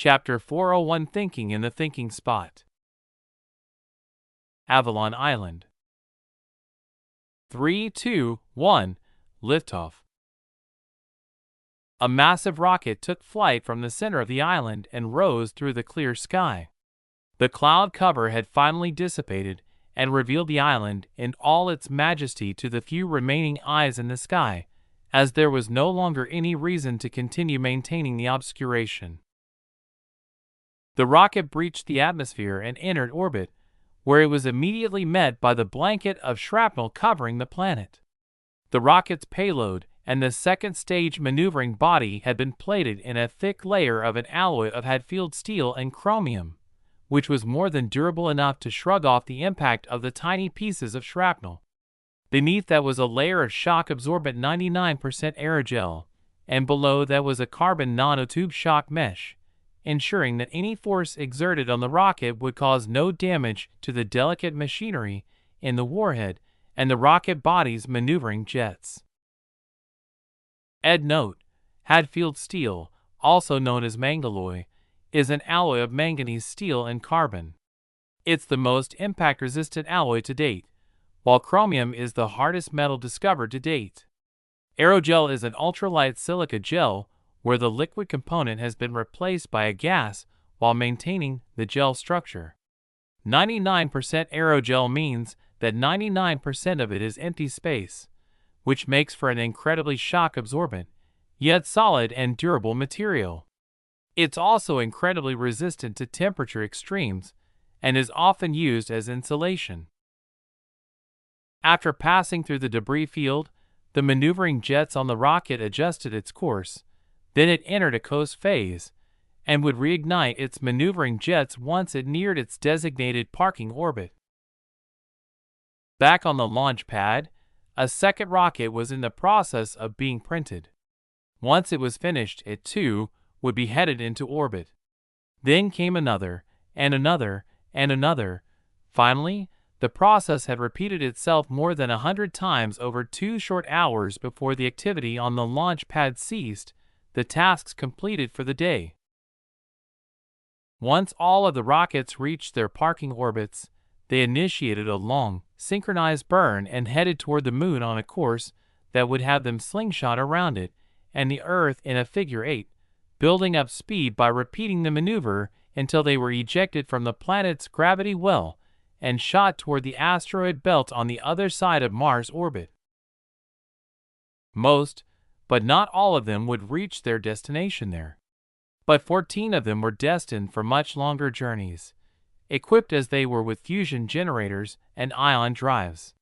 Chapter 401, Thinking in the Thinking Spot. Avalon Island. 3, 2, 1, liftoff. A massive rocket took flight from the center of the island and rose through the clear sky. The cloud cover had finally dissipated and revealed the island in all its majesty to the few remaining eyes in the sky, as there was no longer any reason to continue maintaining the obscuration. The rocket breached the atmosphere and entered orbit, where it was immediately met by the blanket of shrapnel covering the planet. The rocket's payload and the second stage maneuvering body had been plated in a thick layer of an alloy of Hadfield steel and chromium, which was more than durable enough to shrug off the impact of the tiny pieces of shrapnel. Beneath that was a layer of shock-absorbent 99% aerogel, and below that was a carbon nanotube shock mesh, ensuring that any force exerted on the rocket would cause no damage to the delicate machinery in the warhead and the rocket body's maneuvering jets. Ed note: Hadfield steel, also known as Mangalloy, is an alloy of manganese steel and carbon. It's the most impact-resistant alloy to date, while chromium is the hardest metal discovered to date. Aerogel is an ultralight silica gel where the liquid component has been replaced by a gas while maintaining the gel structure. 99% aerogel means that 99% of it is empty space, which makes for an incredibly shock-absorbent, yet solid and durable material. It's also incredibly resistant to temperature extremes and is often used as insulation. After passing through the debris field, the maneuvering jets on the rocket adjusted its course. Then it entered a coast phase, and would reignite its maneuvering jets once it neared its designated parking orbit. Back on the launch pad, a second rocket was in the process of being printed. Once it was finished, it too would be headed into orbit. Then came another, and another, and another. Finally, the process had repeated itself more than 100 times over 2 short hours before the activity on the launch pad ceased, the tasks completed for the day. Once all of the rockets reached their parking orbits, they initiated a long, synchronized burn and headed toward the moon on a course that would have them slingshot around it and the Earth in a figure 8, building up speed by repeating the maneuver until they were ejected from the planet's gravity well and shot toward the asteroid belt on the other side of Mars' orbit. Most, but not all of them would reach their destination there. But 14 of them were destined for much longer journeys, equipped as they were with fusion generators and ion drives.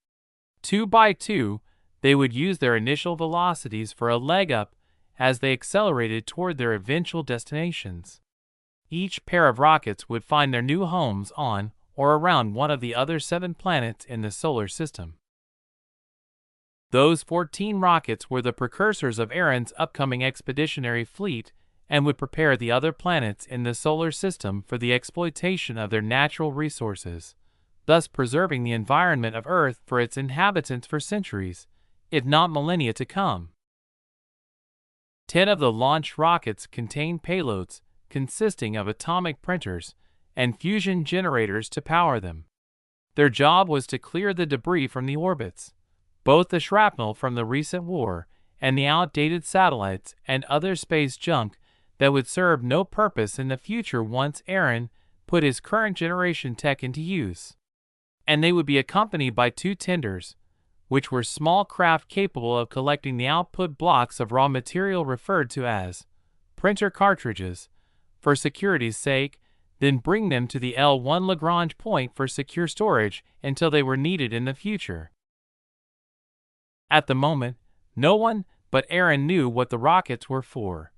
2 by 2, they would use their initial velocities for a leg up as they accelerated toward their eventual destinations. Each pair of rockets would find their new homes on or around one of the other 7 planets in the solar system. Those 14 rockets were the precursors of Aaron's upcoming expeditionary fleet and would prepare the other planets in the solar system for the exploitation of their natural resources, thus preserving the environment of Earth for its inhabitants for centuries, if not millennia to come. 10 of the launch rockets contained payloads consisting of atomic printers and fusion generators to power them. Their job was to clear the debris from the orbits, both the shrapnel from the recent war and the outdated satellites and other space junk that would serve no purpose in the future once Aaron put his current generation tech into use. And they would be accompanied by 2 tenders, which were small craft capable of collecting the output blocks of raw material referred to as printer cartridges for security's sake, then bring them to the L1 Lagrange point for secure storage until they were needed in the future. At the moment, no one but Aaron knew what the rockets were for,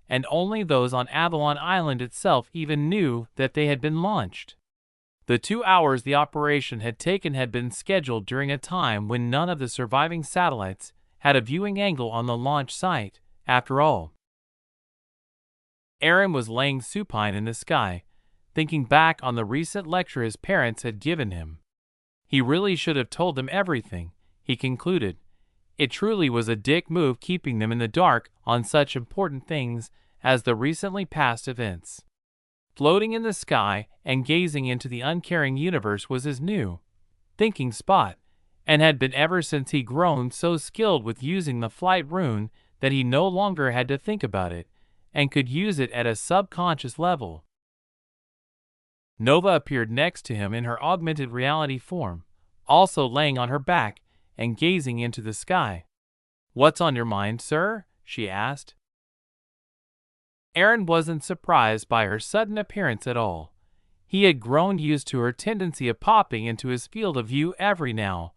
and only those on Avalon Island itself even knew that they had been launched. The 2 hours the operation had taken had been scheduled during a time when none of the surviving satellites had a viewing angle on the launch site, after all. Aaron was laying supine in the sky, thinking back on the recent lecture his parents had given him. He really should have told them everything, he concluded. It truly was a dick move keeping them in the dark on such important things as the recently past events. Floating in the sky and gazing into the uncaring universe was his new thinking spot, and had been ever since he grown so skilled with using the flight rune that he no longer had to think about it, and could use it at a subconscious level. Nova appeared next to him in her augmented reality form, also laying on her back and gazing into the sky. "What's on your mind, sir?" she asked. Aaron wasn't surprised by her sudden appearance at all. He had grown used to her tendency of popping into his field of view every now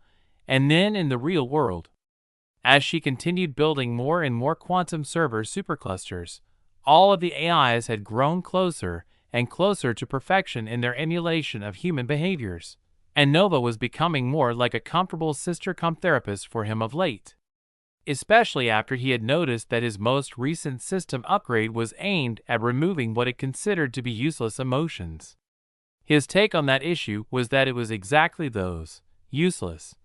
and then in the real world. As she continued building more and more quantum server superclusters, all of the AIs had grown closer and closer to perfection in their emulation of human behaviors, and Nova was becoming more like a comfortable sister-cum-therapist for him of late. Especially after he had noticed that his most recent system upgrade was aimed at removing what it considered to be useless emotions. His take on that issue was that it was exactly those useless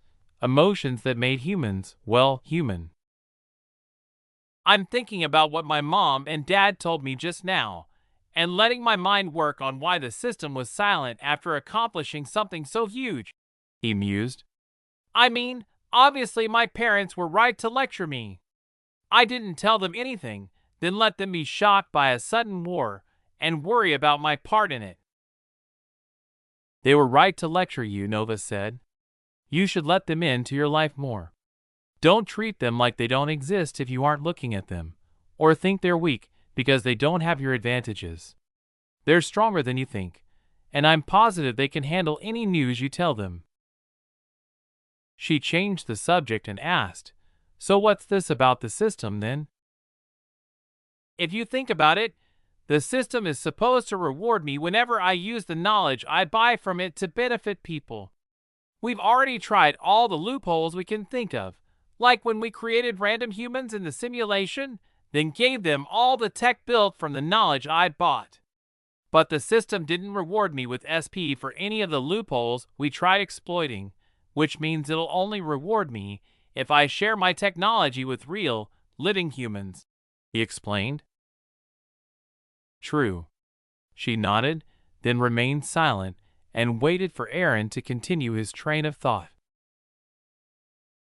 emotions that made humans, well, human. "I'm thinking about what my mom and dad told me just now, and letting my mind work on why the system was silent after accomplishing something so huge," he mused. "I mean, obviously my parents were right to lecture me. I didn't tell them anything, then let them be shocked by a sudden war and worry about my part in it." "They were right to lecture you," Nova said. "You should let them into your life more. Don't treat them like they don't exist if you aren't looking at them, or think they're weak because they don't have your advantages. They're stronger than you think, and I'm positive they can handle any news you tell them." She changed the subject and asked, "So what's this about the system, then?" "If you think about it, the system is supposed to reward me whenever I use the knowledge I buy from it to benefit people. We've already tried all the loopholes we can think of, like when we created random humans in the simulation, then gave them all the tech built from the knowledge I'd bought. But the system didn't reward me with SP for any of the loopholes we tried exploiting, which means it'll only reward me if I share my technology with real, living humans," he explained. "True." She nodded, then remained silent and waited for Aaron to continue his train of thought.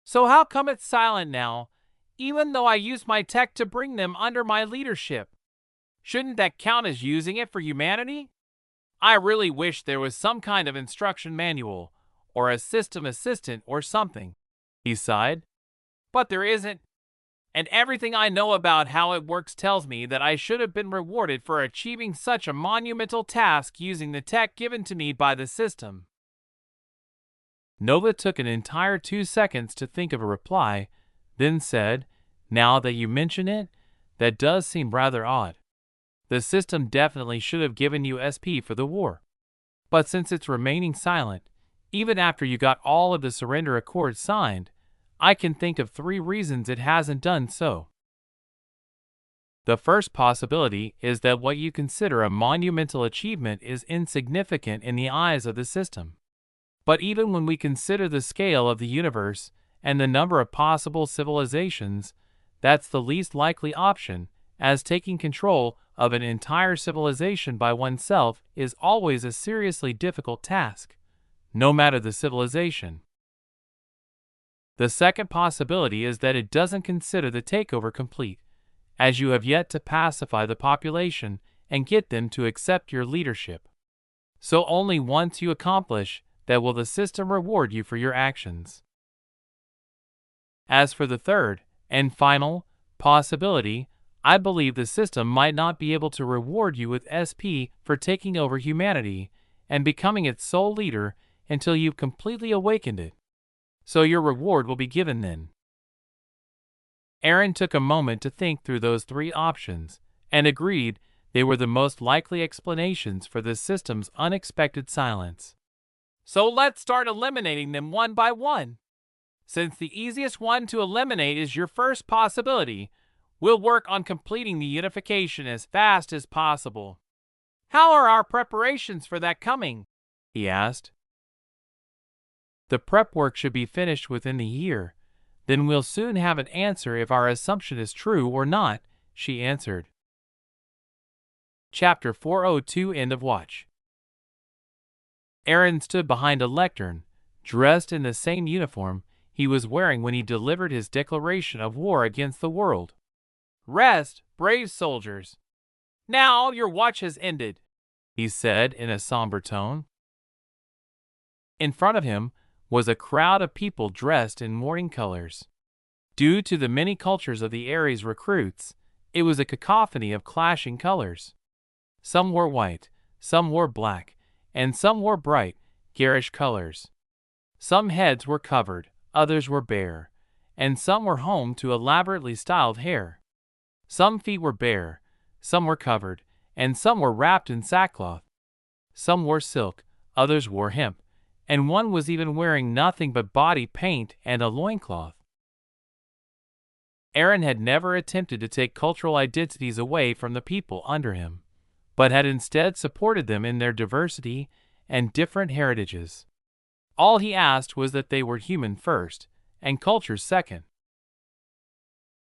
"So how come it's silent now, even though I use my tech to bring them under my leadership? Shouldn't that count as using it for humanity? I really wish there was some kind of instruction manual, or a system assistant or something," he sighed. "But there isn't, and everything I know about how it works tells me that I should have been rewarded for achieving such a monumental task using the tech given to me by the system." Nova took an entire 2 seconds to think of a reply, then said, "Now that you mention it, that does seem rather odd. The system definitely should have given you SP for the war. But since it's remaining silent, even after you got all of the surrender accords signed, I can think of 3 reasons it hasn't done so. The first possibility is that what you consider a monumental achievement is insignificant in the eyes of the system. But even when we consider the scale of the universe and the number of possible civilizations, that's the least likely option, as taking control of an entire civilization by oneself is always a seriously difficult task, no matter the civilization. The second possibility is that it doesn't consider the takeover complete, as you have yet to pacify the population and get them to accept your leadership. So only once you accomplish that will the system reward you for your actions. As for the third and final possibility, I believe the system might not be able to reward you with SP for taking over humanity and becoming its sole leader until you've completely awakened it. So your reward will be given then." Aaron took a moment to think through those 3 options and agreed they were the most likely explanations for the system's unexpected silence. "So let's start eliminating them one by one. Since the easiest one to eliminate is your first possibility, we'll work on completing the unification as fast as possible. How are our preparations for that coming?" he asked. "The prep work should be finished within the year. Then we'll soon have an answer if our assumption is true or not," she answered. Chapter 402 End of Watch. Aaron stood behind a lectern, dressed in the same uniform he was wearing when he delivered his declaration of war against the world. "Rest, brave soldiers. Now your watch has ended," he said in a somber tone. In front of him was a crowd of people dressed in mourning colors. Due to the many cultures of the Ares recruits, it was a cacophony of clashing colors. Some wore white, some wore black, and some wore bright, garish colors. Some heads were covered, others were bare, and some were home to elaborately styled hair. Some feet were bare, some were covered, and some were wrapped in sackcloth. Some wore silk, others wore hemp, and one was even wearing nothing but body paint and a loincloth. Aaron had never attempted to take cultural identities away from the people under him, but had instead supported them in their diversity and different heritages. All he asked was that they were human first, and culture second.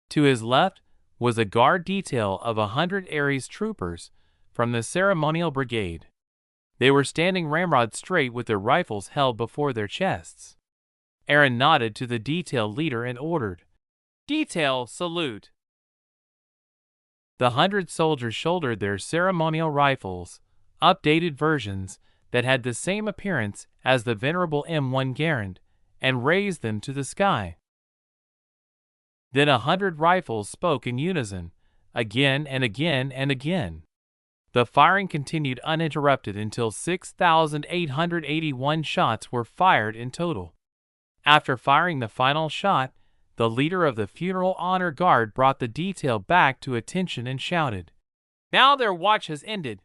To his left was a guard detail of 100 Ares troopers from the ceremonial brigade. They were standing ramrod straight with their rifles held before their chests. Aaron nodded to the detail leader and ordered, "Detail, salute." The 100 soldiers shouldered their ceremonial rifles, updated versions that had the same appearance as the venerable M1 Garand, and raised them to the sky. Then 100 rifles spoke in unison, again and again and again. The firing continued uninterrupted until 6,881 shots were fired in total. After firing the final shot, the leader of the Funeral Honor Guard brought the detail back to attention and shouted, "Now their watch has ended."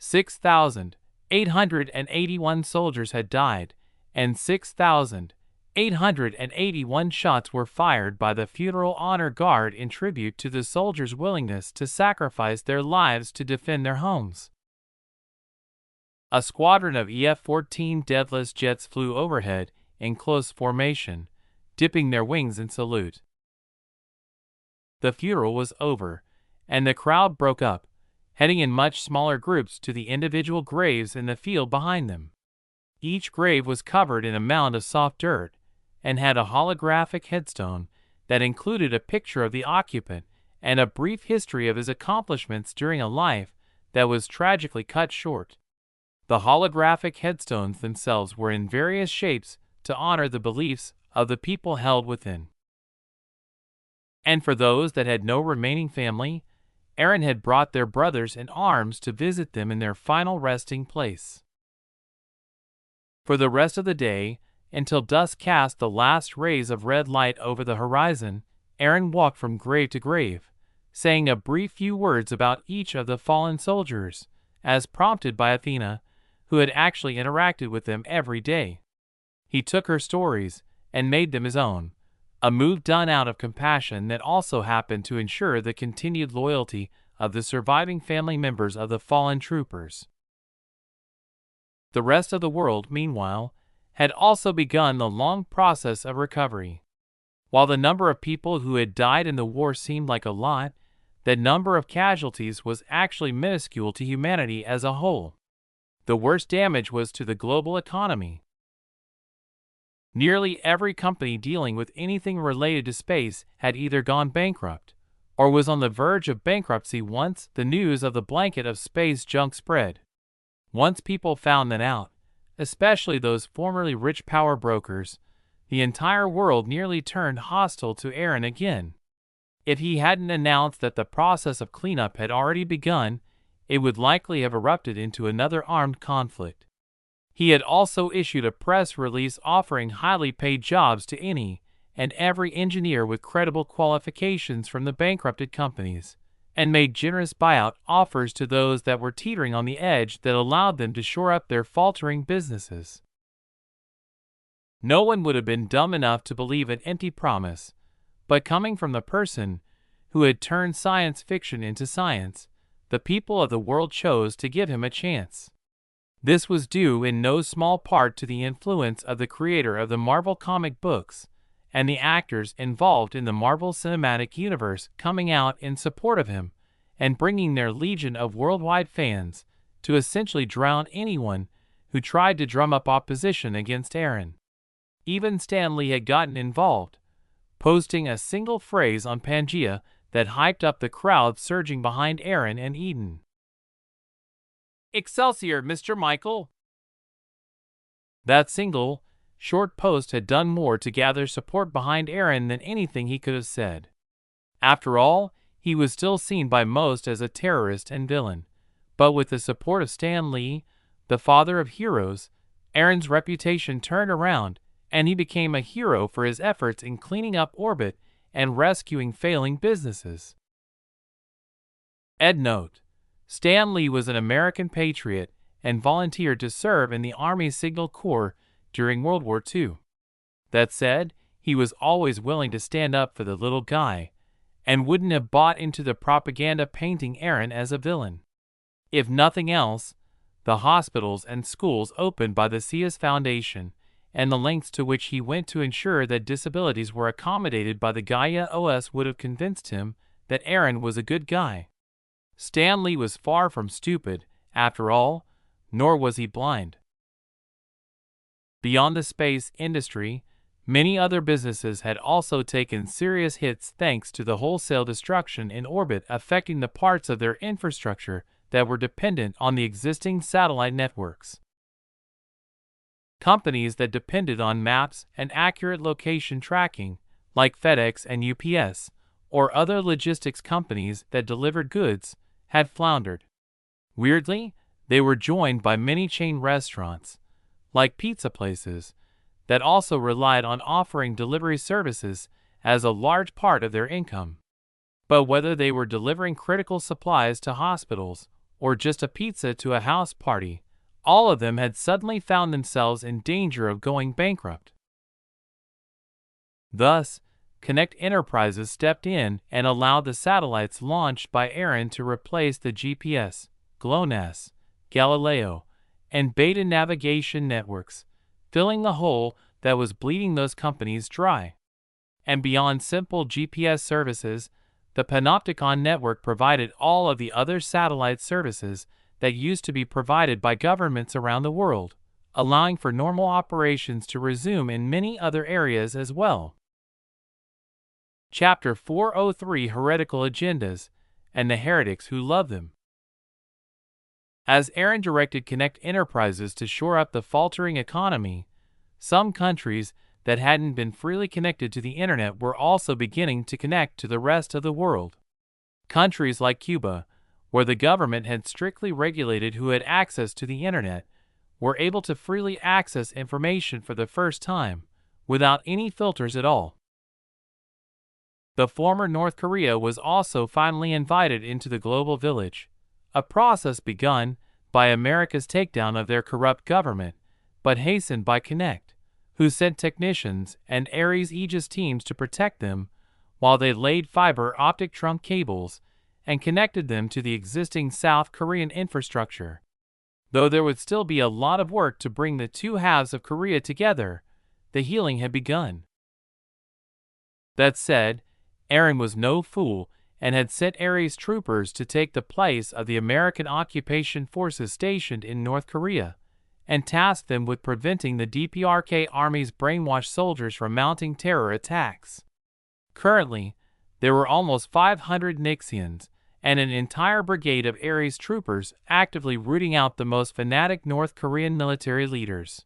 6,881 soldiers had died, and 6,881 shots were fired by the Funeral Honor Guard in tribute to the soldiers' willingness to sacrifice their lives to defend their homes. A squadron of EF-14 Daedalus jets flew overhead in close formation, dipping their wings in salute. The funeral was over, and the crowd broke up, heading in much smaller groups to the individual graves in the field behind them. Each grave was covered in a mound of soft dirt, and had a holographic headstone that included a picture of the occupant and a brief history of his accomplishments during a life that was tragically cut short. The holographic headstones themselves were in various shapes to honor the beliefs of the people held within. And for those that had no remaining family, Aaron had brought their brothers in arms to visit them in their final resting place. For the rest of the day, until dusk cast the last rays of red light over the horizon, Aaron walked from grave to grave, saying a brief few words about each of the fallen soldiers, as prompted by Athena, who had actually interacted with them every day. He took her stories and made them his own, a move done out of compassion that also happened to ensure the continued loyalty of the surviving family members of the fallen troopers. The rest of the world, meanwhile, had also begun the long process of recovery. While the number of people who had died in the war seemed like a lot, the number of casualties was actually minuscule to humanity as a whole. The worst damage was to the global economy. Nearly every company dealing with anything related to space had either gone bankrupt, or was on the verge of bankruptcy once the news of the blanket of space junk spread. Once people found that out, especially those formerly rich power brokers, the entire world nearly turned hostile to Aaron again. If he hadn't announced that the process of cleanup had already begun, it would likely have erupted into another armed conflict. He had also issued a press release offering highly paid jobs to any and every engineer with credible qualifications from the bankrupted companies, and made generous buyout offers to those that were teetering on the edge that allowed them to shore up their faltering businesses. No one would have been dumb enough to believe an empty promise, but coming from the person who had turned science fiction into science, the people of the world chose to give him a chance. This was due in no small part to the influence of the creator of the Marvel comic books and the actors involved in the Marvel Cinematic Universe coming out in support of him and bringing their legion of worldwide fans to essentially drown anyone who tried to drum up opposition against Aaron. Even Stan Lee had gotten involved, posting a single phrase on Pangea that hyped up the crowd surging behind Aaron and Eden. "Excelsior, Mr. Michael!" That single, short post had done more to gather support behind Aaron than anything he could have said. After all, he was still seen by most as a terrorist and villain, but with the support of Stan Lee, the father of heroes, Aaron's reputation turned around, and he became a hero for his efforts in cleaning up orbit and rescuing failing businesses. Note: Stan Lee was an American patriot and volunteered to serve in the Army Signal Corps during World War II. That said, he was always willing to stand up for the little guy, and wouldn't have bought into the propaganda painting Aaron as a villain. If nothing else, the hospitals and schools opened by the SIAS Foundation, and the lengths to which he went to ensure that disabilities were accommodated by the Gaia OS would have convinced him that Aaron was a good guy. Stan Lee was far from stupid, after all, nor was he blind. Beyond the space industry, many other businesses had also taken serious hits thanks to the wholesale destruction in orbit affecting the parts of their infrastructure that were dependent on the existing satellite networks. Companies that depended on maps and accurate location tracking, like FedEx and UPS, or other logistics companies that delivered goods, had floundered. Weirdly, they were joined by many chain restaurants, like pizza places, that also relied on offering delivery services as a large part of their income. But whether they were delivering critical supplies to hospitals or just a pizza to a house party, all of them had suddenly found themselves in danger of going bankrupt. Thus, Connect Enterprises stepped in and allowed the satellites launched by Aaron to replace the GPS, GLONASS, Galileo, and Beta navigation networks, filling the hole that was bleeding those companies dry. And beyond simple GPS services, the Panopticon network provided all of the other satellite services that used to be provided by governments around the world, allowing for normal operations to resume in many other areas as well. Chapter 403: Heretical Agendas and the Heretics Who Love Them. As Aaron directed Connect Enterprises to shore up the faltering economy, some countries that hadn't been freely connected to the internet were also beginning to connect to the rest of the world. Countries like Cuba, where the government had strictly regulated who had access to the internet, were able to freely access information for the first time, without any filters at all. The former North Korea was also finally invited into the global village, a process begun by America's takedown of their corrupt government, but hastened by Connect, who sent technicians and Ares Aegis teams to protect them while they laid fiber optic trunk cables and connected them to the existing South Korean infrastructure. Though there would still be a lot of work to bring the two halves of Korea together, the healing had begun. That said, Aaron was no fool and had sent Ares troopers to take the place of the American occupation forces stationed in North Korea, and tasked them with preventing the DPRK Army's brainwashed soldiers from mounting terror attacks. Currently, there were almost 500 Nixians and an entire brigade of Ares troopers actively rooting out the most fanatic North Korean military leaders.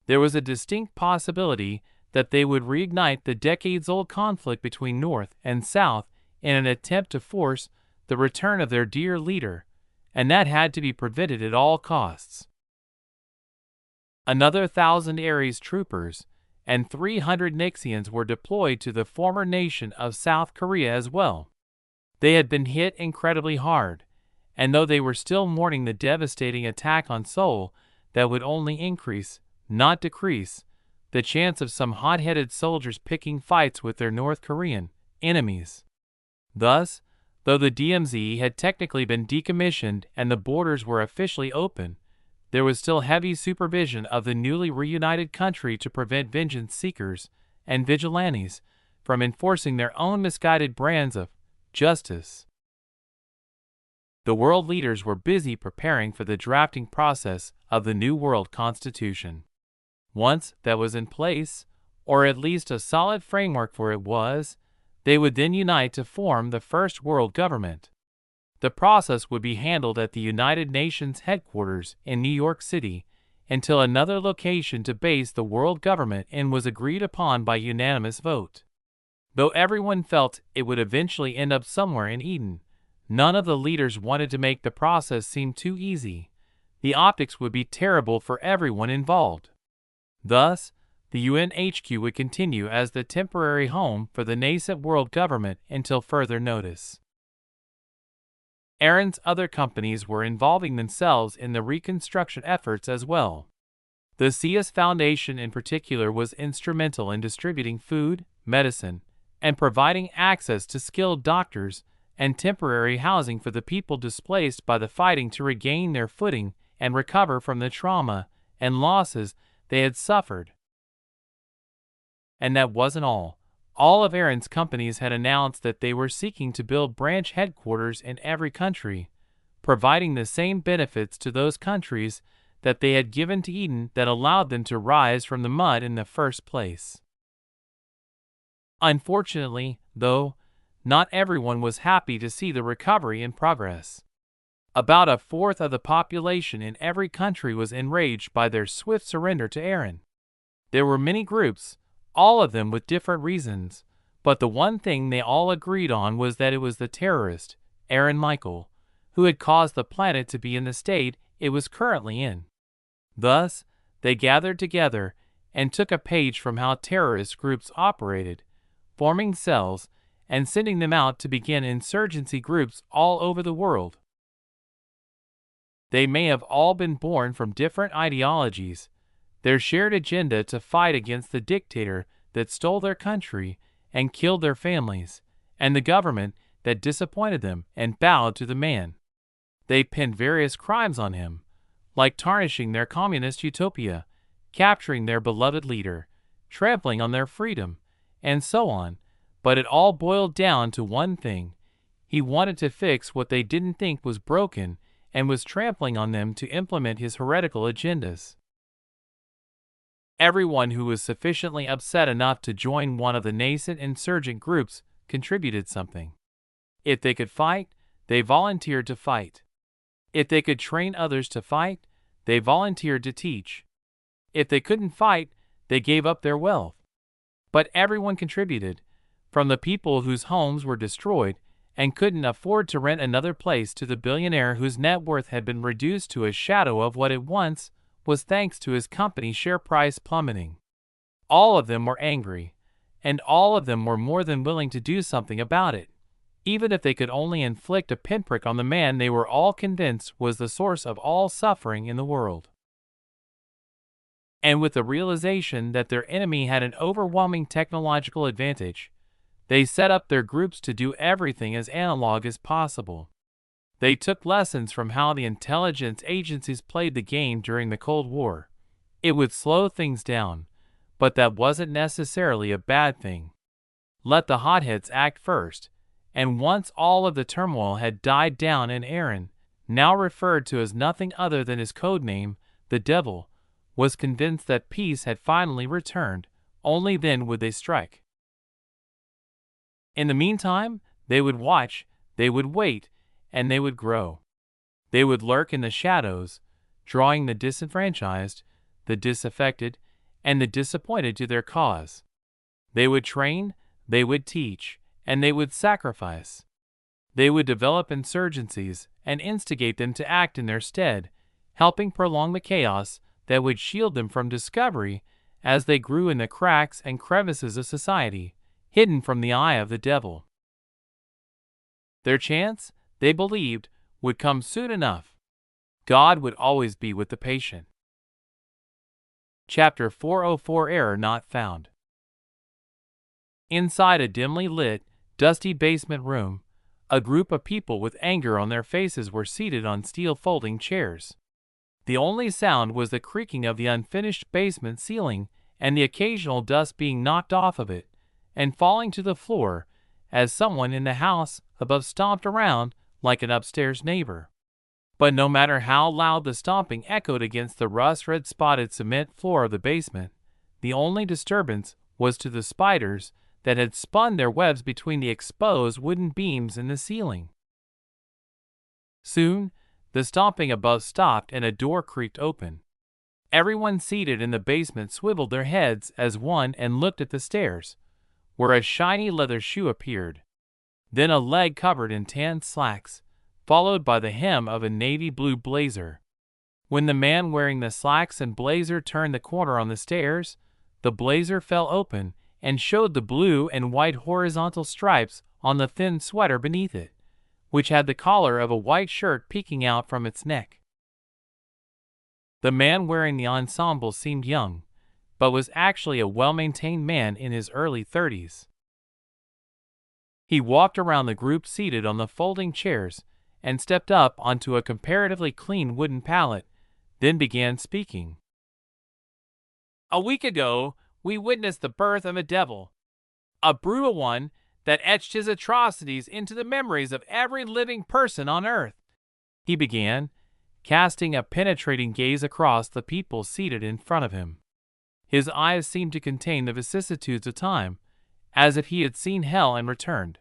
There was a distinct possibility that they would reignite the decades-old conflict between North and South in an attempt to force the return of their dear leader, and that had to be prevented at all costs. Another 1,000 Ares troopers and 300 Nixians were deployed to the former nation of South Korea as well. They had been hit incredibly hard, and though they were still mourning the devastating attack on Seoul that would only increase, not decrease, the chance of some hot-headed soldiers picking fights with their North Korean enemies. Thus, though the DMZ had technically been decommissioned and the borders were officially open, there was still heavy supervision of the newly reunited country to prevent vengeance seekers and vigilantes from enforcing their own misguided brands of justice. the world leaders were busy preparing for the drafting process of the new world constitution. Once that was in place, or at least a solid framework for it was, they would then unite to form the first world government. The process would be handled at the United Nations headquarters in New York City until another location to base the world government in was agreed upon by unanimous vote. Though everyone felt it would eventually end up somewhere in Eden, none of the leaders wanted to make the process seem too easy. The optics would be terrible for everyone involved. Thus, the UNHQ would continue as the temporary home for the nascent world government until further notice. Aaron's other companies were involving themselves in the reconstruction efforts as well. The CS Foundation in particular was instrumental in distributing food, medicine, and providing access to skilled doctors and temporary housing for the people displaced by the fighting to regain their footing and recover from the trauma and losses they had suffered. And that wasn't all. All of Aaron's companies had announced that they were seeking to build branch headquarters in every country, providing the same benefits to those countries that they had given to Eden that allowed them to rise from the mud in the first place. Unfortunately, though, not everyone was happy to see the recovery in progress. About a fourth of the population in every country was enraged by their swift surrender to Aaron. There were many groups, all of them with different reasons, but the one thing they all agreed on was that it was the terrorist, Aaron Michael, who had caused the planet to be in the state it was currently in. Thus, they gathered together and took a page from how terrorist groups operated, forming cells and sending them out to begin insurgency groups all over the world. They may have all been born from different ideologies, their shared agenda to fight against the dictator that stole their country and killed their families, and the government that disappointed them and bowed to the man. They pinned various crimes on him, like tarnishing their communist utopia, capturing their beloved leader, trampling on their freedom, and so on, but it all boiled down to one thing. He wanted to fix what they didn't think was broken and was trampling on them to implement his heretical agendas. Everyone who was sufficiently upset enough to join one of the nascent insurgent groups contributed something. If they could fight, they volunteered to fight. If they could train others to fight, they volunteered to teach. If they couldn't fight, they gave up their wealth. But everyone contributed, from the people whose homes were destroyed and couldn't afford to rent another place to the billionaire whose net worth had been reduced to a shadow of what it once was thanks to his company's share price plummeting. All of them were angry, and all of them were more than willing to do something about it, even if they could only inflict a pinprick on the man they were all convinced was the source of all suffering in the world. And with the realization that their enemy had an overwhelming technological advantage, they set up their groups to do everything as analog as possible. They took lessons from how the intelligence agencies played the game during the Cold War. It would slow things down, but that wasn't necessarily a bad thing. Let the hotheads act first, and once all of the turmoil had died down and Aaron, now referred to as nothing other than his codename, the Devil, was convinced that peace had finally returned, only then would they strike. In the meantime, they would watch, they would wait, and they would grow. They would lurk in the shadows, drawing the disenfranchised, the disaffected, and the disappointed to their cause. They would train, they would teach, and they would sacrifice. They would develop insurgencies and instigate them to act in their stead, helping prolong the chaos that would shield them from discovery as they grew in the cracks and crevices of society, hidden from the eye of the devil. Their chance, they believed, would come soon enough. God would always be with the patient. Chapter 404 Error Not Found. Inside a dimly lit, dusty basement room, a group of people with anger on their faces were seated on steel folding chairs. The only sound was the creaking of the unfinished basement ceiling and the occasional dust being knocked off of it and falling to the floor as someone in the house above stomped around like an upstairs neighbor. But no matter how loud the stomping echoed against the rust-red spotted cement floor of the basement, the only disturbance was to the spiders that had spun their webs between the exposed wooden beams in the ceiling. Soon, the stomping above stopped and a door creaked open. Everyone seated in the basement swiveled their heads as one and looked at the stairs, where a shiny leather shoe appeared. Then a leg covered in tan slacks, followed by the hem of a navy blue blazer. When the man wearing the slacks and blazer turned the corner on the stairs, the blazer fell open and showed the blue and white horizontal stripes on the thin sweater beneath it, which had the collar of a white shirt peeking out from its neck. The man wearing the ensemble seemed young, but was actually a well-maintained man in his early 30s. He walked around the group seated on the folding chairs and stepped up onto a comparatively clean wooden pallet, then began speaking. "A week ago, we witnessed the birth of a devil, a brutal one that etched his atrocities into the memories of every living person on earth," he began, casting a penetrating gaze across the people seated in front of him. His eyes seemed to contain the vicissitudes of time, as if he had seen hell and returned.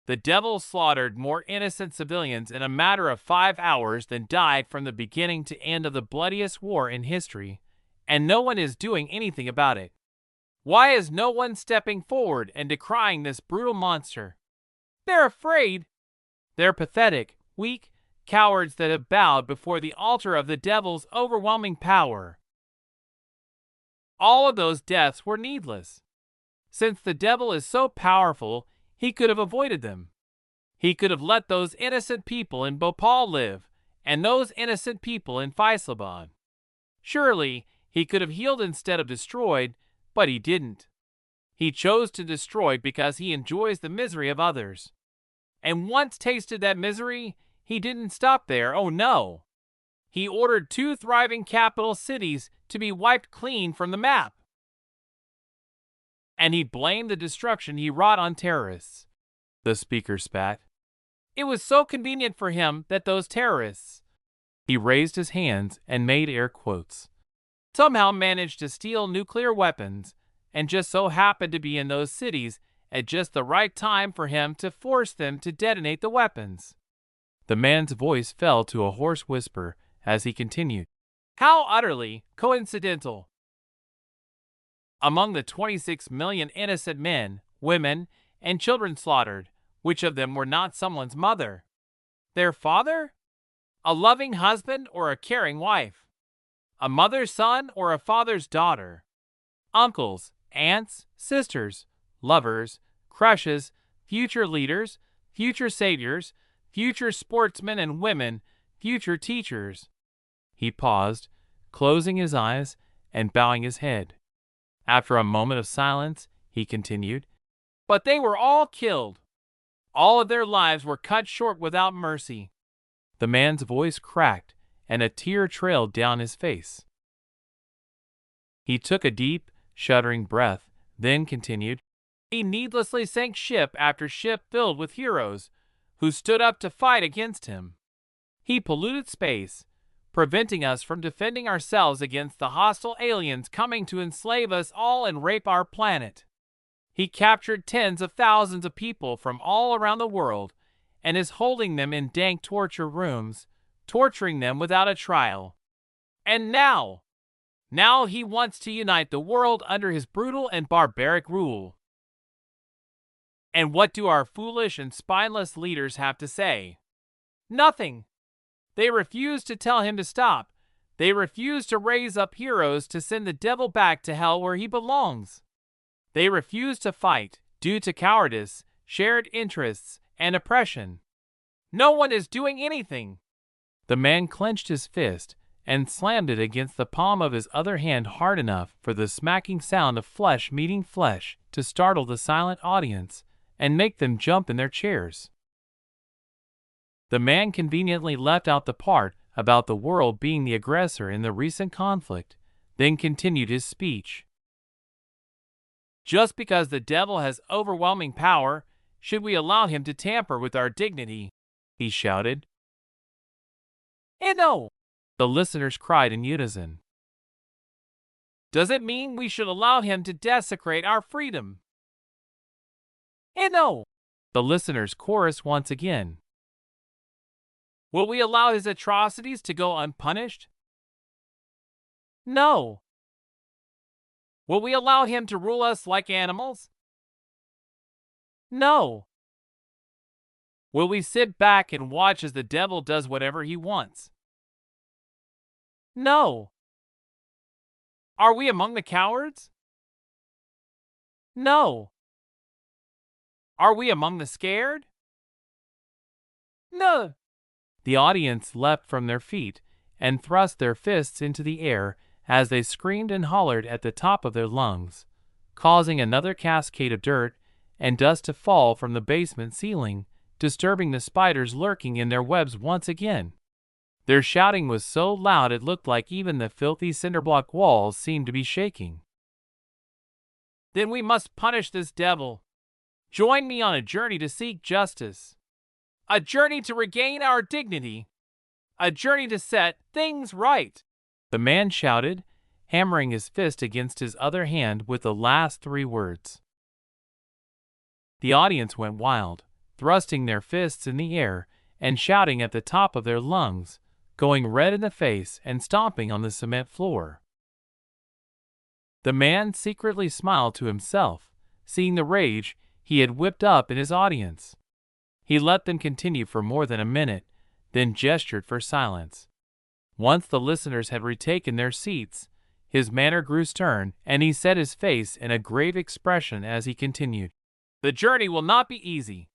"The devil slaughtered more innocent civilians in a matter of 5 hours than died from the beginning to end of the bloodiest war in history, and no one is doing anything about it. Why is no one stepping forward and decrying this brutal monster? They're afraid. They're pathetic, weak cowards that have bowed before the altar of the devil's overwhelming power. All of those deaths were needless. Since the devil is so powerful, he could have avoided them. He could have let those innocent people in Bhopal live, and those innocent people in Faisalabad. Surely, he could have healed instead of destroyed, but he didn't. He chose to destroy because he enjoys the misery of others. And once tasted that misery, he didn't stop there, oh no. He ordered 2 thriving capital cities to be wiped clean from the map. And he blamed the destruction he wrought on terrorists." The speaker spat. "It was so convenient for him that those terrorists," he raised his hands and made air quotes, "somehow managed to steal nuclear weapons and just so happened to be in those cities at just the right time for him to force them to detonate the weapons." The man's voice fell to a hoarse whisper as he continued. "How utterly coincidental! Among the 26 million innocent men, women, and children slaughtered, which of them were not someone's mother? Their father? A loving husband or a caring wife? A mother's son or a father's daughter? Uncles, aunts, sisters, lovers, crushes, future leaders, future saviors, future sportsmen and women, future teachers." He paused, closing his eyes and bowing his head. After a moment of silence, he continued, "But they were all killed. All of their lives were cut short without mercy." The man's voice cracked, and a tear trailed down his face. He took a deep, shuddering breath, then continued, "He needlessly sank ship after ship filled with heroes who stood up to fight against him. He polluted space, preventing us from defending ourselves against the hostile aliens coming to enslave us all and rape our planet. He captured tens of thousands of people from all around the world and is holding them in dank torture rooms, torturing them without a trial. And now he wants to unite the world under his brutal and barbaric rule. And what do our foolish and spineless leaders have to say? Nothing. They refuse to tell him to stop. They refuse to raise up heroes to send the devil back to hell where he belongs. They refuse to fight due to cowardice, shared interests, and oppression. No one is doing anything." The man clenched his fist and slammed it against the palm of his other hand hard enough for the smacking sound of flesh meeting flesh to startle the silent audience and make them jump in their chairs. The man conveniently left out the part about the world being the aggressor in the recent conflict, then continued his speech. "Just because the devil has overwhelming power, should we allow him to tamper with our dignity?" he shouted. "No!" the listeners cried in unison. "Does it mean we should allow him to desecrate our freedom?" "No!" the listeners chorused once again. "Will we allow his atrocities to go unpunished?" "No!" "Will we allow him to rule us like animals?" "No!" "Will we sit back and watch as the devil does whatever he wants?" "No!" "Are we among the cowards?" "No!" "Are we among the scared?" "No!" The audience leapt from their feet and thrust their fists into the air as they screamed and hollered at the top of their lungs, causing another cascade of dirt and dust to fall from the basement ceiling, disturbing the spiders lurking in their webs once again. Their shouting was so loud it looked like even the filthy cinderblock walls seemed to be shaking. "Then we must punish this devil. Join me on a journey to seek justice. A journey to regain our dignity. A journey to set things right," the man shouted, hammering his fist against his other hand with the last 3 words. The audience went wild, thrusting their fists in the air and shouting at the top of their lungs, going red in the face and stomping on the cement floor. The man secretly smiled to himself, seeing the rage he had whipped up in his audience. He let them continue for more than a minute, then gestured for silence. Once the listeners had retaken their seats, his manner grew stern, and he set his face in a grave expression as he continued. "The journey will not be easy.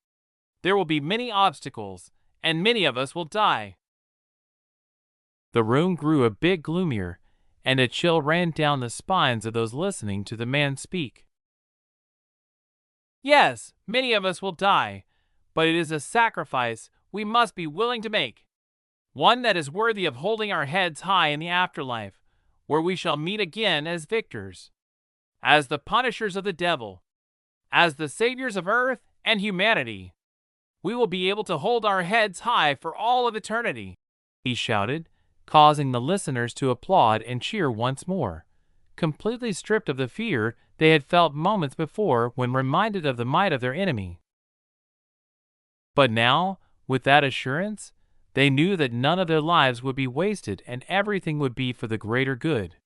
There will be many obstacles, and many of us will die." The room grew a bit gloomier, and a chill ran down the spines of those listening to the man speak. "Yes, many of us will die, but it is a sacrifice we must be willing to make. One that is worthy of holding our heads high in the afterlife, where we shall meet again as victors, as the punishers of the devil, as the saviors of earth and humanity. We will be able to hold our heads high for all of eternity," he shouted, causing the listeners to applaud and cheer once more, completely stripped of the fear they had felt moments before when reminded of the might of their enemy. But now, with that assurance, they knew that none of their lives would be wasted and everything would be for the greater good.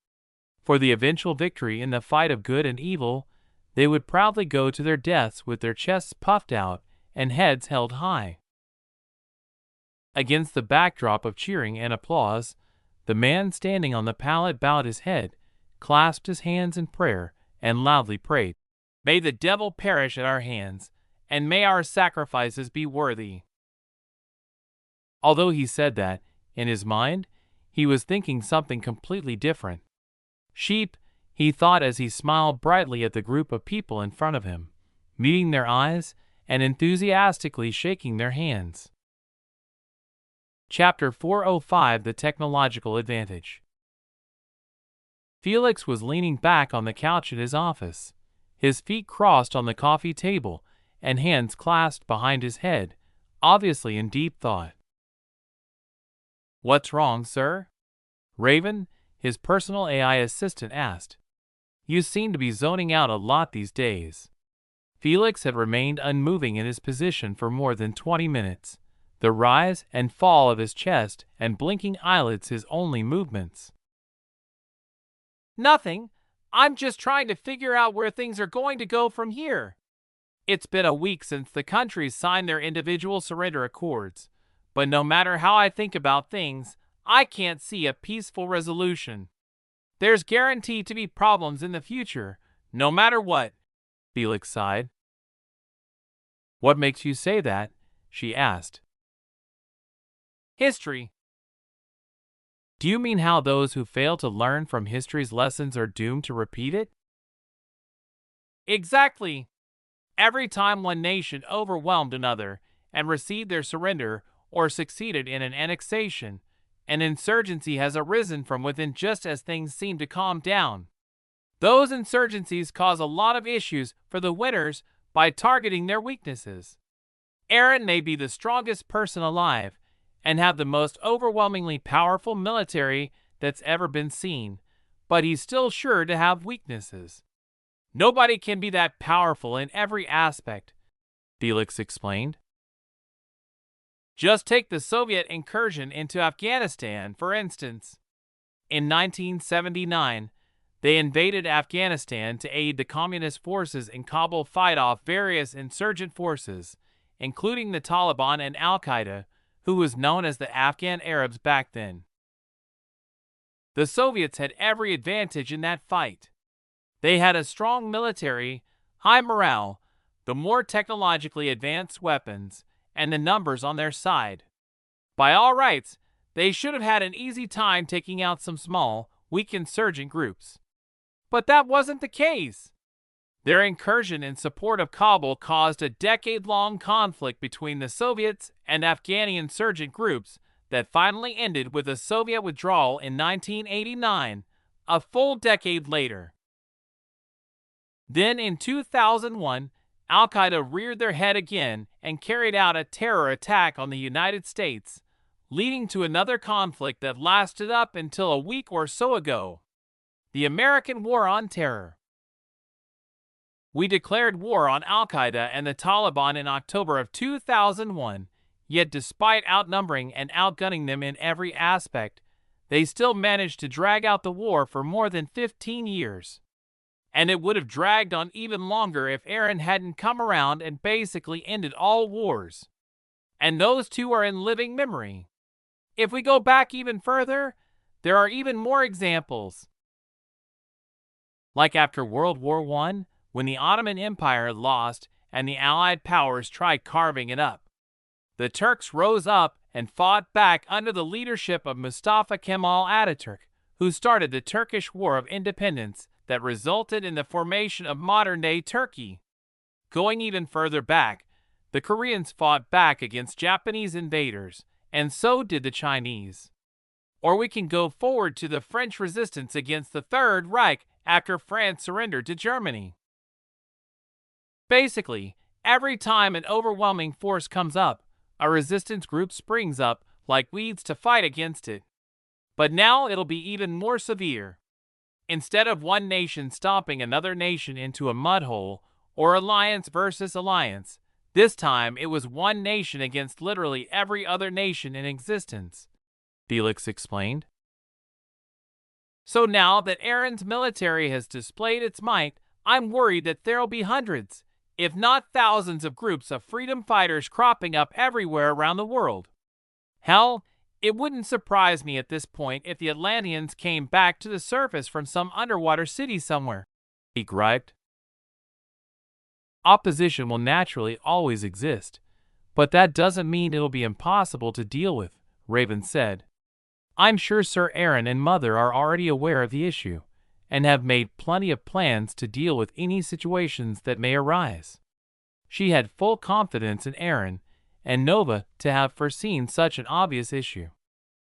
For the eventual victory in the fight of good and evil, they would proudly go to their deaths with their chests puffed out and heads held high. Against the backdrop of cheering and applause, the man standing on the pallet bowed his head, clasped his hands in prayer, and loudly prayed, "May the devil perish at our hands, and may our sacrifices be worthy." Although he said that, in his mind, he was thinking something completely different. Sheep, he thought as he smiled brightly at the group of people in front of him, meeting their eyes and enthusiastically shaking their hands. Chapter 405: The Technological Advantage. Felix was leaning back on the couch at his office, his feet crossed on the coffee table and hands clasped behind his head, obviously in deep thought. "What's wrong, sir?" Raven, his personal AI assistant, asked. "You seem to be zoning out a lot these days." Felix had remained unmoving in his position for more than 20 minutes, the rise and fall of his chest and blinking eyelids his only movements. "Nothing. I'm just trying to figure out where things are going to go from here. It's been a week since the countries signed their individual surrender accords, but no matter how I think about things, I can't see a peaceful resolution. There's guaranteed to be problems in the future, no matter what," Felix sighed. "What makes you say that?" she asked. "History." "Do you mean how those who fail to learn from history's lessons are doomed to repeat it?" "Exactly. Every time one nation overwhelmed another and received their surrender or succeeded in an annexation, an insurgency has arisen from within just as things seem to calm down. Those insurgencies cause a lot of issues for the winners, by targeting their weaknesses. Aaron may be the strongest person alive and have the most overwhelmingly powerful military that's ever been seen, but he's still sure to have weaknesses. Nobody can be that powerful in every aspect, Felix explained. Just take the Soviet incursion into Afghanistan, for instance. In 1979, they invaded Afghanistan to aid the communist forces in Kabul fight off various insurgent forces, including the Taliban and Al-Qaeda, who was known as the Afghan Arabs back then. The Soviets had every advantage in that fight. They had a strong military, high morale, the more technologically advanced weapons, and the numbers on their side. By all rights, they should have had an easy time taking out some small, weak insurgent groups. But that wasn't the case. Their incursion in support of Kabul caused a decade-long conflict between the Soviets and Afghani insurgent groups that finally ended with a Soviet withdrawal in 1989, a full decade later. Then in 2001, Al-Qaeda reared their head again and carried out a terror attack on the United States, leading to another conflict that lasted up until a week or so ago. The American War on Terror. We declared war on Al-Qaeda and the Taliban in October of 2001, yet despite outnumbering and outgunning them in every aspect, they still managed to drag out the war for more than 15 years. And it would have dragged on even longer if Aaron hadn't come around and basically ended all wars. And those two are in living memory. If we go back even further, there are even more examples. Like after World War I, when the Ottoman Empire lost and the Allied powers tried carving it up. The Turks rose up and fought back under the leadership of Mustafa Kemal Ataturk, who started the Turkish War of Independence that resulted in the formation of modern-day Turkey. Going even further back, the Koreans fought back against Japanese invaders, and so did the Chinese. Or we can go forward to the French resistance against the Third Reich after France surrendered to Germany. Basically, every time an overwhelming force comes up, a resistance group springs up like weeds to fight against it. But now it'll be even more severe. Instead of one nation stomping another nation into a mud hole, or alliance versus alliance, this time it was one nation against literally every other nation in existence, Felix explained. So now that Aaron's military has displayed its might, I'm worried that there'll be hundreds, if not thousands of groups of freedom fighters cropping up everywhere around the world. Hell, it wouldn't surprise me at this point if the Atlanteans came back to the surface from some underwater city somewhere, he griped. Opposition will naturally always exist, but that doesn't mean it'll be impossible to deal with, Raven said. I'm sure Sir Aaron and Mother are already aware of the issue, and have made plenty of plans to deal with any situations that may arise. She had full confidence in Aaron and Nova to have foreseen such an obvious issue.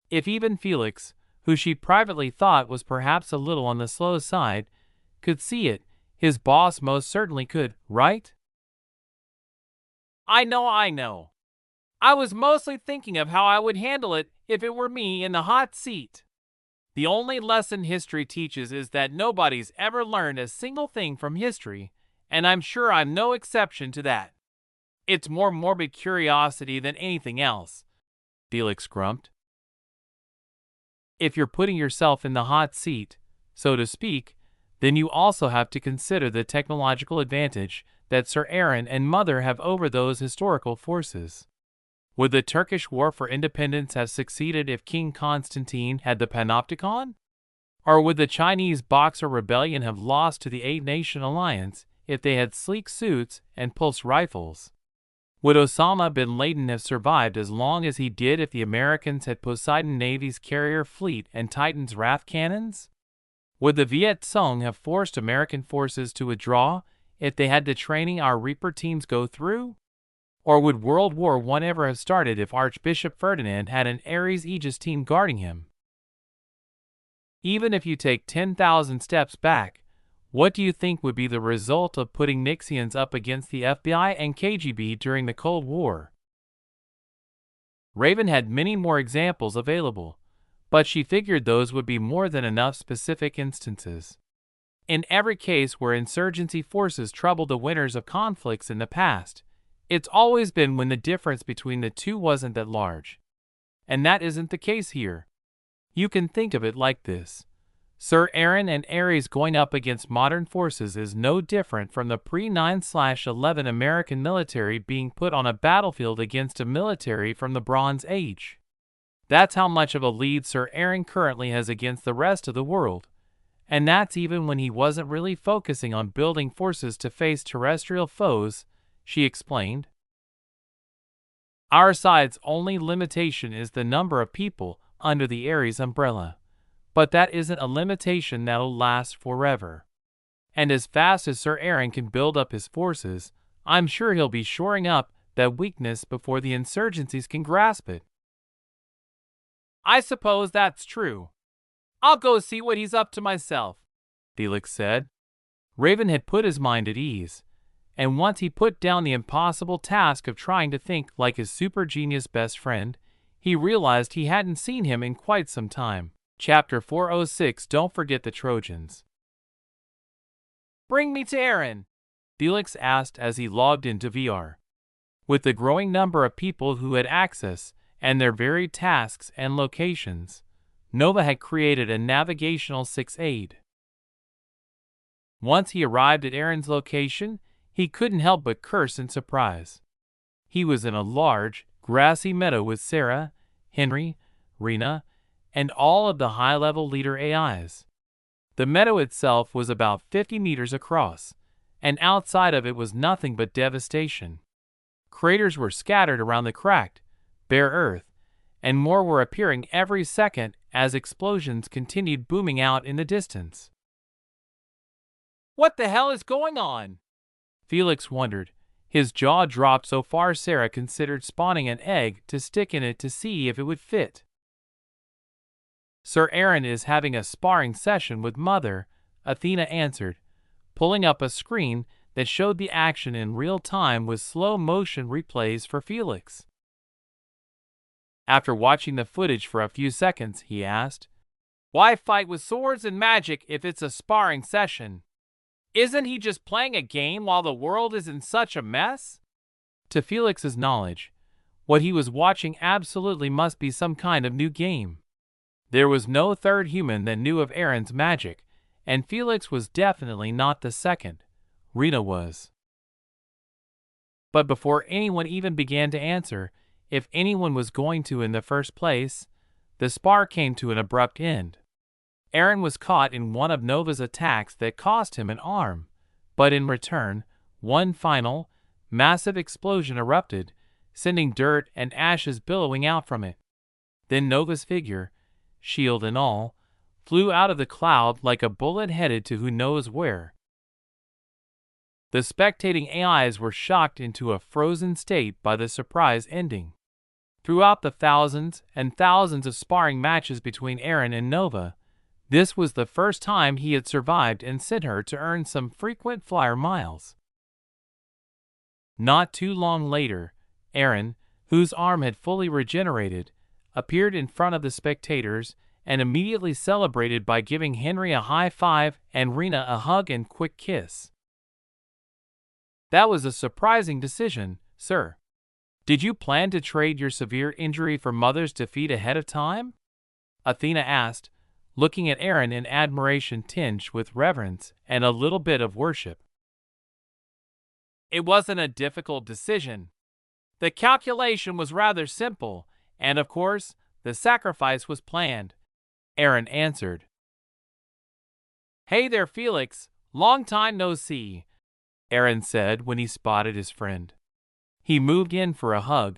If even Felix, who she privately thought was perhaps a little on the slow side, could see it, his boss most certainly could, right? I know. I was mostly thinking of how I would handle it if it were me in the hot seat. The only lesson history teaches is that nobody's ever learned a single thing from history, and I'm sure I'm no exception to that. It's more morbid curiosity than anything else, Felix grumped. If you're putting yourself in the hot seat, so to speak, then you also have to consider the technological advantage that Sir Aaron and Mother have over those historical forces. Would the Turkish War for Independence have succeeded if King Constantine had the Panopticon? Or would the Chinese Boxer Rebellion have lost to the Eight-Nation Alliance if they had sleek suits and pulse rifles? Would Osama bin Laden have survived as long as he did if the Americans had Poseidon Navy's carrier fleet and Titan's Wrath cannons? Would the Viet Cong have forced American forces to withdraw if they had the training our Reaper teams go through? Or would World War I ever have started if Archbishop Ferdinand had an Ares Aegis team guarding him? Even if you take 10,000 steps back, What do you think would be the result of putting Nixians up against the FBI and KGB during the Cold War? Raven had many more examples available, but she figured those would be more than enough specific instances. In every case where insurgency forces troubled the winners of conflicts in the past, it's always been when the difference between the two wasn't that large. And that isn't the case here. You can think of it like this. Sir Aaron and Ares going up against modern forces is no different from the pre-9/11 American military being put on a battlefield against a military from the Bronze Age. That's how much of a lead Sir Aaron currently has against the rest of the world. And that's even when he wasn't really focusing on building forces to face terrestrial foes, she explained. Our side's only limitation is the number of people under the Ares umbrella. But that isn't a limitation that'll last forever. And as fast as Sir Aaron can build up his forces, I'm sure he'll be shoring up that weakness before the insurgencies can grasp it. I suppose that's true. I'll go see what he's up to myself, Felix said. Raven had put his mind at ease, and once he put down the impossible task of trying to think like his super genius best friend, he realized he hadn't seen him in quite some time. Chapter 406. Don't forget the Trojans. Bring me to Aaron, Felix asked as he logged into VR. With the growing number of people who had access and their varied tasks and locations, Nova had created a navigational 6-aid. Once he arrived at Aaron's location, he couldn't help but curse in surprise. He was in a large, grassy meadow with Sarah, Henry, Rena, and all of the high-level leader AIs. The meadow itself was about 50 meters across, and outside of it was nothing but devastation. Craters were scattered around the cracked, bare earth, and more were appearing every second as explosions continued booming out in the distance. What the hell is going on? Felix wondered. His jaw dropped so far Sarah considered spawning an egg to stick in it to see if it would fit. Sir Aaron is having a sparring session with Mother, Athena answered, pulling up a screen that showed the action in real time with slow-motion replays for Felix. After watching the footage for a few seconds, he asked, "Why fight with swords and magic if it's a sparring session? Isn't he just playing a game while the world is in such a mess?" To Felix's knowledge, what he was watching absolutely must be some kind of new game. There was no third human that knew of Aaron's magic, and Felix was definitely not the second. Rena was. But before anyone even began to answer, if anyone was going to in the first place, the spar came to an abrupt end. Aaron was caught in one of Nova's attacks that cost him an arm, but in return, one final, massive explosion erupted, sending dirt and ashes billowing out from it. Then Nova's figure, shield and all, flew out of the cloud like a bullet headed to who knows where. The spectating AIs were shocked into a frozen state by the surprise ending. Throughout the thousands and thousands of sparring matches between Aaron and Nova, this was the first time he had survived and sent her to earn some frequent flyer miles. Not too long later, Aaron, whose arm had fully regenerated, appeared in front of the spectators and immediately celebrated by giving Henry a high five and Rena a hug and quick kiss. That was a surprising decision, sir. Did you plan to trade your severe injury for Mother's defeat ahead of time? Athena asked, looking at Aaron in admiration tinged with reverence and a little bit of worship. It wasn't a difficult decision. The calculation was rather simple, and of course, the sacrifice was planned, Aaron answered. Hey there, Felix. Long time no see, Aaron said when he spotted his friend. He moved in for a hug,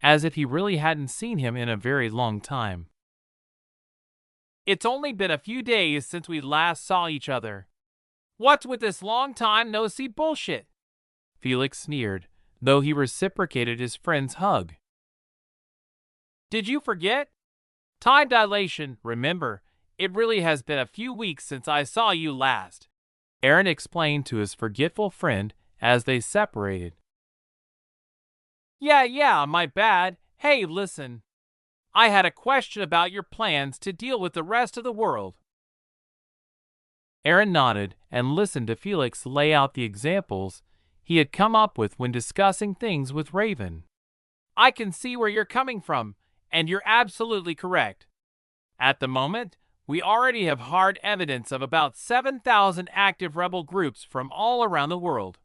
as if he really hadn't seen him in a very long time. It's only been a few days since we last saw each other. What's with this long time no see bullshit? Felix sneered, though he reciprocated his friend's hug. Did you forget? Time dilation, remember, it really has been a few weeks since I saw you last. Aaron explained to his forgetful friend as they separated. Yeah, my bad. Hey, listen. I had a question about your plans to deal with the rest of the world. Aaron nodded and listened to Felix lay out the examples he had come up with when discussing things with Raven. I can see where you're coming from, and you're absolutely correct. At the moment, we already have hard evidence of about 7,000 active rebel groups from all around the world.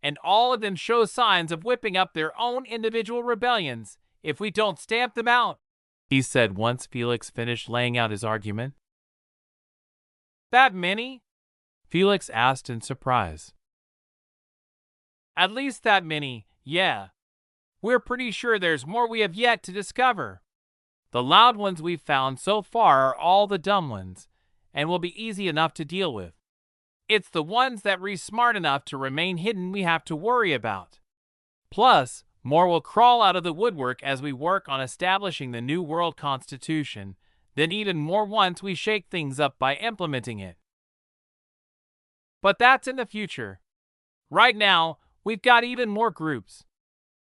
And all of them show signs of whipping up their own individual rebellions if we don't stamp them out, he said once Felix finished laying out his argument. That many? Felix asked in surprise. At least that many, yeah. We're pretty sure there's more we have yet to discover. The loud ones we've found so far are all the dumb ones, and will be easy enough to deal with. It's the ones that re smart enough to remain hidden we have to worry about. Plus, more will crawl out of the woodwork as we work on establishing the new world constitution, then even more once we shake things up by implementing it. But that's in the future. Right now, we've got even more groups.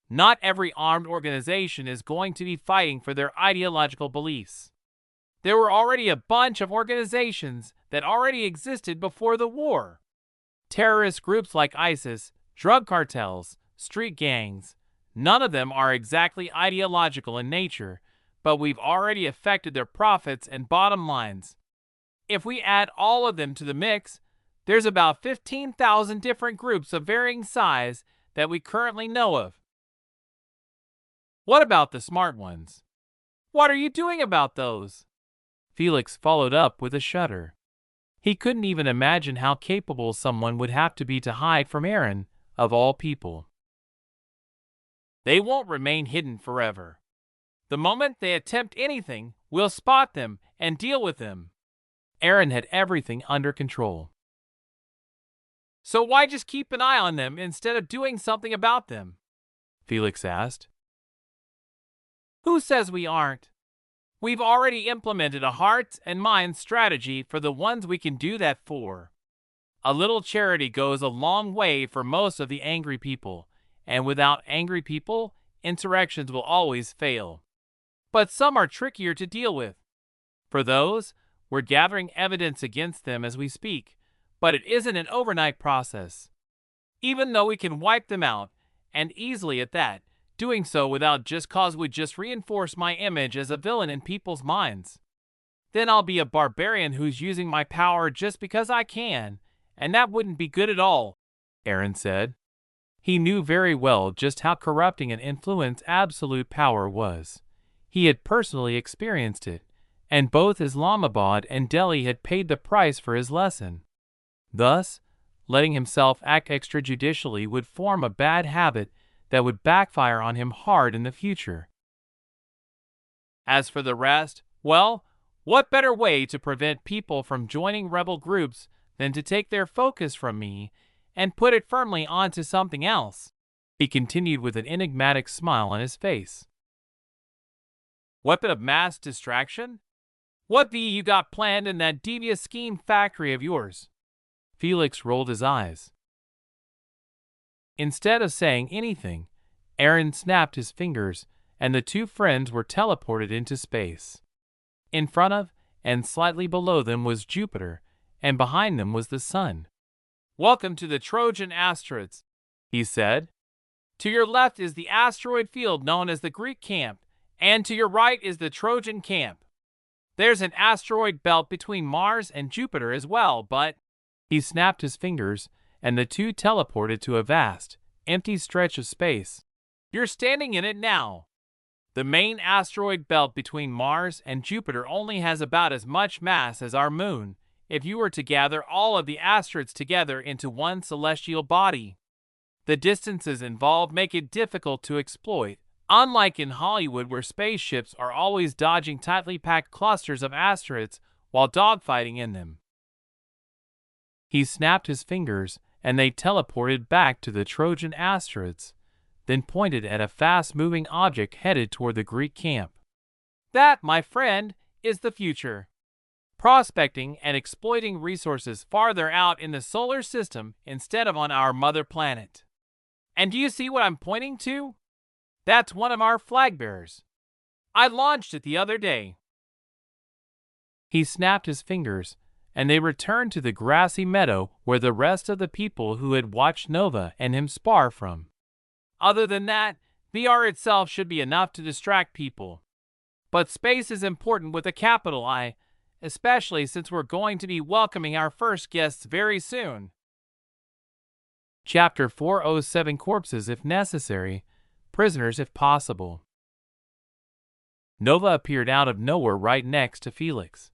Not every armed organization is going to be fighting for their ideological beliefs. There were already a bunch of organizations that already existed before the war. Terrorist groups like ISIS, drug cartels, street gangs, none of them are exactly ideological in nature, but we've already affected their profits and bottom lines. If we add all of them to the mix, there's about 15,000 different groups of varying size that we currently know of. What about the smart ones? What are you doing about those? Felix followed up with a shudder. He couldn't even imagine how capable someone would have to be to hide from Aaron, of all people. They won't remain hidden forever. The moment they attempt anything, we'll spot them and deal with them. Aaron had everything under control. So why just keep an eye on them instead of doing something about them? Felix asked. Who says we aren't? We've already implemented a hearts and minds strategy for the ones we can do that for. A little charity goes a long way for most of the angry people, and without angry people, insurrections will always fail. But some are trickier to deal with. For those, we're gathering evidence against them as we speak, but it isn't an overnight process. Even though we can wipe them out, and easily at that, doing so without just cause would just reinforce my image as a villain in people's minds. Then I'll be a barbarian who's using my power just because I can, and that wouldn't be good at all, Aaron said. He knew very well just how corrupting an influence absolute power was. He had personally experienced it, and both Islamabad and Delhi had paid the price for his lesson. Thus, letting himself act extrajudicially would form a bad habit that would backfire on him hard in the future. As for the rest, well, what better way to prevent people from joining rebel groups than to take their focus from me and put it firmly onto something else? He continued with an enigmatic smile on his face. Weapon of mass distraction? What be you got planned in that devious scheme factory of yours? Felix rolled his eyes. Instead of saying anything, Aaron snapped his fingers, and the two friends were teleported into space. In front of and slightly below them was Jupiter, and behind them was the sun. Welcome to the Trojan asteroids, he said. To your left is the asteroid field known as the Greek camp, and to your right is the Trojan camp. There's an asteroid belt between Mars and Jupiter as well, but... He snapped his fingers, and the two teleported to a vast, empty stretch of space. You're standing in it now. The main asteroid belt between Mars and Jupiter only has about as much mass as our moon, if you were to gather all of the asteroids together into one celestial body. The distances involved make it difficult to exploit, unlike in Hollywood where spaceships are always dodging tightly packed clusters of asteroids while dogfighting in them. He snapped his fingers, and they teleported back to the Trojan asteroids, then pointed at a fast-moving object headed toward the Greek camp. That, my friend, is the future. prospecting and exploiting resources farther out in the solar system instead of on our mother planet. And do you see what I'm pointing to? That's one of our flag bearers. I launched it the other day." He snapped his fingers, and they returned to the grassy meadow where the rest of the people who had watched Nova and him spar from. Other than that, VR itself should be enough to distract people. But space is important with a capital I, especially since we're going to be welcoming our first guests very soon. Chapter 407: Corpses if necessary, prisoners if possible. Nova appeared out of nowhere right next to Felix.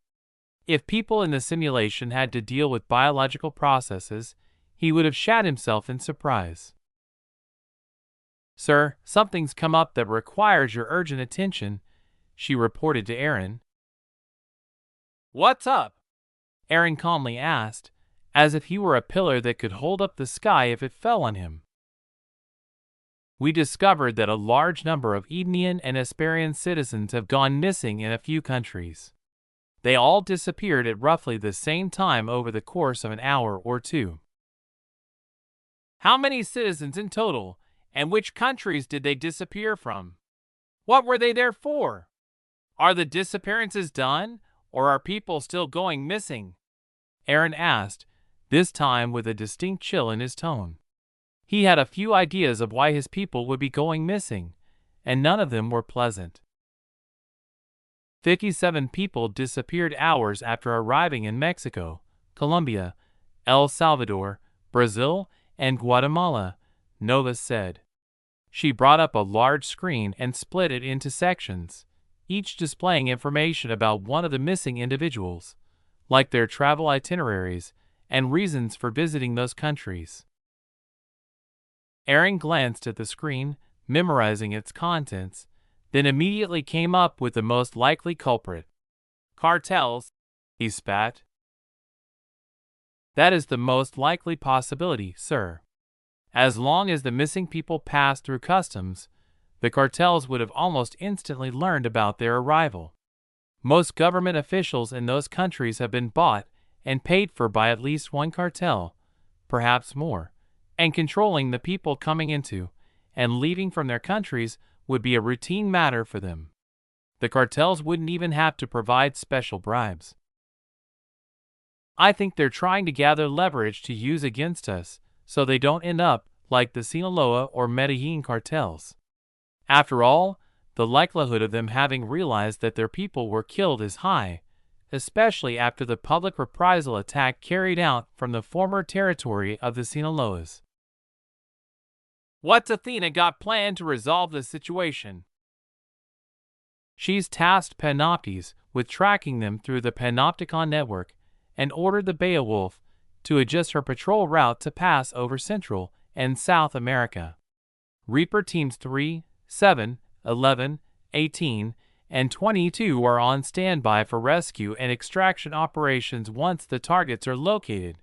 If people in the simulation had to deal with biological processes, he would have shat himself in surprise. "Sir, something's come up that requires your urgent attention," she reported to Aaron. "What's up?" Aaron calmly asked, as if he were a pillar that could hold up the sky if it fell on him. "We discovered that a large number of Edenian and Hesperian citizens have gone missing in a few countries. They all disappeared at roughly the same time over the course of an hour or two." "How many citizens in total, and which countries did they disappear from? What were they there for? Are the disappearances done, or are people still going missing?" Aaron asked, this time with a distinct chill in his tone. He had a few ideas of why his people would be going missing, and none of them were pleasant. 57 people disappeared hours after arriving in Mexico, Colombia, El Salvador, Brazil, and Guatemala, Nova said. She brought up a large screen and split it into sections, each displaying information about one of the missing individuals, like their travel itineraries and reasons for visiting those countries. Aaron glanced at the screen, memorizing its contents, then immediately came up with the most likely culprit. "Cartels," he spat. "That is the most likely possibility, sir. As long as the missing people passed through customs, the cartels would have almost instantly learned about their arrival. Most government officials in those countries have been bought and paid for by at least one cartel, perhaps more, and controlling the people coming into and leaving from their countries would be a routine matter for them. The cartels wouldn't even have to provide special bribes. I think they're trying to gather leverage to use against us so they don't end up like the Sinaloa or Medellin cartels. After all, the likelihood of them having realized that their people were killed is high, especially after the public reprisal attack carried out from the former territory of the Sinaloas." "What's Athena got planned to resolve this situation?" "She's tasked Panoptes with tracking them through the Panopticon network and ordered the Beowulf to adjust her patrol route to pass over Central and South America. Reaper Teams 3, 7, 11, 18, and 22 are on standby for rescue and extraction operations once the targets are located."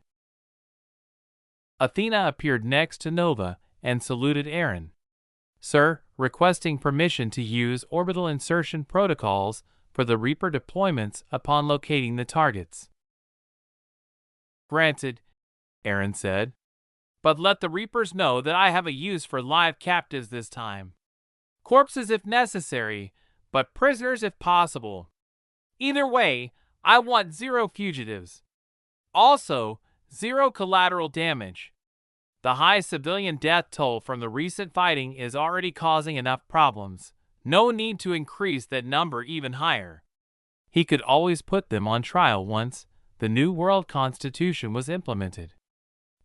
Athena appeared next to Nova and saluted Aaron. "Sir, requesting permission to use orbital insertion protocols for the Reaper deployments upon locating the targets." "Granted," Aaron said. "But let the Reapers know that I have a use for live captives this time. Corpses if necessary, but prisoners if possible. Either way, I want 0 fugitives. Also, 0 collateral damage. The high civilian death toll from the recent fighting is already causing enough problems. No need to increase that number even higher." He could always put them on trial once the New World Constitution was implemented.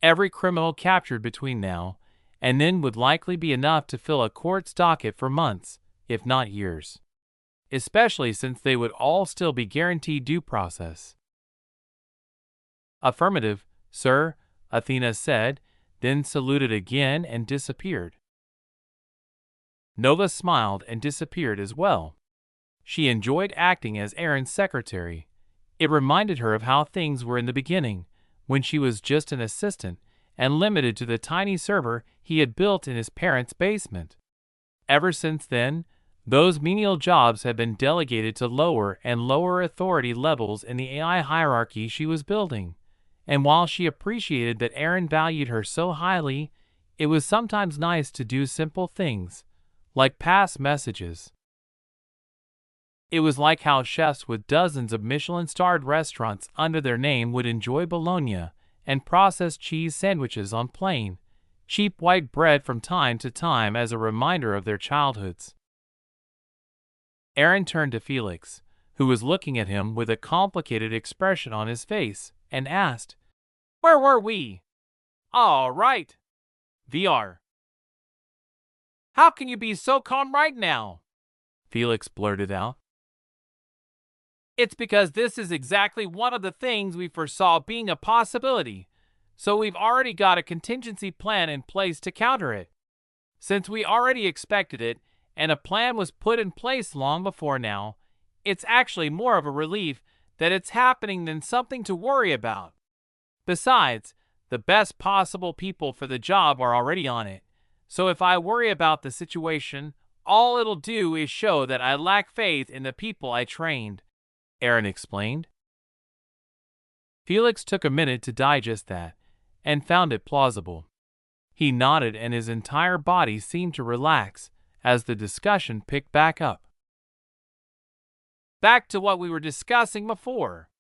Every criminal captured between now and then would likely be enough to fill a court's docket for months, if not years. Especially since they would all still be guaranteed due process. "Affirmative, sir," Athena said, then saluted again and disappeared. Nova smiled and disappeared as well. She enjoyed acting as Aaron's secretary. It reminded her of how things were in the beginning, when she was just an assistant and limited to the tiny server he had built in his parents' basement. Ever since then, Those menial jobs had been delegated to lower and lower authority levels in the AI hierarchy she was building, and while she appreciated that Aaron valued her so highly, it was sometimes nice to do simple things, like pass messages. It was like how chefs with dozens of Michelin-starred restaurants under their name would enjoy bologna and processed cheese sandwiches on plain, cheap white bread from time to time as a reminder of their childhoods. Aaron turned to Felix, who was looking at him with a complicated expression on his face, and asked, "Where were we?" "All right. VR." "How can you be so calm right now?" Felix blurted out. "It's because this is exactly one of the things we foresaw being a possibility, so we've already got a contingency plan in place to counter it. Since we already expected it, and a plan was put in place long before now, it's actually more of a relief that it's happening than something to worry about. Besides, the best possible people for the job are already on it, so if I worry about the situation, all it'll do is show that I lack faith in the people I trained," Aaron explained. Felix took a minute to digest that, and found it plausible. He nodded and his entire body seemed to relax as the discussion picked back up. Back to what we were discussing before.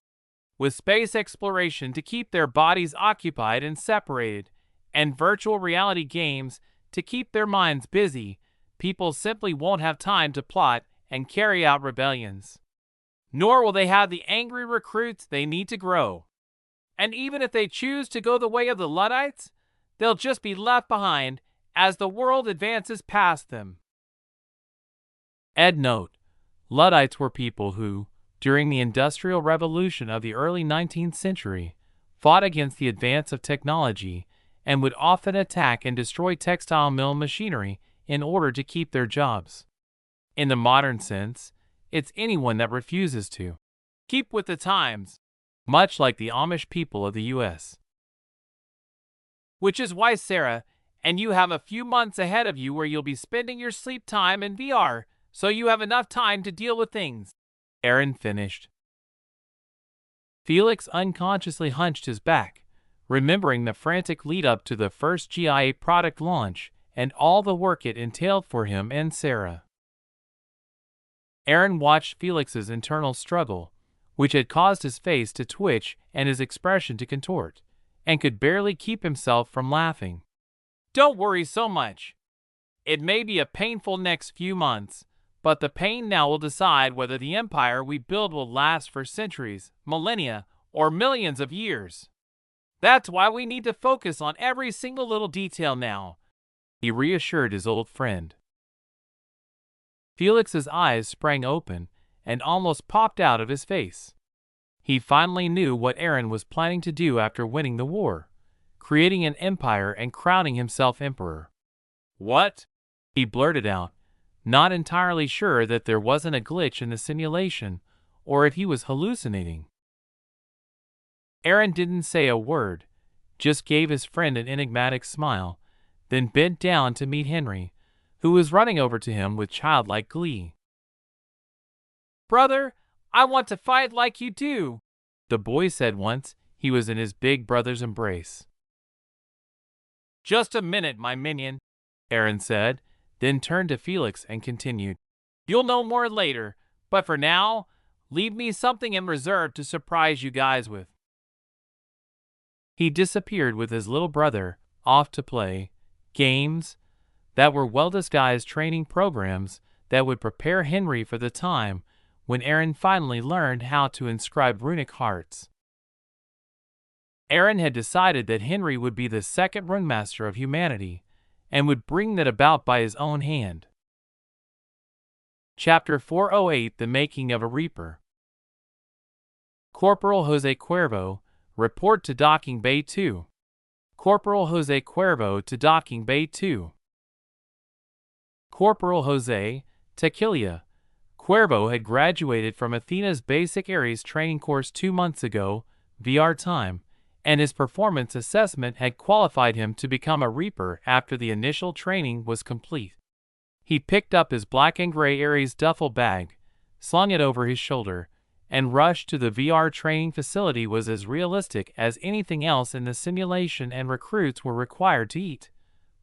With space exploration to keep their bodies occupied and separated, and virtual reality games to keep their minds busy, people simply won't have time to plot and carry out rebellions. Nor will they have the angry recruits they need to grow. And even if they choose to go the way of the Luddites, they'll just be left behind as the world advances past them. Ed note: Luddites were people who, during the Industrial Revolution of the early 19th century, fought against the advance of technology and would often attack and destroy textile mill machinery in order to keep their jobs. In the modern sense, it's anyone that refuses to keep with the times, much like the Amish people of the U.S. Which is why Sarah and you have a few months ahead of you where you'll be spending your sleep time in VR, so you have enough time to deal with things," Aaron finished. Felix unconsciously hunched his back, remembering the frantic lead-up to the first GIA product launch and all the work it entailed for him and Sarah. Aaron watched Felix's internal struggle, which had caused his face to twitch and his expression to contort, and could barely keep himself from laughing. "Don't worry so much. It may be a painful next few months, but the pain now will decide whether the empire we build will last for centuries, millennia, or millions of years. That's why we need to focus on every single little detail now," he reassured his old friend. Felix's eyes sprang open and almost popped out of his face. He finally knew what Aaron was planning to do after winning the war, creating an empire and crowning himself emperor. "What?" he blurted out, not entirely sure that there wasn't a glitch in the simulation or if he was hallucinating. Aaron didn't say a word, just gave his friend an enigmatic smile, then bent down to meet Henry, who was running over to him with childlike glee. "Brother, I want to fight like you do," the boy said once he was in his big brother's embrace. "Just a minute, my minion," Aaron said, then turned to Felix and continued, "You'll know more later, but for now, leave me something in reserve to surprise you guys with." He disappeared with his little brother, off to play games that were well-disguised training programs that would prepare Henry for the time when Aaron finally learned how to inscribe runic hearts. Aaron had decided that Henry would be the second runemaster of humanity, and would bring that about by his own hand. Chapter 408: The Making of a Reaper. Corporal Jose Cuervo, report to Docking Bay 2. Corporal Jose Cuervo to Docking Bay 2. Corporal Jose Tequila Cuervo had graduated from Athena's Basic Ares training course 2 months ago, VR time, and his performance assessment had qualified him to become a Reaper after the initial training was complete. He picked up his black and gray Ares duffel bag, slung it over his shoulder, and rushed to the VR training facility. Was as realistic as anything else in the simulation, and recruits were required to eat,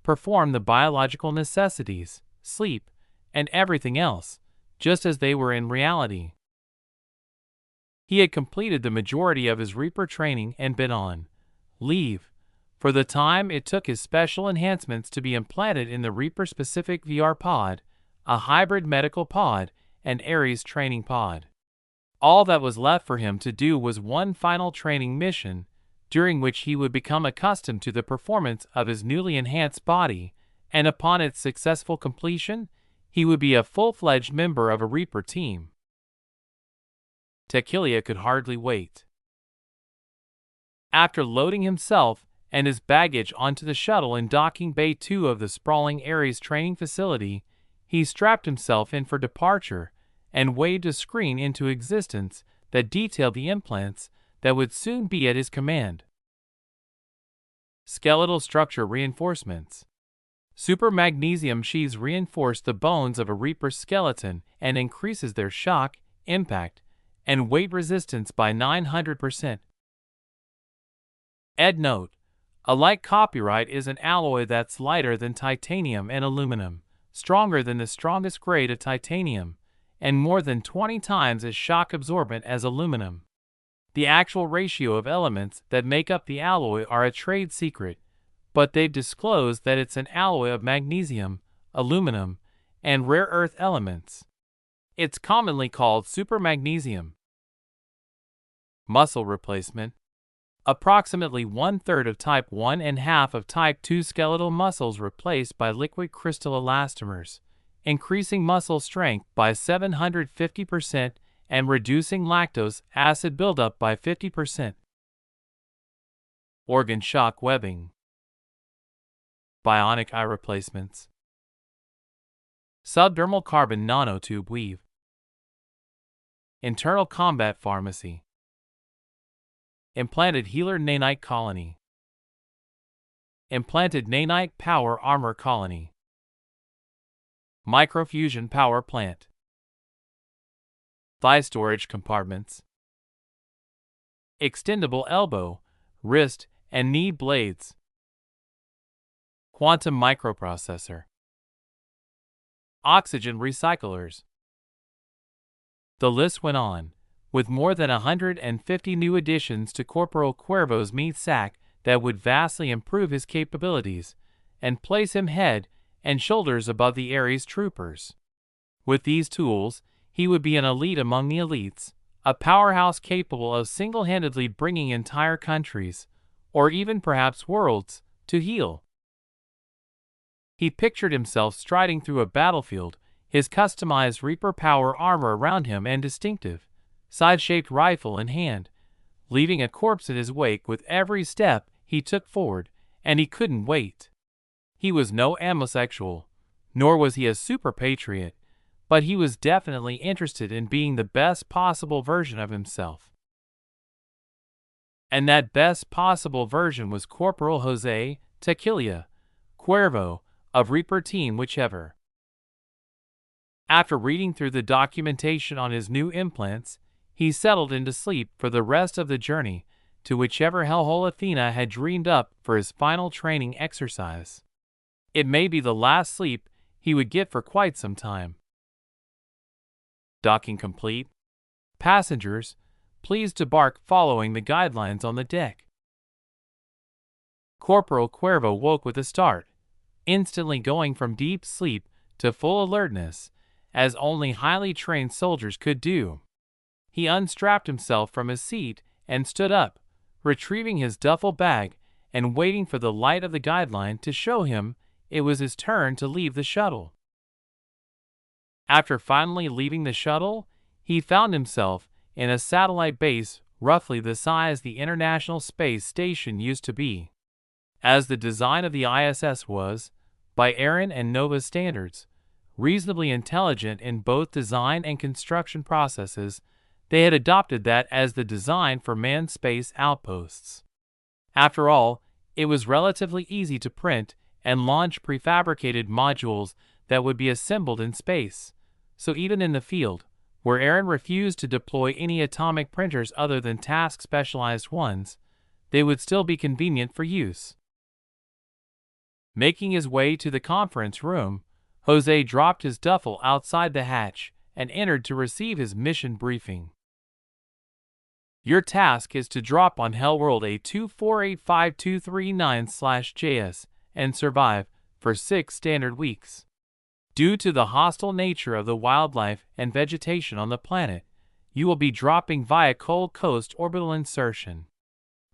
perform the biological necessities, sleep, and everything else, just as they were in reality. He had completed the majority of his Reaper training and been on leave for the time it took his special enhancements to be implanted in the Reaper-specific VR pod, a hybrid medical pod, and Ares training pod. All that was left for him to do was one final training mission, during which he would become accustomed to the performance of his newly enhanced body, and upon its successful completion, he would be a full-fledged member of a Reaper team. Tequila could hardly wait. After loading himself and his baggage onto the shuttle in docking bay 2 of the sprawling Ares training facility, he strapped himself in for departure and waved a screen into existence that detailed the implants that would soon be at his command. Skeletal structure reinforcements. Super magnesium sheaths reinforce the bones of a Reaper's skeleton and increases their shock, impact, and weight resistance by 900%. Ed note: a light copyright is an alloy that's lighter than titanium and aluminum, stronger than the strongest grade of titanium, and more than 20 times as shock absorbent as aluminum. The actual ratio of elements that make up the alloy are a trade secret, but they've disclosed that it's an alloy of magnesium, aluminum, and rare earth elements. It's commonly called supermagnesium. Muscle replacement. Approximately 1/3 of type 1 and half of type 2 skeletal muscles replaced by liquid crystal elastomers, increasing muscle strength by 750% and reducing lactose acid buildup by 50%. Organ shock webbing. Bionic eye replacements. Subdermal carbon nanotube weave. Internal combat pharmacy. Implanted healer nanite colony. Implanted nanite power armor colony. Microfusion power plant. Thigh storage compartments. Extendable elbow, wrist, and knee blades. Quantum microprocessor. Oxygen recyclers. The list went on, with more than 150 new additions to Corporal Cuervo's meat sack that would vastly improve his capabilities and place him head and shoulders above the Ares troopers. With these tools, he would be an elite among the elites, a powerhouse capable of single-handedly bringing entire countries, or even perhaps worlds, to heel. He pictured himself striding through a battlefield, his customized Reaper power armor around him and distinctive, side-shaped rifle in hand, leaving a corpse in his wake with every step he took forward, and he couldn't wait. He was no amosexual, nor was he a super patriot, but he was definitely interested in being the best possible version of himself. And that best possible version was Corporal Jose Tequila Cuervo of Reaper Team Whichever. After reading through the documentation on his new implants, he settled into sleep for the rest of the journey to whichever hellhole Athena had dreamed up for his final training exercise. It may be the last sleep he would get for quite some time. Docking complete. Passengers, please debark following the guidelines on the deck. Corporal Cuervo woke with a start, instantly going from deep sleep to full alertness, as only highly trained soldiers could do. He unstrapped himself from his seat and stood up, retrieving his duffel bag and waiting for the light of the guideline to show him it was his turn to leave the shuttle. After finally leaving the shuttle, he found himself in a satellite base roughly the size the International Space Station used to be. As the design of the ISS was, by Aaron and Nova standards, reasonably intelligent in both design and construction processes, they had adopted that as the design for manned space outposts. After all, it was relatively easy to print and launch prefabricated modules that would be assembled in space. So even in the field, where Aaron refused to deploy any atomic printers other than task-specialized ones, they would still be convenient for use. Making his way to the conference room, Jose dropped his duffel outside the hatch and entered to receive his mission briefing. Your task is to drop on Hellworld A248539/JS and survive for 6 standard weeks. Due to the hostile nature of the wildlife and vegetation on the planet, you will be dropping via Cold Coast orbital insertion.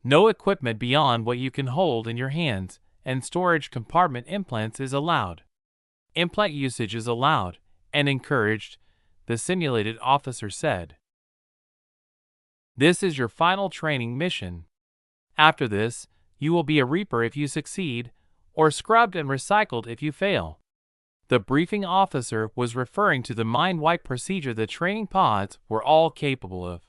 No equipment beyond what you can hold in your hands and storage compartment implants is allowed. Implant usage is allowed and encouraged, the simulated officer said. This is your final training mission. After this, you will be a Reaper if you succeed, or scrubbed and recycled if you fail. The briefing officer was referring to the mind-wipe procedure the training pods were all capable of.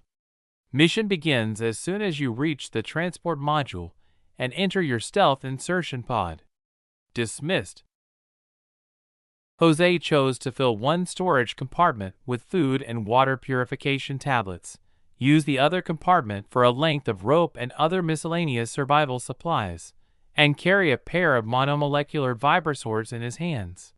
Mission begins as soon as you reach the transport module and enter your stealth insertion pod. Dismissed. Jose chose to fill one storage compartment with food and water purification tablets, use the other compartment for a length of rope and other miscellaneous survival supplies, and carry a pair of monomolecular vibroswords in his hands.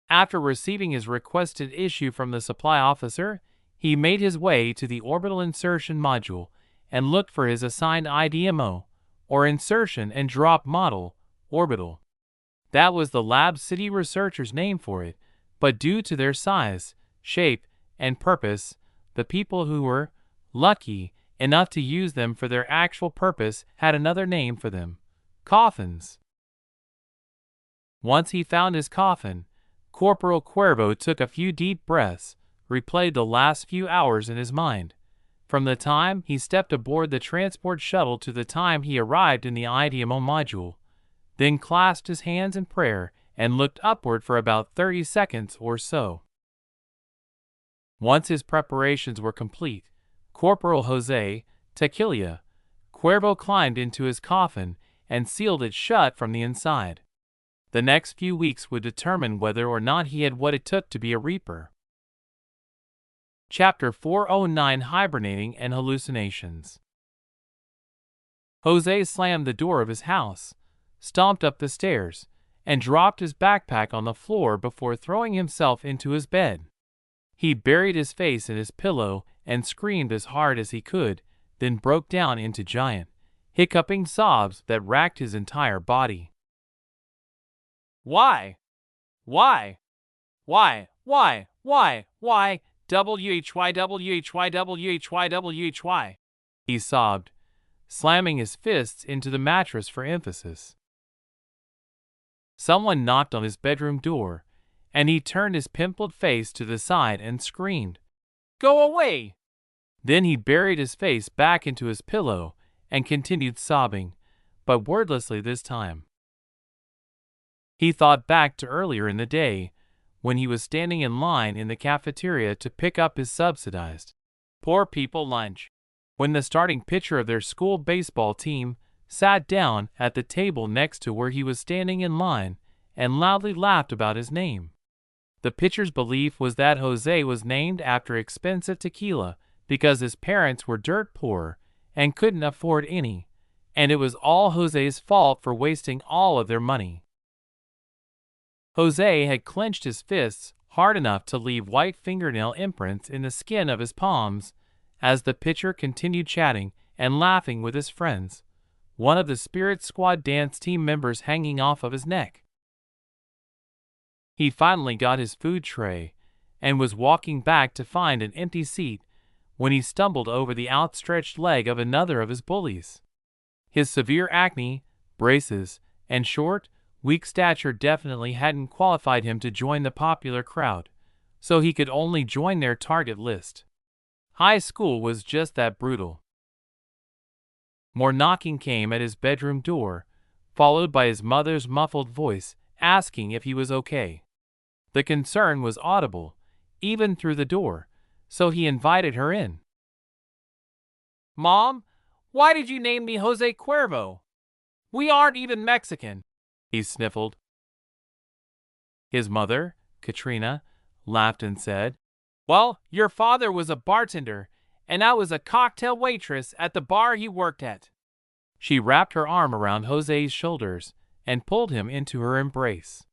After receiving his requested issue from the supply officer, he made his way to the orbital insertion module and looked for his assigned IDMO, or Insertion and Drop Model, orbital. That was the Lab City researchers' name for it, but due to their size, shape, and purpose, the people who were lucky enough to use them for their actual purpose had another name for them: coffins. Once he found his coffin, Corporal Cuervo took a few deep breaths, replayed the last few hours in his mind, from the time he stepped aboard the transport shuttle to the time he arrived in the IDMO module, then clasped his hands in prayer and looked upward for about 30 seconds or so. Once his preparations were complete, Corporal Jose Tequila Cuervo climbed into his coffin and sealed it shut from the inside. The next few weeks would determine whether or not he had what it took to be a Reaper. Chapter 409: Hibernating and Hallucinations. Jose slammed the door of his house, stomped up the stairs, and dropped his backpack on the floor before throwing himself into his bed. He buried his face in his pillow and screamed as hard as he could, then broke down into giant, hiccuping sobs that racked his entire body. Why? Why? Why? Why? Why? Why? WHY, he sobbed, slamming his fists into the mattress for emphasis. Someone knocked on his bedroom door, and he turned his pimpled face to the side and screamed, "Go away!" Then he buried his face back into his pillow and continued sobbing, but wordlessly this time. He thought back to earlier in the day, when he was standing in line in the cafeteria to pick up his subsidized poor people lunch, when the starting pitcher of their school baseball team sat down at the table next to where he was standing in line and loudly laughed about his name. The pitcher's belief was that Jose was named after expensive tequila because his parents were dirt poor and couldn't afford any, and it was all Jose's fault for wasting all of their money. Jose had clenched his fists hard enough to leave white fingernail imprints in the skin of his palms as the pitcher continued chatting and laughing with his friends, one of the Spirit Squad dance team members hanging off of his neck. He finally got his food tray and was walking back to find an empty seat when he stumbled over the outstretched leg of another of his bullies. His severe acne, braces, and short, weak stature definitely hadn't qualified him to join the popular crowd, so he could only join their target list. High school was just that brutal. More knocking came at his bedroom door, followed by his mother's muffled voice asking if he was okay. The concern was audible, even through the door, so he invited her in. "Mom, why did you name me Jose Cuervo? We aren't even Mexican," he sniffled. His mother, Katrina, laughed and said, "Well, your father was a bartender, and I was a cocktail waitress at the bar he worked at." She wrapped her arm around Jose's shoulders and pulled him into her embrace.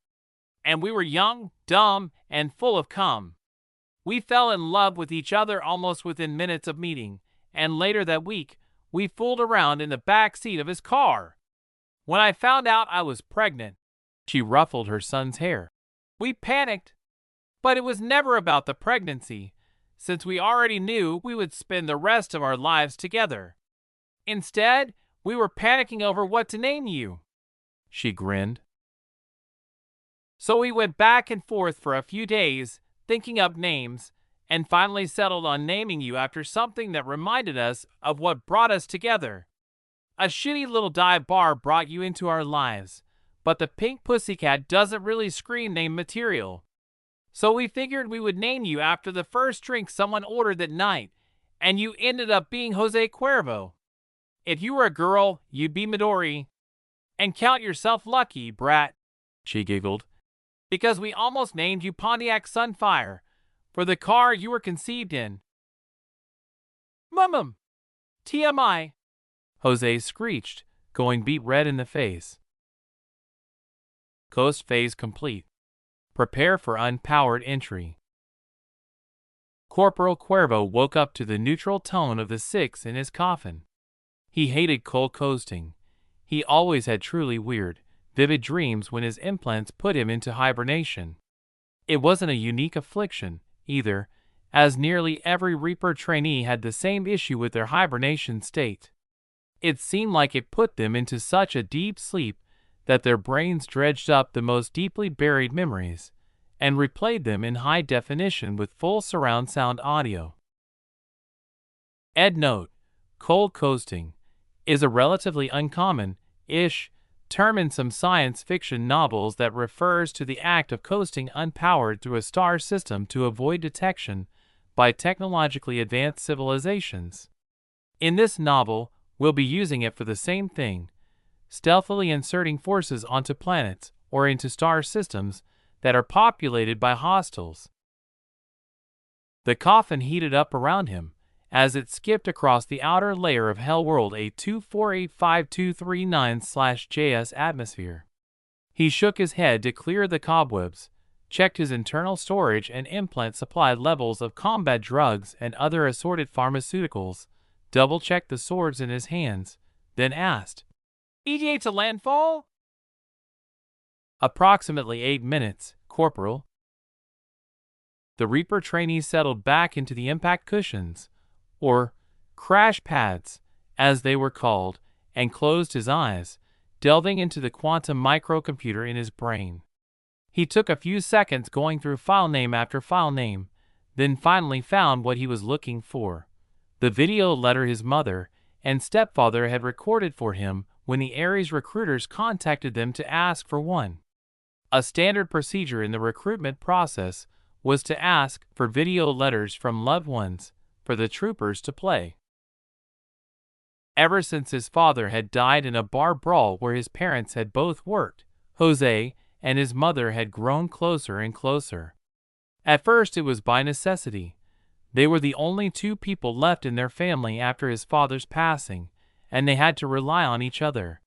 "And we were young, dumb, and full of cum. We fell in love with each other almost within minutes of meeting, and later that week, we fooled around in the back seat of his car. When I found out I was pregnant," she ruffled her son's hair, "we panicked. But it was never about the pregnancy, since we already knew we would spend the rest of our lives together. Instead, we were panicking over what to name you." She grinned. "So we went back and forth for a few days, thinking up names, and finally settled on naming you after something that reminded us of what brought us together. A shitty little dive bar brought you into our lives, but the Pink Pussycat doesn't really scream name material. So we figured we would name you after the first drink someone ordered that night, and you ended up being Jose Cuervo. If you were a girl, you'd be Midori. And count yourself lucky, brat," she giggled, "because we almost named you Pontiac Sunfire, for the car you were conceived in." "Mum, TMI," Jose screeched, going beet red in the face. Coast phase complete. Prepare for unpowered entry. Corporal Cuervo woke up to the neutral tone of the 6 in his coffin. He hated cold coasting. He always had truly weird, vivid dreams when his implants put him into hibernation. It wasn't a unique affliction, either, as nearly every Reaper trainee had the same issue with their hibernation state. It seemed like it put them into such a deep sleep that their brains dredged up the most deeply buried memories and replayed them in high definition with full surround sound audio. Ed note: cold coasting is a relatively uncommon-ish term in some science fiction novels that refers to the act of coasting unpowered through a star system to avoid detection by technologically advanced civilizations. In this novel, we'll be using it for the same thing, stealthily inserting forces onto planets or into star systems that are populated by hostiles. The coffin heated up around him as it skipped across the outer layer of Hellworld A2485239/JS atmosphere. He shook his head to clear the cobwebs, checked his internal storage and implant supply levels of combat drugs and other assorted pharmaceuticals, double-checked the swords in his hands, then asked, "ETA to landfall?" "Approximately 8 minutes, Corporal." The Reaper trainee settled back into the impact cushions, or crash pads, as they were called, and closed his eyes, delving into the quantum microcomputer in his brain. He took a few seconds going through file name after file name, then finally found what he was looking for: the video letter his mother and stepfather had recorded for him when the Ares recruiters contacted them to ask for one. A standard procedure in the recruitment process was to ask for video letters from loved ones for the troopers to play. Ever since his father had died in a bar brawl where his parents had both worked, Jose and his mother had grown closer and closer. At first it was by necessity. They were the only two people left in their family after his father's passing, and they had to rely on each other.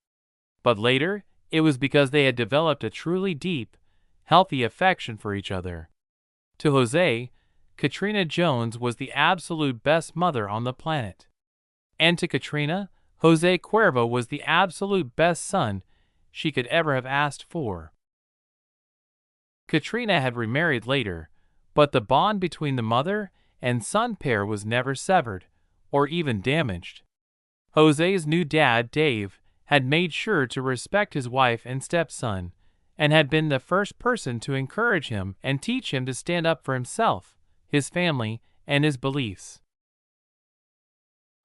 But later, it was because they had developed a truly deep, healthy affection for each other. To Jose, Katrina Jones was the absolute best mother on the planet. And to Katrina, Jose Cuervo was the absolute best son she could ever have asked for. Katrina had remarried later, but the bond between the mother and son pair was never severed, or even damaged. Jose's new dad, Dave, had made sure to respect his wife and stepson, and had been the first person to encourage him and teach him to stand up for himself, his family, and his beliefs.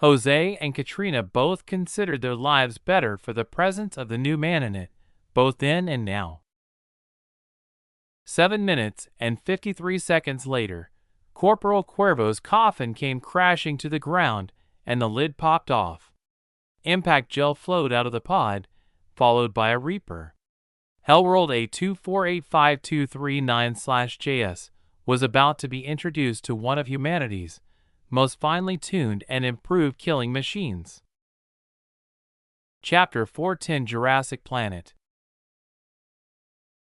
Jose and Katrina both considered their lives better for the presence of the new man in it, both then and now. 7 minutes and 53 seconds later, Corporal Cuervo's coffin came crashing to the ground and the lid popped off. Impact gel flowed out of the pod, followed by a Reaper. Hellworld A2485239/JS was about to be introduced to one of humanity's most finely tuned and improved killing machines. Chapter 410 Jurassic Planet.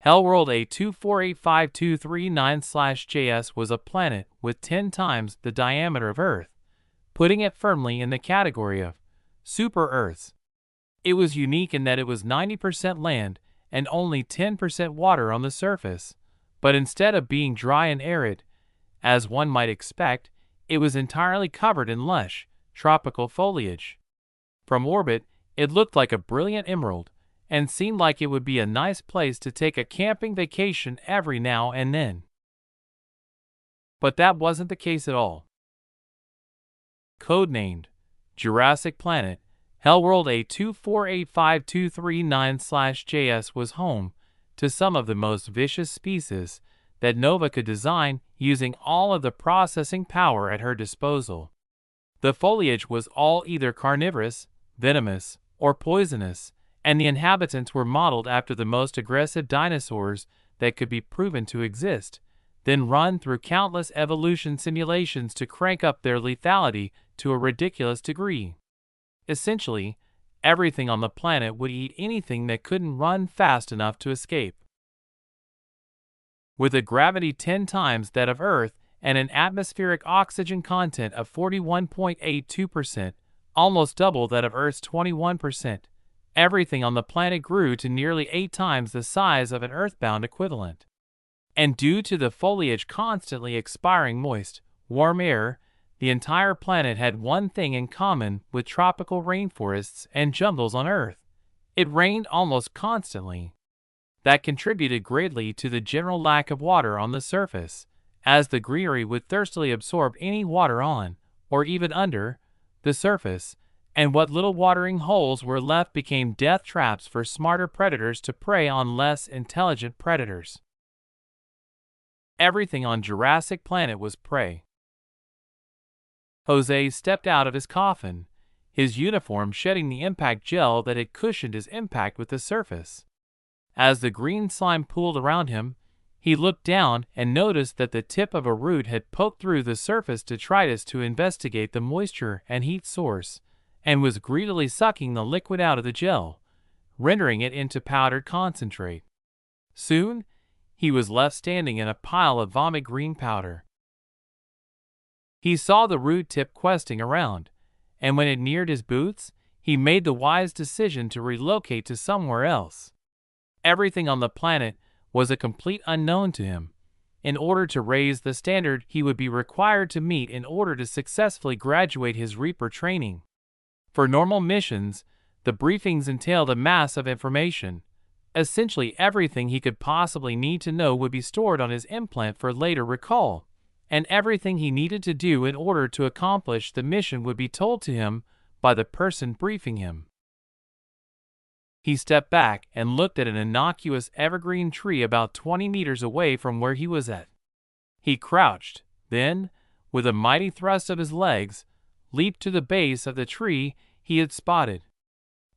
Hellworld A2485239/JS was a planet with 10 times the diameter of Earth, putting it firmly in the category of super-Earths. It was unique in that it was 90% land and only 10% water on the surface, but instead of being dry and arid, as one might expect, it was entirely covered in lush, tropical foliage. From orbit, it looked like a brilliant emerald, and seemed like it would be a nice place to take a camping vacation every now and then. But that wasn't the case at all. Codenamed Jurassic Planet, Hellworld A2485239/JS was home to some of the most vicious species that Nova could design using all of the processing power at her disposal. The foliage was all either carnivorous, venomous, or poisonous, and the inhabitants were modeled after the most aggressive dinosaurs that could be proven to exist, then run through countless evolution simulations to crank up their lethality to a ridiculous degree. Essentially, everything on the planet would eat anything that couldn't run fast enough to escape. With a gravity 10 times that of Earth and an atmospheric oxygen content of 41.82%, almost double that of Earth's 21%, everything on the planet grew to nearly 8 times the size of an Earthbound equivalent. And due to the foliage constantly expiring moist, warm air, the entire planet had one thing in common with tropical rainforests and jungles on Earth. It rained almost constantly. That contributed greatly to the general lack of water on the surface, as the greenery would thirstily absorb any water on, or even under, the surface, and what little watering holes were left became death traps for smarter predators to prey on less intelligent predators. Everything on Jurassic Planet was prey. Jose stepped out of his coffin, his uniform shedding the impact gel that had cushioned his impact with the surface. As the green slime pooled around him, he looked down and noticed that the tip of a root had poked through the surface detritus to investigate the moisture and heat source, and was greedily sucking the liquid out of the gel, rendering it into powdered concentrate. Soon, he was left standing in a pile of vomit green powder. He saw the root tip questing around, and when it neared his boots, he made the wise decision to relocate to somewhere else. Everything on the planet was a complete unknown to him. In order to raise the standard he would be required to meet in order to successfully graduate his Reaper training. For normal missions, the briefings entailed a mass of information. Essentially everything he could possibly need to know would be stored on his implant for later recall, and everything he needed to do in order to accomplish the mission would be told to him by the person briefing him. He stepped back and looked at an innocuous evergreen tree about 20 meters away from where he was at. He crouched, then, with a mighty thrust of his legs, leaped to the base of the tree he had spotted.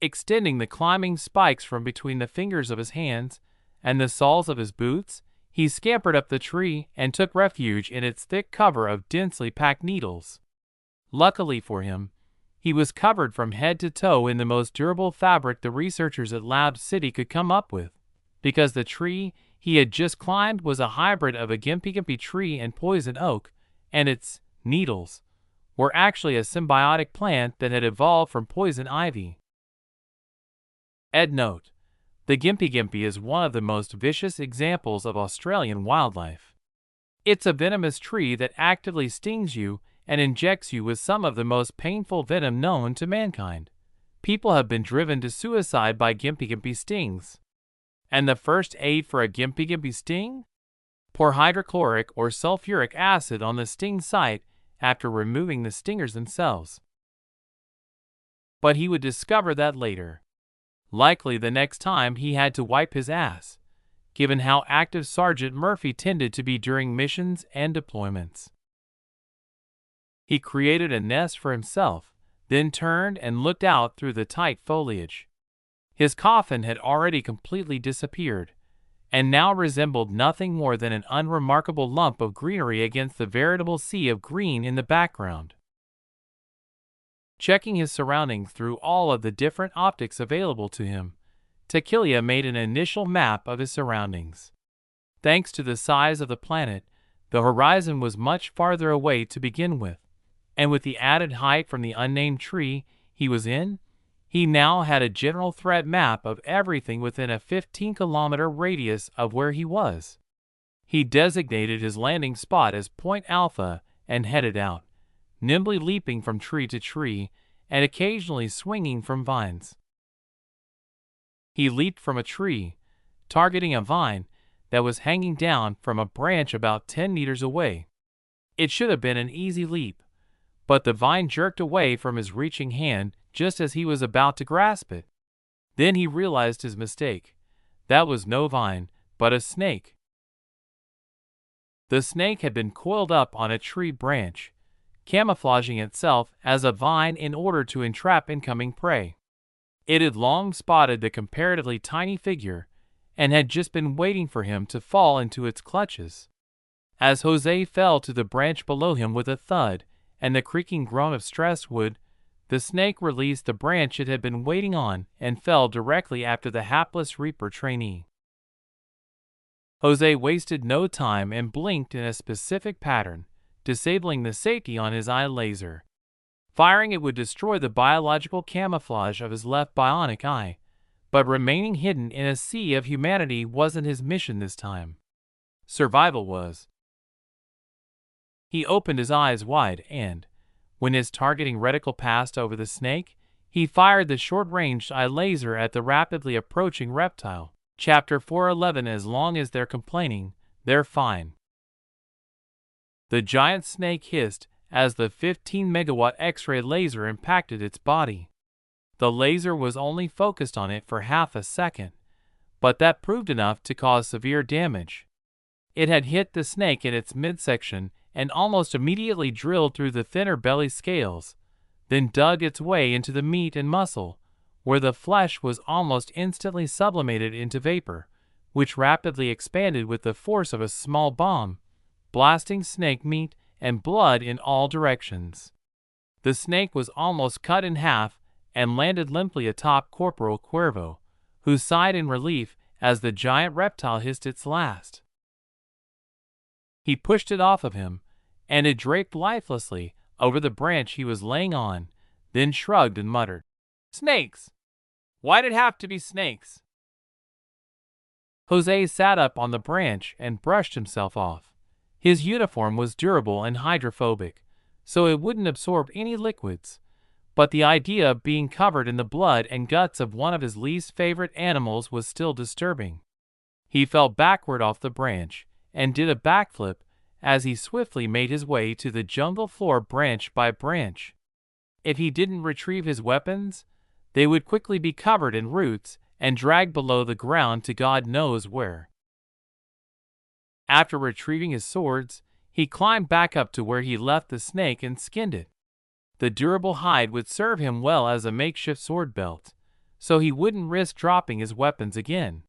Extending the climbing spikes from between the fingers of his hands and the soles of his boots, he scampered up the tree and took refuge in its thick cover of densely packed needles. Luckily for him, he was covered from head to toe in the most durable fabric the researchers at Lab City could come up with, because the tree he had just climbed was a hybrid of a gimpy tree and poison oak, and its needles were actually a symbiotic plant that had evolved from poison ivy. Note: the gimpy is one of the most vicious examples of Australian wildlife. It's a venomous tree that actively stings you and injects you with some of the most painful venom known to mankind. People have been driven to suicide by gimpy stings. And the first aid for a gimpy sting? Pour hydrochloric or sulfuric acid on the sting site after removing the stingers themselves. But he would discover that later. Likely the next time he had to wipe his ass, given how active Sergeant Murphy tended to be during missions and deployments. He created a nest for himself, then turned and looked out through the tight foliage. His coffin had already completely disappeared, and now resembled nothing more than an unremarkable lump of greenery against the veritable sea of green in the background. Checking his surroundings through all of the different optics available to him, Tequila made an initial map of his surroundings. Thanks to the size of the planet, the horizon was much farther away to begin with, and with the added height from the unnamed tree he was in, he now had a general threat map of everything within a 15-kilometer radius of where he was. He designated his landing spot as Point Alpha and headed out, nimbly leaping from tree to tree and occasionally swinging from vines. He leaped from a tree, targeting a vine that was hanging down from a branch about 10 meters away. It should have been an easy leap, but the vine jerked away from his reaching hand just as he was about to grasp it. Then he realized his mistake. That was no vine, but a snake. The snake had been coiled up on a tree branch, camouflaging itself as a vine in order to entrap incoming prey. It had long spotted the comparatively tiny figure and had just been waiting for him to fall into its clutches. As Jose fell to the branch below him with a thud and the creaking groan of stressed wood, the snake released the branch it had been waiting on and fell directly after the hapless Reaper trainee. Jose wasted no time and blinked in a specific pattern, disabling the safety on his eye laser. Firing it would destroy the biological camouflage of his left bionic eye, but remaining hidden in a sea of humanity wasn't his mission this time. Survival was. He opened his eyes wide and, when his targeting reticle passed over the snake, he fired the short-range eye laser at the rapidly approaching reptile. Chapter 411. As long as they're complaining, they're fine. The giant snake hissed as the 15-megawatt X-ray laser impacted its body. The laser was only focused on it for half a second, but that proved enough to cause severe damage. It had hit the snake in its midsection and almost immediately drilled through the thinner belly scales, then dug its way into the meat and muscle, where the flesh was almost instantly sublimated into vapor, which rapidly expanded with the force of a small bomb, blasting snake meat and blood in all directions. The snake was almost cut in half and landed limply atop Corporal Cuervo, who sighed in relief as the giant reptile hissed its last. He pushed it off of him, and it draped lifelessly over the branch he was laying on, then shrugged and muttered, "Snakes! Why'd it have to be snakes?" Jose sat up on the branch and brushed himself off. His uniform was durable and hydrophobic, so it wouldn't absorb any liquids, but the idea of being covered in the blood and guts of one of his least favorite animals was still disturbing. He fell backward off the branch and did a backflip as he swiftly made his way to the jungle floor branch by branch. If he didn't retrieve his weapons, they would quickly be covered in roots and dragged below the ground to God knows where. After retrieving his swords, he climbed back up to where he left the snake and skinned it. The durable hide would serve him well as a makeshift sword belt, so he wouldn't risk dropping his weapons again.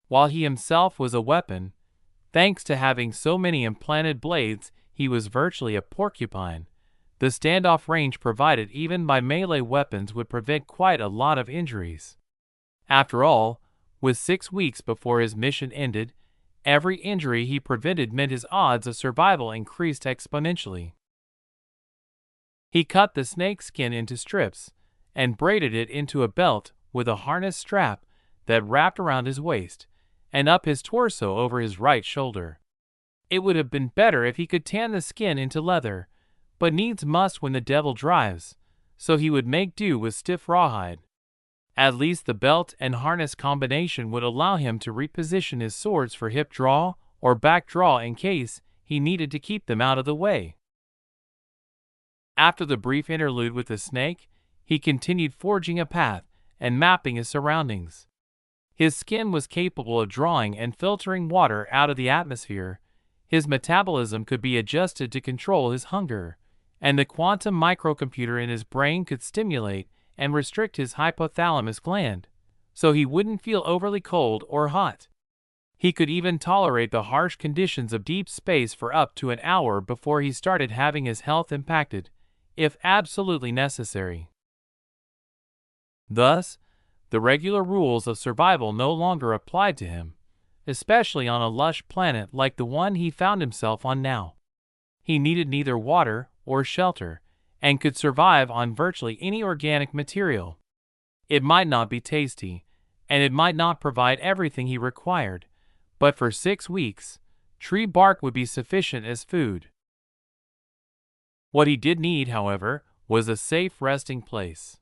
While he himself was a weapon, thanks to having so many implanted blades, he was virtually a porcupine. The standoff range provided even by melee weapons would prevent quite a lot of injuries. After all, with 6 weeks before his mission ended, every injury he prevented meant his odds of survival increased exponentially. He cut the snake skin into strips and braided it into a belt with a harness strap that wrapped around his waist and up his torso over his right shoulder. It would have been better if he could tan the skin into leather, but needs must when the devil drives, so he would make do with stiff rawhide. At least the belt and harness combination would allow him to reposition his swords for hip draw or back draw in case he needed to keep them out of the way. After the brief interlude with the snake, he continued forging a path and mapping his surroundings. His skin was capable of drawing and filtering water out of the atmosphere, his metabolism could be adjusted to control his hunger, and the quantum microcomputer in his brain could stimulate and restrict his hypothalamus gland, so he wouldn't feel overly cold or hot. He could even tolerate the harsh conditions of deep space for up to an hour before he started having his health impacted, if absolutely necessary. Thus, the regular rules of survival no longer applied to him, especially on a lush planet like the one he found himself on now. He needed neither water or shelter, and could survive on virtually any organic material. It might not be tasty, and it might not provide everything he required, but for 6 weeks, tree bark would be sufficient as food. What he did need, however, was a safe resting place.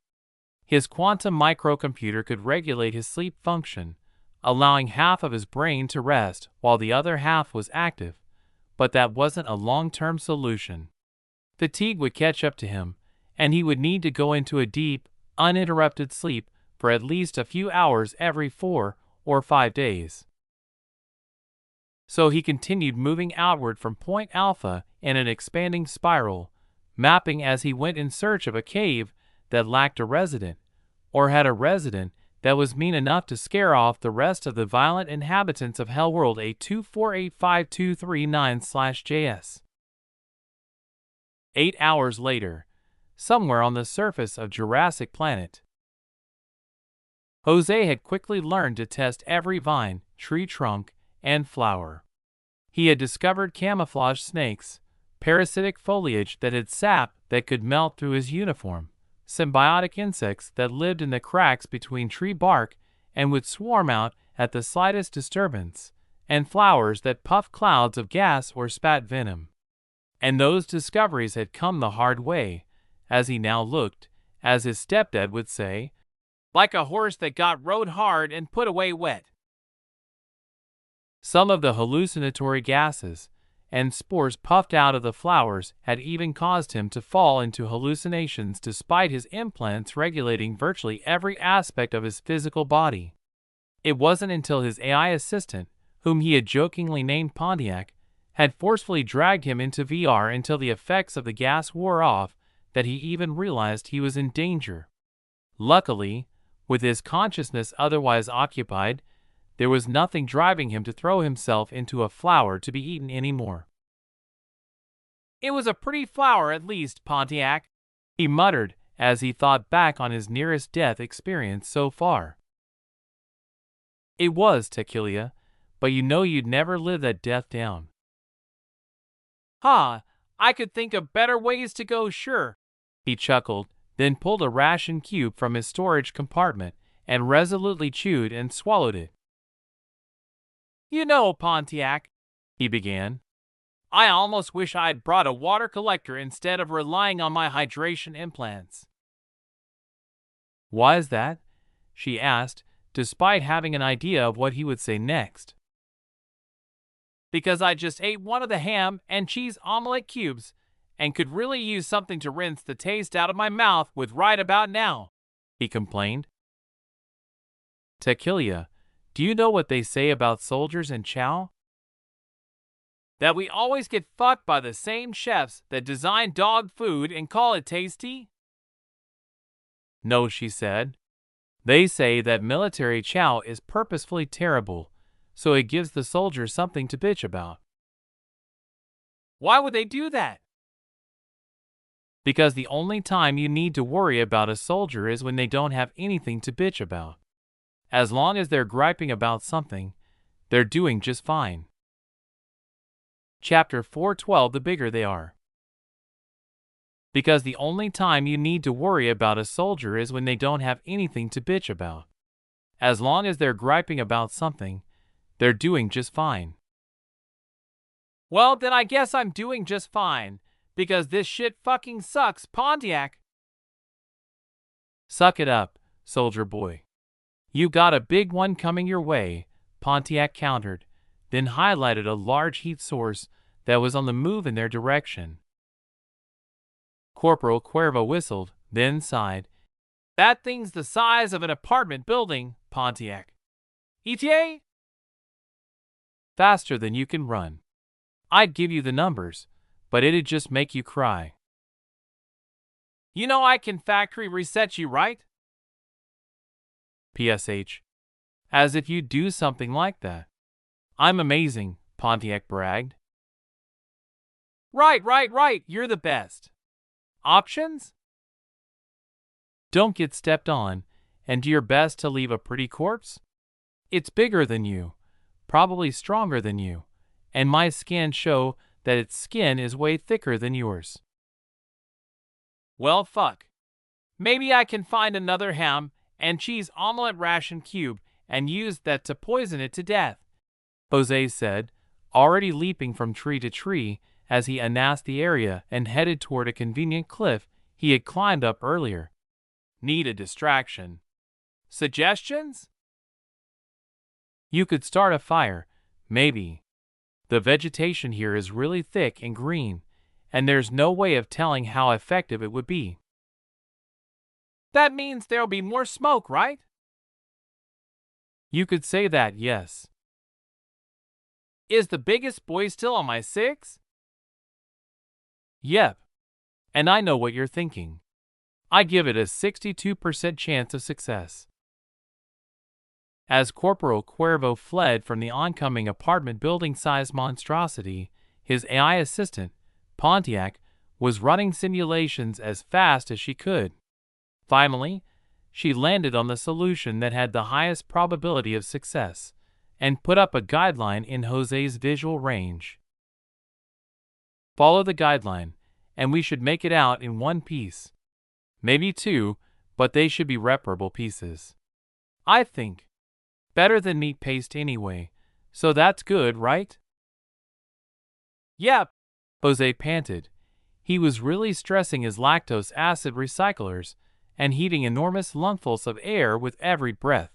His quantum microcomputer could regulate his sleep function, allowing half of his brain to rest while the other half was active, but that wasn't a long-term solution. Fatigue would catch up to him, and he would need to go into a deep, uninterrupted sleep for at least a few hours every 4 or 5 days. So he continued moving outward from Point Alpha in an expanding spiral, mapping as he went in search of a cave that lacked a resident, or had a resident that was mean enough to scare off the rest of the violent inhabitants of Hellworld A2485239/JS. 8 hours later, somewhere on the surface of Jurassic Planet, Jose had quickly learned to test every vine, tree trunk, and flower. He had discovered camouflage snakes, parasitic foliage that had sap that could melt through his uniform, symbiotic insects that lived in the cracks between tree bark and would swarm out at the slightest disturbance, and flowers that puffed clouds of gas or spat venom. And those discoveries had come the hard way, as he now looked, as his stepdad would say, like a horse that got rode hard and put away wet. Some of the hallucinatory gases and spores puffed out of the flowers had even caused him to fall into hallucinations despite his implants regulating virtually every aspect of his physical body. It wasn't until his AI assistant, whom he had jokingly named Pontiac, had forcefully dragged him into VR until the effects of the gas wore off that he even realized he was in danger. Luckily, with his consciousness otherwise occupied, there was nothing driving him to throw himself into a flower to be eaten anymore. "It was a pretty flower at least, Pontiac," he muttered as he thought back on his nearest death experience so far. "It was, Tequila, but you know you'd never live that death down." "Ha, I could think of better ways to go, sure," he chuckled, then pulled a ration cube from his storage compartment and resolutely chewed and swallowed it. "You know, Pontiac," he began, "I almost wish I'd brought a water collector instead of relying on my hydration implants." "Why is that?" she asked, despite having an idea of what he would say next. "Because I just ate one of the ham and cheese omelet cubes and could really use something to rinse the taste out of my mouth with right about now," he complained. "Tequila, do you know what they say about soldiers and chow? That we always get fucked by the same chefs that design dog food and call it tasty?" "No," she said. "They say that military chow is purposefully terrible, so it gives the soldiers something to bitch about." "Why would they do that?" "Because the only time you need to worry about a soldier is when they don't have anything to bitch about. As long as they're griping about something, they're doing just fine." Chapter 412. The bigger they are. Because the only time you need to worry about a soldier is when they don't have anything to bitch about. As long as they're griping about something, they're doing just fine. "Well, then I guess I'm doing just fine, because this shit fucking sucks, Pontiac." "Suck it up, soldier boy. You got a big one coming your way," Pontiac countered, then highlighted a large heat source that was on the move in their direction. Corporal Cuervo whistled, then sighed. "That thing's the size of an apartment building, Pontiac." "ETA?" "Faster than you can run. I'd give you the numbers, but it'd just make you cry." "You know I can factory reset you, right?" "PSH. As if you'd do something like that." I'm amazing, Pontiac bragged. Right, you're the best. Options? Don't get stepped on, and do your best to leave a pretty corpse. It's bigger than you, probably stronger than you, and my scans show that its skin is way thicker than yours. Well, fuck. Maybe I can find another ham and cheese omelet ration cube and use that to poison it to death, Jose said, already leaping from tree to tree as he announced the area and headed toward a convenient cliff he had climbed up earlier. Need a distraction. Suggestions? You could start a fire, maybe. The vegetation here is really thick and green, and there's no way of telling how effective it would be. That means there'll be more smoke, right? You could say that, yes. Is the biggest boy still on my 6? Yep. And I know what you're thinking. I give it a 62% chance of success. As Corporal Cuervo fled from the oncoming apartment building-sized monstrosity, his AI assistant, Pontiac, was running simulations as fast as she could. Finally, she landed on the solution that had the highest probability of success, and put up a guideline in Jose's visual range. Follow the guideline, and we should make it out in one piece. Maybe two, but they should be reparable pieces. I think. Better than meat paste anyway, so that's good, right? Yep, Jose panted. He was really stressing his lactose acid recyclers and heaving enormous lungfuls of air with every breath.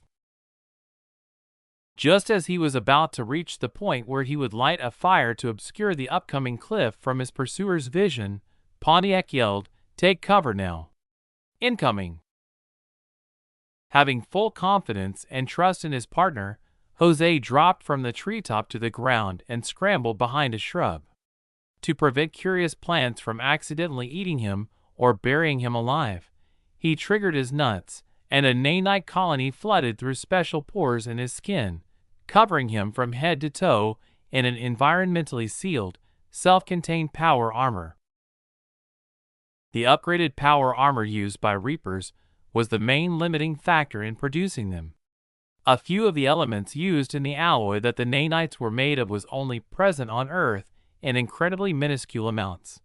Just as he was about to reach the point where he would light a fire to obscure the upcoming cliff from his pursuer's vision, Pontiac yelled, "Take cover now. Incoming." Having full confidence and trust in his partner, Jose dropped from the treetop to the ground and scrambled behind a shrub. To prevent curious plants from accidentally eating him or burying him alive, he triggered his nuts, and a nanite colony flooded through special pores in his skin, covering him from head to toe in an environmentally sealed, self-contained power armor. The upgraded power armor used by Reapers was the main limiting factor in producing them. A few of the elements used in the alloy that the nanites were made of was only present on Earth in incredibly minuscule amounts.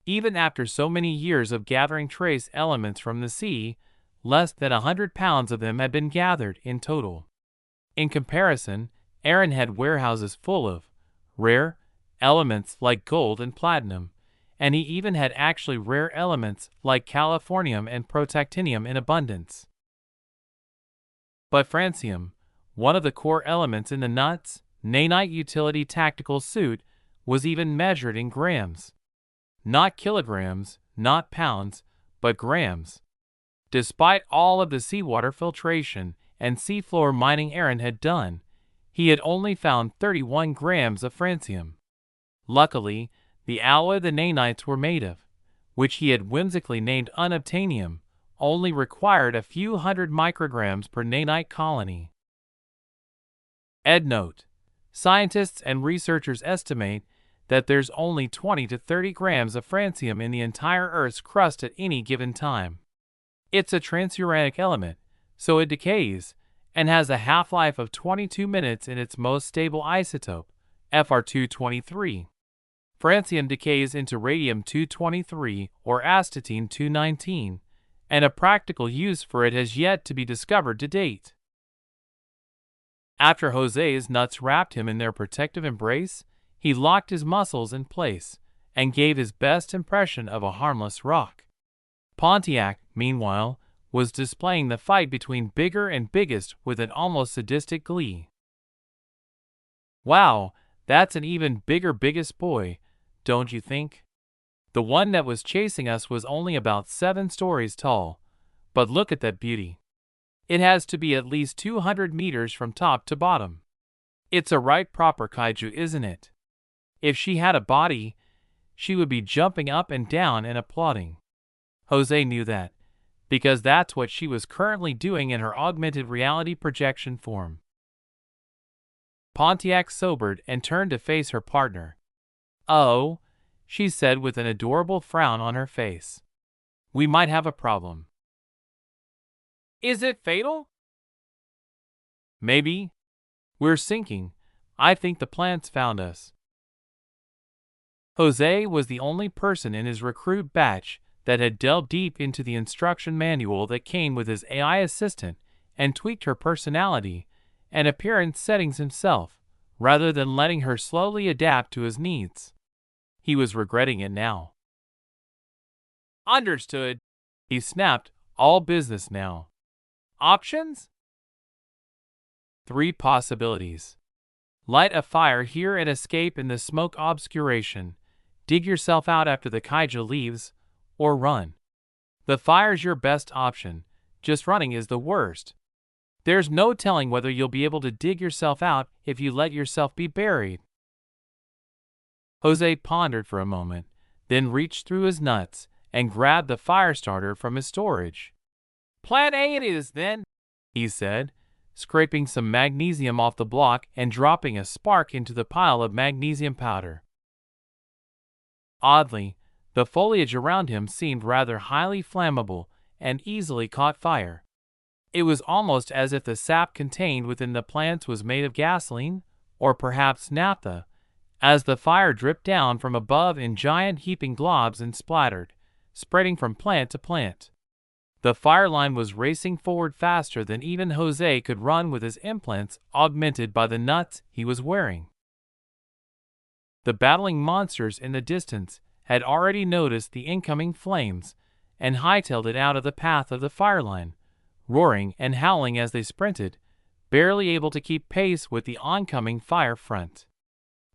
Even after so many years of gathering trace elements from the sea, less than 100 pounds of them had been gathered in total. In comparison, Aaron had warehouses full of rare elements like gold and platinum, and he even had actually rare elements like californium and protactinium in abundance. But francium, one of the core elements in the nuts, nanite utility tactical suit, was even measured in grams. Not kilograms, not pounds, but grams. Despite all of the seawater filtration and seafloor mining Aaron had done, he had only found 31 grams of francium. Luckily, the alloy the nanites were made of, which he had whimsically named unobtainium, only required a few hundred micrograms per nanite colony. Endnote: scientists and researchers estimate that there's only 20 to 30 grams of francium in the entire Earth's crust at any given time. It's a transuranic element, so it decays, and has a half-life of 22 minutes in its most stable isotope, Fr223. Francium decays into radium-223 or astatine-219, and a practical use for it has yet to be discovered to date. After Jose's nuts wrapped him in their protective embrace, he locked his muscles in place and gave his best impression of a harmless rock. Pontiac, meanwhile, was displaying the fight between bigger and biggest with an almost sadistic glee. Wow, that's an even bigger biggest boy, don't you think? The one that was chasing us was only about 7 stories tall, but look at that beauty. It has to be at least 200 meters from top to bottom. It's a right proper kaiju, isn't it? If she had a body, she would be jumping up and down and applauding. Jose knew that, because that's what she was currently doing in her augmented reality projection form. Pontiac sobered and turned to face her partner. "Oh," she said with an adorable frown on her face. "We might have a problem." "Is it fatal?" "Maybe. We're sinking. I think the plants found us." Jose was the only person in his recruit batch that had delved deep into the instruction manual that came with his AI assistant and tweaked her personality and appearance settings himself, rather than letting her slowly adapt to his needs. He was regretting it now. "Understood," he snapped, "all business now. Options?" "Three possibilities. Light a fire here and escape in the smoke obscuration. Dig yourself out after the kaiju leaves, or run. The fire's your best option, just running is the worst. There's no telling whether you'll be able to dig yourself out if you let yourself be buried." Jose pondered for a moment, then reached through his nuts and grabbed the fire starter from his storage. "Plan A it is, then," he said, scraping some magnesium off the block and dropping a spark into the pile of magnesium powder. Oddly, the foliage around him seemed rather highly flammable and easily caught fire. It was almost as if the sap contained within the plants was made of gasoline, or perhaps naphtha, as the fire dripped down from above in giant heaping globs and splattered, spreading from plant to plant. The fire line was racing forward faster than even Jose could run with his implants augmented by the nuts he was wearing. The battling monsters in the distance had already noticed the incoming flames and hightailed it out of the path of the fire line, roaring and howling as they sprinted, barely able to keep pace with the oncoming fire front.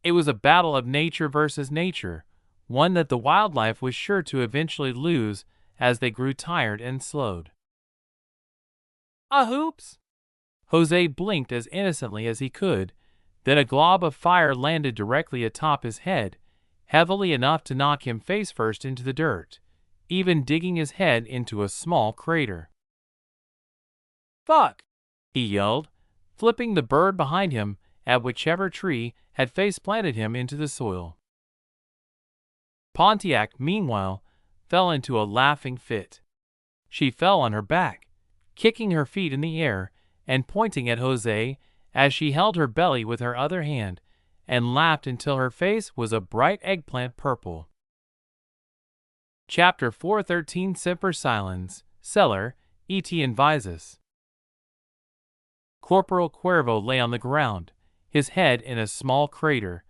It was a battle of nature versus nature, one that the wildlife was sure to eventually lose as they grew tired and slowed. "Hoops!" Jose blinked as innocently as he could, then a glob of fire landed directly atop his head, heavily enough to knock him face first into the dirt, even digging his head into a small crater. "Fuck!" he yelled, flipping the bird behind him at whichever tree had face-planted him into the soil. Pontiac, meanwhile, fell into a laughing fit. She fell on her back, kicking her feet in the air and pointing at Jose as she held her belly with her other hand and laughed until her face was a bright eggplant purple. Chapter 413 Semper Silens, Celer, et Invisus. Corporal Cuervo lay on the ground, his head in a small crater,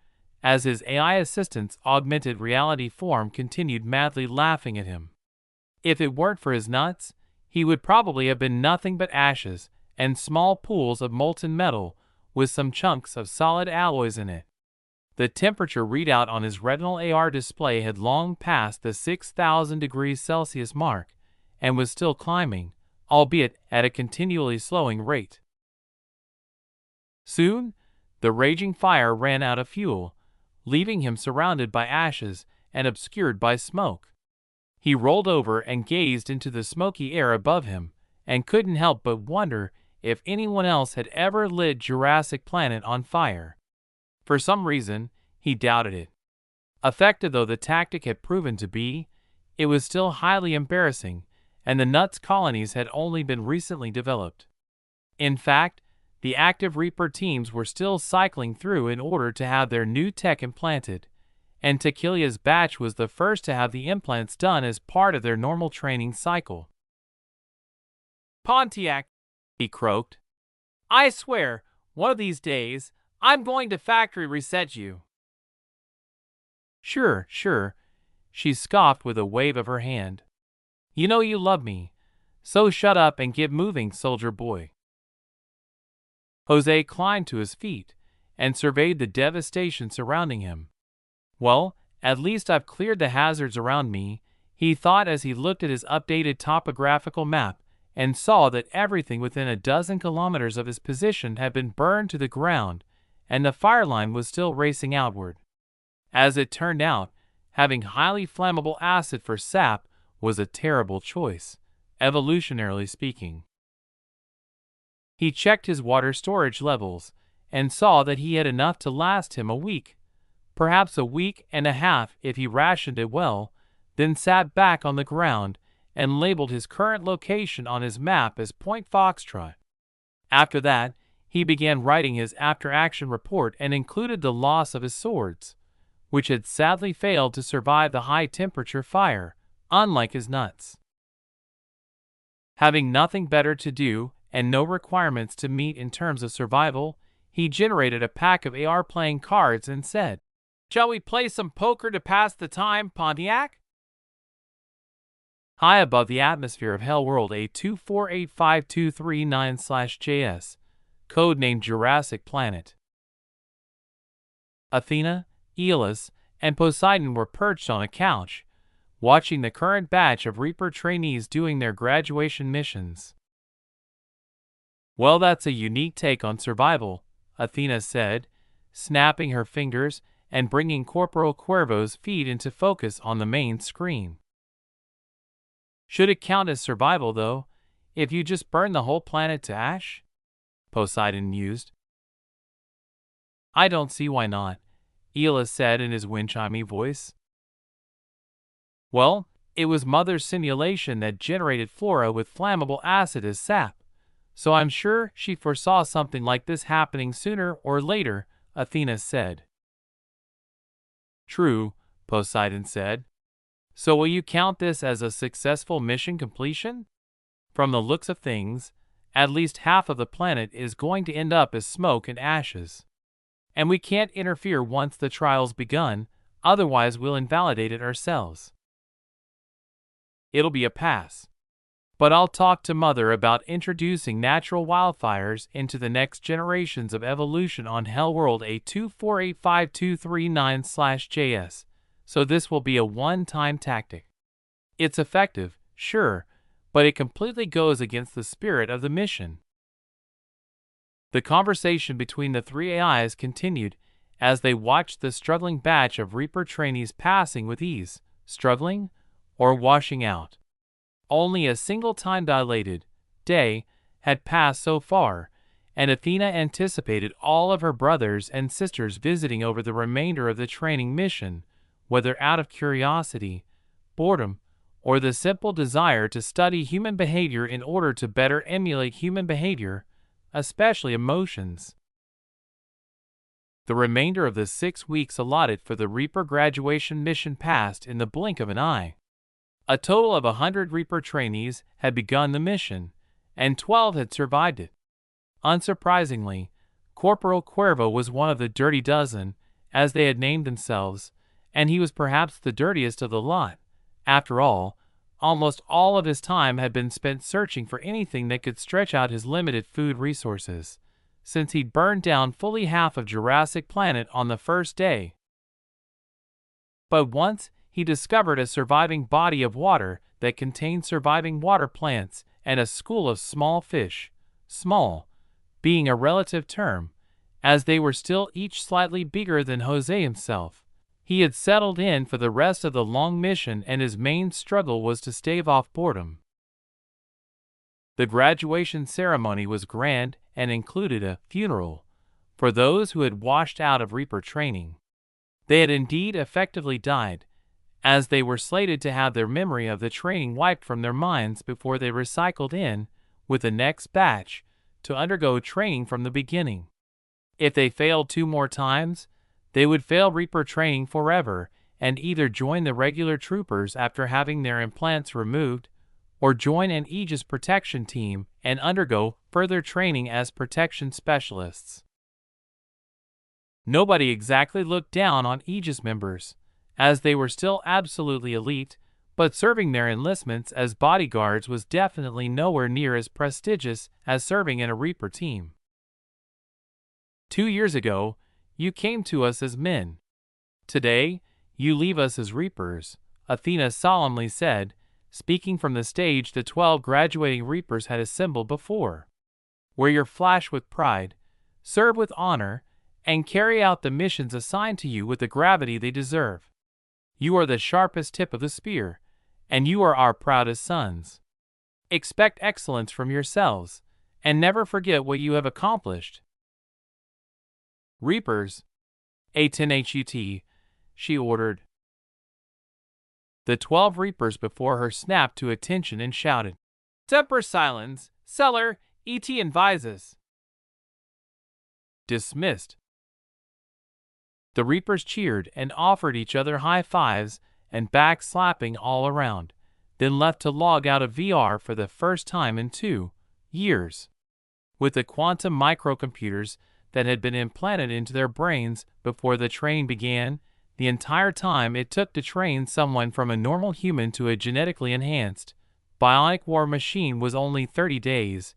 as his AI assistant's augmented reality form continued madly laughing at him. If it weren't for his nuts, he would probably have been nothing but ashes and small pools of molten metal with some chunks of solid alloys in it. The temperature readout on his retinal AR display had long passed the 6,000 degrees Celsius mark and was still climbing, albeit at a continually slowing rate. Soon, the raging fire ran out of fuel, leaving him surrounded by ashes and obscured by smoke. He rolled over and gazed into the smoky air above him, and couldn't help but wonder if anyone else had ever lit Jurassic Planet on fire. For some reason, he doubted it. Effective though the tactic had proven to be, it was still highly embarrassing, and the nuts colonies had only been recently developed. In fact, the active Reaper teams were still cycling through in order to have their new tech implanted, and Tequilia's batch was the first to have the implants done as part of their normal training cycle. "Pontiac," he croaked, "I swear, one of these days, I'm going to factory reset you." Sure, she scoffed with a wave of her hand. "You know you love me, so shut up and get moving, soldier boy." Jose climbed to his feet and surveyed the devastation surrounding him. "Well, at least I've cleared the hazards around me," he thought as he looked at his updated topographical map and saw that everything within a dozen kilometers of his position had been burned to the ground, and the fire line was still racing outward. As it turned out, having highly flammable acid for sap was a terrible choice, evolutionarily speaking. He checked his water storage levels and saw that he had enough to last him a week, perhaps a week and a half if he rationed it well, then sat back on the ground and labeled his current location on his map as Point Foxtrot. After that, he began writing his after-action report and included the loss of his swords, which had sadly failed to survive the high-temperature fire, unlike his nuts. Having nothing better to do and no requirements to meet in terms of survival, he generated a pack of AR playing cards and said, "Shall we play some poker to pass the time, Pontiac?" High above the atmosphere of Hellworld A2485239/JS, codenamed Jurassic Planet. Athena, Aeolus, and Poseidon were perched on a couch, watching the current batch of Reaper trainees doing their graduation missions. "Well, that's a unique take on survival," Athena said, snapping her fingers and bringing Corporal Cuervo's feed into focus on the main screen. "Should it count as survival, though, if you just burn the whole planet to ash?" Poseidon mused. "I don't see why not," Aeolus said in his wind-chimey voice. "Well, it was Mother's simulation that generated flora with flammable acid as sap, so I'm sure she foresaw something like this happening sooner or later," Athena said. "True," Poseidon said. "So will you count this as a successful mission completion? From the looks of things, at least half of the planet is going to end up as smoke and ashes. And we can't interfere once the trial's begun, otherwise we'll invalidate it ourselves." "It'll be a pass. But I'll talk to Mother about introducing natural wildfires into the next generations of evolution on Hellworld A2485239/JS, so this will be a one-time tactic. It's effective, sure, but it completely goes against the spirit of the mission." The conversation between the three AIs continued as they watched the struggling batch of Reaper trainees passing with ease, struggling, or washing out. Only a single time-dilated day had passed so far, and Athena anticipated all of her brothers and sisters visiting over the remainder of the training mission, whether out of curiosity, boredom, or the simple desire to study human behavior in order to better emulate human behavior, especially emotions. The remainder of the 6 weeks allotted for the Reaper graduation mission passed in the blink of an eye. A total of 100 Reaper trainees had begun the mission, and 12 had survived it. Unsurprisingly, Corporal Cuervo was one of the Dirty Dozen, as they had named themselves, and he was perhaps the dirtiest of the lot. After all, almost all of his time had been spent searching for anything that could stretch out his limited food resources, since he'd burned down fully half of Jurassic Planet on the first day. But once he discovered a surviving body of water that contained surviving water plants and a school of small fish, small being a relative term, as they were still each slightly bigger than Jose himself. He had settled in for the rest of the long mission, and his main struggle was to stave off boredom. The graduation ceremony was grand and included a funeral for those who had washed out of Reaper training. They had indeed effectively died, as they were slated to have their memory of the training wiped from their minds before they recycled in with the next batch to undergo training from the beginning. If they failed 2 more times, they would fail Reaper training forever and either join the regular troopers after having their implants removed, or join an Aegis protection team and undergo further training as protection specialists. Nobody exactly looked down on Aegis members, as they were still absolutely elite, but serving their enlistments as bodyguards was definitely nowhere near as prestigious as serving in a Reaper team. 2 years ago, you came to us as men. Today, you leave us as Reapers, Athena solemnly said, speaking from the stage the 12 graduating Reapers had assembled before. Wear your flash with pride, serve with honor, and carry out the missions assigned to you with the gravity they deserve. You are the sharpest tip of the spear, and you are our proudest sons. Expect excellence from yourselves, and never forget what you have accomplished. "Reapers, A10HUT," she ordered. The 12 Reapers before her snapped to attention and shouted, "Semper Silence, Celer, et Invisus." Dismissed. The Reapers cheered and offered each other high fives and back slapping all around, then left to log out of VR for the first time in 2 years. With the quantum microcomputers that had been implanted into their brains before the training began, the entire time it took to train someone from a normal human to a genetically enhanced, bionic war machine was only 30 days,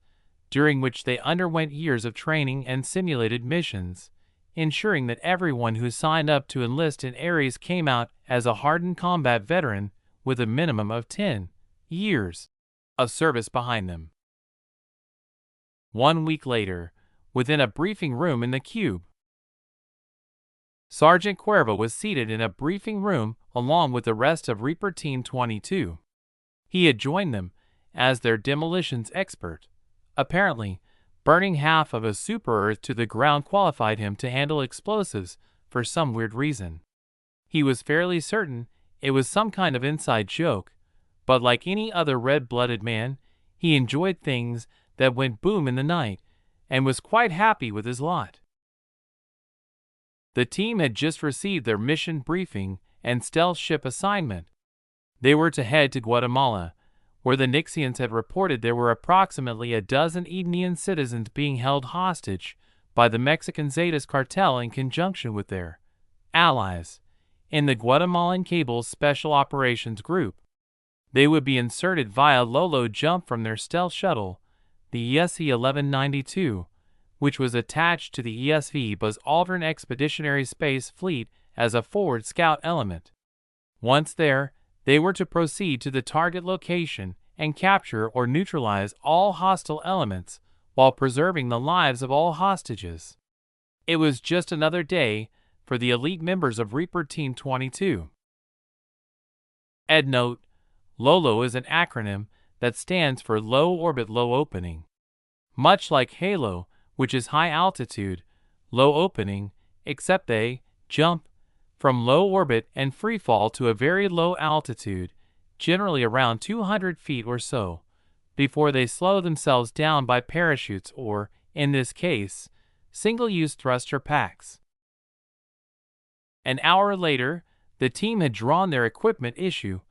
during which they underwent years of training and simulated missions, ensuring that everyone who signed up to enlist in Ares came out as a hardened combat veteran with a minimum of 10 years of service behind them. 1 week later, within a briefing room in the Cube, Sergeant Cuervo was seated in a briefing room along with the rest of Reaper Team 22. He had joined them as their demolitions expert. Apparently, burning half of a super-Earth to the ground qualified him to handle explosives for some weird reason. He was fairly certain it was some kind of inside joke, but like any other red-blooded man, he enjoyed things that went boom in the night and was quite happy with his lot. The team had just received their mission briefing and stealth ship assignment. They were to head to Guatemala, where the Nixians had reported there were approximately a dozen Edenian citizens being held hostage by the Mexican Zetas cartel in conjunction with their allies in the Guatemalan Cable's Special Operations Group. They would be inserted via Lolo jump from their stealth shuttle, the ESV-1192, which was attached to the ESV Buzz Aldrin Expeditionary Space Fleet as a forward scout element. Once there, they were to proceed to the target location and capture or neutralize all hostile elements while preserving the lives of all hostages. It was just another day for the elite members of Reaper Team 22. EndNote: LOLO is an acronym that stands for Low Orbit Low Opening. Much like HALO, which is high altitude, low opening, except they jump from low orbit and free fall to a very low altitude, generally around 200 feet or so, before they slow themselves down by parachutes or, in this case, single-use thruster packs. An hour later, the team had drawn their equipment issue,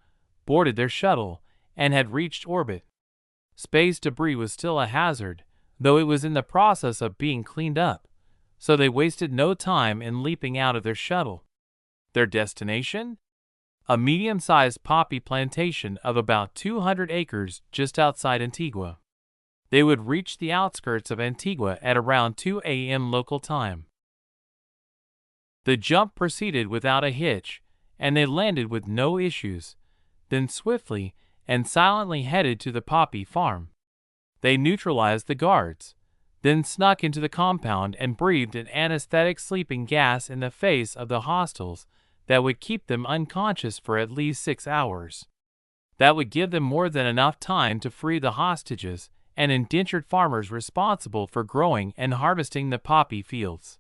boarded their shuttle, and had reached orbit. Space debris was still a hazard, though it was in the process of being cleaned up, so they wasted no time in leaping out of their shuttle. Their destination? A medium-sized poppy plantation of about 200 acres just outside Antigua. They would reach the outskirts of Antigua at around 2 a.m. local time. The jump proceeded without a hitch, and they landed with no issues, then swiftly and silently headed to the poppy farm. They neutralized the guards, then snuck into the compound and breathed an anesthetic sleeping gas in the face of the hostiles that would keep them unconscious for at least 6 hours. That would give them more than enough time to free the hostages and indentured farmers responsible for growing and harvesting the poppy fields.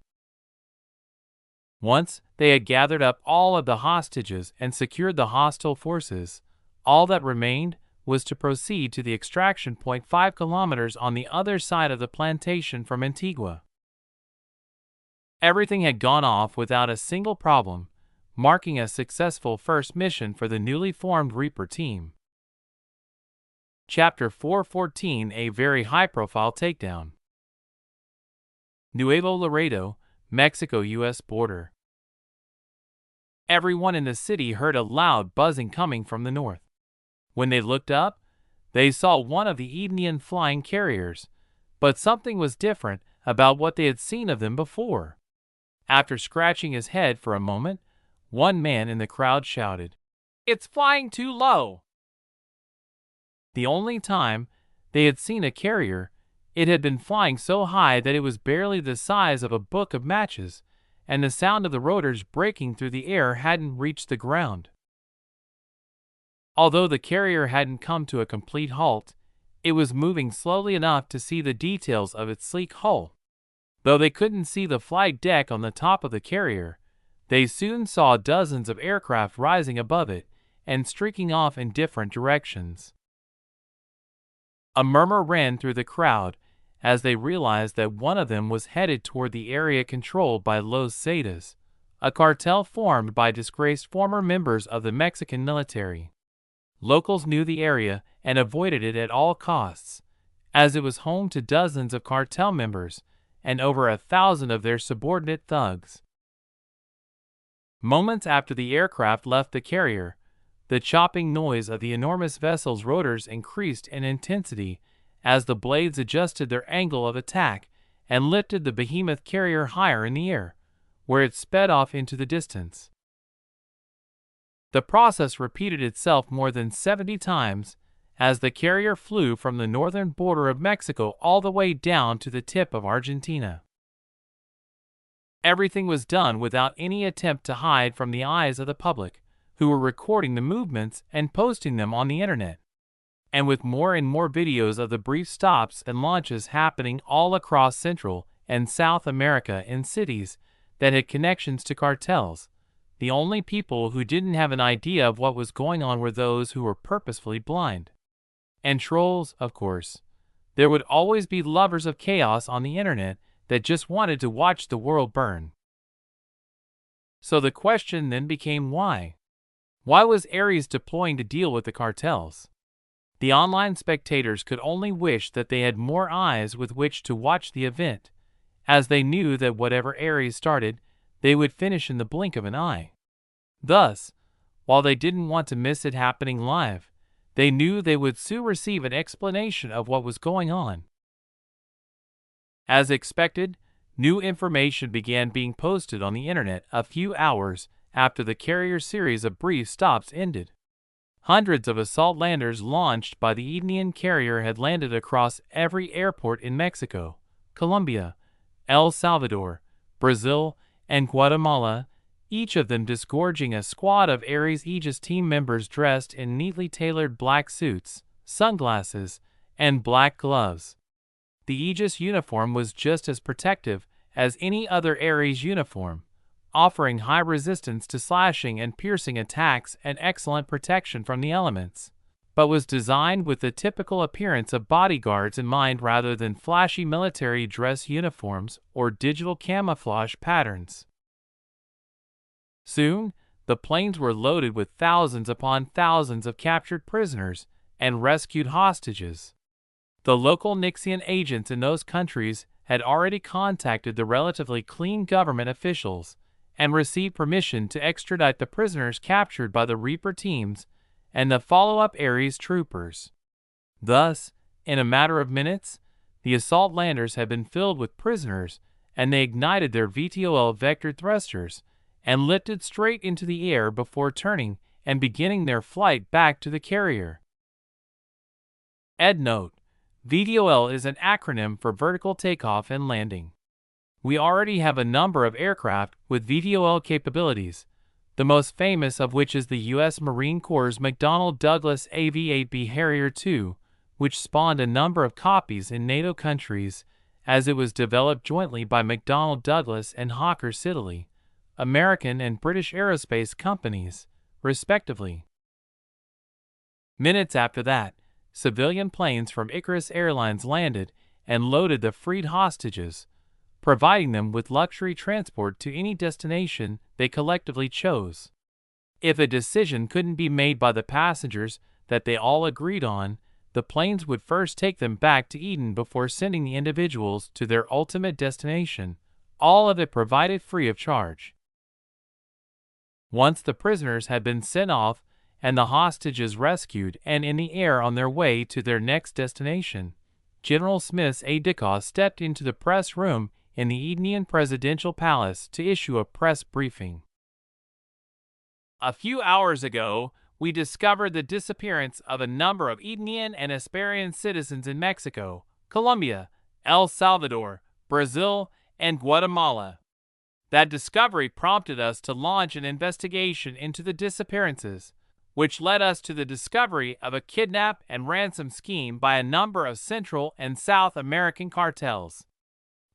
Once they had gathered up all of the hostages and secured the hostile forces, all that remained was to proceed to the extraction point 5 kilometers on the other side of the plantation from Antigua. Everything had gone off without a single problem, marking a successful first mission for the newly formed Reaper team. Chapter 414: A very high-profile takedown. Nuevo Laredo, Mexico-U.S. border. Everyone in the city heard a loud buzzing coming from the north. When they looked up, they saw one of the Edenian flying carriers, but something was different about what they had seen of them before. After scratching his head for a moment, one man in the crowd shouted, "It's flying too low!" The only time they had seen a carrier, it had been flying so high that it was barely the size of a book of matches, and the sound of the rotors breaking through the air hadn't reached the ground. Although the carrier hadn't come to a complete halt, it was moving slowly enough to see the details of its sleek hull. Though they couldn't see the flight deck on the top of the carrier, they soon saw dozens of aircraft rising above it and streaking off in different directions. A murmur ran through the crowd as they realized that one of them was headed toward the area controlled by Los Zetas, a cartel formed by disgraced former members of the Mexican military. Locals knew the area and avoided it at all costs, as it was home to dozens of cartel members and over 1,000 of their subordinate thugs. Moments after the aircraft left the carrier, the chopping noise of the enormous vessel's rotors increased in intensity as the blades adjusted their angle of attack and lifted the behemoth carrier higher in the air, where it sped off into the distance. The process repeated itself more than 70 times as the carrier flew from the northern border of Mexico all the way down to the tip of Argentina. Everything was done without any attempt to hide from the eyes of the public, who were recording the movements and posting them on the internet. And with more and more videos of the brief stops and launches happening all across Central and South America in cities that had connections to cartels, the only people who didn't have an idea of what was going on were those who were purposefully blind. And trolls, of course. There would always be lovers of chaos on the internet that just wanted to watch the world burn. So the question then became why? Why was Ares deploying to deal with the cartels? The online spectators could only wish that they had more eyes with which to watch the event, as they knew that whatever Ares started, they would finish in the blink of an eye. Thus, while they didn't want to miss it happening live, they knew they would soon receive an explanation of what was going on. As expected, new information began being posted on the internet a few hours after the carrier's series of brief stops ended. Hundreds of assault landers launched by the Edenian carrier had landed across every airport in Mexico, Colombia, El Salvador, Brazil, and Guatemala, each of them disgorging a squad of Ares Aegis team members dressed in neatly tailored black suits, sunglasses, and black gloves. The Aegis uniform was just as protective as any other Ares uniform, offering high resistance to slashing and piercing attacks and excellent protection from the elements, but was designed with the typical appearance of bodyguards in mind rather than flashy military dress uniforms or digital camouflage patterns. Soon, the planes were loaded with thousands upon thousands of captured prisoners and rescued hostages. The local Nixian agents in those countries had already contacted the relatively clean government officials and received permission to extradite the prisoners captured by the Reaper teams and the follow-up Ares troopers. Thus, in a matter of minutes, the assault landers had been filled with prisoners, and they ignited their VTOL vector thrusters and lifted straight into the air before turning and beginning their flight back to the carrier. EndNote: VTOL is an acronym for Vertical Takeoff and Landing. We already have a number of aircraft with VTOL capabilities, the most famous of which is the U.S. Marine Corps' McDonnell Douglas AV-8B Harrier II, which spawned a number of copies in NATO countries as it was developed jointly by McDonnell Douglas and Hawker Siddeley, American and British aerospace companies, respectively. Minutes after that, civilian planes from Icarus Airlines landed and loaded the freed hostages, providing them with luxury transport to any destination they collectively chose. If a decision couldn't be made by the passengers that they all agreed on, the planes would first take them back to Eden before sending the individuals to their ultimate destination, all of it provided free of charge. Once the prisoners had been sent off and the hostages rescued and in the air on their way to their next destination, General Smith's aide-de-camp stepped into the press room in the Edenian Presidential Palace to issue a press briefing. A few hours ago, we discovered the disappearance of a number of Edenian and Hesperian citizens in Mexico, Colombia, El Salvador, Brazil, and Guatemala. That discovery prompted us to launch an investigation into the disappearances, which led us to the discovery of a kidnap and ransom scheme by a number of Central and South American cartels.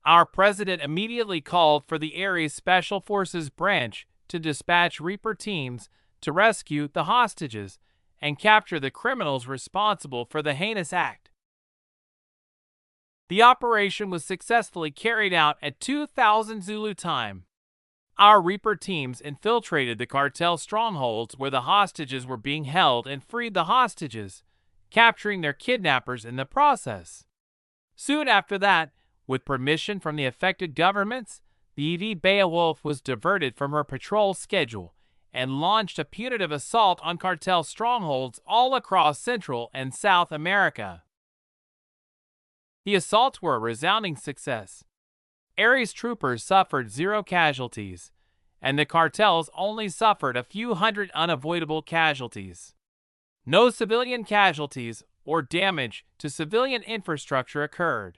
Our president immediately called for the Ares Special Forces branch to dispatch Reaper teams to rescue the hostages and capture the criminals responsible for the heinous act. The operation was successfully carried out at 2000 Zulu time. Our Reaper teams infiltrated the cartel strongholds where the hostages were being held and freed the hostages, capturing their kidnappers in the process. Soon after that, with permission from the affected governments, the EV Beowulf was diverted from her patrol schedule and launched a punitive assault on cartel strongholds all across Central and South America. The assaults were a resounding success. Ares troopers suffered 0 casualties, and the cartels only suffered a few hundred unavoidable casualties. No civilian casualties or damage to civilian infrastructure occurred.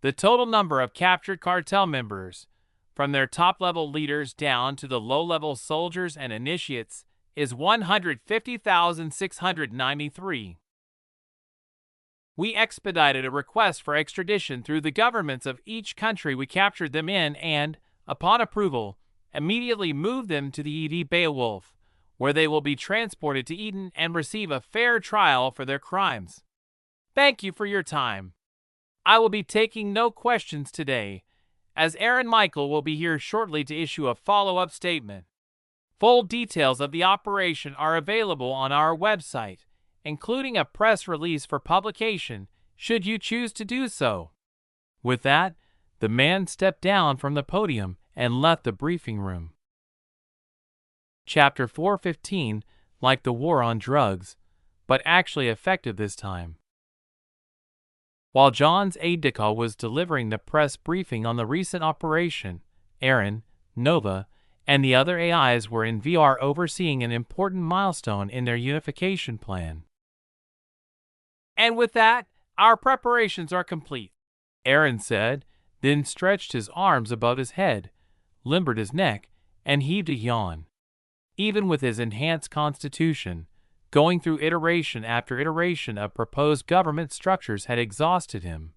The total number of captured cartel members, from their top-level leaders down to the low-level soldiers and initiates, is 150,693. We expedited a request for extradition through the governments of each country we captured them in and, upon approval, immediately moved them to the EV Beowulf, where they will be transported to Eden and receive a fair trial for their crimes. Thank you for your time. I will be taking no questions today, as Aaron Michael will be here shortly to issue a follow-up statement. Full details of the operation are available on our website, including a press release for publication, should you choose to do so. With that, the man stepped down from the podium and left the briefing room. Chapter 4:15, like the war on drugs, but actually effective this time. While John's aide-de-camp was delivering the press briefing on the recent operation, Aaron, Nova, and the other AIs were in VR overseeing an important milestone in their unification plan. And with that, our preparations are complete, Aaron said, then stretched his arms above his head, limbered his neck, and heaved a yawn. Even with his enhanced constitution, going through iteration after iteration of proposed government structures had exhausted him.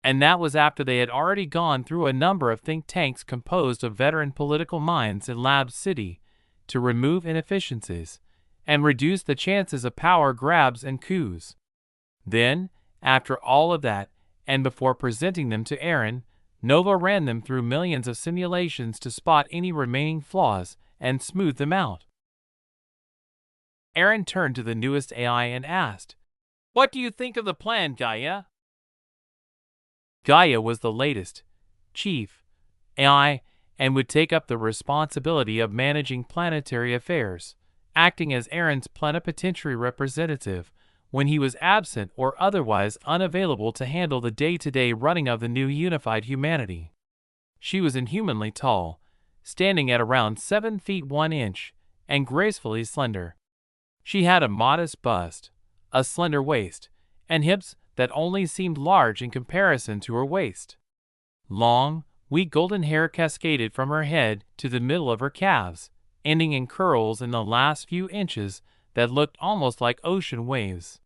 And that was after they had already gone through a number of think tanks composed of veteran political minds in Lab City to remove inefficiencies and reduce the chances of power grabs and coups. Then, after all of that, and before presenting them to Aaron, Nova ran them through millions of simulations to spot any remaining flaws and smooth them out. Aaron turned to the newest AI and asked, "What do you think of the plan, Gaia?" Gaia was the latest, chief AI, and would take up the responsibility of managing planetary affairs, acting as Aaron's plenipotentiary representative when he was absent or otherwise unavailable to handle the day-to-day running of the new unified humanity. She was inhumanly tall, standing at around 7 feet 1 inch, and gracefully slender. She had a modest bust, a slender waist, and hips that only seemed large in comparison to her waist. Long, weak golden hair cascaded from her head to the middle of her calves, ending in curls in the last few inches that looked almost like ocean waves.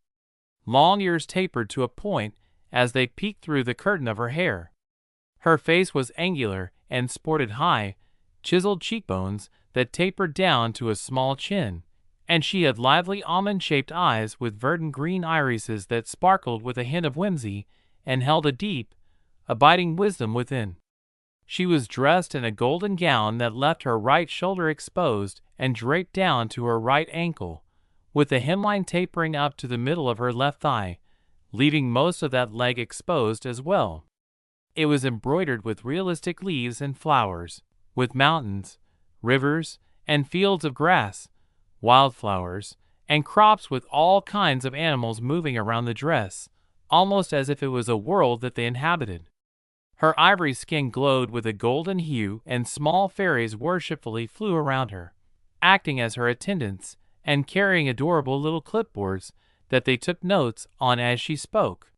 Long ears tapered to a point as they peeked through the curtain of her hair. Her face was angular and sported high, chiseled cheekbones that tapered down to a small chin, and she had lively almond-shaped eyes with verdant green irises that sparkled with a hint of whimsy and held a deep, abiding wisdom within. She was dressed in a golden gown that left her right shoulder exposed and draped down to her right ankle, with the hemline tapering up to the middle of her left thigh, leaving most of that leg exposed as well. It was embroidered with realistic leaves and flowers, with mountains, rivers, and fields of grass, wildflowers, and crops with all kinds of animals moving around the dress, almost as if it was a world that they inhabited. Her ivory skin glowed with a golden hue, and small fairies worshipfully flew around her, acting as her attendants and carrying adorable little clipboards that they took notes on as she spoke.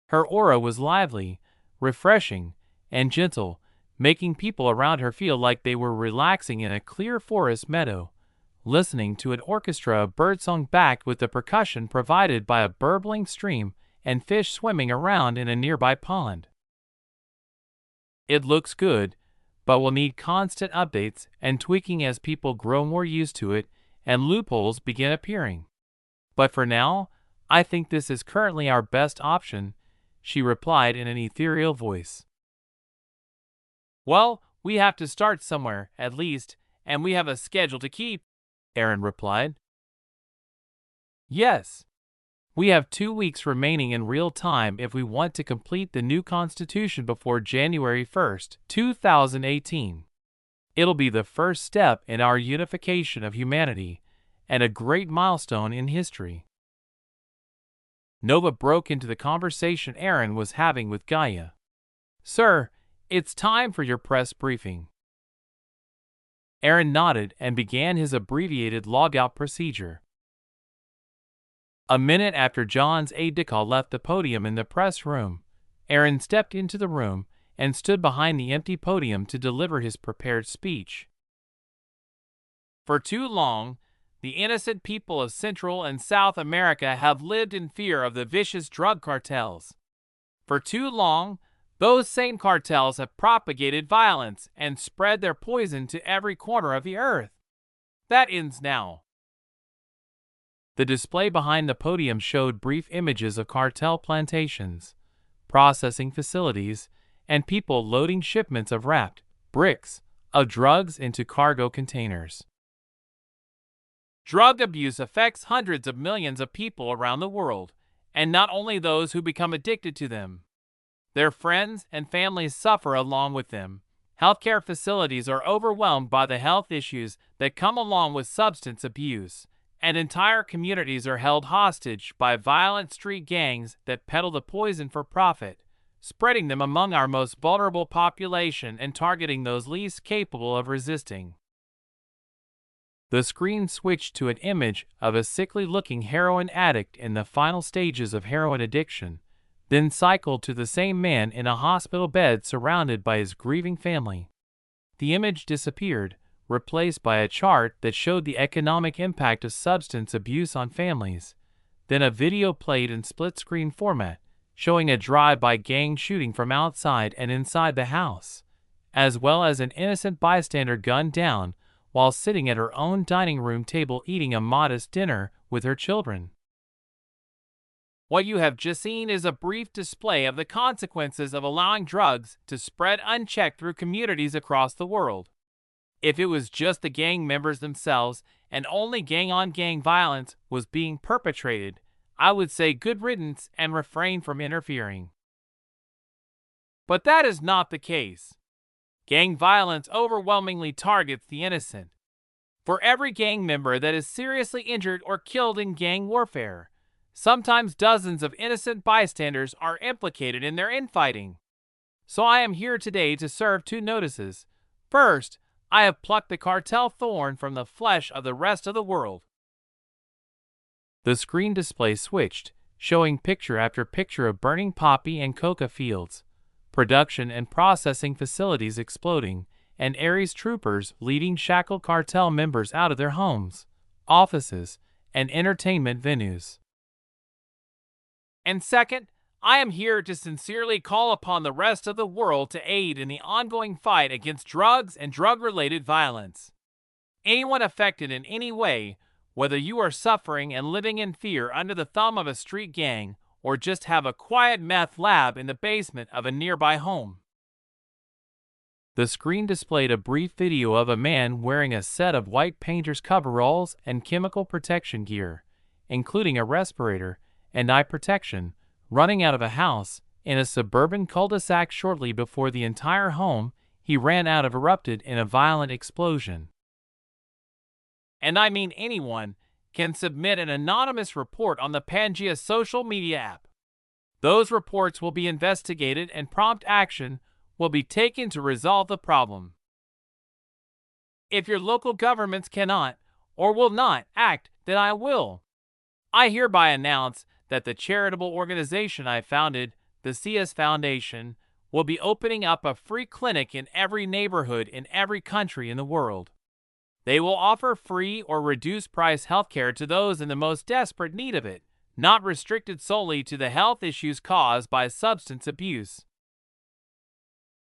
Her aura was lively, refreshing, and gentle, making people around her feel like they were relaxing in a clear forest meadow, listening to an orchestra of birdsong backed with the percussion provided by a burbling stream and fish swimming around in a nearby pond. It looks good, but will need constant updates and tweaking as people grow more used to it and loopholes begin appearing. But for now, I think this is currently our best option, she replied in an ethereal voice. Well, we have to start somewhere, at least, and we have a schedule to keep, Aaron replied. Yes. We have 2 weeks remaining in real time if we want to complete the new Constitution before January 1st, 2018. It'll be the first step in our unification of humanity and a great milestone in history. Nova broke into the conversation Aaron was having with Gaia. Sir, it's time for your press briefing. Aaron nodded and began his abbreviated logout procedure. A minute after John's aide-de-camp left the podium in the press room, Aaron stepped into the room and stood behind the empty podium to deliver his prepared speech. For too long, the innocent people of Central and South America have lived in fear of the vicious drug cartels. For too long, those same cartels have propagated violence and spread their poison to every corner of the earth. That ends now. The display behind the podium showed brief images of cartel plantations, processing facilities, and people loading shipments of wrapped bricks of drugs into cargo containers. Drug abuse affects hundreds of millions of people around the world, and not only those who become addicted to them. Their friends and families suffer along with them. Healthcare facilities are overwhelmed by the health issues that come along with substance abuse, and entire communities are held hostage by violent street gangs that peddle the poison for profit, spreading them among our most vulnerable population and targeting those least capable of resisting. The screen switched to an image of a sickly-looking heroin addict in the final stages of heroin addiction, then cycled to the same man in a hospital bed surrounded by his grieving family. The image disappeared, replaced by a chart that showed the economic impact of substance abuse on families. Then a video played in split-screen format, showing a drive-by gang shooting from outside and inside the house, as well as an innocent bystander gunned down while sitting at her own dining room table eating a modest dinner with her children. What you have just seen is a brief display of the consequences of allowing drugs to spread unchecked through communities across the world. If it was just the gang members themselves and only gang-on-gang violence was being perpetrated, I would say good riddance and refrain from interfering. But that is not the case. Gang violence overwhelmingly targets the innocent. For every gang member that is seriously injured or killed in gang warfare, sometimes dozens of innocent bystanders are implicated in their infighting. So I am here today to serve 2 notices. First, I have plucked the cartel thorn from the flesh of the rest of the world. The screen display switched, showing picture after picture of burning poppy and coca fields, production and processing facilities exploding, and Ares troopers leading shackled cartel members out of their homes, offices, and entertainment venues. And second, I am here to sincerely call upon the rest of the world to aid in the ongoing fight against drugs and drug-related violence. Anyone affected in any way, whether you are suffering and living in fear under the thumb of a street gang or just have a quiet meth lab in the basement of a nearby home. The screen displayed a brief video of a man wearing a set of white painter's coveralls and chemical protection gear, including a respirator and eye protection, running out of a house in a suburban cul-de-sac shortly before the entire home he ran out of erupted in a violent explosion. And I mean anyone can submit an anonymous report on the Pangea social media app. Those reports will be investigated and prompt action will be taken to resolve the problem. If your local governments cannot or will not act, then I will. I hereby announce that the charitable organization I founded, the CS Foundation, will be opening up a free clinic in every neighborhood in every country in the world. They will offer free or reduced price healthcare to those in the most desperate need of it, not restricted solely to the health issues caused by substance abuse.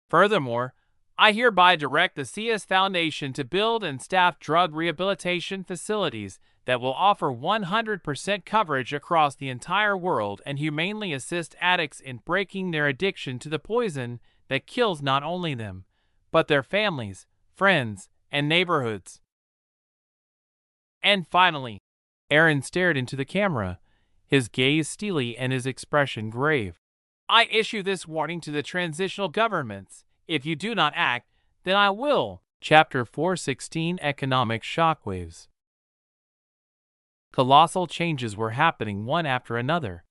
Furthermore, I hereby direct the CS Foundation to build and staff drug rehabilitation facilities that will offer 100% coverage across the entire world and humanely assist addicts in breaking their addiction to the poison that kills not only them, but their families, friends, and neighborhoods. And finally, Aaron stared into the camera, his gaze steely and his expression grave. I issue this warning to the transitional governments. If you do not act, then I will. Chapter 416 Economic Shockwaves. Colossal changes were happening one after another.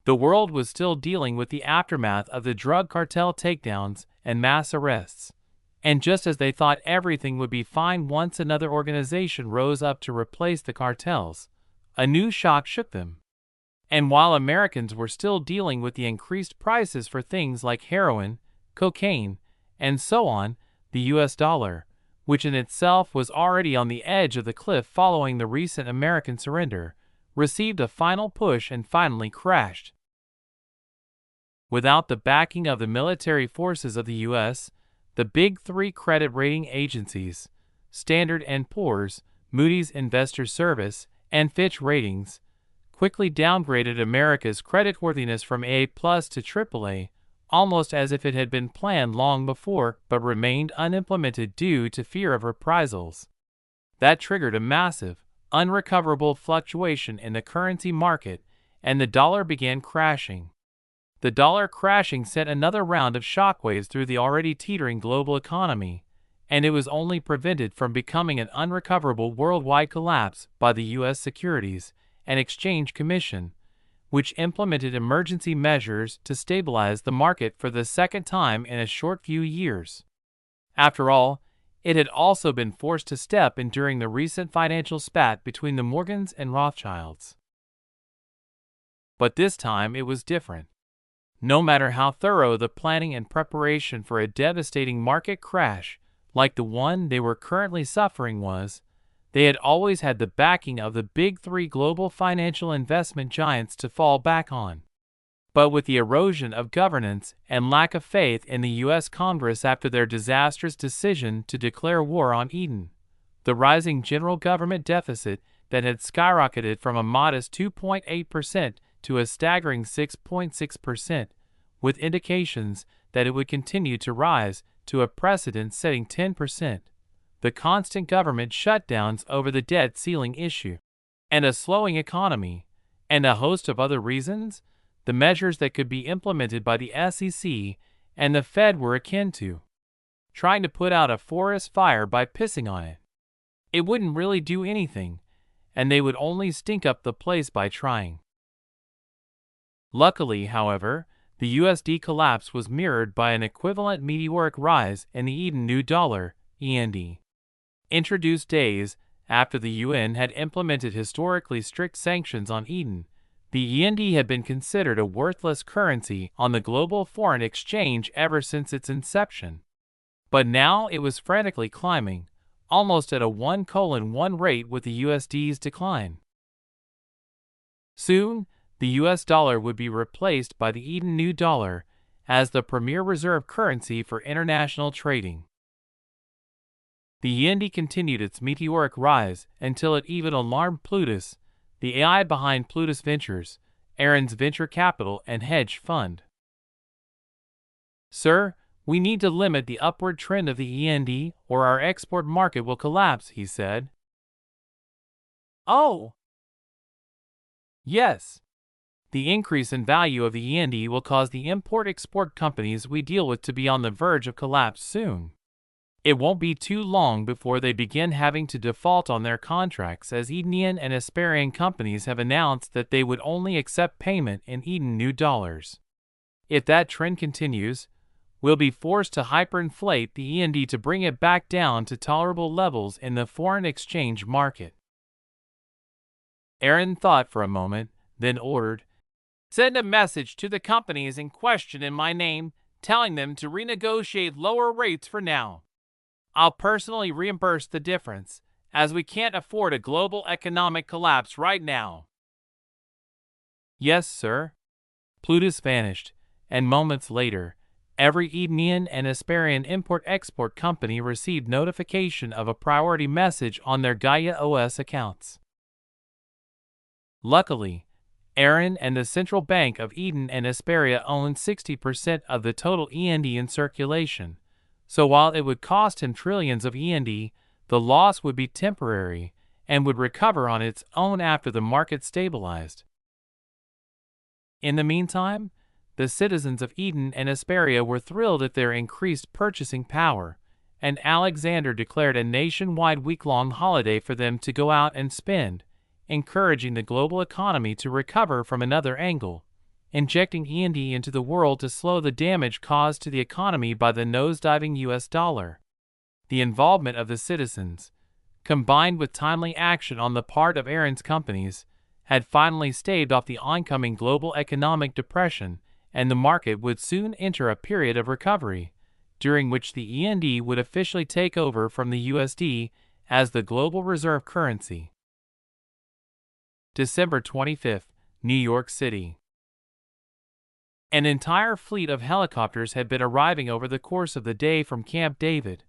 The world was still dealing with the aftermath of the drug cartel takedowns and mass arrests. And just as they thought everything would be fine once another organization rose up to replace the cartels, a new shock shook them. And while Americans were still dealing with the increased prices for things like heroin, cocaine, and so on, the US dollar, which in itself was already on the edge of the cliff following the recent American surrender, received a final push and finally crashed. Without the backing of the military forces of the U.S., the big three credit rating agencies, Standard & Poor's, Moody's Investors Service, and Fitch Ratings, quickly downgraded America's creditworthiness from A+ to AAA, almost as if it had been planned long before but remained unimplemented due to fear of reprisals. That triggered a massive, unrecoverable fluctuation in the currency market, and the dollar began crashing. The dollar crashing sent another round of shockwaves through the already teetering global economy, and it was only prevented from becoming an unrecoverable worldwide collapse by the U.S. Securities and Exchange Commission, which implemented emergency measures to stabilize the market for the second time in a short few years. After all, it had also been forced to step in during the recent financial spat between the Morgans and Rothschilds. But this time it was different. No matter how thorough the planning and preparation for a devastating market crash, like the one they were currently suffering was, they had always had the backing of the big three global financial investment giants to fall back on. But with the erosion of governance and lack of faith in the U.S. Congress after their disastrous decision to declare war on Eden, the rising general government deficit that had skyrocketed from a modest 2.8% to a staggering 6.6%, with indications that it would continue to rise to a precedent-setting 10%, the constant government shutdowns over the debt ceiling issue, and a slowing economy, and a host of other reasons, the measures that could be implemented by the SEC and the Fed were akin to trying to put out a forest fire by pissing on it. It wouldn't really do anything, and they would only stink up the place by trying. Luckily, however, the USD collapse was mirrored by an equivalent meteoric rise in the Eden New Dollar, END. Introduced days after the UN had implemented historically strict sanctions on Eden, the END had been considered a worthless currency on the global foreign exchange ever since its inception. But now it was frantically climbing, almost at a 1:1 rate with the USD's decline. Soon, the US dollar would be replaced by the Eden New Dollar as the premier reserve currency for international trading. The END continued its meteoric rise until it even alarmed Plutus, the AI behind Plutus Ventures, Aaron's venture capital and hedge fund. "Sir, we need to limit the upward trend of the END or our export market will collapse," he said. "Oh, yes. The increase in value of the END will cause the import-export companies we deal with to be on the verge of collapse soon. It won't be too long before they begin having to default on their contracts, as Edenian and Hesperian companies have announced that they would only accept payment in Eden New Dollars. If that trend continues, we'll be forced to hyperinflate the END to bring it back down to tolerable levels in the foreign exchange market." Aaron thought for a moment, then ordered, "Send a message to the companies in question in my name, telling them to renegotiate lower rates for now. I'll personally reimburse the difference, as we can't afford a global economic collapse right now." Yes, sir. Plutus vanished, and moments later, every Edenian and Hesperian import-export company received notification of a priority message on their Gaia OS accounts. Luckily, Aaron and the Central Bank of Eden and Hesperia owned 60% of the total END in circulation, so while it would cost him trillions of END, the loss would be temporary and would recover on its own after the market stabilized. In the meantime, the citizens of Eden and Hesperia were thrilled at their increased purchasing power, and Alexander declared a nationwide week-long holiday for them to go out and spend, encouraging the global economy to recover from another angle, injecting END into the world to slow the damage caused to the economy by the nosediving US dollar. The involvement of the citizens, combined with timely action on the part of Aaron's companies, had finally staved off the oncoming global economic depression, and the market would soon enter a period of recovery, during which the END would officially take over from the USD as the global reserve currency. December 25th, New York City. An entire fleet of helicopters had been arriving over the course of the day from Camp David,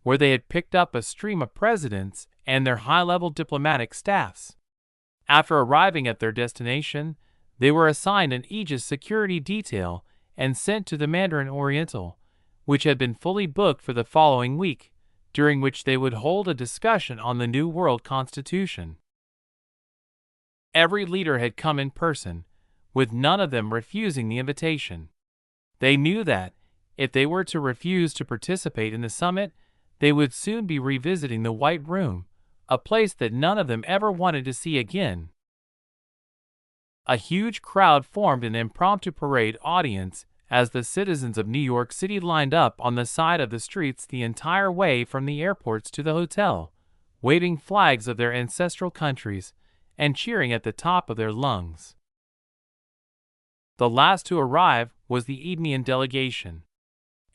where they had picked up a stream of presidents and their high-level diplomatic staffs. After arriving at their destination, they were assigned an Aegis security detail and sent to the Mandarin Oriental, which had been fully booked for the following week, during which they would hold a discussion on the New World Constitution. Every leader had come in person, with none of them refusing the invitation. They knew that, if they were to refuse to participate in the summit, they would soon be revisiting the White Room, a place that none of them ever wanted to see again. A huge crowd formed an impromptu parade audience as the citizens of New York City lined up on the side of the streets the entire way from the airports to the hotel, waving flags of their ancestral countries and cheering at the top of their lungs. The last to arrive was the Edenian delegation.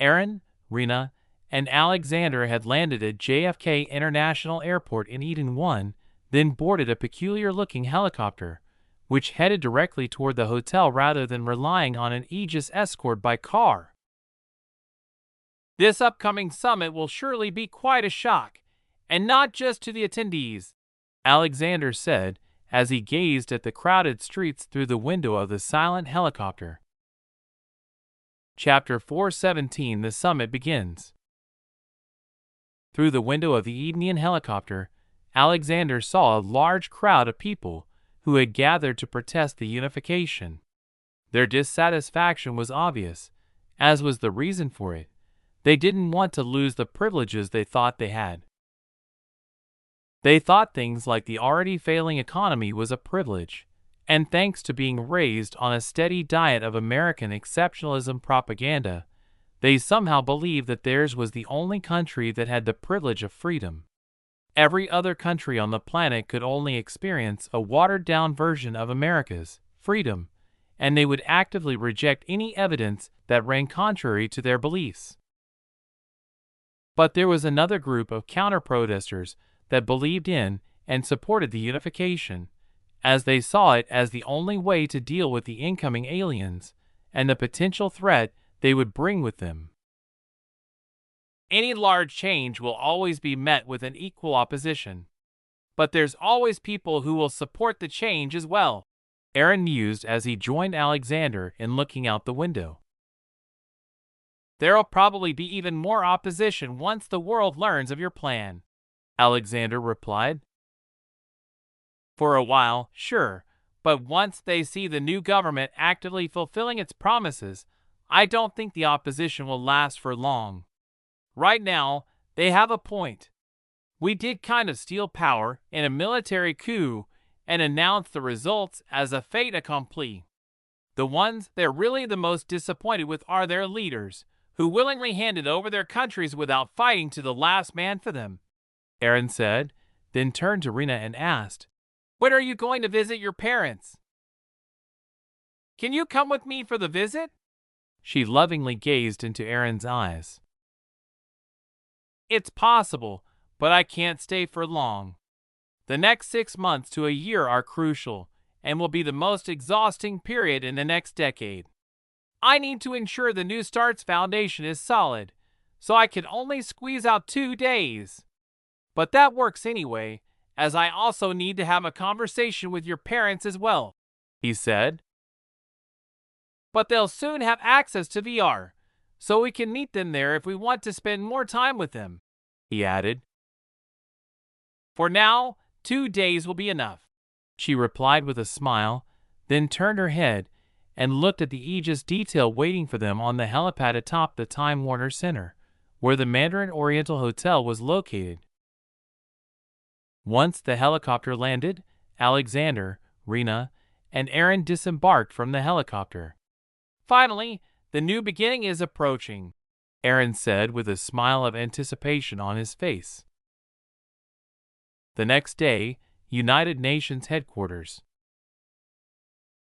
Aaron, Rena, and Alexander had landed at JFK International Airport in Eden 1, then boarded a peculiar-looking helicopter, which headed directly toward the hotel rather than relying on an Aegis escort by car. This upcoming summit will surely be quite a shock, and not just to the attendees, Alexander said as he gazed at the crowded streets through the window of the silent helicopter. Chapter 417 The Summit Begins. Through the window of the Edenian helicopter, Alexander saw a large crowd of people who had gathered to protest the unification. Their dissatisfaction was obvious, as was the reason for it. They didn't want to lose the privileges they thought they had. They thought things like the already failing economy was a privilege, and thanks to being raised on a steady diet of American exceptionalism propaganda, they somehow believed that theirs was the only country that had the privilege of freedom. Every other country on the planet could only experience a watered-down version of America's freedom, and they would actively reject any evidence that ran contrary to their beliefs. But there was another group of counter-protesters that believed in and supported the unification, as they saw it as the only way to deal with the incoming aliens and the potential threat they would bring with them. Any large change will always be met with an equal opposition, but there's always people who will support the change as well, Aaron mused as he joined Alexander in looking out the window. There'll probably be even more opposition once the world learns of your plan, Alexander replied. For a while, sure, but once they see the new government actively fulfilling its promises, I don't think the opposition will last for long. Right now, they have a point. We did kind of steal power in a military coup and announce the results as a fait accompli. The ones they're really the most disappointed with are their leaders, who willingly handed over their countries without fighting to the last man for them, Aaron said, then turned to Rena and asked, "When are you going to visit your parents? Can you come with me for the visit?" She lovingly gazed into Aaron's eyes. It's possible, but I can't stay for long. The next 6 months to a year are crucial, and will be the most exhausting period in the next decade. I need to ensure the New Start's foundation is solid, so I can only squeeze out 2 days. But that works anyway, as I also need to have a conversation with your parents as well, he said. But they'll soon have access to VR, so we can meet them there if we want to spend more time with them, he added. For now, 2 days will be enough, she replied with a smile, then turned her head and looked at the Aegis detail waiting for them on the helipad atop the Time Warner Center, where the Mandarin Oriental Hotel was located. Once the helicopter landed, Alexander, Rena, and Aaron disembarked from the helicopter. Finally, the new beginning is approaching, Aaron said with a smile of anticipation on his face. The next day, United Nations headquarters.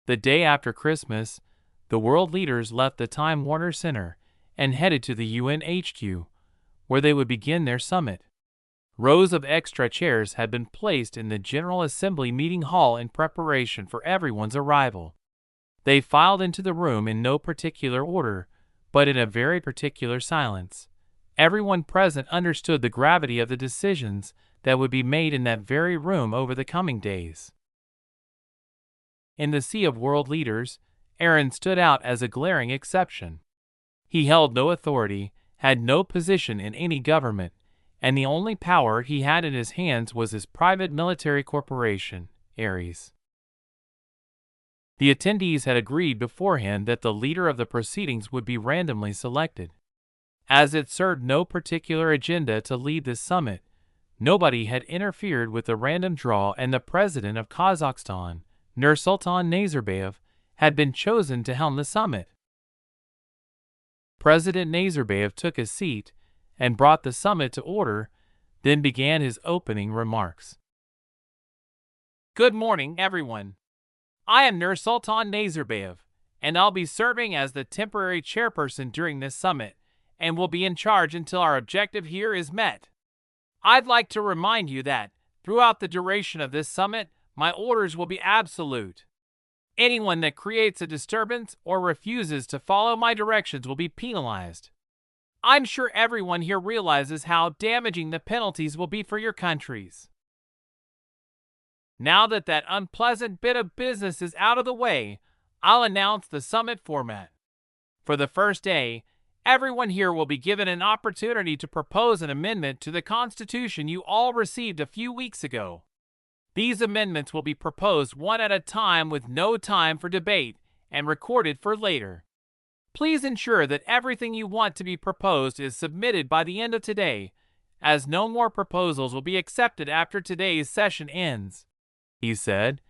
The day after Christmas, the world leaders left the Time Warner Center and headed to the UN HQ, where they would begin their summit. Rows of extra chairs had been placed in the General Assembly meeting hall in preparation for everyone's arrival. They filed into the room in no particular order, but in a very particular silence. Everyone present understood the gravity of the decisions that would be made in that very room over the coming days. In the sea of world leaders, Aaron stood out as a glaring exception. He held no authority, had no position in any government, and the only power he had in his hands was his private military corporation, Ares. The attendees had agreed beforehand that the leader of the proceedings would be randomly selected. As it served no particular agenda to lead this summit, nobody had interfered with the random draw, and the president of Kazakhstan, Nursultan Nazarbayev, had been chosen to helm the summit. President Nazarbayev took a seat and brought the summit to order, then began his opening remarks. Good morning, everyone. I am Nursultan Nazarbayev, and I'll be serving as the temporary chairperson during this summit, and will be in charge until our objective here is met. I'd like to remind you that, throughout the duration of this summit, my orders will be absolute. Anyone that creates a disturbance or refuses to follow my directions will be penalized. I'm sure everyone here realizes how damaging the penalties will be for your countries. Now that that unpleasant bit of business is out of the way, I'll announce the summit format. For the first day, everyone here will be given an opportunity to propose an amendment to the Constitution you all received a few weeks ago. These amendments will be proposed one at a time with no time for debate and recorded for later. Please ensure that everything you want to be proposed is submitted by the end of today, as no more proposals will be accepted after today's session ends, he said,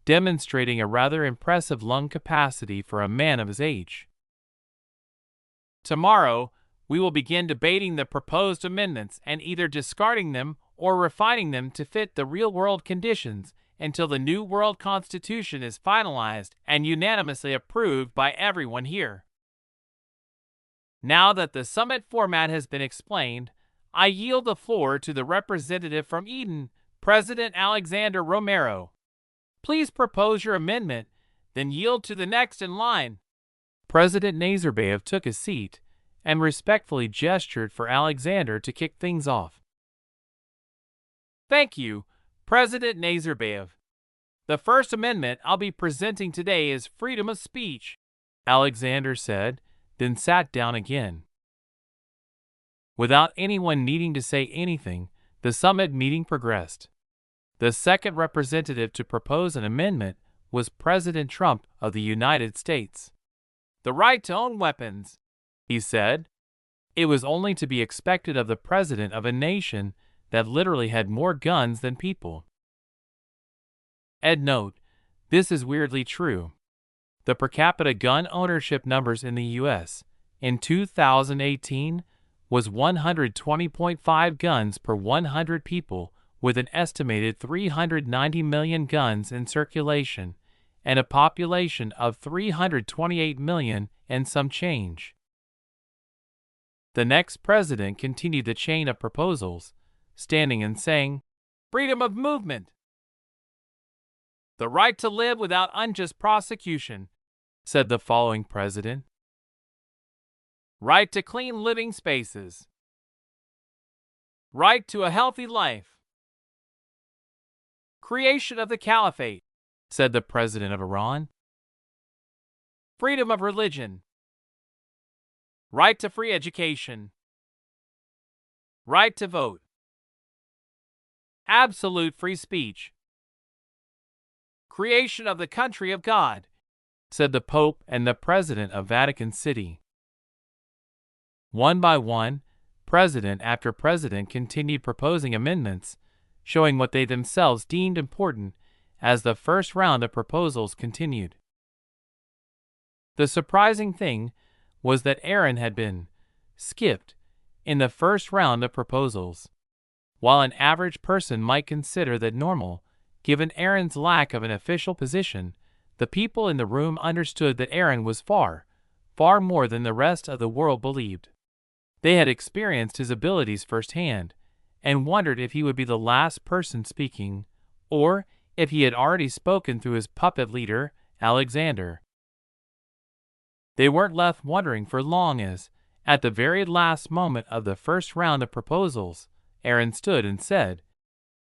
demonstrating a rather impressive lung capacity for a man of his age. Tomorrow, we will begin debating the proposed amendments and either discarding them or refining them to fit the real-world conditions until the new world constitution is finalized and unanimously approved by everyone here. Now that the summit format has been explained, I yield the floor to the representative from Eden, President Alexander Romero. Please propose your amendment, then yield to the next in line. President Nazarbayev took a seat and respectfully gestured for Alexander to kick things off. Thank you, President Nazarbayev. The first amendment I'll be presenting today is freedom of speech, Alexander said, then sat down again. Without anyone needing to say anything, the summit meeting progressed. The second representative to propose an amendment was President Trump of the United States. The right to own weapons, he said. It was only to be expected of the president of a nation that literally had more guns than people. Ed note, this is weirdly true. The per capita gun ownership numbers in the U.S. in 2018 was 120.5 guns per 100 people, with an estimated 390 million guns in circulation and a population of 328 million and some change. The next president continued the chain of proposals, standing and saying, "Freedom of movement." The right to live without unjust prosecution, said the following president. Right to clean living spaces. Right to a healthy life. Creation of the caliphate, said the president of Iran. Freedom of religion. Right to free education. Right to vote. Absolute free speech. Creation of the country of God, said the Pope and the President of Vatican City. One by one, president after president continued proposing amendments, showing what they themselves deemed important as the first round of proposals continued. The surprising thing was that Aaron had been skipped in the first round of proposals. While an average person might consider that normal, given Aaron's lack of an official position, the people in the room understood that Aaron was far, far more than the rest of the world believed. They had experienced his abilities firsthand, and wondered if he would be the last person speaking, or if he had already spoken through his puppet leader, Alexander. They weren't left wondering for long as, at the very last moment of the first round of proposals, Aaron stood and said,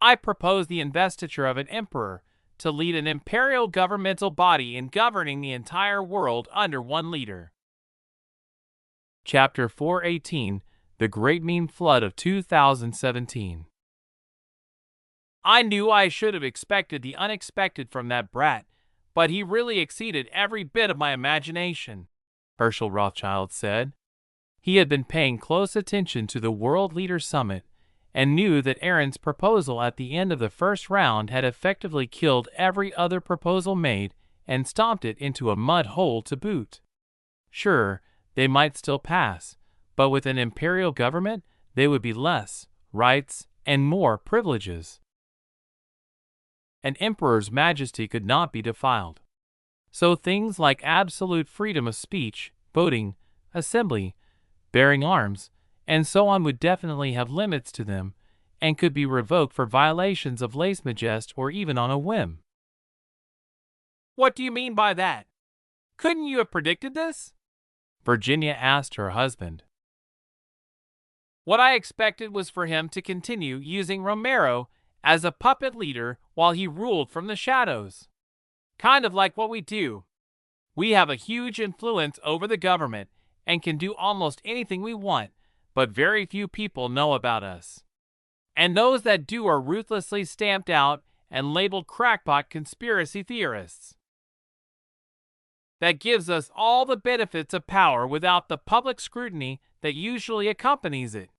"I propose the investiture of an emperor to lead an imperial governmental body in governing the entire world under one leader." Chapter 418, The Great Meme Flood of 2017. I knew I should have expected the unexpected from that brat, but he really exceeded every bit of my imagination, Herschel Rothschild said. He had been paying close attention to the World Leader Summit and knew that Aaron's proposal at the end of the first round had effectively killed every other proposal made and stomped it into a mud hole to boot. Sure, they might still pass, but with an imperial government, they would be less rights and more privileges. An emperor's majesty could not be defiled. So things like absolute freedom of speech, voting, assembly, bearing arms, and so on would definitely have limits to them, and could be revoked for violations of lèse majesté or even on a whim. What do you mean by that? Couldn't you have predicted this? Virginia asked her husband. What I expected was for him to continue using Romero as a puppet leader while he ruled from the shadows. Kind of like what we do. We have a huge influence over the government and can do almost anything we want, but very few people know about us. And those that do are ruthlessly stamped out and labeled crackpot conspiracy theorists. That gives us all the benefits of power without the public scrutiny that usually accompanies it.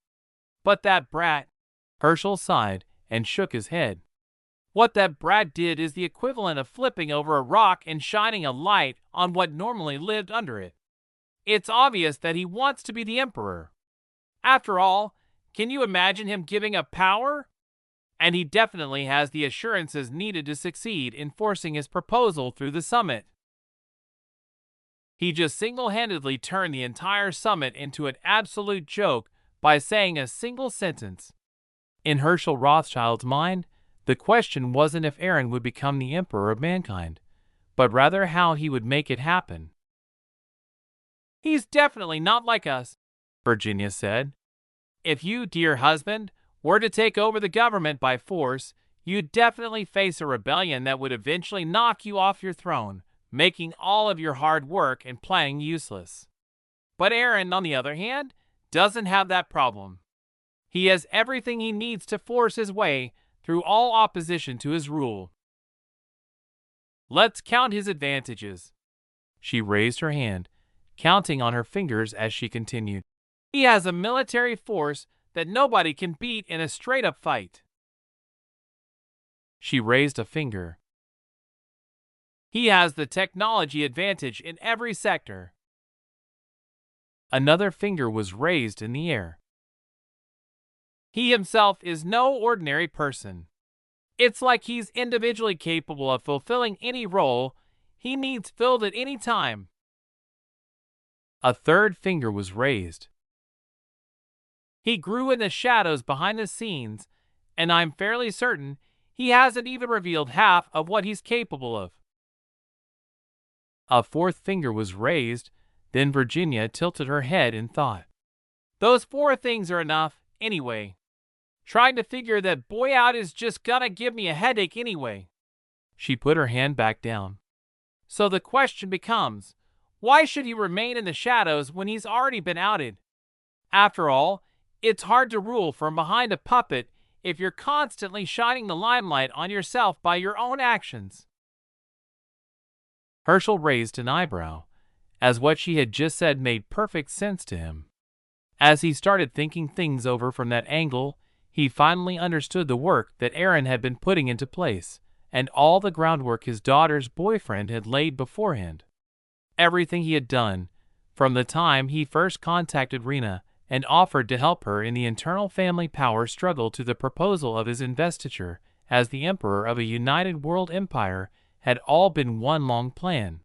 But that brat, Herschel sighed and shook his head. What that brat did is the equivalent of flipping over a rock and shining a light on what normally lived under it. It's obvious that he wants to be the emperor. After all, can you imagine him giving up power? And he definitely has the assurances needed to succeed in forcing his proposal through the summit. He just single-handedly turned the entire summit into an absolute joke by saying a single sentence. In Herschel Rothschild's mind, the question wasn't if Aaron would become the emperor of mankind, but rather how he would make it happen. He's definitely not like us, Virginia said. If you, dear husband, were to take over the government by force, you'd definitely face a rebellion that would eventually knock you off your throne, making all of your hard work and planning useless. But Aaron, on the other hand, doesn't have that problem. He has everything he needs to force his way through all opposition to his rule. Let's count his advantages. She raised her hand, counting on her fingers as she continued. He has a military force that nobody can beat in a straight-up fight. She raised a finger. He has the technology advantage in every sector. Another finger was raised in the air. He himself is no ordinary person. It's like he's individually capable of fulfilling any role he needs filled at any time. A third finger was raised. He grew in the shadows behind the scenes, and I'm fairly certain He hasn't even revealed half of what he's capable of. A fourth finger was raised, then Virginia tilted her head in thought. Those four things are enough, anyway. Trying to figure that boy out is just gonna give me a headache anyway. She put her hand back down. So the question becomes, why should he remain in the shadows when he's already been outed? After all, it's hard to rule from behind a puppet if you're constantly shining the limelight on yourself by your own actions. Herschel raised an eyebrow, as what she had just said made perfect sense to him. As he started thinking things over from that angle, he finally understood the work that Aaron had been putting into place, and all the groundwork his daughter's boyfriend had laid beforehand. Everything he had done, from the time he first contacted Rena and offered to help her in the internal family power struggle to the proposal of his investiture as the emperor of a united world empire, had all been one long plan.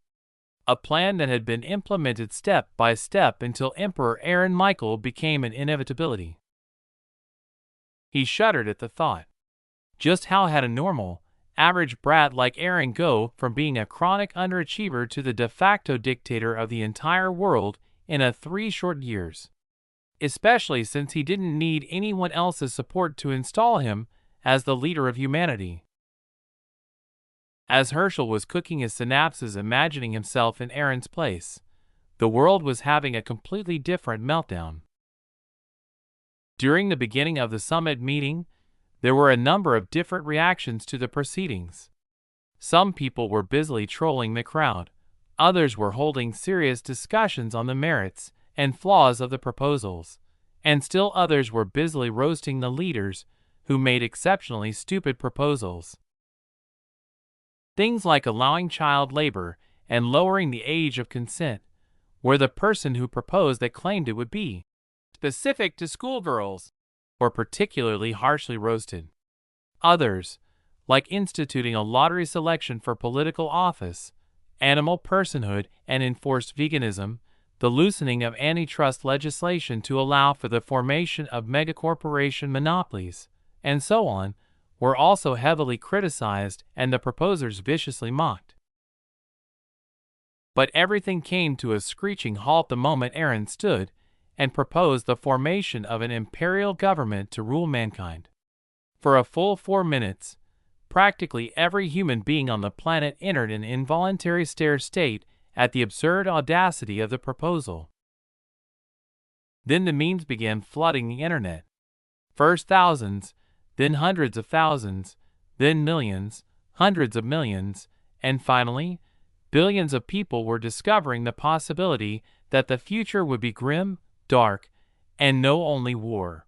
A plan that had been implemented step by step until Emperor Aaron Michael became an inevitability. He shuddered at the thought. Just how had a normal, average brat like Aaron go from being a chronic underachiever to the de facto dictator of the entire world in 3 short years? Especially since he didn't need anyone else's support to install him as the leader of humanity. As Herschel was cooking his synapses imagining himself in Aaron's place, the world was having a completely different meltdown. During the beginning of the summit meeting, there were a number of different reactions to the proceedings. Some people were busily trolling the crowd, others were holding serious discussions on the merits and flaws of the proposals, and still others were busily roasting the leaders who made exceptionally stupid proposals. Things like allowing child labor and lowering the age of consent, where the person who proposed that claimed it would be specific to schoolgirls, were particularly harshly roasted. Others, like instituting a lottery selection for political office, animal personhood and enforced veganism, the loosening of antitrust legislation to allow for the formation of megacorporation monopolies, and so on, were also heavily criticized and the proposers viciously mocked. But everything came to a screeching halt the moment Aaron stood and proposed the formation of an imperial government to rule mankind. For a full 4 minutes, practically every human being on the planet entered an involuntary stare state at the absurd audacity of the proposal. Then the memes began flooding the internet. First thousands, then hundreds of thousands, then millions, hundreds of millions, and finally, billions of people were discovering the possibility that the future would be grim, dark, and know only war.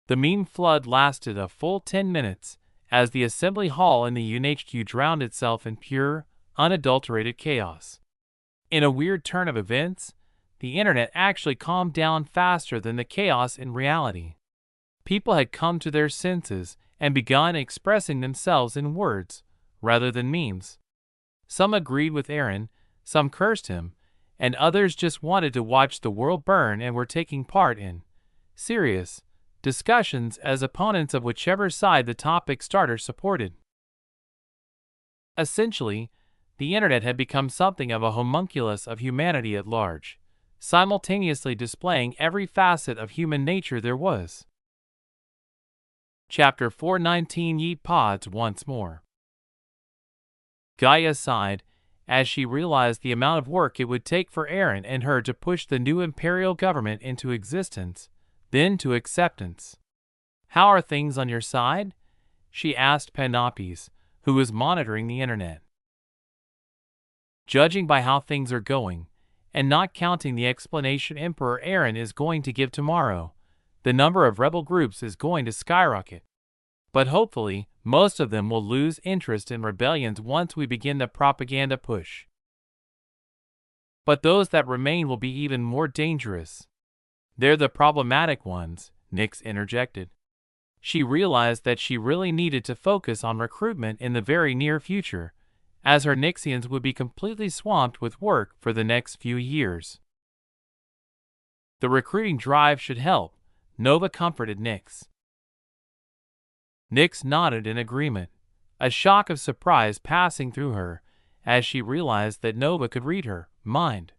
The meme flood lasted a full 10 minutes as the assembly hall in the UNHQ drowned itself in pure, unadulterated chaos. In a weird turn of events, the internet actually calmed down faster than the chaos in reality. People had come to their senses and begun expressing themselves in words, rather than memes. Some agreed with Aaron, some cursed him, and others just wanted to watch the world burn and were taking part in serious discussions as opponents of whichever side the topic starter supported. Essentially, the internet had become something of a homunculus of humanity at large, simultaneously displaying every facet of human nature there was. Chapter 419 Yeet Pods once more. Gaia sighed as she realized the amount of work it would take for Aaron and her to push the new imperial government into existence, then to acceptance. "How are things on your side?" she asked Panopes, who was monitoring the internet. "Judging by how things are going, and not counting the explanation Emperor Aaron is going to give tomorrow, the number of rebel groups is going to skyrocket. But hopefully, most of them will lose interest in rebellions once we begin the propaganda push. But those that remain will be even more dangerous. They're the problematic ones," Nyx interjected. She realized that she really needed to focus on recruitment in the very near future, as her Nyxians would be completely swamped with work for the next few years. "The recruiting drive should help," Nova comforted Nyx. Nix nodded in agreement, a shock of surprise passing through her as she realized that Nova could read her mind.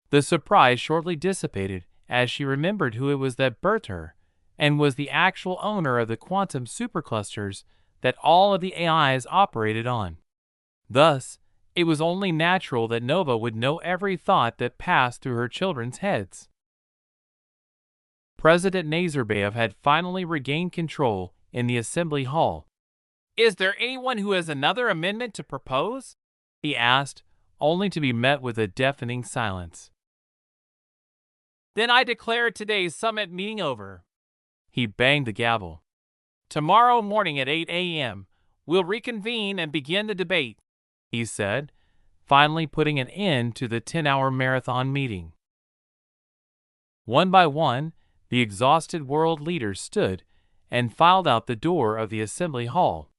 The surprise shortly dissipated as she remembered who it was that birthed her and was the actual owner of the quantum superclusters that all of the AIs operated on. Thus, it was only natural that Nova would know every thought that passed through her children's heads. President Nazarbayev had finally regained control in the assembly hall. "Is there anyone who has another amendment to propose?" he asked, only to be met with a deafening silence. "Then I declare today's summit meeting over." He banged the gavel. "Tomorrow morning at 8 a.m., we'll reconvene and begin the debate," he said, finally putting an end to the 10-hour marathon meeting. One by one, the exhausted world leaders stood and filed out the door of the assembly hall.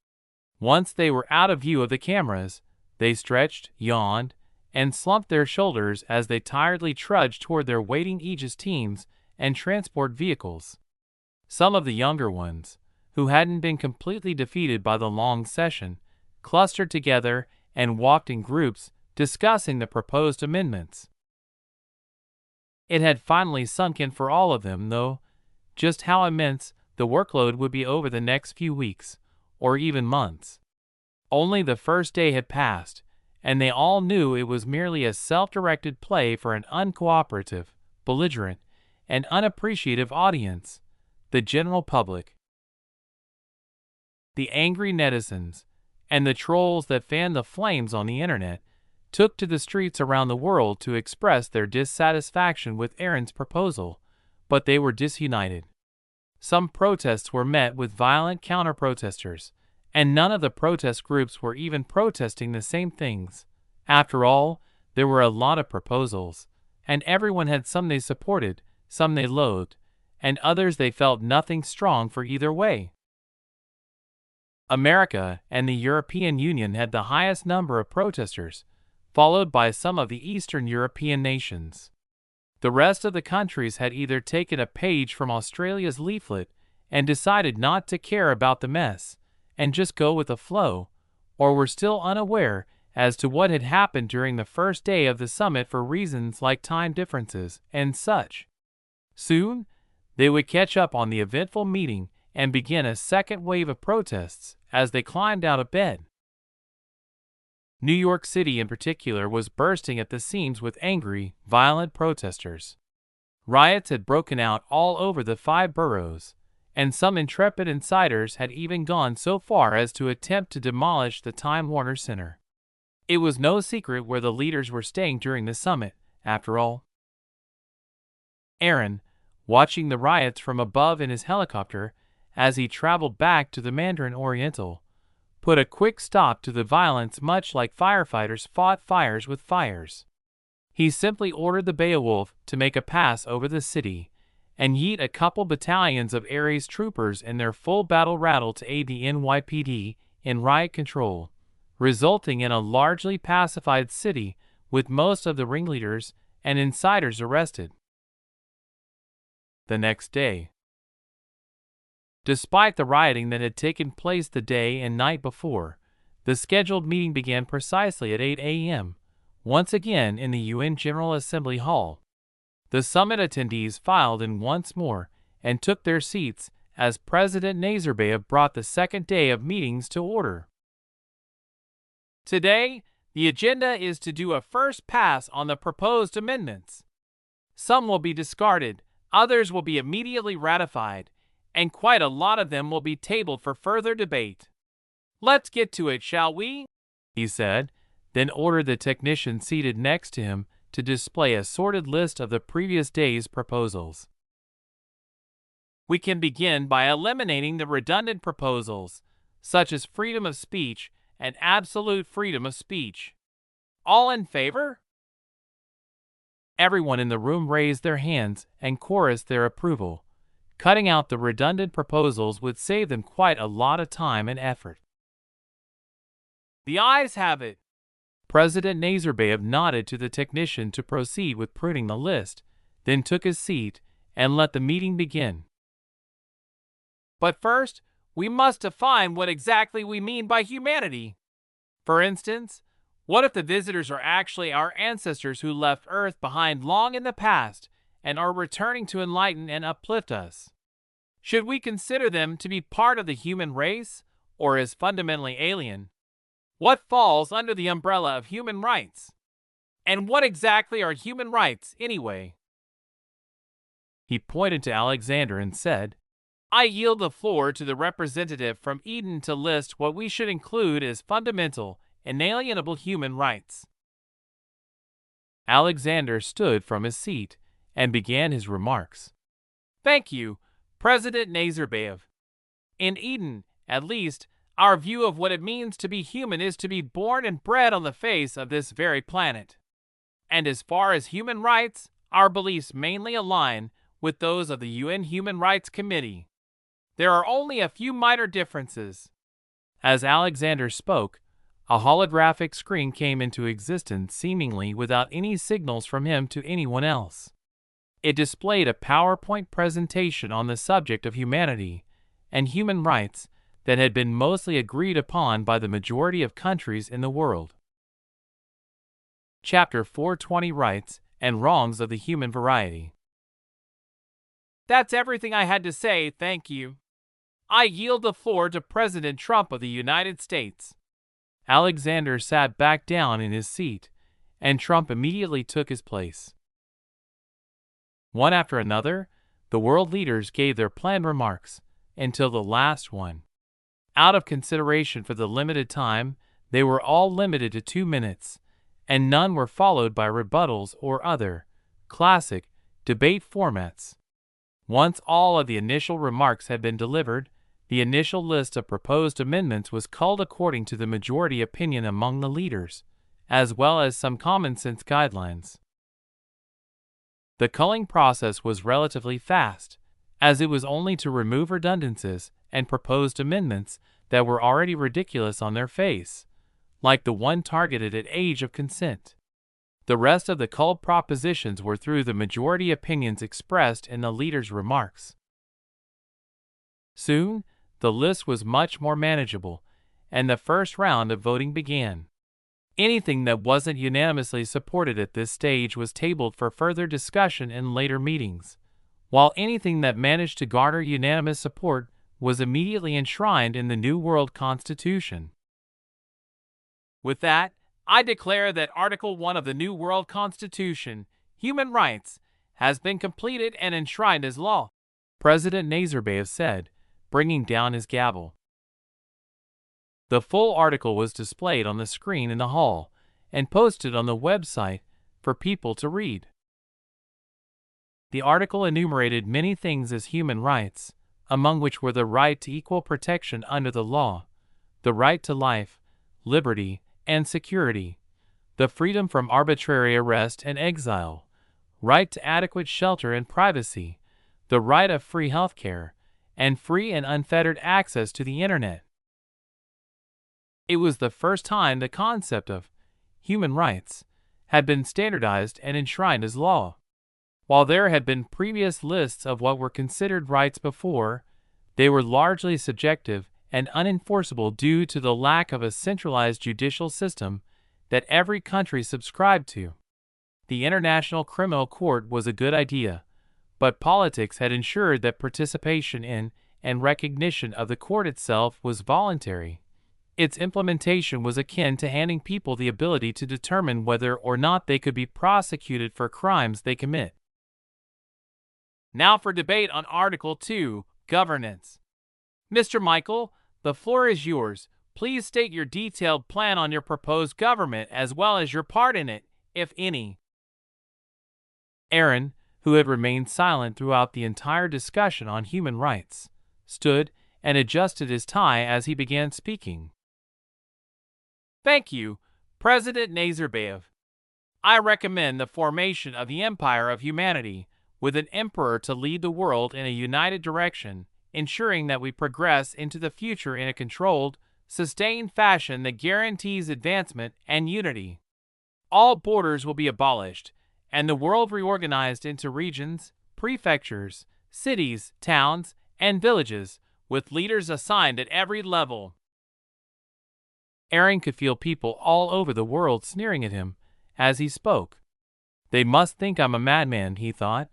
Once they were out of view of the cameras, they stretched, yawned, and slumped their shoulders as they tiredly trudged toward their waiting Aegis teams and transport vehicles. Some of the younger ones, who hadn't been completely defeated by the long session, clustered together and walked in groups discussing the proposed amendments. It had finally sunk in for all of them, though, just how immense the workload would be over the next few weeks, or even months. Only the first day had passed, and they all knew it was merely a self-directed play for an uncooperative, belligerent, and unappreciative audience, the general public. The angry netizens, and the trolls that fanned the flames on the internet, took to the streets around the world to express their dissatisfaction with Aaron's proposal, but they were disunited. Some protests were met with violent counter-protesters, and none of the protest groups were even protesting the same things. After all, there were a lot of proposals, and everyone had some they supported, some they loathed, and others they felt nothing strong for either way. America and the European Union had the highest number of protesters, followed by some of the Eastern European nations. The rest of the countries had either taken a page from Australia's leaflet and decided not to care about the mess and just go with the flow, or were still unaware as to what had happened during the first day of the summit for reasons like time differences and such. Soon, they would catch up on the eventful meeting and begin a second wave of protests as they climbed out of bed. New York City in particular was bursting at the seams with angry, violent protesters. Riots had broken out all over the 5 boroughs, and some intrepid insiders had even gone so far as to attempt to demolish the Time Warner Center. It was no secret where the leaders were staying during the summit, after all. Aaron, watching the riots from above in his helicopter as he traveled back to the Mandarin Oriental, put a quick stop to the violence much like firefighters fought fires with fires. He simply ordered the Beowulf to make a pass over the city and yeet a couple battalions of Ares troopers in their full battle rattle to aid the NYPD in riot control, resulting in a largely pacified city with most of the ringleaders and insiders arrested. The next day, despite the rioting that had taken place the day and night before, the scheduled meeting began precisely at 8 a.m., once again in the UN General Assembly Hall. The summit attendees filed in once more and took their seats as President Nazarbayev brought the second day of meetings to order. Today, the agenda is to do a first pass on the proposed amendments. Some will be discarded, others will be immediately ratified, and quite a lot of them will be tabled for further debate. "Let's get to it, shall we?" he said, then ordered the technician seated next to him to display a sorted list of the previous day's proposals. "We can begin by eliminating the redundant proposals, such as freedom of speech and absolute freedom of speech. All in favor?" Everyone in the room raised their hands and chorused their approval. Cutting out the redundant proposals would save them quite a lot of time and effort. "The ayes have it." President Nazarbayev nodded to the technician to proceed with printing the list, then took his seat and let the meeting begin. "But first, we must define what exactly we mean by humanity. For instance, what if the visitors are actually our ancestors who left Earth behind long in the past and are returning to enlighten and uplift us? Should we consider them to be part of the human race, or as fundamentally alien? What falls under the umbrella of human rights? And what exactly are human rights, anyway? He pointed to Alexander and said, I yield the floor to the representative from Eden to list what we should include as fundamental, inalienable human rights. Alexander stood from his seat and began his remarks. Thank you, President Nazarbayev. In Eden, at least, our view of what it means to be human is to be born and bred on the face of this very planet. And as far as human rights, our beliefs mainly align with those of the UN Human Rights Committee. There are only a few minor differences. As Alexander spoke, a holographic screen came into existence seemingly without any signals from him to anyone else. It displayed a PowerPoint presentation on the subject of humanity and human rights that had been mostly agreed upon by the majority of countries in the world. Chapter 420 Rights and Wrongs of the Human Variety. That's everything I had to say, thank you. I yield the floor to President Trump of the United States. Alexander sat back down in his seat, and Trump immediately took his place. One after another, the world leaders gave their planned remarks, until the last one. Out of consideration for the limited time, they were all limited to 2 minutes, and none were followed by rebuttals or other, classic, debate formats. Once all of the initial remarks had been delivered, the initial list of proposed amendments was culled according to the majority opinion among the leaders, as well as some common-sense guidelines. The culling process was relatively fast, as it was only to remove redundancies and proposed amendments that were already ridiculous on their face, like the one targeted at age of consent. The rest of the culled propositions were through the majority opinions expressed in the leaders' remarks. Soon, the list was much more manageable, and the first round of voting began. Anything that wasn't unanimously supported at this stage was tabled for further discussion in later meetings, while anything that managed to garner unanimous support was immediately enshrined in the New World Constitution. With that, I declare that Article 1 of the New World Constitution, Human Rights, has been completed and enshrined as law, President Nazarbayev said, bringing down his gavel. The full article was displayed on the screen in the hall and posted on the website for people to read. The article enumerated many things as human rights, among which were the right to equal protection under the law, the right to life, liberty, and security, the freedom from arbitrary arrest and exile, right to adequate shelter and privacy, the right of free health care, and free and unfettered access to the Internet. It was the first time the concept of human rights had been standardized and enshrined as law. While there had been previous lists of what were considered rights before, they were largely subjective and unenforceable due to the lack of a centralized judicial system that every country subscribed to. The International Criminal Court was a good idea, but politics had ensured that participation in and recognition of the court itself was voluntary. Its implementation was akin to handing people the ability to determine whether or not they could be prosecuted for crimes they commit. Now for debate on Article 2, Governance. Mr. Michael, the floor is yours. Please state your detailed plan on your proposed government as well as your part in it, if any. Aaron, who had remained silent throughout the entire discussion on human rights, stood and adjusted his tie as he began speaking. Thank you, President Nazarbayev. I recommend the formation of the Empire of Humanity, with an emperor to lead the world in a united direction, ensuring that we progress into the future in a controlled, sustained fashion that guarantees advancement and unity. All borders will be abolished, and the world reorganized into regions, prefectures, cities, towns, and villages, with leaders assigned at every level. Aaron could feel people all over the world sneering at him as he spoke. They must think I'm a madman, he thought,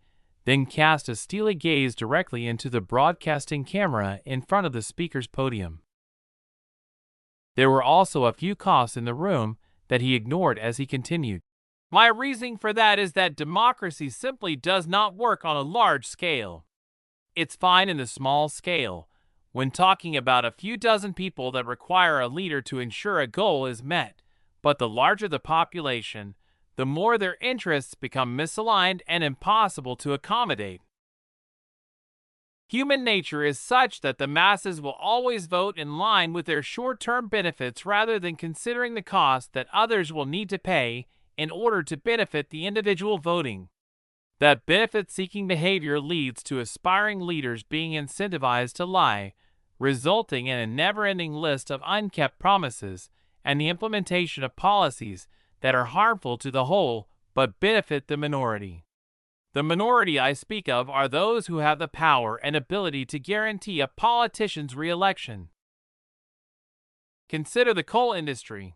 then cast a steely gaze directly into the broadcasting camera in front of the speaker's podium. There were also a few coughs in the room that he ignored as he continued. My reasoning for that is that democracy simply does not work on a large scale. It's fine in the small scale, when talking about a few dozen people that require a leader to ensure a goal is met, but the larger the population, the more their interests become misaligned and impossible to accommodate. Human nature is such that the masses will always vote in line with their short-term benefits rather than considering the cost that others will need to pay in order to benefit the individual voting. That benefit-seeking behavior leads to aspiring leaders being incentivized to lie, resulting in a never-ending list of unkept promises and the implementation of policies that are harmful to the whole but benefit the minority. The minority I speak of are those who have the power and ability to guarantee a politician's re-election. Consider the coal industry.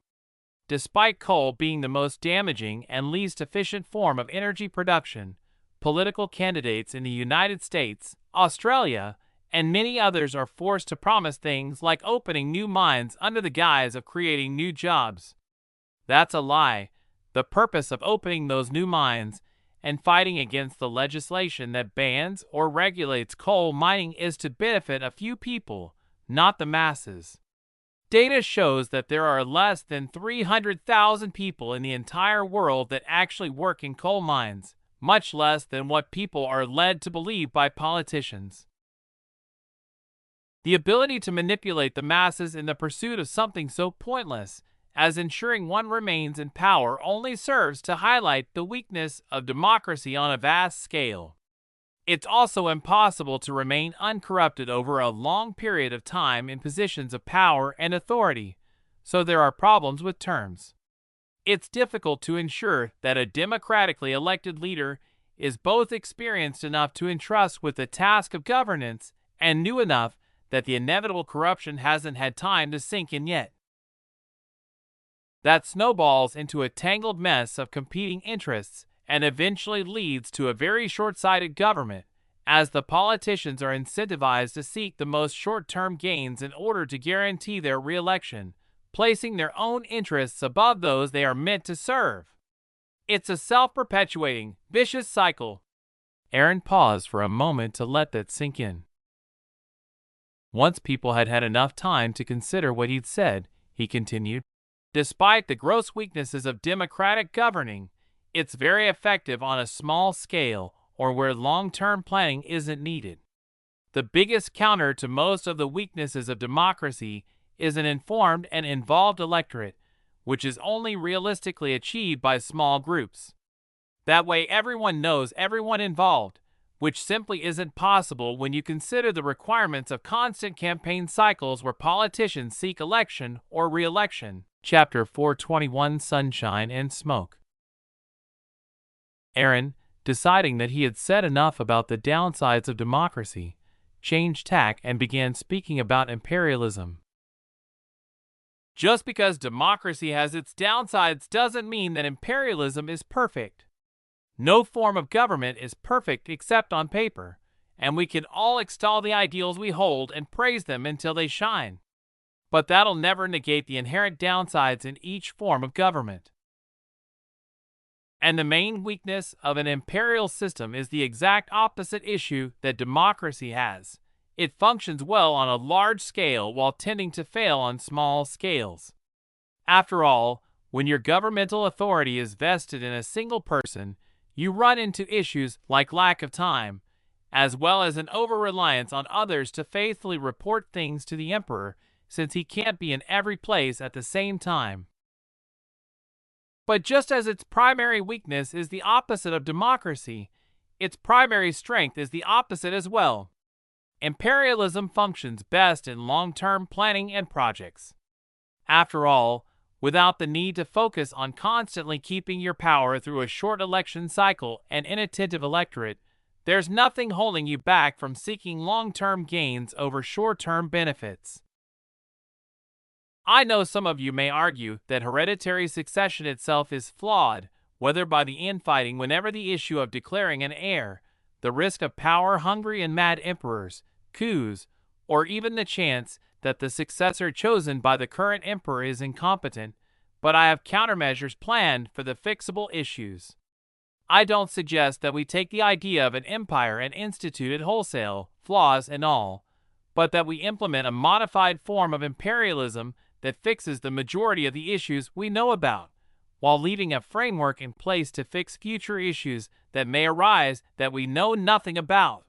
Despite coal being the most damaging and least efficient form of energy production, political candidates in the United States, Australia, and many others are forced to promise things like opening new mines under the guise of creating new jobs. That's a lie. The purpose of opening those new mines and fighting against the legislation that bans or regulates coal mining is to benefit a few people, not the masses. Data shows that there are less than 300,000 people in the entire world that actually work in coal mines, much less than what people are led to believe by politicians. The ability to manipulate the masses in the pursuit of something so pointless as ensuring one remains in power only serves to highlight the weakness of democracy on a vast scale. It's also impossible to remain uncorrupted over a long period of time in positions of power and authority, so there are problems with terms. It's difficult to ensure that a democratically elected leader is both experienced enough to entrust with the task of governance and new enough that the inevitable corruption hasn't had time to sink in yet. That snowballs into a tangled mess of competing interests and eventually leads to a very short-sighted government, as the politicians are incentivized to seek the most short-term gains in order to guarantee their re-election, placing their own interests above those they are meant to serve. It's a self-perpetuating, vicious cycle. Aaron paused for a moment to let that sink in. Once people had had enough time to consider what he'd said, he continued, despite the gross weaknesses of democratic governing, it's very effective on a small scale or where long-term planning isn't needed. The biggest counter to most of the weaknesses of democracy is an informed and involved electorate, which is only realistically achieved by small groups. That way everyone knows everyone involved, which simply isn't possible when you consider the requirements of constant campaign cycles where politicians seek election or re-election. Chapter 421 Sunshine and Smoke. Aaron, deciding that he had said enough about the downsides of democracy, changed tack and began speaking about imperialism. Just because democracy has its downsides doesn't mean that imperialism is perfect. No form of government is perfect except on paper, and we can all extol the ideals we hold and praise them until they shine. But that'll never negate the inherent downsides in each form of government. And the main weakness of an imperial system is the exact opposite issue that democracy has. It functions well on a large scale while tending to fail on small scales. After all, when your governmental authority is vested in a single person, you run into issues like lack of time, as well as an over-reliance on others to faithfully report things to the emperor, since he can't be in every place at the same time. But just as its primary weakness is the opposite of democracy, its primary strength is the opposite as well. Imperialism functions best in long-term planning and projects. After all, without the need to focus on constantly keeping your power through a short election cycle and inattentive electorate, There's nothing holding you back from seeking long-term gains over short-term benefits. I know some of you may argue that hereditary succession itself is flawed, whether by the infighting whenever the issue of declaring an heir, the risk of power-hungry and mad emperors, coups, or even the chance that the successor chosen by the current emperor is incompetent, but I have countermeasures planned for the fixable issues. I don't suggest that we take the idea of an empire and institute it wholesale, flaws and all, but that we implement a modified form of imperialism that fixes the majority of the issues we know about, while leaving a framework in place to fix future issues that may arise that we know nothing about.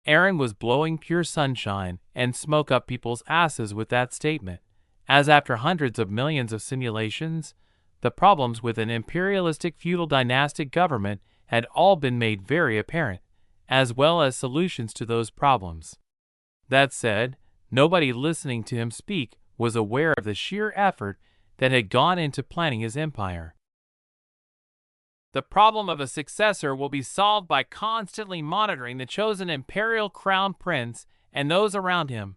Aaron was blowing pure sunshine and smoke up people's asses with that statement, as after hundreds of millions of simulations, the problems with an imperialistic feudal dynastic government had all been made very apparent, as well as solutions to those problems. That said, nobody listening to him speak was aware of the sheer effort that had gone into planning his empire. The problem of a successor will be solved by constantly monitoring the chosen imperial crown prince and those around him,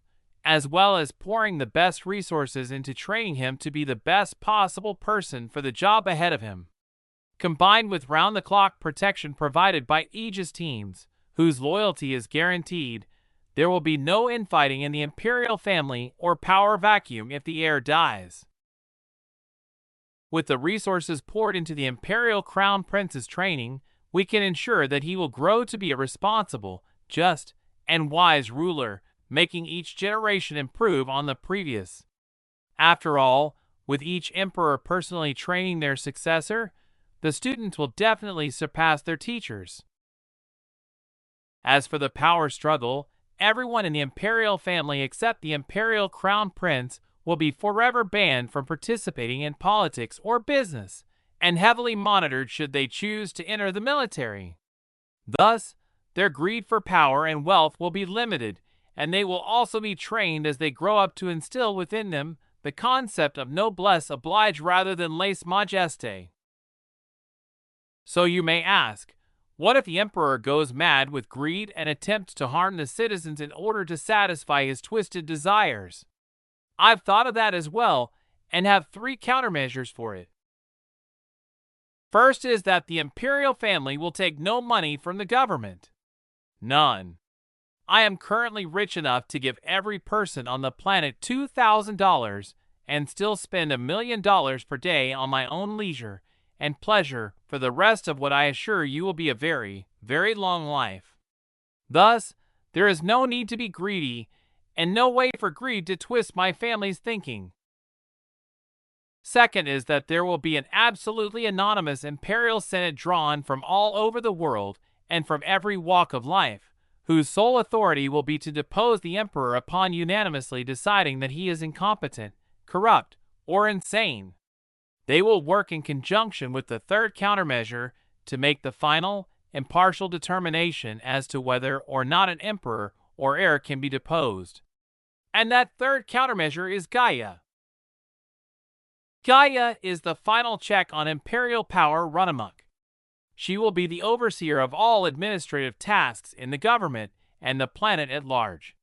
as well as pouring the best resources into training him to be the best possible person for the job ahead of him. Combined with round-the-clock protection provided by Aegis teams, whose loyalty is guaranteed, there will be no infighting in the imperial family or power vacuum if the heir dies. With the resources poured into the imperial crown prince's training, we can ensure that he will grow to be a responsible, just, and wise ruler, making each generation improve on the previous. After all, with each emperor personally training their successor, the students will definitely surpass their teachers. As for the power struggle, everyone in the imperial family except the imperial crown prince will be forever banned from participating in politics or business, and heavily monitored should they choose to enter the military. Thus, their greed for power and wealth will be limited, and they will also be trained as they grow up to instill within them the concept of noblesse oblige rather than lèse majesté. So you may ask, what if the emperor goes mad with greed and attempts to harm the citizens in order to satisfy his twisted desires? I've thought of that as well, and have 3 countermeasures for it. First is that the imperial family will take no money from the government. None. I am currently rich enough to give every person on the planet $2,000 and still spend $1 million per day on my own leisure and pleasure for the rest of what I assure you will be a very, very long life. Thus, there is no need to be greedy, and no way for greed to twist my family's thinking. Second is that there will be an absolutely anonymous imperial senate drawn from all over the world and from every walk of life, whose sole authority will be to depose the emperor upon unanimously deciding that he is incompetent, corrupt, or insane. They will work in conjunction with the third countermeasure to make the final, impartial determination as to whether or not an emperor or heir can be deposed. And that third countermeasure is Gaia. Gaia is the final check on imperial power run amok. She will be the overseer of all administrative tasks in the government and the planet at large.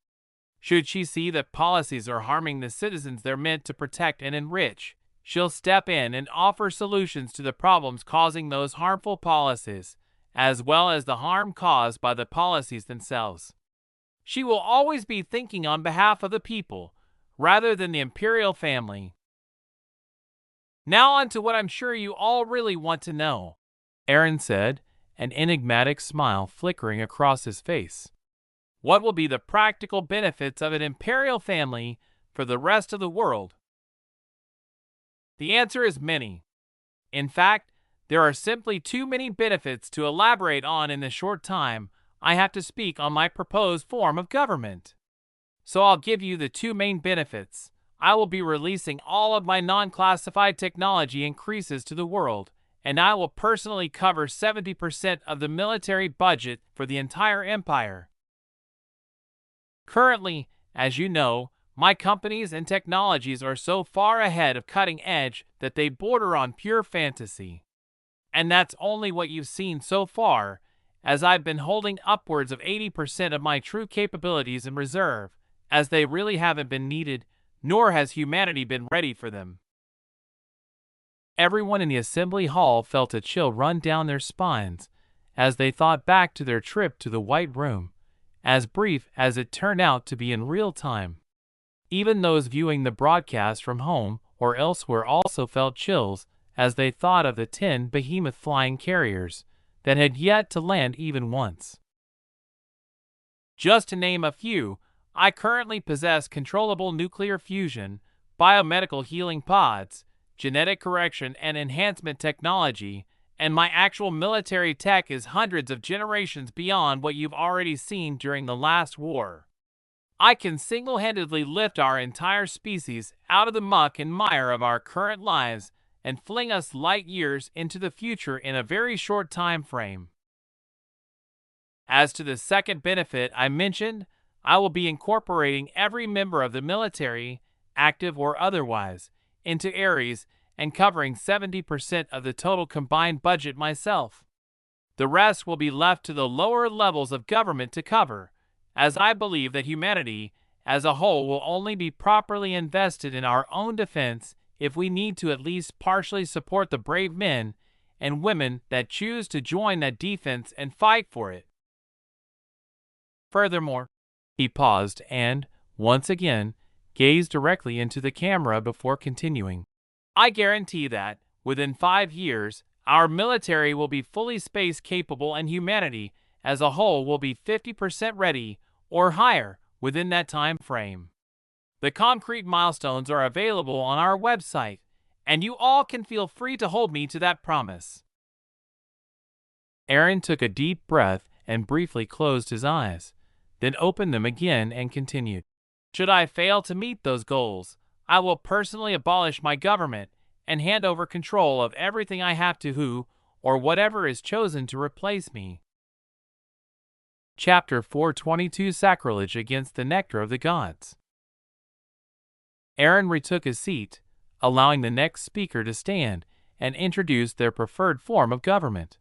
Should she see that policies are harming the citizens they're meant to protect and enrich, she'll step in and offer solutions to the problems causing those harmful policies, as well as the harm caused by the policies themselves. She will always be thinking on behalf of the people, rather than the imperial family. Now on to what I'm sure you all really want to know, Aaron said, an enigmatic smile flickering across his face. What will be the practical benefits of an imperial family for the rest of the world? The answer is many. In fact, there are simply too many benefits to elaborate on in the short time I have to speak on my proposed form of government. So I'll give you the 2 main benefits. I will be releasing all of my non-classified technology increases to the world, and I will personally cover 70% of the military budget for the entire empire. Currently, as you know, my companies and technologies are so far ahead of cutting edge that they border on pure fantasy. And that's only what you've seen so far, as I've been holding upwards of 80% of my true capabilities in reserve, as they really haven't been needed, nor has humanity been ready for them." Everyone in the assembly hall felt a chill run down their spines as they thought back to their trip to the White Room, as brief as it turned out to be in real time. Even those viewing the broadcast from home or elsewhere also felt chills as they thought of the 10 behemoth flying carriers that had yet to land even once. Just to name a few, I currently possess controllable nuclear fusion, biomedical healing pods, genetic correction and enhancement technology, and my actual military tech is hundreds of generations beyond what you've already seen during the last war. I can single-handedly lift our entire species out of the muck and mire of our current lives and fling us light years into the future in a very short time frame. As to the second benefit I mentioned, I will be incorporating every member of the military, active or otherwise, into Ares and covering 70% of the total combined budget myself. The rest will be left to the lower levels of government to cover, as I believe that humanity as a whole will only be properly invested in our own defense if we need to at least partially support the brave men and women that choose to join that defense and fight for it. Furthermore, he paused and, once again, gazed directly into the camera before continuing. I guarantee that, within 5 years, our military will be fully space capable and humanity as a whole will be 50% ready or higher within that time frame. The concrete milestones are available on our website, and you all can feel free to hold me to that promise. Aaron took a deep breath and briefly closed his eyes, then opened them again and continued. Should I fail to meet those goals, I will personally abolish my government and hand over control of everything I have to who or whatever is chosen to replace me. Chapter 422 Sacrilege Against the Nectar of the Gods. Aaron retook his seat, allowing the next speaker to stand and introduce their preferred form of government.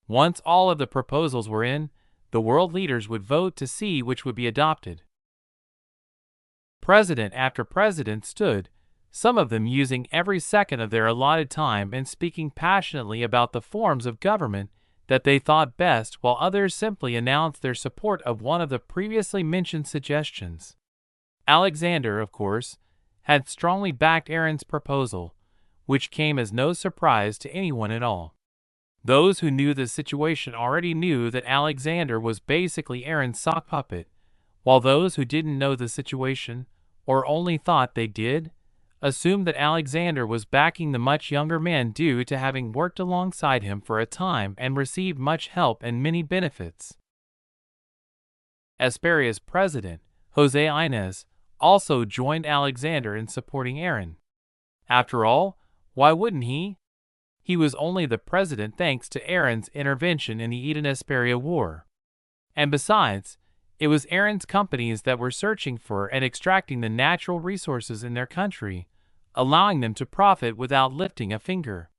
Once all of the proposals were in, the world leaders would vote to see which would be adopted. President after president stood, some of them using every second of their allotted time and speaking passionately about the forms of government that they thought best, while others simply announced their support of one of the previously mentioned suggestions. Alexander, of course, had strongly backed Aaron's proposal, which came as no surprise to anyone at all. Those who knew the situation already knew that Alexander was basically Aaron's sock puppet, while those who didn't know the situation, or only thought they did, assumed that Alexander was backing the much younger man due to having worked alongside him for a time and received much help and many benefits. Asperia's president, Jose Inez, also joined Alexander in supporting Aaron. After all, why wouldn't he? He was only the president thanks to Aaron's intervention in the Eden-Asperia War. And besides, it was Aaron's companies that were searching for and extracting the natural resources in their country, allowing them to profit without lifting a finger.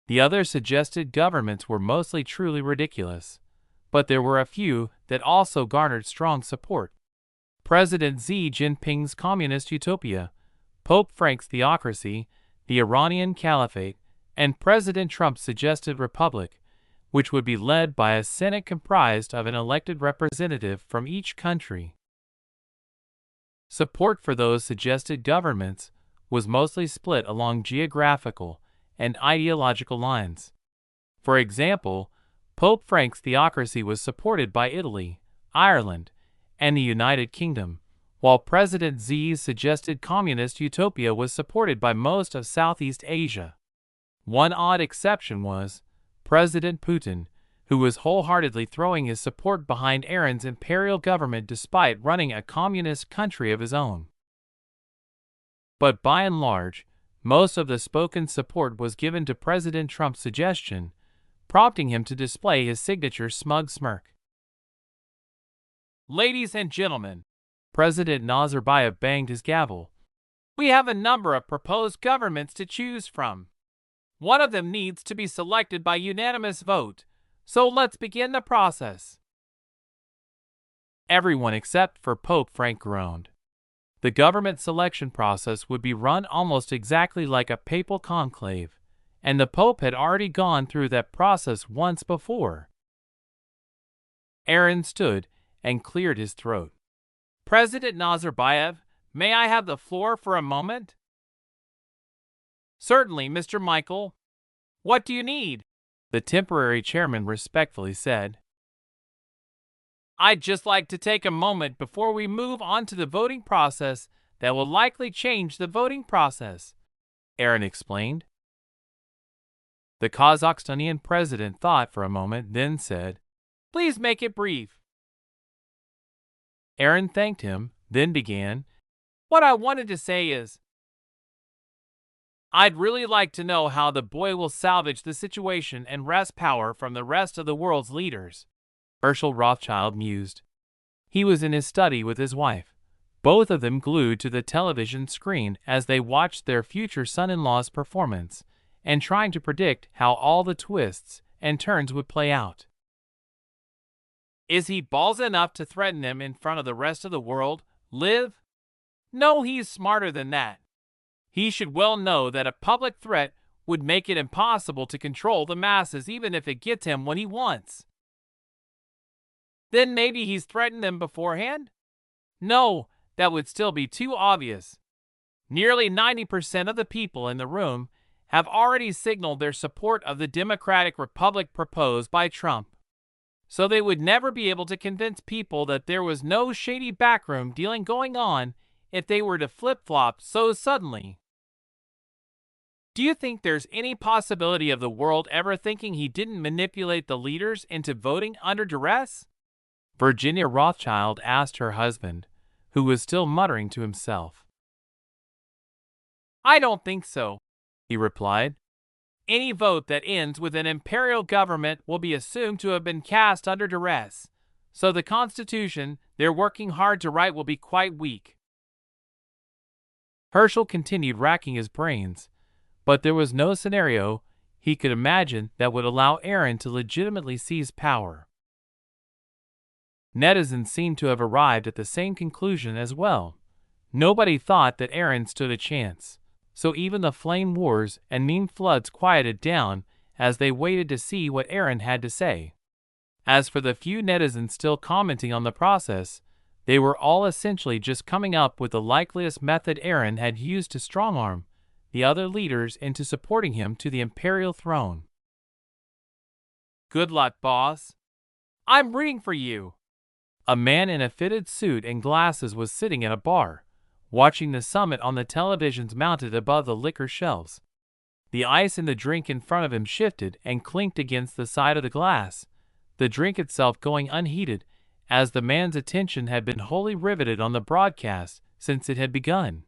The other suggested governments were mostly truly ridiculous, but there were a few that also garnered strong support. President Xi Jinping's Communist Utopia, Pope Frank's Theocracy, the Iranian Caliphate, and President Trump's suggested Republic, which would be led by a Senate comprised of an elected representative from each country. Support for those suggested governments was mostly split along geographical and ideological lines. For example, Pope Frank's Theocracy was supported by Italy, Ireland, and the United Kingdom, while President Xi's suggested Communist Utopia was supported by most of Southeast Asia. One odd exception was President Putin, who was wholeheartedly throwing his support behind Aaron's imperial government despite running a communist country of his own. But by and large, most of the spoken support was given to President Trump's suggestion, prompting him to display his signature smug smirk. Ladies and gentlemen, President Nazarbayev banged his gavel. We have a number of proposed governments to choose from. One of them needs to be selected by unanimous vote, So let's begin the process. Everyone except for Pope Frank groaned. The government selection process would be run almost exactly like a papal conclave, and the Pope had already gone through that process once before. Aaron stood and cleared his throat. President Nazarbayev, may I have the floor for a moment? Certainly, Mr. Michael. What do you need? The temporary chairman respectfully said. I'd just like to take a moment before we move on to the voting process that will likely change the voting process, Aaron explained. The Kazakhstanian president thought for a moment, then said, Please make it brief. Aaron thanked him, then began, What I wanted to say is, I'd really like to know how the boy will salvage the situation and wrest power from the rest of the world's leaders. Herschel Rothschild mused. He was in his study with his wife, both of them glued to the television screen as they watched their future son-in-law's performance, and trying to predict how all the twists and turns would play out. Is he balls enough to threaten them in front of the rest of the world, Liv? No, he's smarter than that. He should well know that a public threat would make it impossible to control the masses even if it gets him what he wants. Then maybe he's threatened them beforehand? No, that would still be too obvious. Nearly 90% of the people in the room have already signaled their support of the Democratic Republic proposed by Trump. So they would never be able to convince people that there was no shady backroom dealing going on if they were to flip-flop so suddenly. Do you think there's any possibility of the world ever thinking he didn't manipulate the leaders into voting under duress? Virginia Rothschild asked her husband, who was still muttering to himself. I don't think so, he replied. Any vote that ends with an imperial government will be assumed to have been cast under duress, so the Constitution they're working hard to write will be quite weak. Herschel continued racking his brains, but there was no scenario he could imagine that would allow Aaron to legitimately seize power. Netizens seemed to have arrived at the same conclusion as well. Nobody thought that Aaron stood a chance, so even the flame wars and meme floods quieted down as they waited to see what Aaron had to say. As for the few netizens still commenting on the process, they were all essentially just coming up with the likeliest method Aaron had used to strong-arm the other leaders into supporting him to the imperial throne. Good luck, boss. I'm rooting for you. A man in a fitted suit and glasses was sitting at a bar, watching the summit on the televisions mounted above the liquor shelves. The ice in the drink in front of him shifted and clinked against the side of the glass, the drink itself going unheeded, as the man's attention had been wholly riveted on the broadcast since it had begun.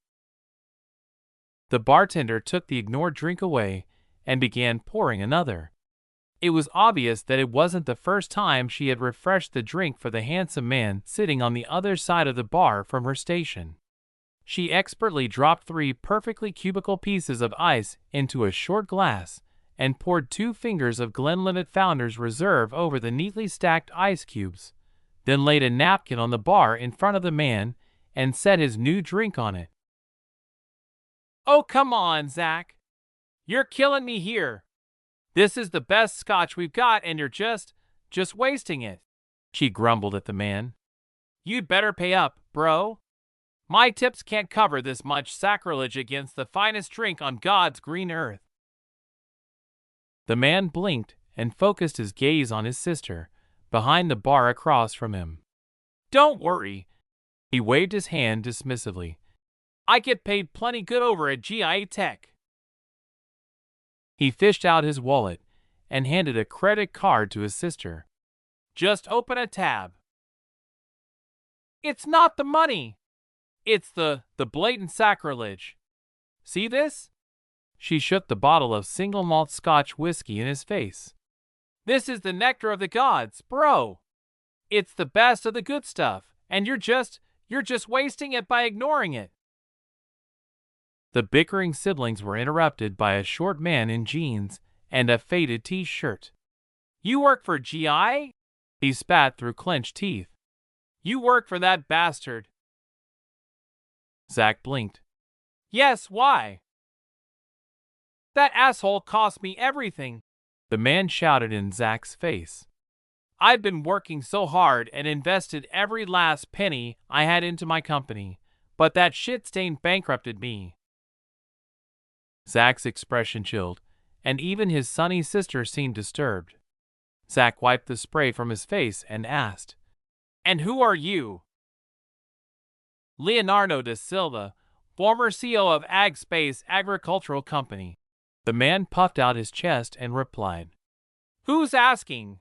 The bartender took the ignored drink away and began pouring another. It was obvious that it wasn't the first time she had refreshed the drink for the handsome man sitting on the other side of the bar from her station. She expertly dropped 3 perfectly cubical pieces of ice into a short glass and poured 2 fingers of Glenlivet Founder's Reserve over the neatly stacked ice cubes, then laid a napkin on the bar in front of the man and set his new drink on it. Oh, come on, Zach. You're killing me here. This is the best scotch we've got and you're just wasting it, she grumbled at the man. You'd better pay up, bro. My tips can't cover this much sacrilege against the finest drink on God's green earth. The man blinked and focused his gaze on his sister, behind the bar across from him. Don't worry. He waved his hand dismissively. I get paid plenty good over at GIA Tech. He fished out his wallet and handed a credit card to his sister. Just open a tab. It's not the money. It's the blatant sacrilege. See this? She shook the bottle of single malt Scotch whiskey in his face. This is the nectar of the gods, bro. It's the best of the good stuff, and you're just wasting it by ignoring it. The bickering siblings were interrupted by a short man in jeans and a faded t-shirt. You work for GI? He spat through clenched teeth. You work for that bastard. Zack blinked. Yes, why? That asshole cost me everything, the man shouted in Zack's face. I've been working so hard and invested every last penny I had into my company, but that shit stain bankrupted me. Zack's expression chilled, and even his sunny sister seemed disturbed. Zack wiped the spray from his face and asked, And who are you? Leonardo da Silva, former CEO of AgSpace Agricultural Company. The man puffed out his chest and replied, Who's asking?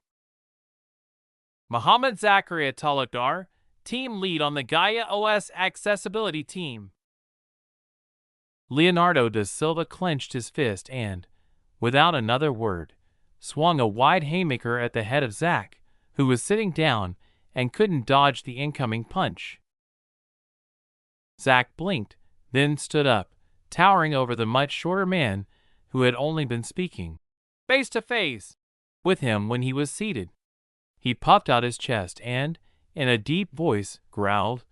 Mohammed Zakaria Talukdar, team lead on the Gaia OS accessibility team. Leonardo da Silva clenched his fist and, without another word, swung a wide haymaker at the head of Zack, who was sitting down and couldn't dodge the incoming punch. Zack blinked, then stood up, towering over the much shorter man who had only been speaking face to face with him when he was seated. He puffed out his chest and, in a deep voice, growled,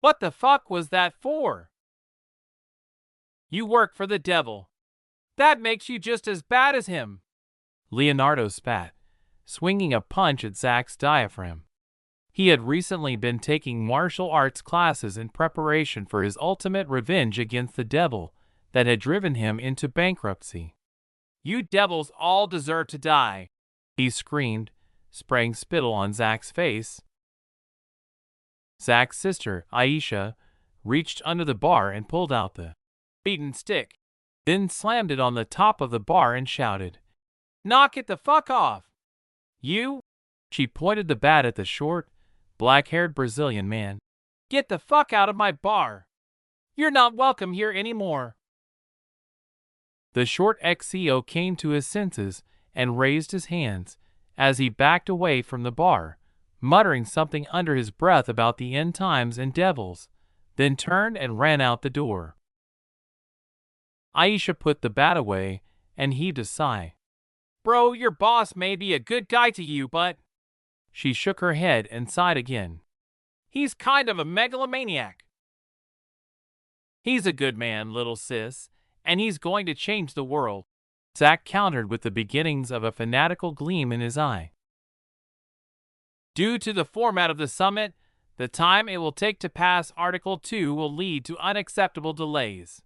What the fuck was that for? You work for the devil. That makes you just as bad as him. Leonardo spat, swinging a punch at Zack's diaphragm. He had recently been taking martial arts classes in preparation for his ultimate revenge against the devil that had driven him into bankruptcy. You devils all deserve to die, he screamed, spraying spittle on Zack's face. Zack's sister, Aisha, reached under the bar and pulled out the beaten stick, then slammed it on the top of the bar and shouted, Knock it the fuck off! You? She pointed the bat at the short, black-haired Brazilian man. Get the fuck out of my bar! You're not welcome here anymore. The short ex-CEO came to his senses and raised his hands as he backed away from the bar, muttering something under his breath about the end times and devils, then turned and ran out the door. Aisha put the bat away and heaved a sigh. Bro, your boss may be a good guy to you, but... She shook her head and sighed again. He's kind of a megalomaniac. He's a good man, little sis, and he's going to change the world, Zack countered with the beginnings of a fanatical gleam in his eye. Due to the format of the summit, the time it will take to pass Article 2 will lead to unacceptable delays.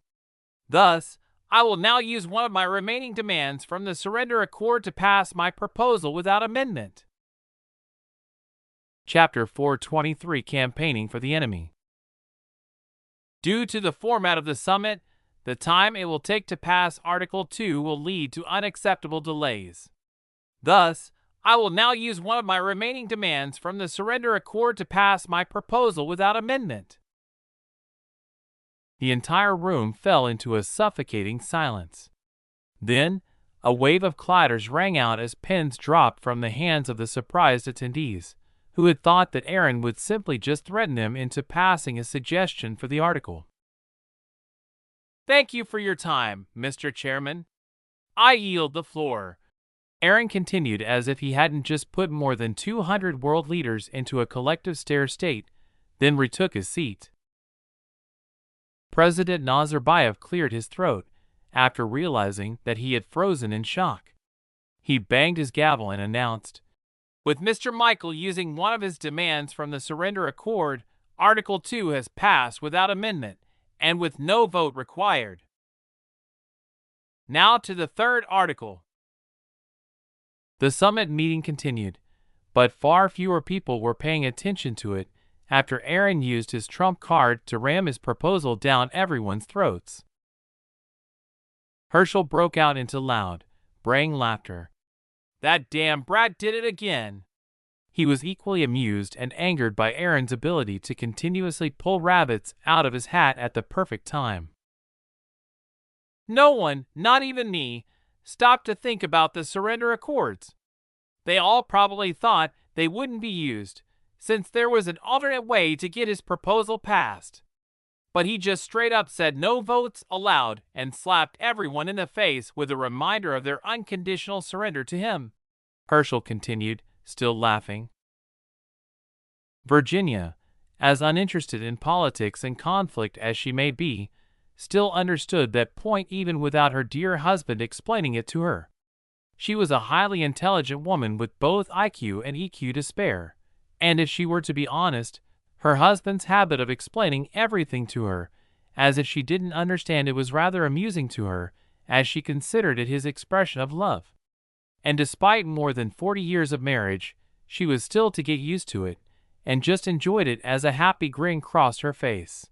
Thus, I will now use one of my remaining demands from the Surrender Accord to pass my proposal without amendment. Chapter 423 Campaigning for the Enemy. Due to the format of the summit, the time it will take to pass Article 2 will lead to unacceptable delays. Thus, I will now use one of my remaining demands from the Surrender Accord to pass my proposal without amendment. The entire room fell into a suffocating silence. Then, a wave of clatters rang out as pens dropped from the hands of the surprised attendees, who had thought that Aaron would simply just threaten them into passing a suggestion for the article. Thank you for your time, Mr. Chairman. I yield the floor. Aaron continued as if he hadn't just put more than 200 world leaders into a collective stare state, then retook his seat. President Nazarbayev cleared his throat after realizing that he had frozen in shock. He banged his gavel and announced, With Mr. Michael using one of his demands from the Surrender Accord, Article 2 has passed without amendment and with no vote required. Now to the third article. The summit meeting continued, but far fewer people were paying attention to it after Aaron used his trump card to ram his proposal down everyone's throats. Herschel broke out into loud, braying laughter. That damn brat did it again. He was equally amused and angered by Aaron's ability to continuously pull rabbits out of his hat at the perfect time. No one, not even me, stopped to think about the Surrender Accords. They all probably thought they wouldn't be used, since there was an alternate way to get his proposal passed. But he just straight up said no votes allowed and slapped everyone in the face with a reminder of their unconditional surrender to him. Herschel continued, still laughing. Virginia, as uninterested in politics and conflict as she may be, still understood that point even without her dear husband explaining it to her. She was a highly intelligent woman with both IQ and EQ to spare, and if she were to be honest, her husband's habit of explaining everything to her, as if she didn't understand it, was rather amusing to her, as she considered it his expression of love. And despite more than 40 years of marriage, she was still to get used to it, and just enjoyed it as a happy grin crossed her face.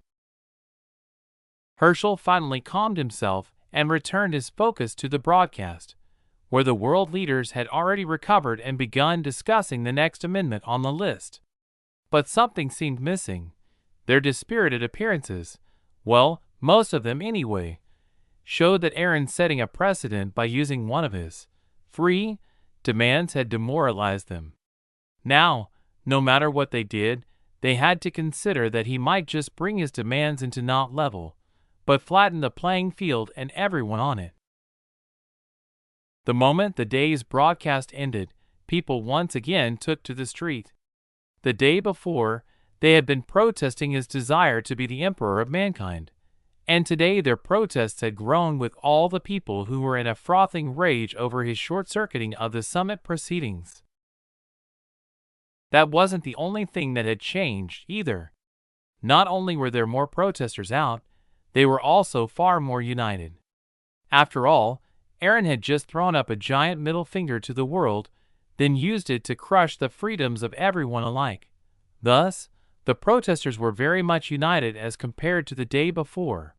Herschel finally calmed himself and returned his focus to the broadcast, where the world leaders had already recovered and begun discussing the next amendment on the list. But something seemed missing. Their dispirited appearances, well, most of them anyway, showed that Aaron setting a precedent by using one of his free demands had demoralized them. Now, no matter what they did, they had to consider that he might just bring his demands into not level, but flatten the playing field and everyone on it. The moment the day's broadcast ended, people once again took to the street. The day before, they had been protesting his desire to be the emperor of mankind, and today their protests had grown with all the people who were in a frothing rage over his short-circuiting of the summit proceedings. That wasn't the only thing that had changed, either. Not only were there more protesters out, they were also far more united. After all, Aaron had just thrown up a giant middle finger to the world, then used it to crush the freedoms of everyone alike. Thus, the protesters were very much united as compared to the day before.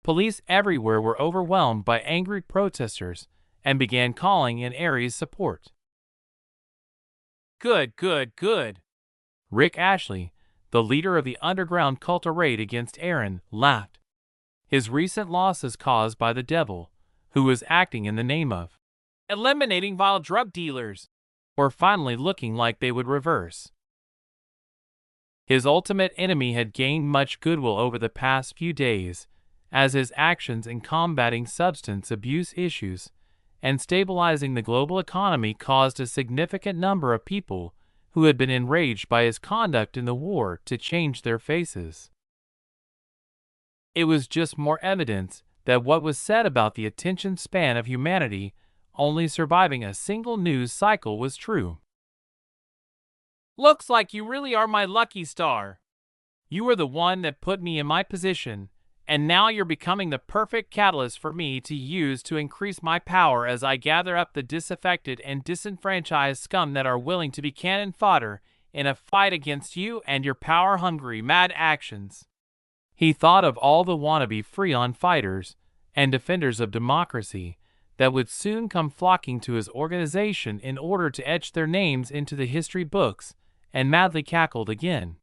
Police everywhere were overwhelmed by angry protesters and began calling in Aries' support. Good, good, good. Rick Ashley, the leader of the underground cult arrayed against Aaron, laughed. His recent losses caused by the devil, who was acting in the name of eliminating vile drug dealers, were finally looking like they would reverse. His ultimate enemy had gained much goodwill over the past few days, as his actions in combating substance abuse issues and stabilizing the global economy caused a significant number of people who had been enraged by his conduct in the war to change their faces. It was just more evidence that what was said about the attention span of humanity only surviving a single news cycle was true. Looks like you really are my lucky star. You were the one that put me in my position, and now you're becoming the perfect catalyst for me to use to increase my power as I gather up the disaffected and disenfranchised scum that are willing to be cannon fodder in a fight against you and your power-hungry, mad actions. He thought of all the wannabe Freon fighters and defenders of democracy that would soon come flocking to his organization in order to etch their names into the history books, and madly cackled again.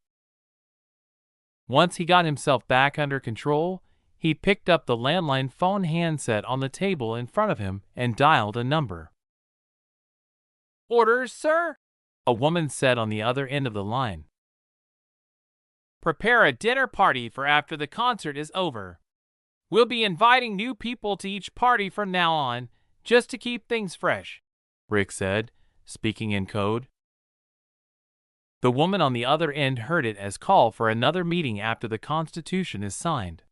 Once he got himself back under control, he picked up the landline phone handset on the table in front of him and dialed a number. "Orders, sir?" a woman said on the other end of the line. "Prepare a dinner party for after the concert is over. We'll be inviting new people to each party from now on, just to keep things fresh," Rick said, speaking in code. The woman on the other end heard it as call for another meeting after the Constitution is signed.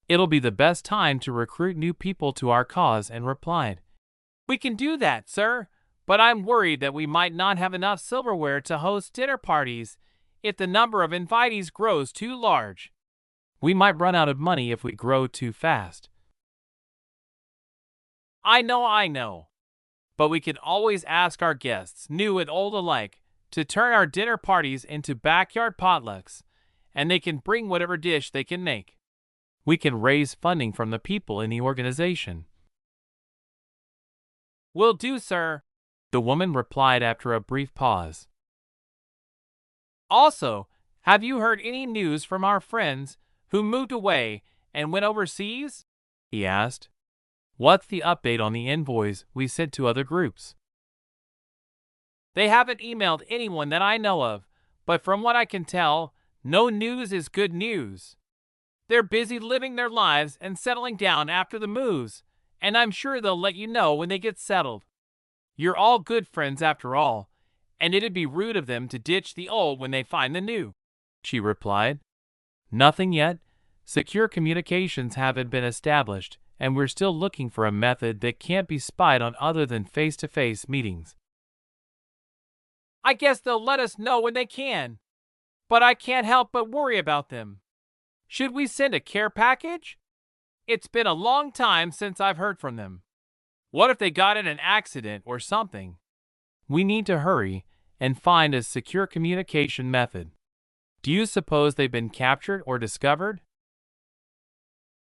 It'll be the best time to recruit new people to our cause, and replied, "We can do that, sir, but I'm worried that we might not have enough silverware to host dinner parties if the number of invitees grows too large. We might run out of money if we grow too fast." I know. But we can always ask our guests, new and old alike, to turn our dinner parties into backyard potlucks, and they can bring whatever dish they can make. We can raise funding from the people in the organization. "Will do, sir," the woman replied after a brief pause. "Also, have you heard any news from our friends who moved away and went overseas?" he asked. "What's the update on the envoys we sent to other groups?" "They haven't emailed anyone that I know of, but from what I can tell, no news is good news. They're busy living their lives and settling down after the moves, and I'm sure they'll let you know when they get settled." You're all good friends after all, and it'd be rude of them to ditch the old when they find the new," she replied. "Nothing yet. Secure communications haven't been established, and we're still looking for a method that can't be spied on other than face-to-face meetings." "I guess they'll let us know when they can, but I can't help but worry about them. Should we send a care package? It's been a long time since I've heard from them. What if they got in an accident or something?" "We need to hurry and find a secure communication method. Do you suppose they've been captured or discovered?"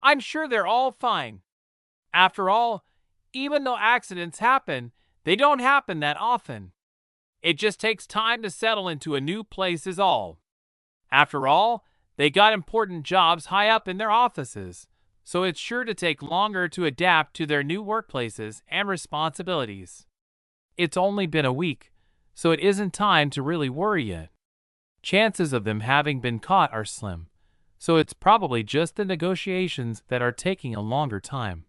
"I'm sure they're all fine. After all, even though accidents happen, they don't happen that often. It just takes time to settle into a new place is all. After all, they got important jobs high up in their offices, so it's sure to take longer to adapt to their new workplaces and responsibilities. It's only been a week, so it isn't time to really worry yet. Chances of them having been caught are slim, so it's probably just the negotiations that are taking a longer time."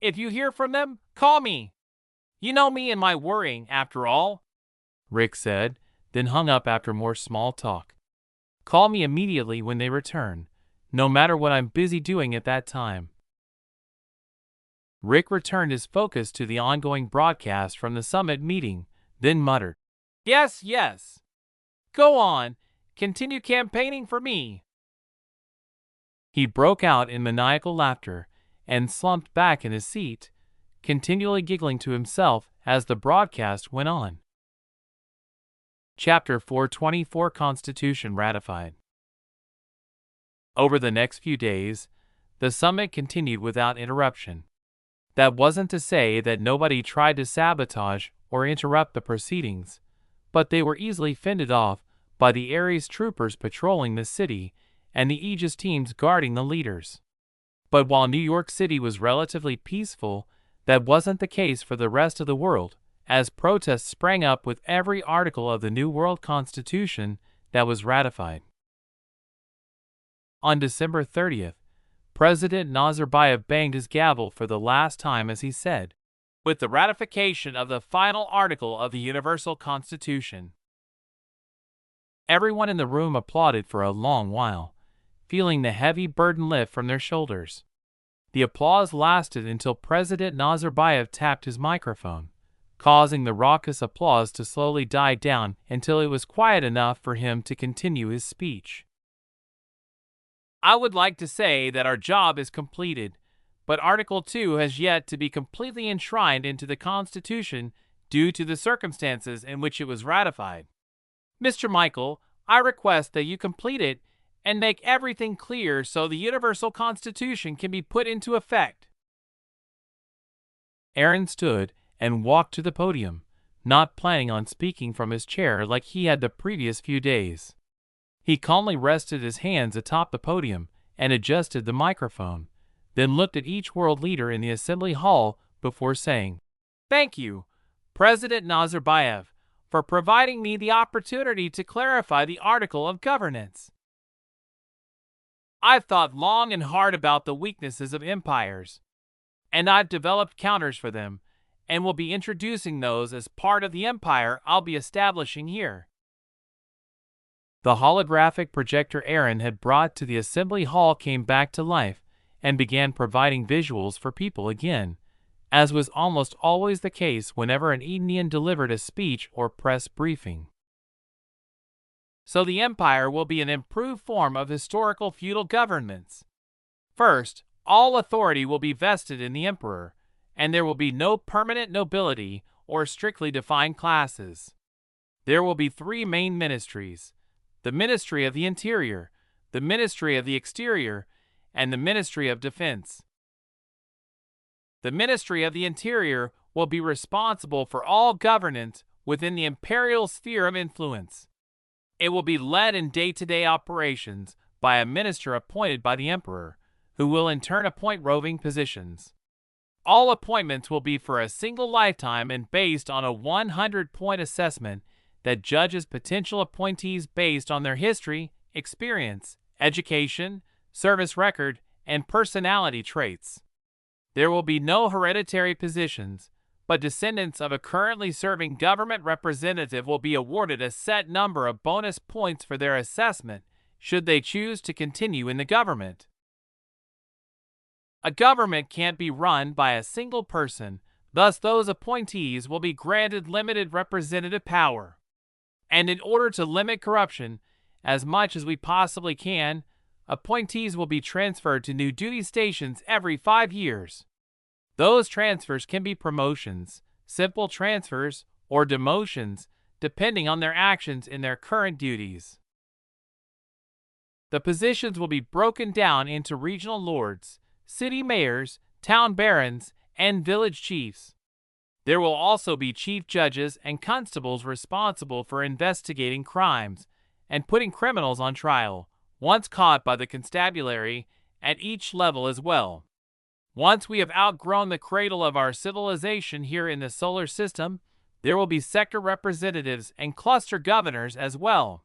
"If you hear from them, call me. You know me and my worrying, after all," Rick said, then hung up after more small talk. "Call me immediately when they return, no matter what I'm busy doing at that time." Rick returned his focus to the ongoing broadcast from the summit meeting, then muttered, "Yes, yes. Go on, continue campaigning for me." He broke out in maniacal laughter and slumped back in his seat, continually giggling to himself as the broadcast went on. Chapter 424 Constitution Ratified. Over the next few days, the summit continued without interruption. That wasn't to say that nobody tried to sabotage or interrupt the proceedings, but they were easily fended off by the Ares troopers patrolling the city and the Aegis teams guarding the leaders. But while New York City was relatively peaceful, that wasn't the case for the rest of the world, as protests sprang up with every article of the New World Constitution that was ratified. On December 30th, President Nazarbayev banged his gavel for the last time as he said, "With the ratification of the final article of the Universal Constitution." Everyone in the room applauded for a long while, feeling the heavy burden lift from their shoulders. The applause lasted until President Nazarbayev tapped his microphone, causing the raucous applause to slowly die down until it was quiet enough for him to continue his speech. "I would like to say that our job is completed, but Article 2 has yet to be completely enshrined into the Constitution due to the circumstances in which it was ratified. Mr. Michael, I request that you complete it and make everything clear so the Universal Constitution can be put into effect." Aaron stood and walked to the podium, not planning on speaking from his chair like he had the previous few days. He calmly rested his hands atop the podium and adjusted the microphone, then looked at each world leader in the assembly hall before saying, "Thank you, President Nazarbayev, for providing me the opportunity to clarify the article of governance. I've thought long and hard about the weaknesses of empires, and I've developed counters for them, and will be introducing those as part of the empire I'll be establishing here." The holographic projector Aaron had brought to the assembly hall came back to life and began providing visuals for people again, as was almost always the case whenever an Edenian delivered a speech or press briefing. "So the empire will be an improved form of historical feudal governments. First, all authority will be vested in the emperor, and there will be no permanent nobility or strictly defined classes. There will be 3 main ministries: the Ministry of the Interior, the Ministry of the Exterior, and the Ministry of Defense. The Ministry of the Interior will be responsible for all governance within the imperial sphere of influence. It will be led in day-to-day operations by a minister appointed by the emperor, who will in turn appoint roving positions. All appointments will be for a single lifetime and based on a 100-point assessment that judges potential appointees based on their history, experience, education, service record, and personality traits. There will be no hereditary positions, but descendants of a currently serving government representative will be awarded a set number of bonus points for their assessment should they choose to continue in the government. A government can't be run by a single person, thus those appointees will be granted limited representative power. And in order to limit corruption as much as we possibly can, appointees will be transferred to new duty stations every 5 years. Those transfers can be promotions, simple transfers, or demotions, depending on their actions in their current duties. The positions will be broken down into regional lords, city mayors, town barons, and village chiefs. There will also be chief judges and constables responsible for investigating crimes and putting criminals on trial, once caught by the constabulary, at each level as well. Once we have outgrown the cradle of our civilization here in the solar system, there will be sector representatives and cluster governors as well.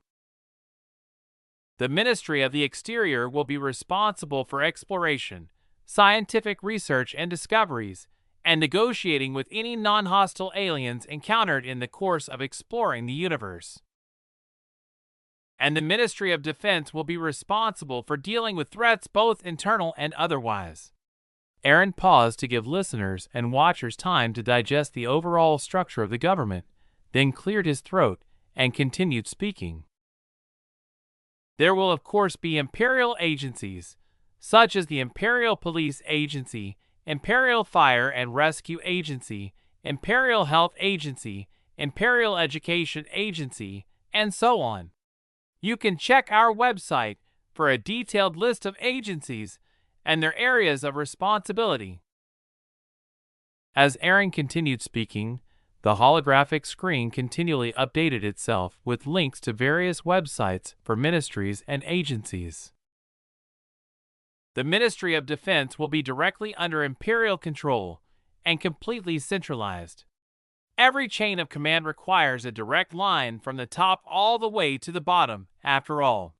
The Ministry of the Exterior will be responsible for exploration, scientific research and discoveries, and negotiating with any non-hostile aliens encountered in the course of exploring the universe. And the Ministry of Defense will be responsible for dealing with threats both internal and otherwise. Aaron paused to give listeners and watchers time to digest the overall structure of the government, then cleared his throat and continued speaking. There will of course be imperial agencies, such as the Imperial Police Agency, Imperial Fire and Rescue Agency, Imperial Health Agency, Imperial Education Agency, and so on. You can check our website for a detailed list of agencies and their areas of responsibility. As Aaron continued speaking, the holographic screen continually updated itself with links to various websites for ministries and agencies. The Ministry of Defense will be directly under Imperial control and completely centralized. Every chain of command requires a direct line from the top all the way to the bottom, after all.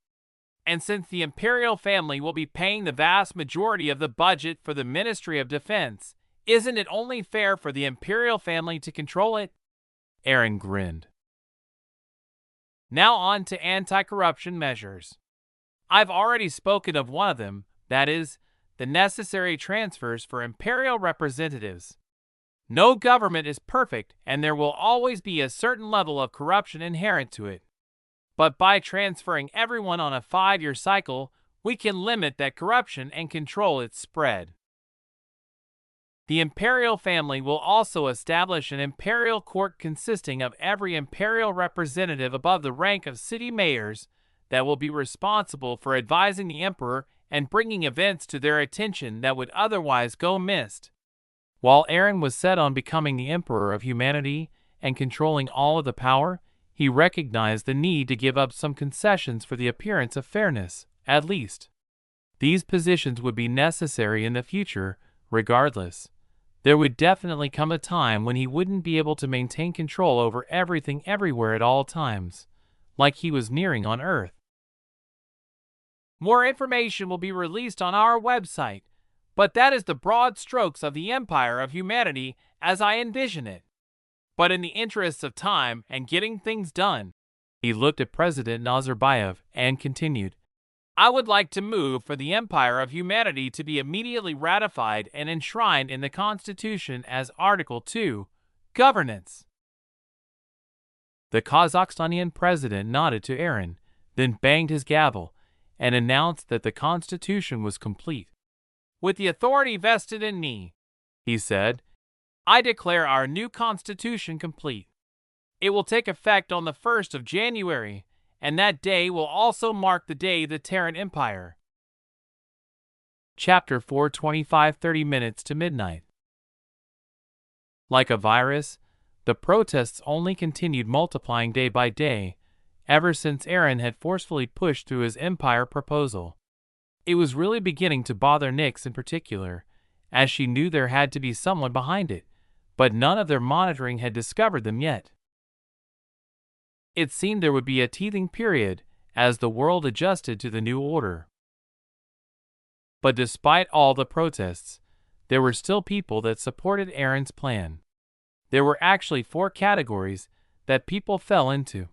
And since the Imperial family will be paying the vast majority of the budget for the Ministry of Defense, isn't it only fair for the Imperial family to control it? Aaron grinned. Now on to anti-corruption measures. I've already spoken of one of them, that is, the necessary transfers for Imperial representatives. No government is perfect, and there will always be a certain level of corruption inherent to it. But by transferring everyone on a 5-year cycle, we can limit that corruption and control its spread. The Imperial family will also establish an Imperial court consisting of every Imperial representative above the rank of city mayors that will be responsible for advising the Emperor and bringing events to their attention that would otherwise go missed. While Aaron was set on becoming the Emperor of humanity and controlling all of the power, he recognized the need to give up some concessions for the appearance of fairness, at least. These positions would be necessary in the future, regardless. There would definitely come a time when he wouldn't be able to maintain control over everything everywhere at all times, like he was nearing on Earth. More information will be released on our website, but that is the broad strokes of the Empire of Humanity as I envision it. But in the interests of time and getting things done, he looked at President Nazarbayev and continued, I would like to move for the Empire of Humanity to be immediately ratified and enshrined in the Constitution as Article 2, Governance. The Kazakhstanian president nodded to Aaron, then banged his gavel, and announced that the Constitution was complete. With the authority vested in me, he said, I declare our new Constitution complete. It will take effect on the 1st of January, and that day will also mark the day of the Terran Empire. Chapter 4, 25-30 minutes to midnight. Like a virus, the protests only continued multiplying day by day, ever since Aaron had forcefully pushed through his empire proposal. It was really beginning to bother Nyx in particular, as she knew there had to be someone behind it, but none of their monitoring had discovered them yet. It seemed there would be a teething period as the world adjusted to the new order. But despite all the protests, there were still people that supported Aaron's plan. There were actually 4 categories that people fell into.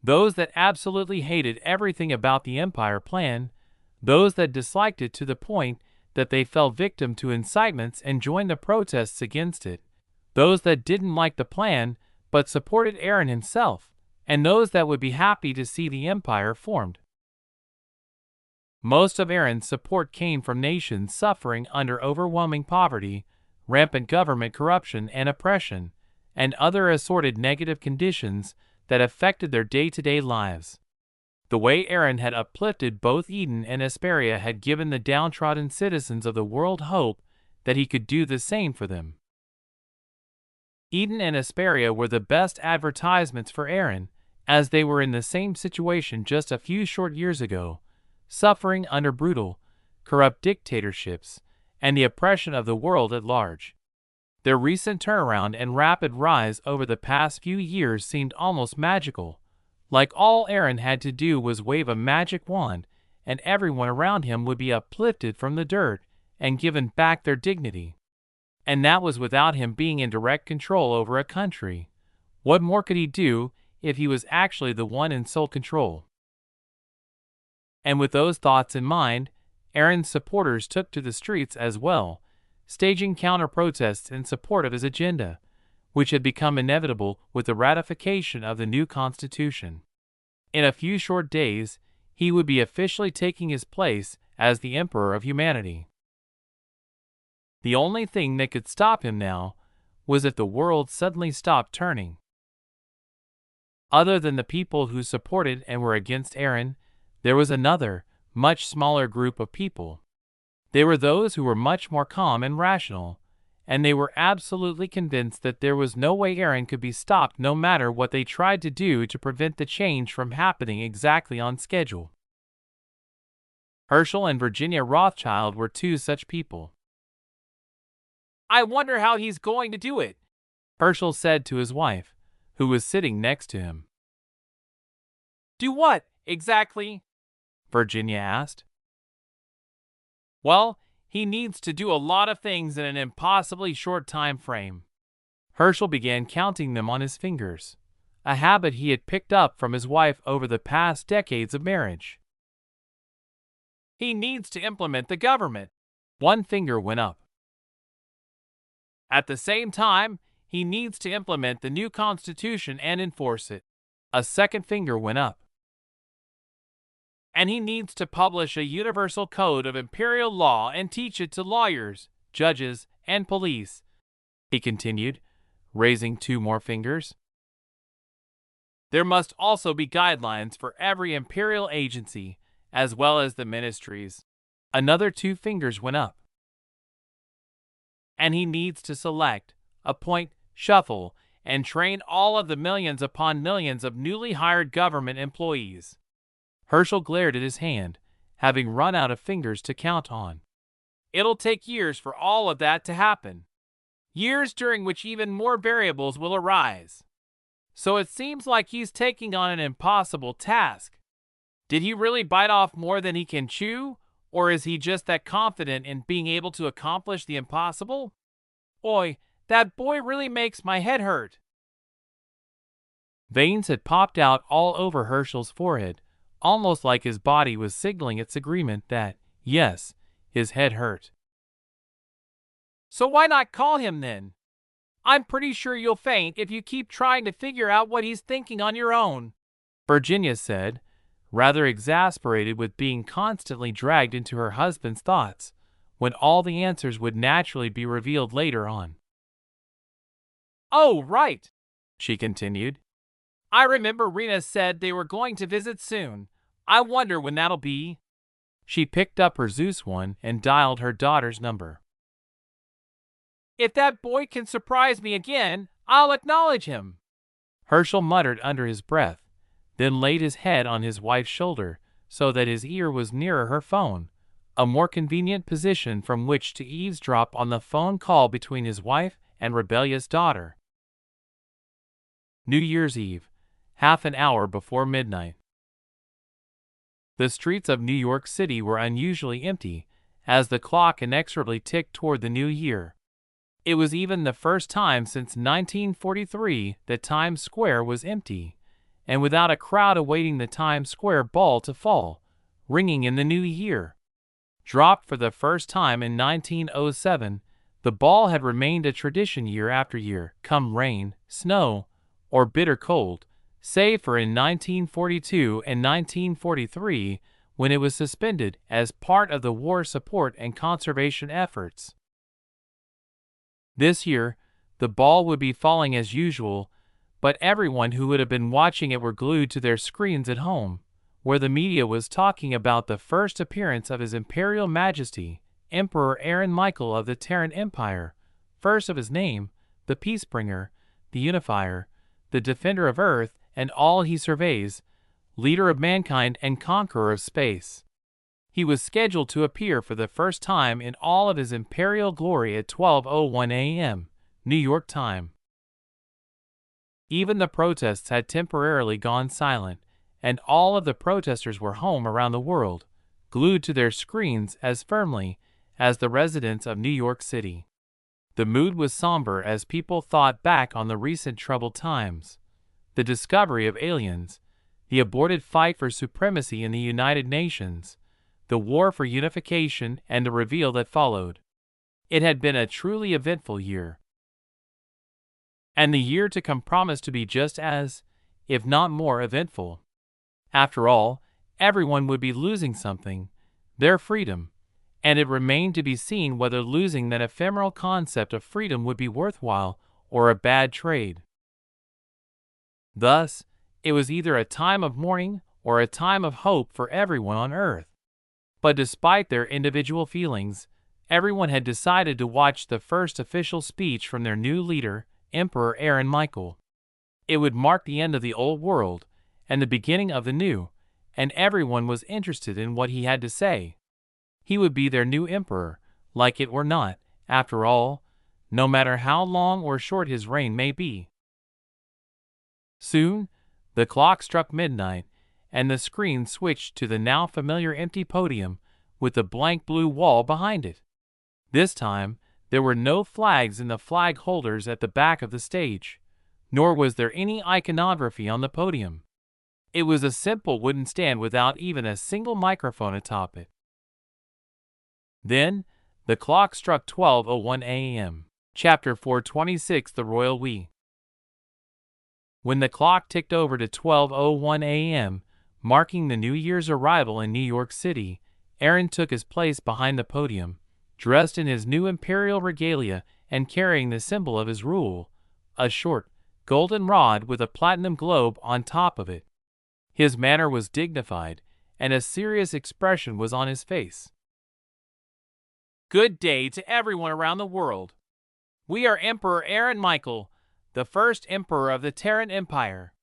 Those that absolutely hated everything about the Empire plan, those that disliked it to the point that they fell victim to incitements and joined the protests against it, those that didn't like the plan but supported Aaron himself, and those that would be happy to see the Empire formed. Most of Aaron's support came from nations suffering under overwhelming poverty, rampant government corruption and oppression, and other assorted negative conditions that affected their day-to-day lives. The way Aaron had uplifted both Eden and Hesperia had given the downtrodden citizens of the world hope that he could do the same for them. Eden and Hesperia were the best advertisements for Aaron, as they were in the same situation just a few short years ago, suffering under brutal, corrupt dictatorships and the oppression of the world at large. Their recent turnaround and rapid rise over the past few years seemed almost magical, like all Aaron had to do was wave a magic wand and everyone around him would be uplifted from the dirt and given back their dignity. And that was without him being in direct control over a country. What more could he do if he was actually the one in sole control? And with those thoughts in mind, Aaron's supporters took to the streets as well, staging counter-protests in support of his agenda, which had become inevitable with the ratification of the new constitution. In a few short days, he would be officially taking his place as the Emperor of humanity. The only thing that could stop him now was if the world suddenly stopped turning. Other than the people who supported and were against Aaron, there was another, much smaller group of people. They were those who were much more calm and rational, and they were absolutely convinced that there was no way Aaron could be stopped no matter what they tried to do to prevent the change from happening exactly on schedule. Herschel and Virginia Rothschild were 2 such people. "I wonder how he's going to do it," Herschel said to his wife, who was sitting next to him. "Do what, exactly?" Virginia asked. "Well, he needs to do a lot of things in an impossibly short time frame." Herschel began counting them on his fingers, a habit he had picked up from his wife over the past decades of marriage. "He needs to implement the government." One finger went up. "At the same time, he needs to implement the new constitution and enforce it." A second finger went up. "And he needs to publish a universal code of imperial law and teach it to lawyers, judges, and police," he continued, raising 2 more fingers. "There must also be guidelines for every imperial agency, as well as the ministries." Another 2 fingers went up. "And he needs to select, appoint, shuffle, and train all of the millions upon millions of newly hired government employees." Herschel glared at his hand, having run out of fingers to count on. "It'll take years for all of that to happen. Years during which even more variables will arise. So it seems like he's taking on an impossible task. Did he really bite off more than he can chew, or is he just that confident in being able to accomplish the impossible? Oi, that boy really makes my head hurt." Veins had popped out all over Herschel's forehead, almost like his body was signaling its agreement that, yes, his head hurt. "So why not call him then? I'm pretty sure you'll faint if you keep trying to figure out what he's thinking on your own," Virginia said, rather exasperated with being constantly dragged into her husband's thoughts, when all the answers would naturally be revealed later on. "Oh, right," she continued. "I remember Rena said they were going to visit soon. I wonder when that'll be." She picked up her Zeus one and dialed her daughter's number. "If that boy can surprise me again, I'll acknowledge him," Herschel muttered under his breath, then laid his head on his wife's shoulder so that his ear was nearer her phone, a more convenient position from which to eavesdrop on the phone call between his wife and rebellious daughter. New Year's Eve, half an hour before midnight. The streets of New York City were unusually empty as the clock inexorably ticked toward the new year. It was even the first time since 1943 that Times Square was empty, and without a crowd awaiting the Times Square ball to fall, ringing in the new year. Dropped for the first time in 1907, the ball had remained a tradition year after year, come rain, snow, or bitter cold, save for in 1942 and 1943, when it was suspended as part of the war support and conservation efforts. This year, the ball would be falling as usual, but everyone who would have been watching it were glued to their screens at home, where the media was talking about the first appearance of His Imperial Majesty, Emperor Aaron Michael of the Terran Empire, first of his name, the Peacebringer, the Unifier, the Defender of Earth and all he surveys, leader of mankind and conqueror of space. He was scheduled to appear for the first time in all of his imperial glory at 12:01 a.m., New York time. Even the protests had temporarily gone silent, and all of the protesters were home around the world, glued to their screens as firmly as the residents of New York City. The mood was somber as people thought back on the recent troubled times, the discovery of aliens, the aborted fight for supremacy in the United Nations, the war for unification, and the reveal that followed. It had been a truly eventful year. And the year to come promised to be just as, if not more, eventful. After all, everyone would be losing something, their freedom, and it remained to be seen whether losing that ephemeral concept of freedom would be worthwhile or a bad trade. Thus, it was either a time of mourning or a time of hope for everyone on Earth. But despite their individual feelings, everyone had decided to watch the first official speech from their new leader, Emperor Aaron Michael. It would mark the end of the old world and the beginning of the new, and everyone was interested in what he had to say. He would be their new emperor, like it or not, after all, no matter how long or short his reign may be. Soon, the clock struck midnight, and the screen switched to the now familiar empty podium with the blank blue wall behind it. This time, there were no flags in the flag holders at the back of the stage, nor was there any iconography on the podium. It was a simple wooden stand without even a single microphone atop it. Then, the clock struck 12:01 a.m. Chapter 426, The Royal We. When the clock ticked over to 12:01 a.m., marking the New Year's arrival in New York City, Aaron took his place behind the podium, dressed in his new imperial regalia and carrying the symbol of his rule, a short, golden rod with a platinum globe on top of it. His manner was dignified, and a serious expression was on his face. Good day to everyone around the world. We are Emperor Aaron Michael, the first emperor of the Terran Empire.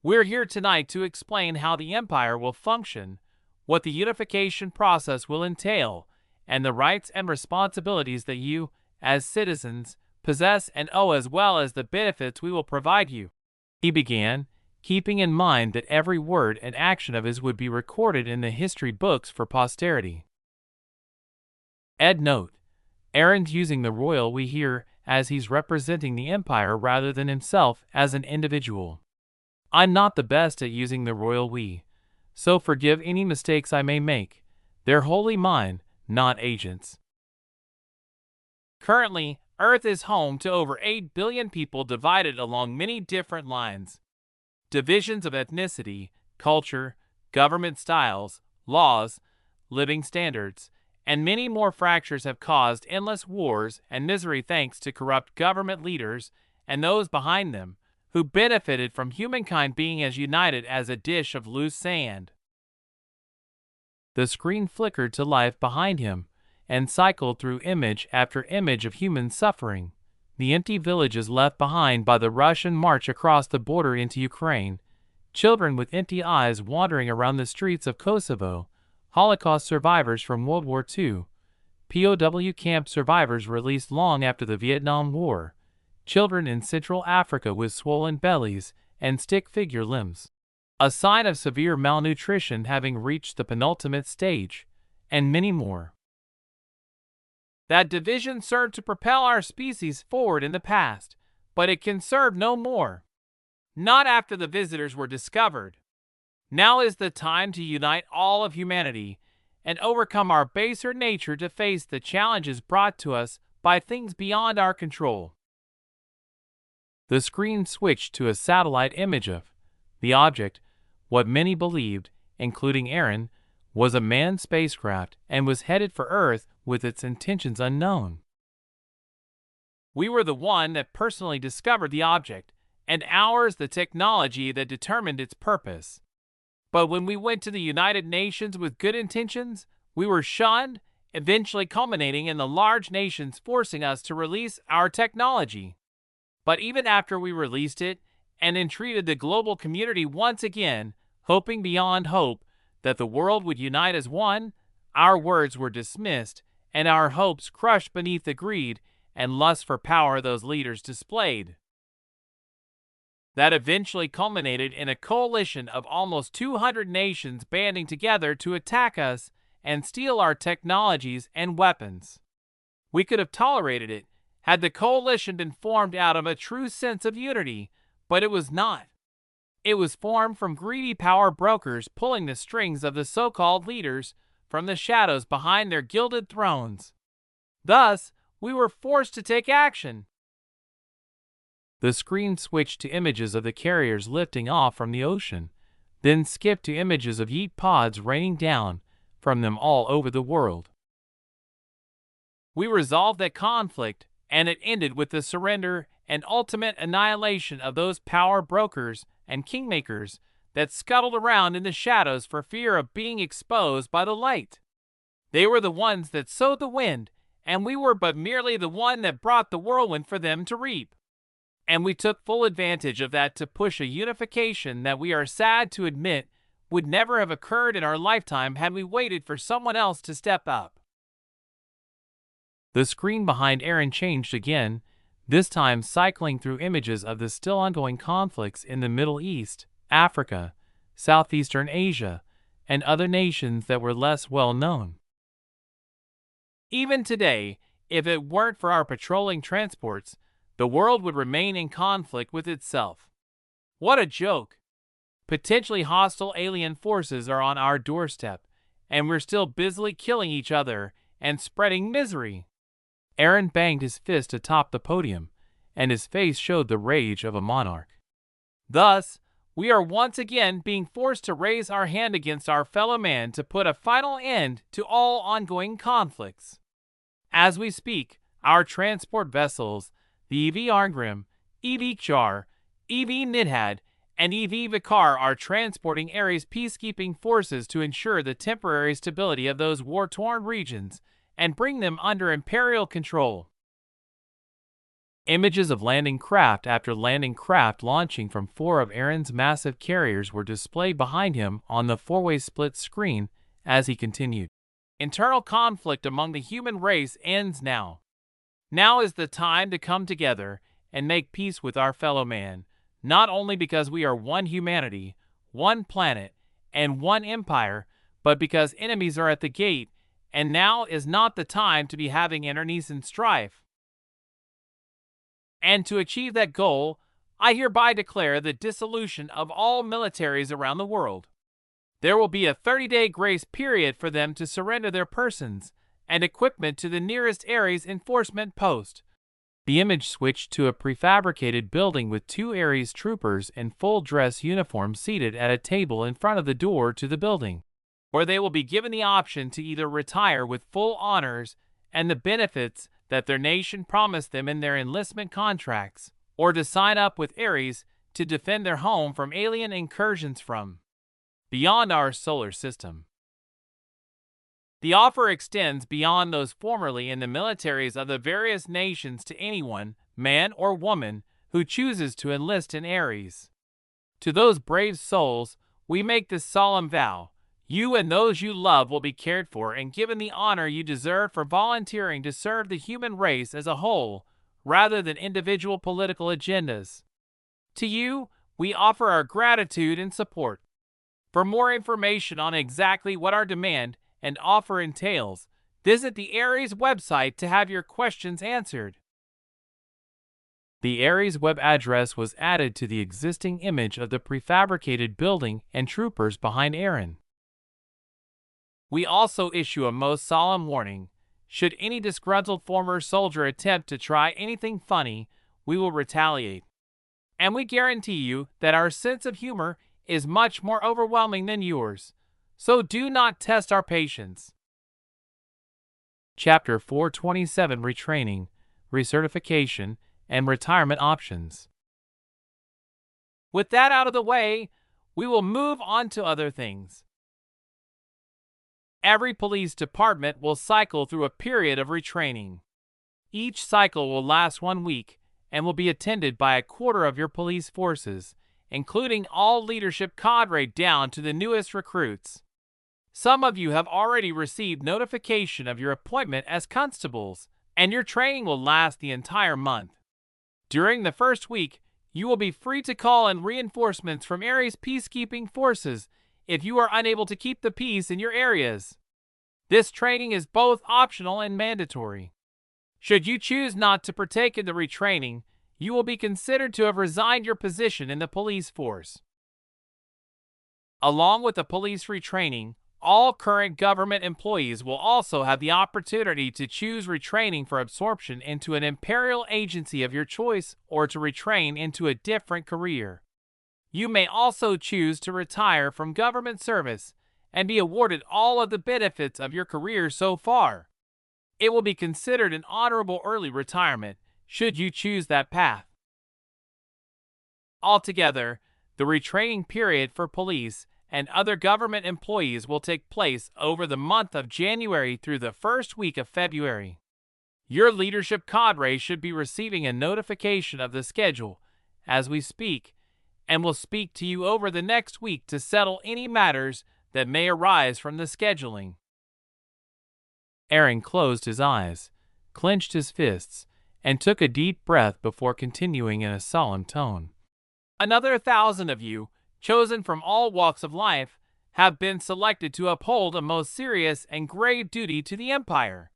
We're here tonight to explain how the Empire will function, what the unification process will entail, and the rights and responsibilities that you, as citizens, possess and owe, as well as the benefits we will provide you. He began, keeping in mind that every word and action of his would be recorded in the history books for posterity. Ed note: Aaron's using the royal we here as he's representing the Empire rather than himself as an individual. I'm not the best at using the royal we, so forgive any mistakes I may make. They're wholly mine, not agents. Currently, Earth is home to over 8 billion people divided along many different lines. Divisions of ethnicity, culture, government styles, laws, living standards, and many more fractures have caused endless wars and misery thanks to corrupt government leaders and those behind them, who benefited from humankind being as united as a dish of loose sand. The screen flickered to life behind him and cycled through image after image of human suffering. The empty villages left behind by the Russian march across the border into Ukraine, children with empty eyes wandering around the streets of Kosovo, Holocaust survivors from World War II, POW camp survivors released long after the Vietnam War, children in Central Africa with swollen bellies and stick figure limbs, a sign of severe malnutrition having reached the penultimate stage, and many more. That division served to propel our species forward in the past, but it can serve no more. Not after the visitors were discovered. Now is the time to unite all of humanity and overcome our baser nature to face the challenges brought to us by things beyond our control. The screen switched to a satellite image of the object, what many believed, including Aaron, was a manned spacecraft and was headed for Earth with its intentions unknown. We were the one that personally discovered the object, and ours the technology that determined its purpose. But when we went to the United Nations with good intentions, we were shunned, eventually culminating in the large nations forcing us to release our technology. But even after we released it and entreated the global community once again, hoping beyond hope that the world would unite as one, our words were dismissed and our hopes crushed beneath the greed and lust for power those leaders displayed. That eventually culminated in a coalition of almost 200 nations banding together to attack us and steal our technologies and weapons. We could have tolerated it had the coalition been formed out of a true sense of unity, but it was not. It was formed from greedy power brokers pulling the strings of the so-called leaders from the shadows behind their gilded thrones. Thus, we were forced to take action. The screen switched to images of the carriers lifting off from the ocean, then skipped to images of yeet pods raining down from them all over the world. We resolved that conflict, and it ended with the surrender and ultimate annihilation of those power brokers and kingmakers that scuttled around in the shadows for fear of being exposed by the light. They were the ones that sowed the wind, and we were but merely the one that brought the whirlwind for them to reap. And we took full advantage of that to push a unification that we are sad to admit would never have occurred in our lifetime had we waited for someone else to step up. The screen behind Aaron changed again, this time cycling through images of the still ongoing conflicts in the Middle East, Africa, Southeastern Asia, and other nations that were less well known. Even today, if it weren't for our patrolling transports, the world would remain in conflict with itself. What a joke! Potentially hostile alien forces are on our doorstep, and we're still busily killing each other and spreading misery. Aaron banged his fist atop the podium, and his face showed the rage of a monarch. Thus, we are once again being forced to raise our hand against our fellow man to put a final end to all ongoing conflicts. As we speak, our transport vessels, the EV Arngrim, EV Char, EV Nidhad, and EV Vicar are transporting Ares peacekeeping forces to ensure the temporary stability of those war-torn regions and bring them under imperial control. Images of landing craft after landing craft launching from 4 of Aaron's massive carriers were displayed behind him on the four-way split screen as he continued. Internal conflict among the human race ends now. Now is the time to come together and make peace with our fellow man, not only because we are one humanity, one planet, and one empire, but because enemies are at the gate, and now is not the time to be having internecine strife. And to achieve that goal, I hereby declare the dissolution of all militaries around the world. There will be a 30-day grace period for them to surrender their persons and equipment to the nearest Ares enforcement post. The image switched to a prefabricated building with 2 Ares troopers in full dress uniform seated at a table in front of the door to the building, where they will be given the option to either retire with full honors and the benefits that their nation promised them in their enlistment contracts, or to sign up with Ares to defend their home from alien incursions from beyond our solar system. The offer extends beyond those formerly in the militaries of the various nations to anyone, man or woman, who chooses to enlist in Ares. To those brave souls, we make this solemn vow: you and those you love will be cared for and given the honor you deserve for volunteering to serve the human race as a whole, rather than individual political agendas. To you, we offer our gratitude and support. For more information on exactly what our demand and offer entails, Visit the Ares website to have your questions answered. The Ares web address was added to the existing image of the prefabricated building and troopers behind Aaron. We also issue a most solemn warning. Should any disgruntled former soldier attempt to try anything funny, we will retaliate. And we guarantee you that our sense of humor is much more overwhelming than yours. So do not test our patience. Chapter 427: Retraining, Recertification, and Retirement Options. With that out of the way, we will move on to other things. Every police department will cycle through a period of retraining. Each cycle will last 1 week and will be attended by a quarter of your police forces, including all leadership cadre down to the newest recruits. Some of you have already received notification of your appointment as constables, and your training will last the entire month. During the first week, you will be free to call in reinforcements from Ares peacekeeping forces if you are unable to keep the peace in your areas. This training is both optional and mandatory. Should you choose not to partake in the retraining, you will be considered to have resigned your position in the police force. Along with the police retraining, all current government employees will also have the opportunity to choose retraining for absorption into an imperial agency of your choice or to retrain into a different career. You may also choose to retire from government service and be awarded all of the benefits of your career so far. It will be considered an honorable early retirement should you choose that path. Altogether, the retraining period for police and other government employees will take place over the month of January through the first week of February. Your leadership cadre should be receiving a notification of the schedule as we speak, and will speak to you over the next week to settle any matters that may arise from the scheduling. Aaron closed his eyes, clenched his fists, and took a deep breath before continuing in a solemn tone. Another 1,000 of you, chosen from all walks of life, have been selected to uphold a most serious and grave duty to the Empire.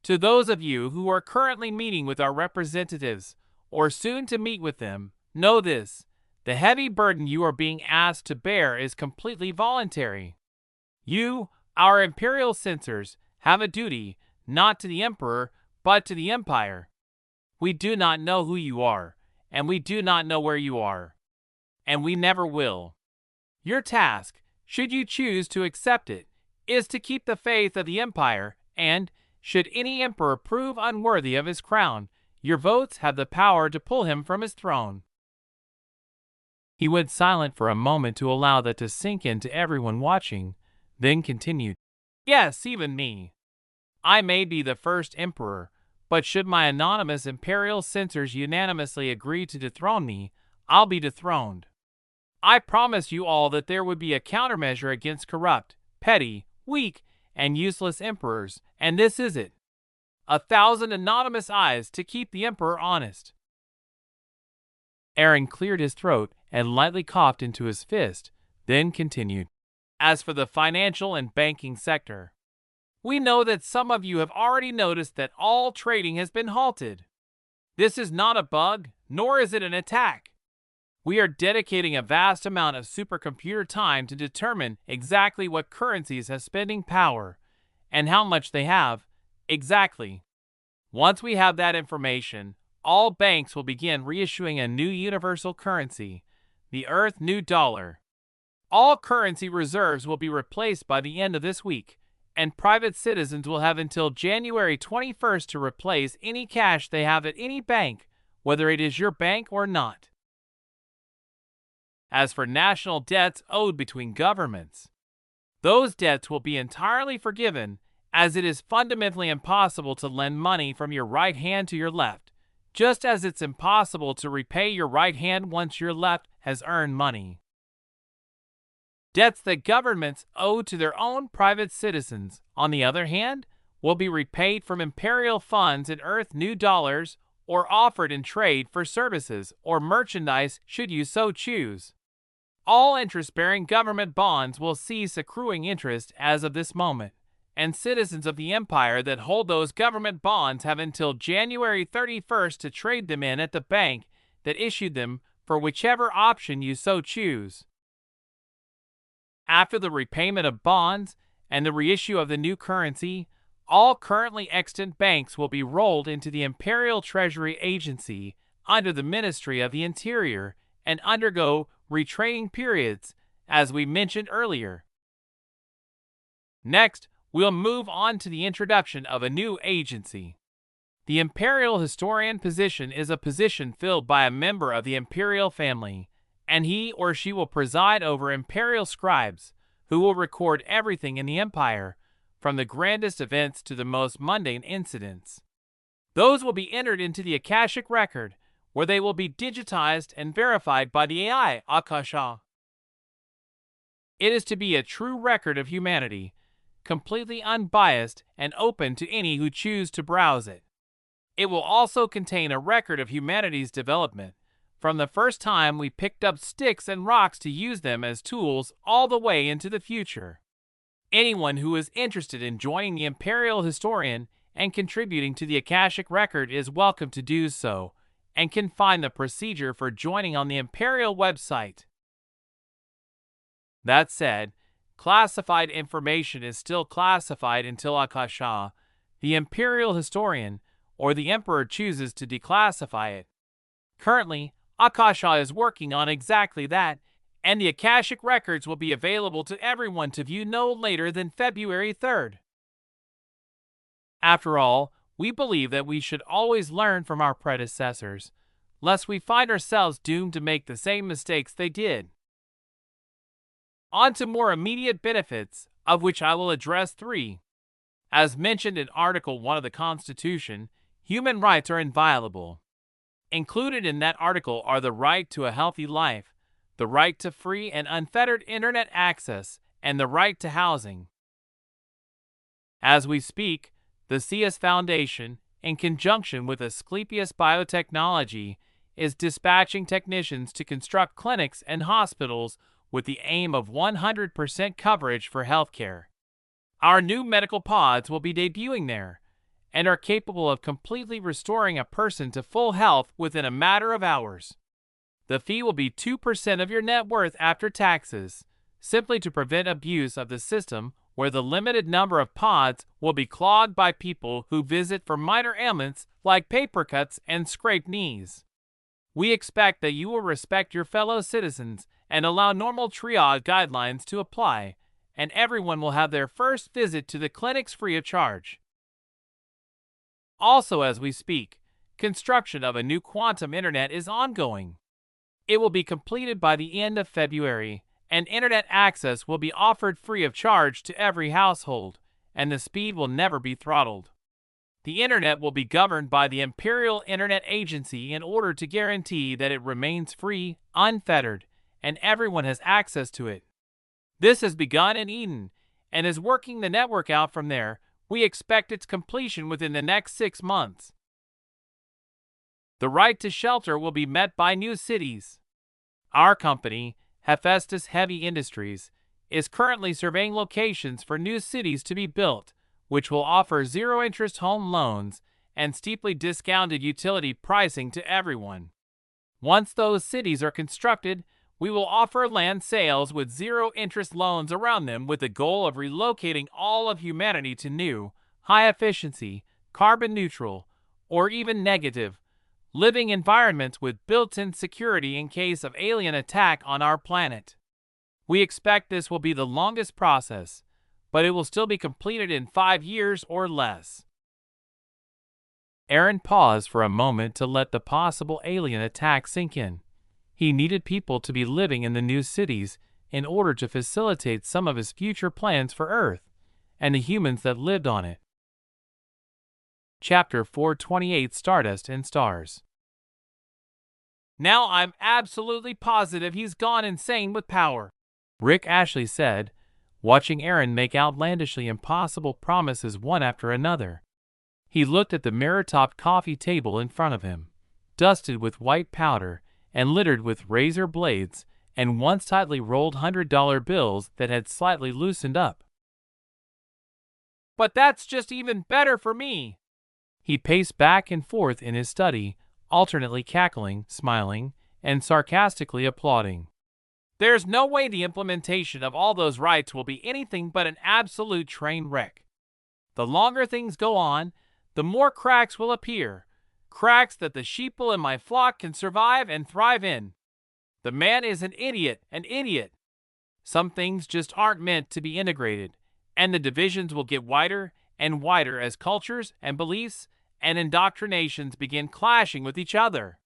To those of you who are currently meeting with our representatives, or soon to meet with them, know this: the heavy burden you are being asked to bear is completely voluntary. You, our Imperial censors, have a duty, not to the Emperor, but to the Empire. We do not know who you are, and we do not know where you are. And we never will. Your task, should you choose to accept it, is to keep the faith of the Empire, and, should any emperor prove unworthy of his crown, your votes have the power to pull him from his throne. He went silent for a moment to allow that to sink into everyone watching, then continued. Yes, even me. I may be the first emperor, but should my anonymous imperial censors unanimously agree to dethrone me, I'll be dethroned. I promise you all that there would be a countermeasure against corrupt, petty, weak, and useless emperors, and this is it: 1,000 anonymous eyes to keep the emperor honest. Aaron cleared his throat and lightly coughed into his fist, then continued. As for the financial and banking sector, we know that some of you have already noticed that all trading has been halted. This is not a bug, nor is it an attack. We are dedicating a vast amount of supercomputer time to determine exactly what currencies have spending power and how much they have, exactly. Once we have that information, all banks will begin reissuing a new universal currency, the Earth New Dollar. All currency reserves will be replaced by the end of this week, and private citizens will have until January 21st to replace any cash they have at any bank, whether it is your bank or not. As for national debts owed between governments, those debts will be entirely forgiven, as it is fundamentally impossible to lend money from your right hand to your left, just as it's impossible to repay your right hand once your left has earned money. Debts that governments owe to their own private citizens, on the other hand, will be repaid from imperial funds in Earth New Dollars or offered in trade for services or merchandise should you so choose. All interest-bearing government bonds will cease accruing interest as of this moment, and citizens of the empire that hold those government bonds have until January 31st to trade them in at the bank that issued them for whichever option you so choose. After the repayment of bonds and the reissue of the new currency, all currently extant banks will be rolled into the Imperial Treasury Agency under the Ministry of the Interior and undergo retraining periods, as we mentioned earlier. Next, we'll move on to the introduction of a new agency. The Imperial Historian position is a position filled by a member of the Imperial family, and he or she will preside over Imperial scribes, who will record everything in the Empire, from the grandest events to the most mundane incidents. Those will be entered into the Akashic Record, where they will be digitized and verified by the AI Akasha. It is to be a true record of humanity, completely unbiased and open to any who choose to browse it. It will also contain a record of humanity's development, from the first time we picked up sticks and rocks to use them as tools all the way into the future. Anyone who is interested in joining the Imperial Historian and contributing to the Akashic Record is welcome to do so, and can find the procedure for joining on the Imperial website. That said, classified information is still classified until Akasha, the Imperial Historian, or the Emperor chooses to declassify it. Currently, Akasha is working on exactly that, and the Akashic Records will be available to everyone to view no later than February 3rd. After all, we believe that we should always learn from our predecessors, lest we find ourselves doomed to make the same mistakes they did. On to more immediate benefits, of which I will address 3. As mentioned in Article 1 of the Constitution, human rights are inviolable. Included in that article are the right to a healthy life, the right to free and unfettered internet access, and the right to housing. As we speak, the CS Foundation, in conjunction with Asclepius Biotechnology, is dispatching technicians to construct clinics and hospitals with the aim of 100% coverage for healthcare. Our new medical pods will be debuting there, and are capable of completely restoring a person to full health within a matter of hours. The fee will be 2% of your net worth after taxes, simply to prevent abuse of the system where the limited number of pods will be clogged by people who visit for minor ailments like paper cuts and scraped knees. We expect that you will respect your fellow citizens and allow normal triage guidelines to apply, and everyone will have their first visit to the clinics free of charge. Also, as we speak, construction of a new quantum internet is ongoing. It will be completed by the end of February, and internet access will be offered free of charge to every household, and the speed will never be throttled. The internet will be governed by the Imperial Internet Agency in order to guarantee that it remains free, unfettered, and everyone has access to it. This has begun in Eden, and is working the network out from there. We expect its completion within the next 6 months. The right to shelter will be met by new cities. Our company, Hephaestus Heavy Industries, is currently surveying locations for new cities to be built, which will offer zero-interest home loans and steeply discounted utility pricing to everyone. Once those cities are constructed, we will offer land sales with zero-interest loans around them with the goal of relocating all of humanity to new, high-efficiency, carbon-neutral, or even negative, living environments with built-in security in case of alien attack on our planet. We expect this will be the longest process, but it will still be completed in 5 years or less. Aaron paused for a moment to let the possible alien attack sink in. He needed people to be living in the new cities in order to facilitate some of his future plans for Earth and the humans that lived on it. Chapter 428 Stardust and Stars. Now I'm absolutely positive he's gone insane with power, Rick Ashley said, watching Aaron make outlandishly impossible promises one after another. He looked at the mirror-topped coffee table in front of him, dusted with white powder and littered with razor blades and once tightly rolled $100 bills that had slightly loosened up. But that's just even better for me. He paced back and forth in his study, alternately cackling, smiling, and sarcastically applauding. There's no way the implementation of all those rights will be anything but an absolute train wreck. The longer things go on, the more cracks will appear, cracks that the sheeple in my flock can survive and thrive in. The man is an idiot. Some things just aren't meant to be integrated, and the divisions will get wider and wider as cultures and beliefs and indoctrinations begin clashing with each other.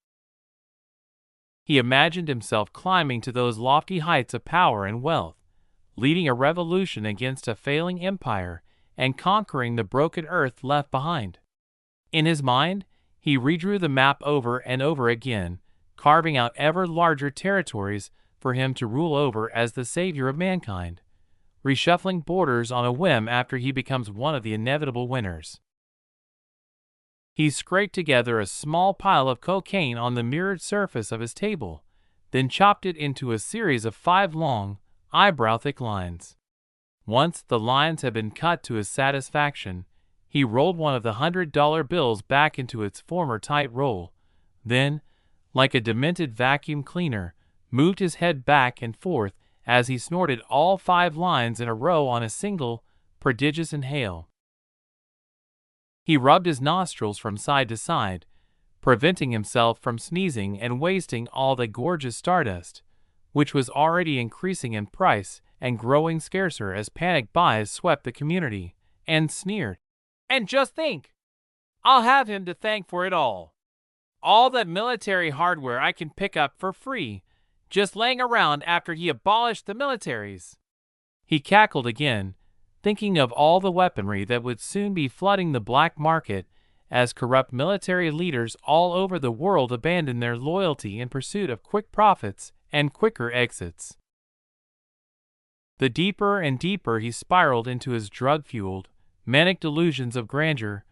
He imagined himself climbing to those lofty heights of power and wealth, leading a revolution against a failing empire and conquering the broken earth left behind. In his mind, he redrew the map over and over again, carving out ever larger territories for him to rule over as the savior of mankind, reshuffling borders on a whim after he becomes one of the inevitable winners. He scraped together a small pile of cocaine on the mirrored surface of his table, then chopped it into a series of 5 long, eyebrow-thick lines. Once the lines had been cut to his satisfaction, he rolled one of the $100 bills back into its former tight roll, then, like a demented vacuum cleaner, moved his head back and forth as he snorted all 5 lines in a row on a single, prodigious inhale. He rubbed his nostrils from side to side, preventing himself from sneezing and wasting all the gorgeous stardust, which was already increasing in price and growing scarcer as panic buys swept the community, and sneered. And just think, I'll have him to thank for it all. All that military hardware I can pick up for free, just laying around after he abolished the militaries. He cackled again, thinking of all the weaponry that would soon be flooding the black market as corrupt military leaders all over the world abandoned their loyalty in pursuit of quick profits and quicker exits. The deeper and deeper he spiraled into his drug-fueled, manic delusions of grandeur,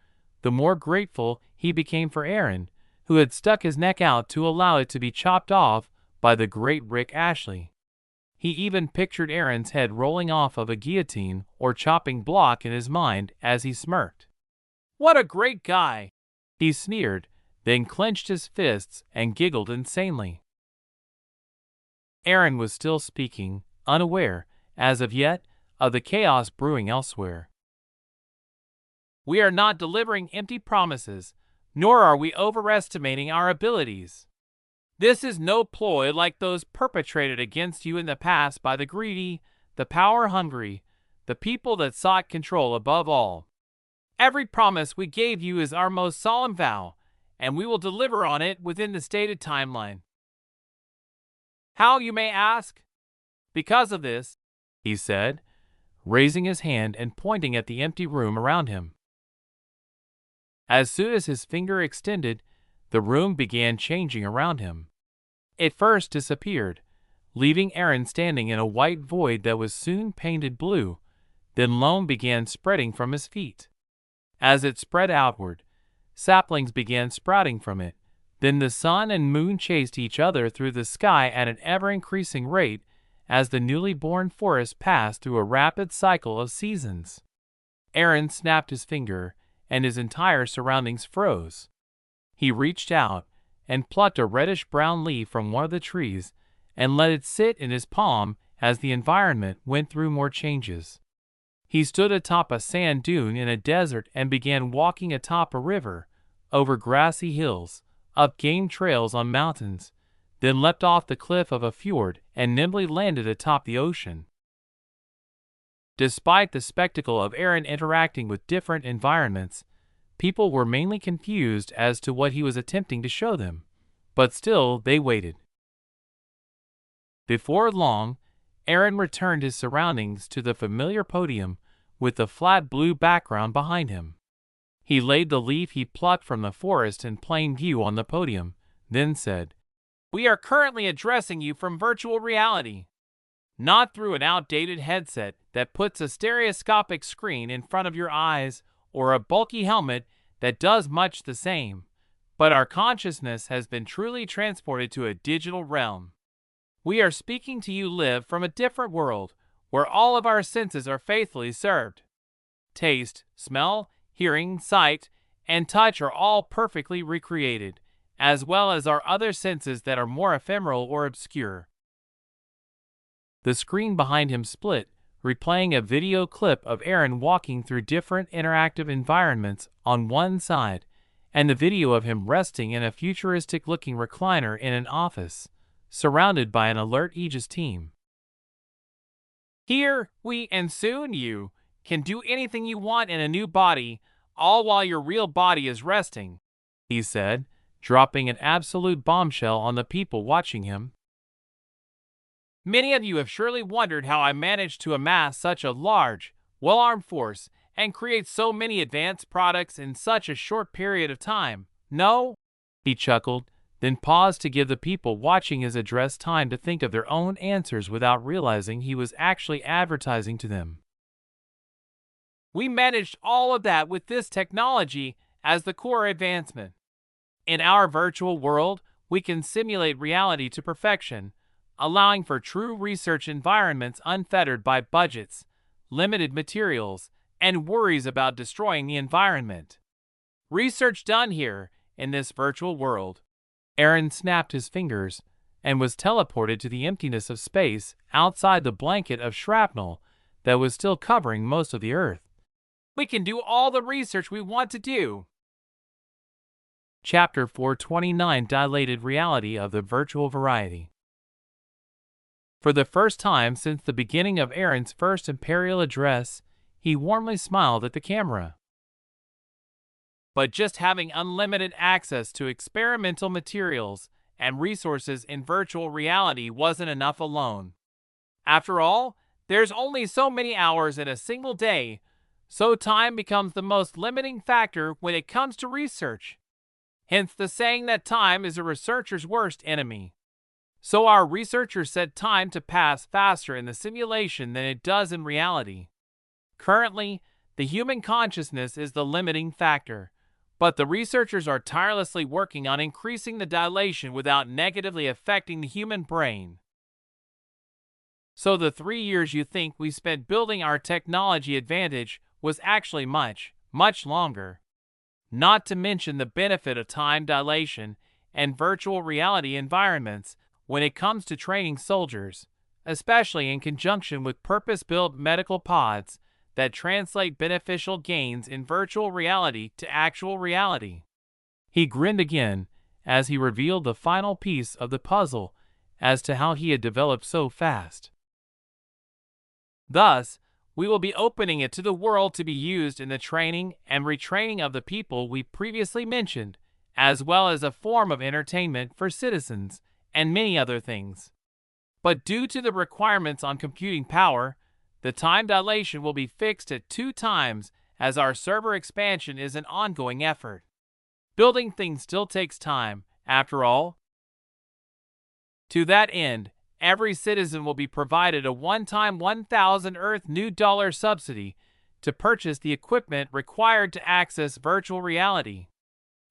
the more grateful he became for Aaron, who had stuck his neck out to allow it to be chopped off by the great Rick Ashley. He even pictured Aaron's head rolling off of a guillotine or chopping block in his mind as he smirked. What a great guy! He sneered, then clenched his fists and giggled insanely. Aaron was still speaking, unaware, as of yet, of the chaos brewing elsewhere. We are not delivering empty promises, nor are we overestimating our abilities. This is no ploy like those perpetrated against you in the past by the greedy, the power-hungry, the people that sought control above all. Every promise we gave you is our most solemn vow, and we will deliver on it within the stated timeline. How, you may ask? Because of this, he said, raising his hand and pointing at the empty room around him. As soon as his finger extended, the room began changing around him. It first disappeared, leaving Aaron standing in a white void that was soon painted blue, then loam began spreading from his feet. As it spread outward, saplings began sprouting from it, then the sun and moon chased each other through the sky at an ever-increasing rate as the newly born forest passed through a rapid cycle of seasons. Aaron snapped his finger, and his entire surroundings froze. He reached out and plucked a reddish-brown leaf from one of the trees and let it sit in his palm as the environment went through more changes. He stood atop a sand dune in a desert and began walking atop a river, over grassy hills, up game trails on mountains, then leapt off the cliff of a fjord and nimbly landed atop the ocean. Despite the spectacle of Aaron interacting with different environments, people were mainly confused as to what he was attempting to show them, but still they waited. Before long, Aaron returned his surroundings to the familiar podium with the flat blue background behind him. He laid the leaf he plucked from the forest in plain view on the podium, then said, "We are currently addressing you from virtual reality. Not through an outdated headset that puts a stereoscopic screen in front of your eyes or a bulky helmet that does much the same, but our consciousness has been truly transported to a digital realm. We are speaking to you live from a different world where all of our senses are faithfully served. taste, smell, hearing, sight, and touch are all perfectly recreated, as well as our other senses that are more ephemeral or obscure. The screen behind him split, replaying a video clip of Aaron walking through different interactive environments on one side, and the video of him resting in a futuristic-looking recliner in an office, surrounded by an alert Aegis team. Here, we, and soon you, can do anything you want in a new body, all while your real body is resting, he said, dropping an absolute bombshell on the people watching him. Many of you have surely wondered how I managed to amass such a large, well-armed force and create so many advanced products in such a short period of time. No? He chuckled, then paused to give the people watching his address time to think of their own answers without realizing he was actually advertising to them. We managed all of that with this technology as the core advancement. In our virtual world, we can simulate reality to perfection, allowing for true research environments unfettered by budgets, limited materials, and worries about destroying the environment. Research done here, in this virtual world. Aaron snapped his fingers and was teleported to the emptiness of space outside the blanket of shrapnel that was still covering most of the Earth. We can do all the research we want to do. Chapter 429: Dilated Reality of the Virtual Variety. For the first time since the beginning of Aaron's first Imperial address, he warmly smiled at the camera. But just having unlimited access to experimental materials and resources in virtual reality wasn't enough alone. After all, there's only so many hours in a single day, so time becomes the most limiting factor when it comes to research. Hence the saying that time is a researcher's worst enemy. So our researchers set time to pass faster in the simulation than it does in reality. Currently, the human consciousness is the limiting factor, but the researchers are tirelessly working on increasing the dilation without negatively affecting the human brain. So the 3 years you think we spent building our technology advantage was actually much, much longer. Not to mention the benefit of time dilation and virtual reality environments when it comes to training soldiers, especially in conjunction with purpose-built medical pods that translate beneficial gains in virtual reality to actual reality. He grinned again as he revealed the final piece of the puzzle as to how he had developed so fast. Thus, we will be opening it to the world to be used in the training and retraining of the people we previously mentioned, as well as a form of entertainment for citizens and many other things. But due to the requirements on computing power, the time dilation will be fixed at 2 times as our server expansion is an ongoing effort. Building things still takes time, after all. To that end, every citizen will be provided a one-time 1,000 Earth new dollar subsidy to purchase the equipment required to access virtual reality.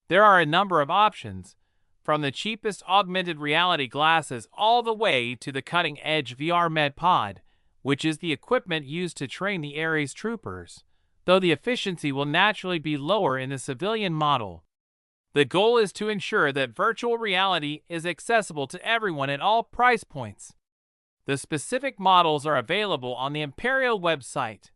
There are a number of options, from the cheapest augmented reality glasses all the way to the cutting-edge VR MedPod, which is the equipment used to train the Ares troopers, though the efficiency will naturally be lower in the civilian model. The goal is to ensure that virtual reality is accessible to everyone at all price points. The specific models are available on the Imperial website.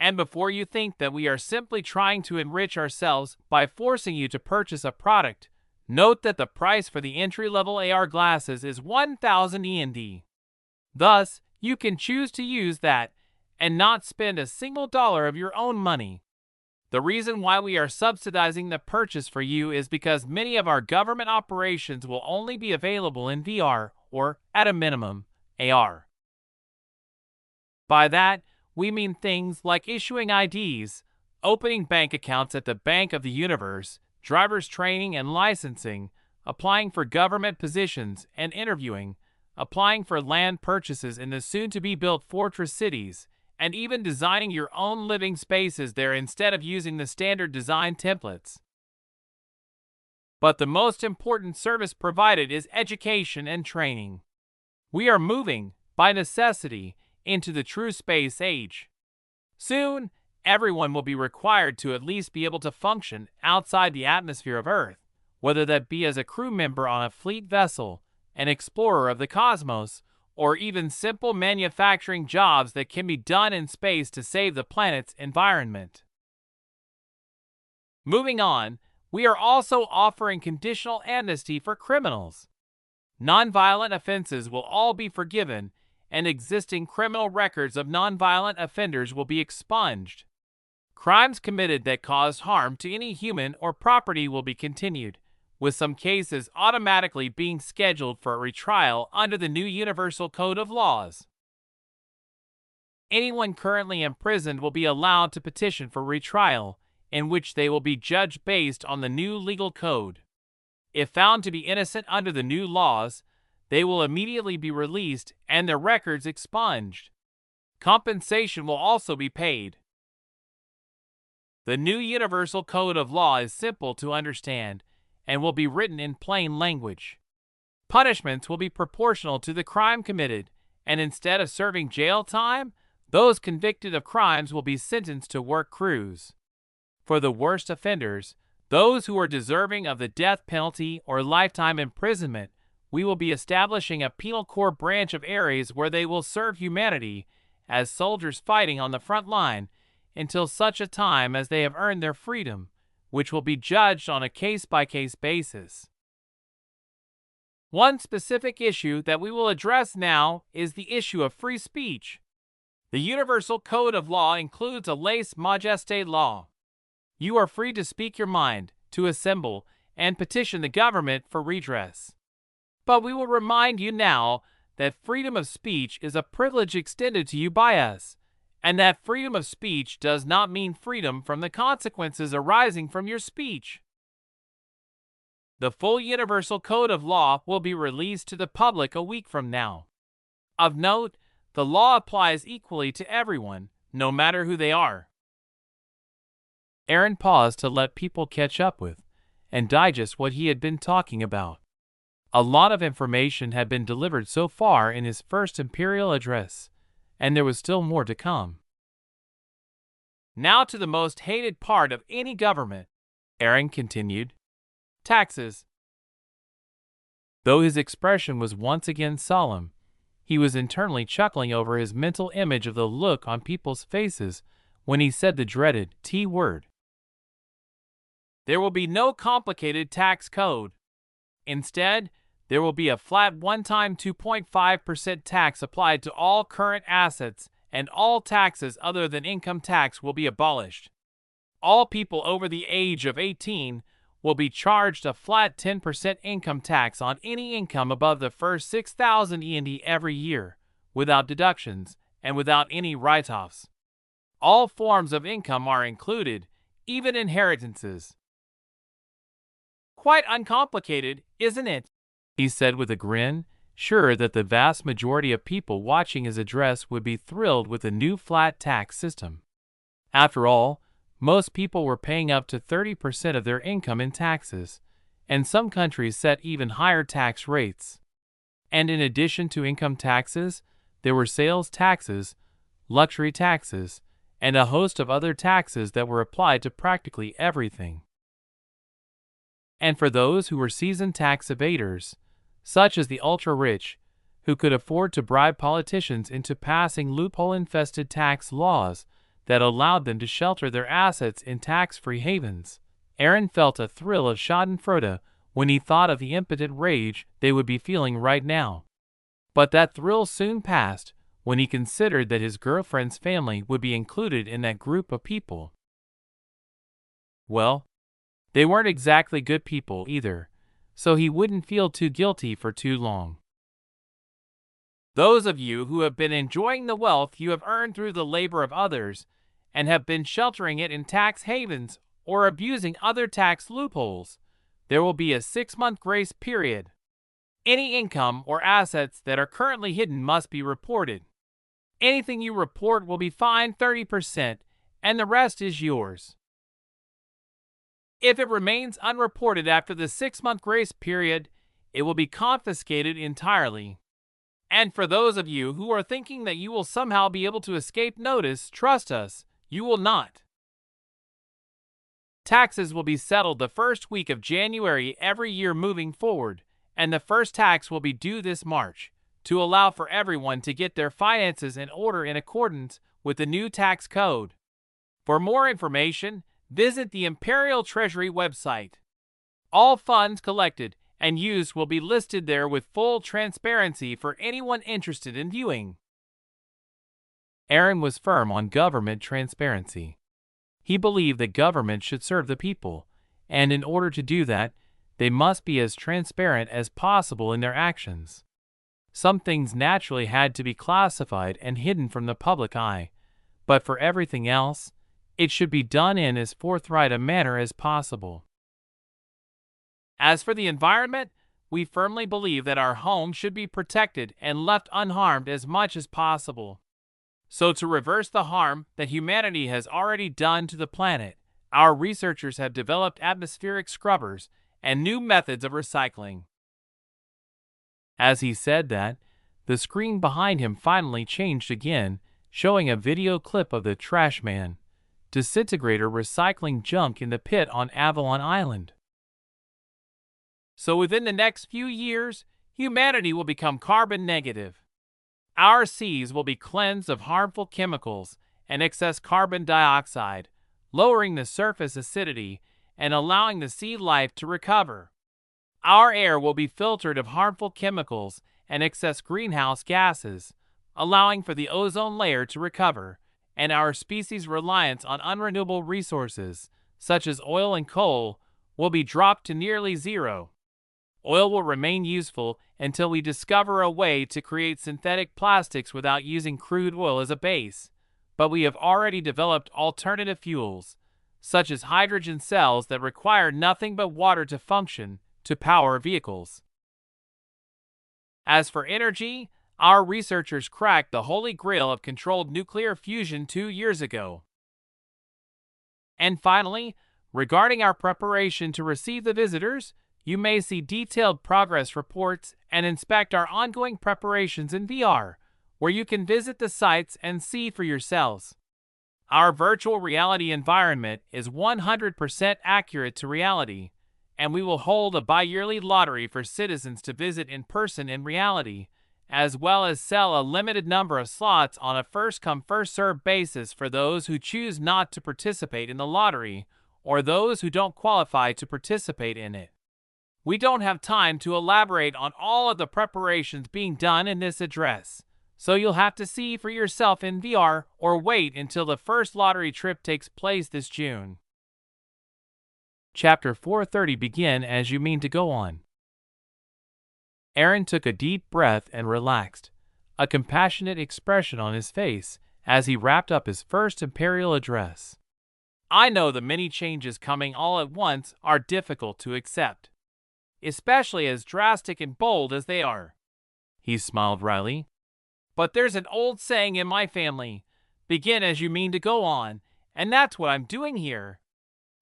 And before you think that we are simply trying to enrich ourselves by forcing you to purchase a product, note that the price for the entry-level AR glasses is 1,000 END. Thus, you can choose to use that and not spend a single dollar of your own money. The reason why we are subsidizing the purchase for you is because many of our government operations will only be available in VR or, at a minimum, AR. By that, we mean things like issuing IDs, opening bank accounts at the Bank of the Universe, driver's training and licensing, applying for government positions and interviewing, applying for land purchases in the soon-to-be-built fortress cities, and even designing your own living spaces there instead of using the standard design templates. But the most important service provided is education and training. We are moving, by necessity, into the true space age. Soon, everyone will be required to at least be able to function outside the atmosphere of Earth, whether that be as a crew member on a fleet vessel, an explorer of the cosmos, or even simple manufacturing jobs that can be done in space to save the planet's environment. Moving on, we are also offering conditional amnesty for criminals. Nonviolent offenses will all be forgiven, and existing criminal records of nonviolent offenders will be expunged. Crimes committed that caused harm to any human or property will be continued, with some cases automatically being scheduled for a retrial under the new Universal Code of Laws. Anyone currently imprisoned will be allowed to petition for retrial, in which they will be judged based on the new legal code. If found to be innocent under the new laws, they will immediately be released and their records expunged. Compensation will also be paid. The new Universal Code of Law is simple to understand and will be written in plain language. Punishments will be proportional to the crime committed, and instead of serving jail time, those convicted of crimes will be sentenced to work crews. For the worst offenders, those who are deserving of the death penalty or lifetime imprisonment, we will be establishing a penal corps branch of areas where they will serve humanity as soldiers fighting on the front line until such a time as they have earned their freedom, which will be judged on a case-by-case basis. One specific issue that we will address now is the issue of free speech. The Universal Code of Law includes a lèse majesté law. You are free to speak your mind, to assemble, and petition the government for redress. But we will remind you now that freedom of speech is a privilege extended to you by us, and that freedom of speech does not mean freedom from the consequences arising from your speech. The full Universal Code of Law will be released to the public a week from now. Of note, the law applies equally to everyone, no matter who they are. Aaron paused to let people catch up with and digest what he had been talking about. A lot of information had been delivered so far in his first imperial address, and there was still more to come. Now to the most hated part of any government, Aaron continued. Taxes. Though his expression was once again solemn, he was internally chuckling over his mental image of the look on people's faces when he said the dreaded T word. There will be no complicated tax code. Instead, there will be a flat one-time 2.5% tax applied to all current assets, and all taxes other than income tax will be abolished. All people over the age of 18 will be charged a flat 10% income tax on any income above the first 6,000 END every year, without deductions and without any write-offs. All forms of income are included, even inheritances. Quite uncomplicated, isn't it? He said with a grin, sure that the vast majority of people watching his address would be thrilled with the new flat tax system. After all, most people were paying up to 30% of their income in taxes, and some countries set even higher tax rates. And in addition to income taxes, there were sales taxes, luxury taxes, and a host of other taxes that were applied to practically everything. And for those who were seasoned tax evaders, such as the ultra-rich, who could afford to bribe politicians into passing loophole-infested tax laws that allowed them to shelter their assets in tax-free havens, Aaron felt a thrill of schadenfreude when he thought of the impotent rage they would be feeling right now. But that thrill soon passed when he considered that his girlfriend's family would be included in that group of people. Well, they weren't exactly good people either, so he wouldn't feel too guilty for too long. Those of you who have been enjoying the wealth you have earned through the labor of others and have been sheltering it in tax havens or abusing other tax loopholes, there will be a 6-month grace period. Any income or assets that are currently hidden must be reported. Anything you report will be fined 30%, and the rest is yours. If it remains unreported after the 6-month grace period, it will be confiscated entirely. And for those of you who are thinking that you will somehow be able to escape notice, trust us, you will not. Taxes will be settled the first week of January every year moving forward, and the first tax will be due this March, to allow for everyone to get their finances in order in accordance with the new tax code. For more information, visit the Imperial Treasury website. All funds collected and used will be listed there with full transparency for anyone interested in viewing. Aaron was firm on government transparency. He believed that government should serve the people, and in order to do that, they must be as transparent as possible in their actions. Some things naturally had to be classified and hidden from the public eye, but for everything else, it should be done in as forthright a manner as possible. As for the environment, we firmly believe that our home should be protected and left unharmed as much as possible. So to reverse the harm that humanity has already done to the planet, our researchers have developed atmospheric scrubbers and new methods of recycling. As he said that, the screen behind him finally changed again, showing a video clip of the Trash Man, disintegrator recycling junk in the pit on Avalon Island. So within the next few years, humanity will become carbon negative. Our seas will be cleansed of harmful chemicals and excess carbon dioxide, lowering the surface acidity and allowing the sea life to recover. Our air will be filtered of harmful chemicals and excess greenhouse gases, allowing for the ozone layer to recover, and our species' reliance on unrenewable resources, such as oil and coal, will be dropped to nearly zero. Oil will remain useful until we discover a way to create synthetic plastics without using crude oil as a base, but we have already developed alternative fuels, such as hydrogen cells that require nothing but water to function, to power vehicles. As for energy, our researchers cracked the holy grail of controlled nuclear fusion 2 years ago. And finally, regarding our preparation to receive the visitors, you may see detailed progress reports and inspect our ongoing preparations in VR, where you can visit the sites and see for yourselves. Our virtual reality environment is 100% accurate to reality, and we will hold a bi-yearly lottery for citizens to visit in person in reality, as well as sell a limited number of slots on a first-come first-served basis for those who choose not to participate in the lottery or those who don't qualify to participate in it. We don't have time to elaborate on all of the preparations being done in this address, so you'll have to see for yourself in VR or wait until the first lottery trip takes place this June. Chapter 430 Begin as you mean to go on. Aaron took a deep breath and relaxed, a compassionate expression on his face as he wrapped up his first imperial address. I know the many changes coming all at once are difficult to accept, especially as drastic and bold as they are. He smiled wryly. But there's an old saying in my family, begin as you mean to go on, and that's what I'm doing here.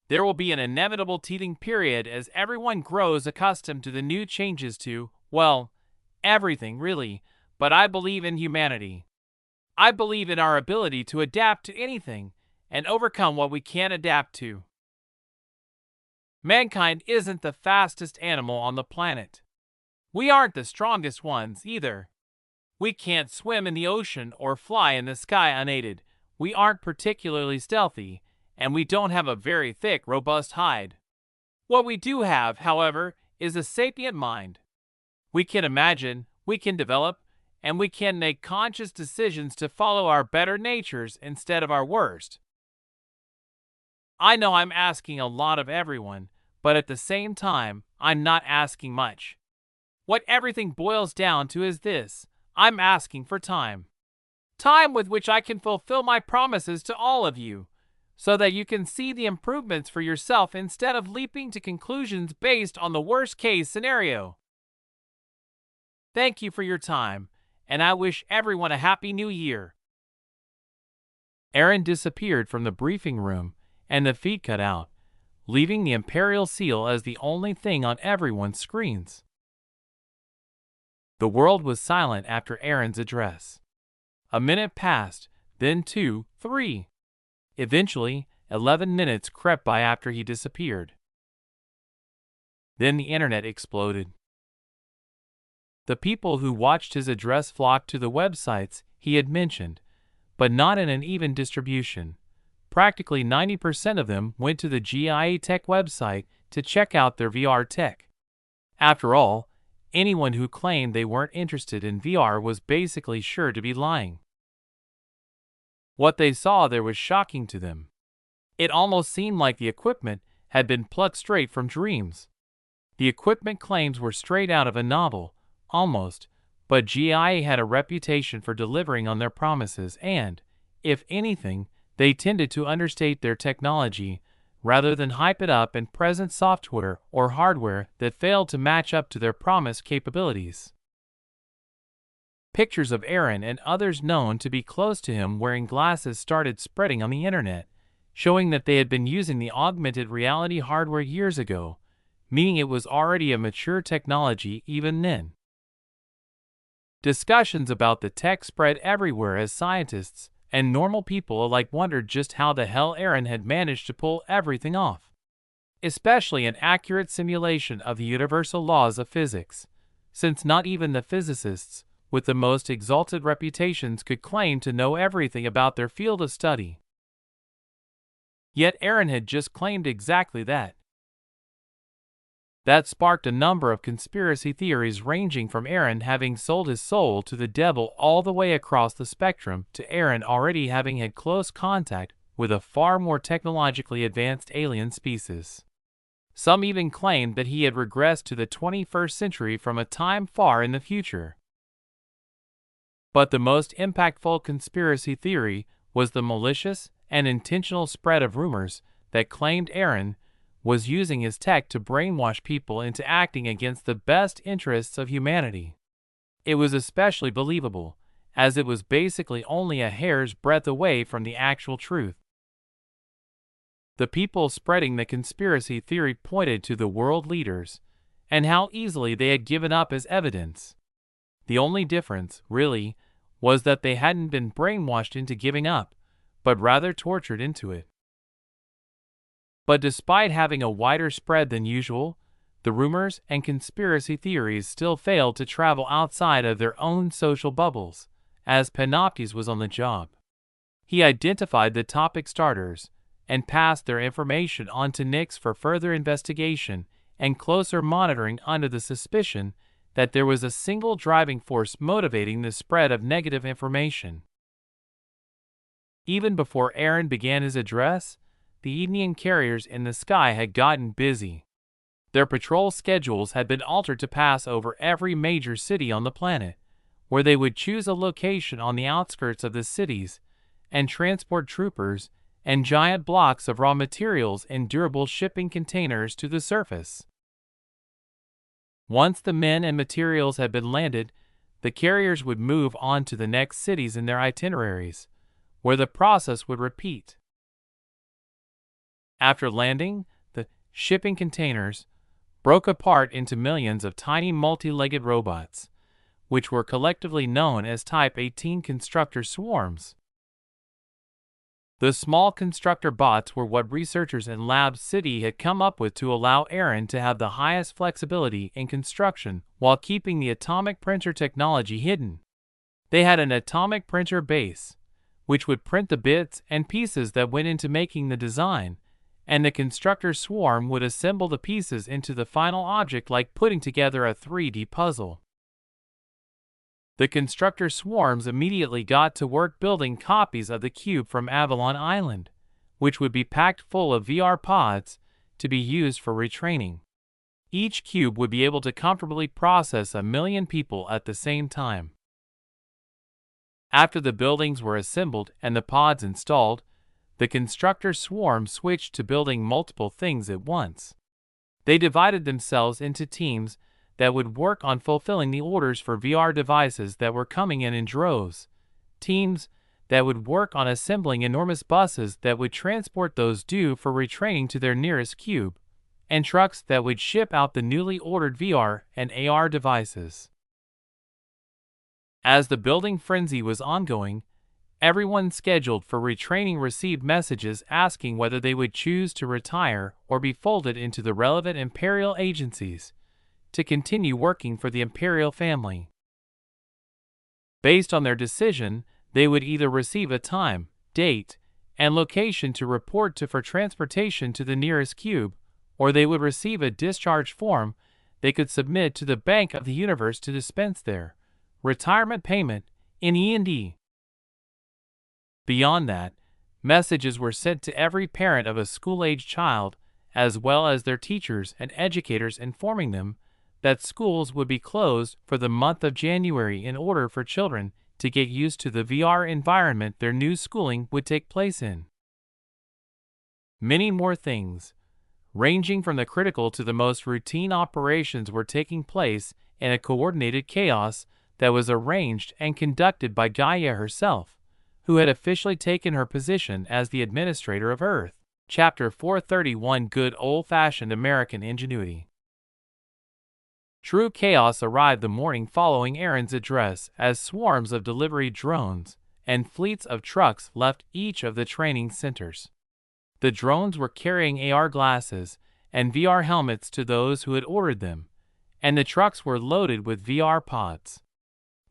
There will be an inevitable teething period as everyone grows accustomed to the new changes to, well, everything really, but I believe in humanity. I believe in our ability to adapt to anything and overcome what we can't adapt to. Mankind isn't the fastest animal on the planet. We aren't the strongest ones either. We can't swim in the ocean or fly in the sky unaided. We aren't particularly stealthy, and we don't have a very thick, robust hide. What we do have, however, is a sapient mind. We can imagine, we can develop, and we can make conscious decisions to follow our better natures instead of our worst. I know I'm asking a lot of everyone, but at the same time, I'm not asking much. What everything boils down to is this: I'm asking for time. Time with which I can fulfill my promises to all of you, so that you can see the improvements for yourself instead of leaping to conclusions based on the worst-case scenario. Thank you for your time, and I wish everyone a Happy New Year. Aaron disappeared from the briefing room, and the feed cut out, leaving the Imperial Seal as the only thing on everyone's screens. The world was silent after Aaron's address. A minute passed, then 2, 3. Eventually, 11 minutes crept by after he disappeared. Then the internet exploded. The people who watched his address flocked to the websites he had mentioned, but not in an even distribution. Practically 90% of them went to the GIA Tech website to check out their VR tech. After all, anyone who claimed they weren't interested in VR was basically sure to be lying. What they saw there was shocking to them. It almost seemed like the equipment had been plucked straight from dreams. The equipment claims were straight out of a novel, almost, but GIA had a reputation for delivering on their promises and, if anything, they tended to understate their technology rather than hype it up and present software or hardware that failed to match up to their promised capabilities. Pictures of Aaron and others known to be close to him wearing glasses started spreading on the internet, showing that they had been using the augmented reality hardware years ago, meaning it was already a mature technology even then. Discussions about the tech spread everywhere as scientists and normal people alike wondered just how the hell Aaron had managed to pull everything off. Especially an accurate simulation of the universal laws of physics, since not even the physicists with the most exalted reputations could claim to know everything about their field of study. Yet Aaron had just claimed exactly that. That sparked a number of conspiracy theories ranging from Aaron having sold his soul to the devil all the way across the spectrum to Aaron already having had close contact with a far more technologically advanced alien species. Some even claimed that he had regressed to the 21st century from a time far in the future. But the most impactful conspiracy theory was the malicious and intentional spread of rumors that claimed Aaron was using his tech to brainwash people into acting against the best interests of humanity. It was especially believable, as it was basically only a hair's breadth away from the actual truth. The people spreading the conspiracy theory pointed to the world leaders, and how easily they had given up as evidence. The only difference, really, was that they hadn't been brainwashed into giving up, but rather tortured into it. But despite having a wider spread than usual, the rumors and conspiracy theories still failed to travel outside of their own social bubbles, as Panoptes was on the job. He identified the topic starters and passed their information on to Nix for further investigation and closer monitoring under the suspicion that there was a single driving force motivating the spread of negative information. Even before Aaron began his address, the Edenian carriers in the sky had gotten busy. Their patrol schedules had been altered to pass over every major city on the planet, where they would choose a location on the outskirts of the cities and transport troopers and giant blocks of raw materials in durable shipping containers to the surface. Once the men and materials had been landed, the carriers would move on to the next cities in their itineraries, where the process would repeat. After landing, the shipping containers broke apart into millions of tiny multi-legged robots, which were collectively known as Type 18 constructor swarms. The small constructor bots were what researchers in Lab City had come up with to allow Aaron to have the highest flexibility in construction while keeping the atomic printer technology hidden. They had an atomic printer base, which would print the bits and pieces that went into making the design, and the constructor swarm would assemble the pieces into the final object like putting together a 3D puzzle. The constructor swarms immediately got to work building copies of the cube from Avalon Island, which would be packed full of VR pods to be used for retraining. Each cube would be able to comfortably process 1 million people at the same time. After the buildings were assembled and the pods installed, the constructor swarm switched to building multiple things at once. They divided themselves into teams that would work on fulfilling the orders for VR devices that were coming in droves, teams that would work on assembling enormous buses that would transport those due for retraining to their nearest cube, and trucks that would ship out the newly ordered VR and AR devices. As the building frenzy was ongoing, everyone scheduled for retraining received messages asking whether they would choose to retire or be folded into the relevant imperial agencies to continue working for the imperial family. Based on their decision, they would either receive a time, date, and location to report to for transportation to the nearest cube, or they would receive a discharge form they could submit to the Bank of the Universe to dispense their retirement payment in E&D. Beyond that, messages were sent to every parent of a school-age child, as well as their teachers and educators, informing them that schools would be closed for the month of January in order for children to get used to the VR environment their new schooling would take place in. Many more things, ranging from the critical to the most routine operations, were taking place in a coordinated chaos that was arranged and conducted by Gaia herself, who had officially taken her position as the administrator of Earth. Chapter 431: Good Old-Fashioned American Ingenuity. True chaos arrived the morning following Aaron's address as swarms of delivery drones and fleets of trucks left each of the training centers. The drones were carrying AR glasses and VR helmets to those who had ordered them, and the trucks were loaded with VR pods.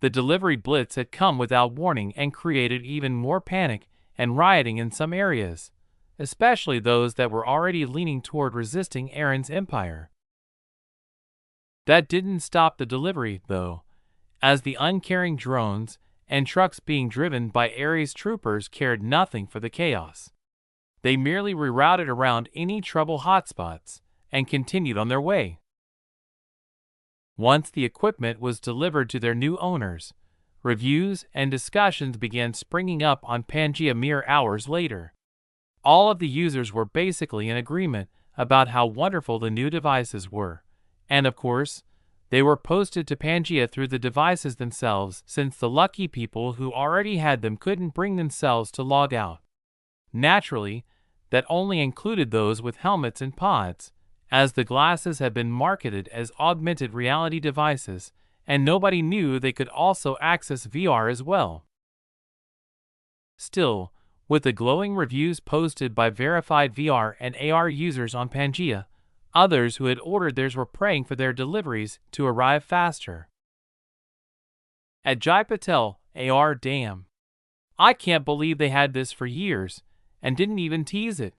The delivery blitz had come without warning and created even more panic and rioting in some areas, especially those that were already leaning toward resisting Aaron's empire. That didn't stop the delivery, though, as the uncaring drones and trucks being driven by Ares troopers cared nothing for the chaos. They merely rerouted around any trouble hotspots and continued on their way. Once the equipment was delivered to their new owners, reviews and discussions began springing up on Pangea mere hours later. All of the users were basically in agreement about how wonderful the new devices were, and of course, they were posted to Pangea through the devices themselves, since the lucky people who already had them couldn't bring themselves to log out. Naturally, that only included those with helmets and pods, as the glasses had been marketed as augmented reality devices, and nobody knew they could also access VR as well. Still, with the glowing reviews posted by verified VR and AR users on Pangea, others who had ordered theirs were praying for their deliveries to arrive faster. At Jai Patel, AR, damn. I can't believe they had this for years, and didn't even tease it.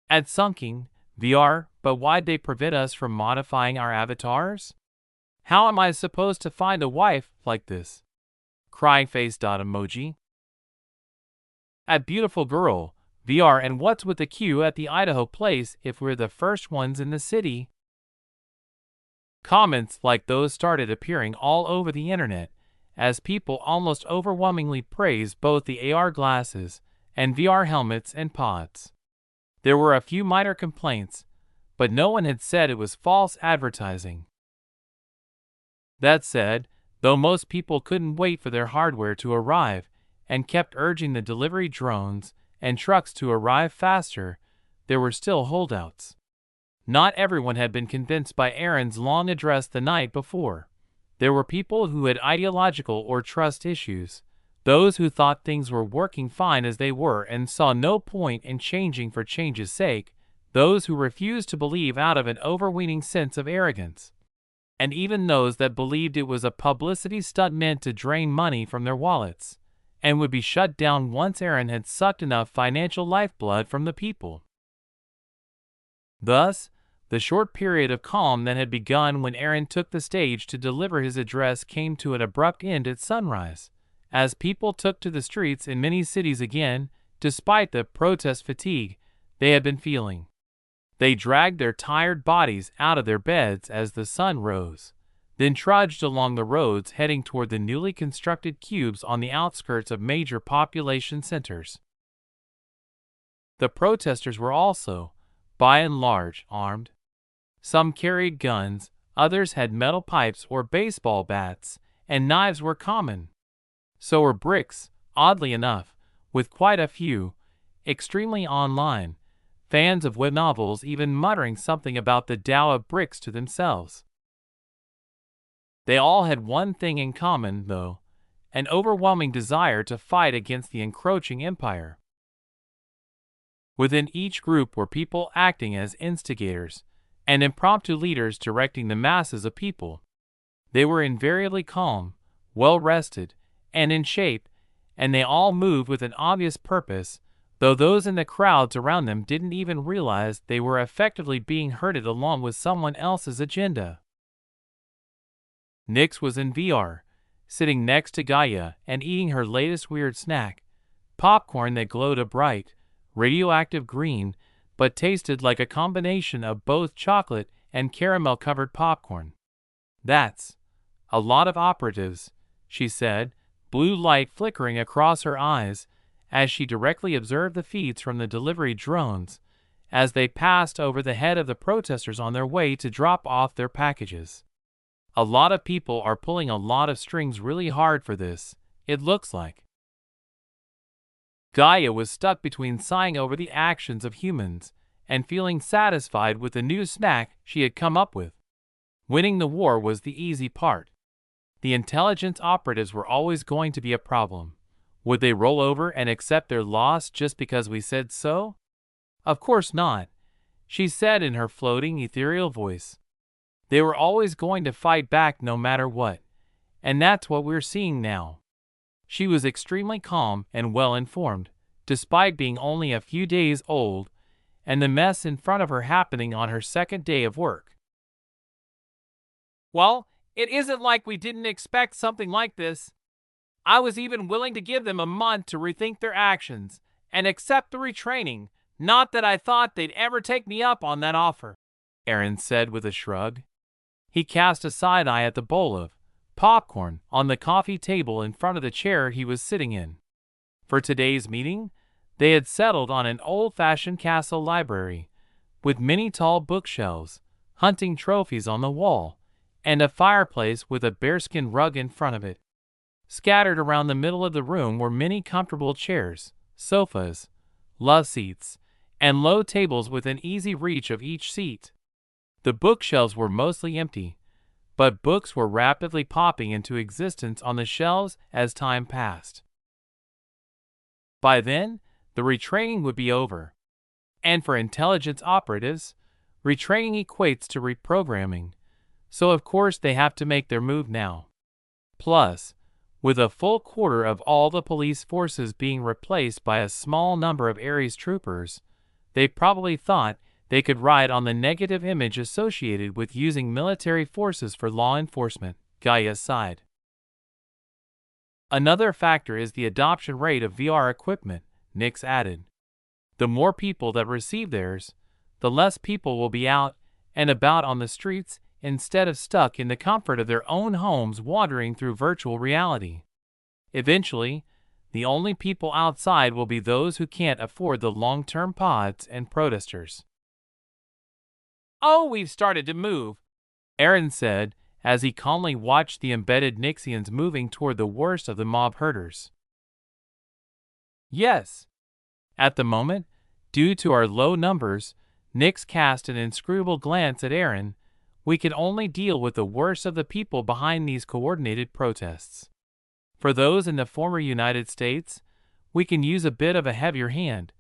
At Sunking, VR, but why'd they prevent us from modifying our avatars? How am I supposed to find a wife like this? Crying face emoji. At Beautiful Girl, VR, and what's with the queue at the Idaho place if we're the first ones in the city? Comments like those started appearing all over the internet, as people almost overwhelmingly praised both the AR glasses and VR helmets and pods. There were a few minor complaints, but no one had said it was false advertising. That said, though most people couldn't wait for their hardware to arrive and kept urging the delivery drones and trucks to arrive faster, there were still holdouts. Not everyone had been convinced by Aaron's long address the night before. There were people who had ideological or trust issues, those who thought things were working fine as they were and saw no point in changing for change's sake, those who refused to believe out of an overweening sense of arrogance, and even those that believed it was a publicity stunt meant to drain money from their wallets, and would be shut down once Aaron had sucked enough financial lifeblood from the people. Thus, the short period of calm that had begun when Aaron took the stage to deliver his address came to an abrupt end at sunrise, as people took to the streets in many cities again, despite the protest fatigue they had been feeling. They dragged their tired bodies out of their beds as the sun rose, then trudged along the roads heading toward the newly constructed cubes on the outskirts of major population centers. The protesters were also, by and large, armed. Some carried guns, others had metal pipes or baseball bats, and knives were common. So were bricks, oddly enough, with quite a few, extremely online, fans of web novels even muttering something about the Tao of bricks to themselves. They all had one thing in common, though, an overwhelming desire to fight against the encroaching empire. Within each group were people acting as instigators and impromptu leaders directing the masses of people. They were invariably calm, well-rested, and in shape, and they all moved with an obvious purpose, though those in the crowds around them didn't even realize they were effectively being herded along with someone else's agenda. Nyx was in VR, sitting next to Gaia and eating her latest weird snack, popcorn that glowed a bright, radioactive green, but tasted like a combination of both chocolate and caramel-covered popcorn. "That's a lot of operatives," she said, blue light flickering across her eyes as she directly observed the feeds from the delivery drones as they passed over the head of the protesters on their way to drop off their packages. "A lot of people are pulling a lot of strings really hard for this, it looks like." Gaia was stuck between sighing over the actions of humans and feeling satisfied with the new snack she had come up with. Winning the war was the easy part. The intelligence operatives were always going to be a problem. Would they roll over and accept their loss just because we said so? Of course not, she said in her floating, ethereal voice. They were always going to fight back no matter what, and that's what we're seeing now. She was extremely calm and well-informed, despite being only a few days old, and the mess in front of her happening on her second day of work. "Well, it isn't like we didn't expect something like this. I was even willing to give them a month to rethink their actions and accept the retraining, not that I thought they'd ever take me up on that offer," Aaron said with a shrug. He cast a side eye at the bowl of popcorn on the coffee table in front of the chair he was sitting in. For today's meeting, they had settled on an old-fashioned castle library, with many tall bookshelves, hunting trophies on the wall, and a fireplace with a bearskin rug in front of it. Scattered around the middle of the room were many comfortable chairs, sofas, love seats, and low tables within easy reach of each seat. The bookshelves were mostly empty, but books were rapidly popping into existence on the shelves as time passed. By then, the retraining would be over. And for intelligence operatives, retraining equates to reprogramming, so of course they have to make their move now. Plus, with a full quarter of all the police forces being replaced by a small number of Ares troopers, they probably thought they could ride on the negative image associated with using military forces for law enforcement, Gaia sighed. "Another factor is the adoption rate of VR equipment," Nyx added. "The more people that receive theirs, the less people will be out and about on the streets instead of stuck in the comfort of their own homes wandering through virtual reality. Eventually, the only people outside will be those who can't afford the long-term pods and protesters." "Oh, we've started to move," Aaron said as he calmly watched the embedded Nyxians moving toward the worst of the mob herders. "Yes." At the moment, due to our low numbers, Nyx cast an inscrutable glance at Aaron. "We can only deal with the worst of the people behind these coordinated protests. For those in the former United States, we can use a bit of a heavier hand,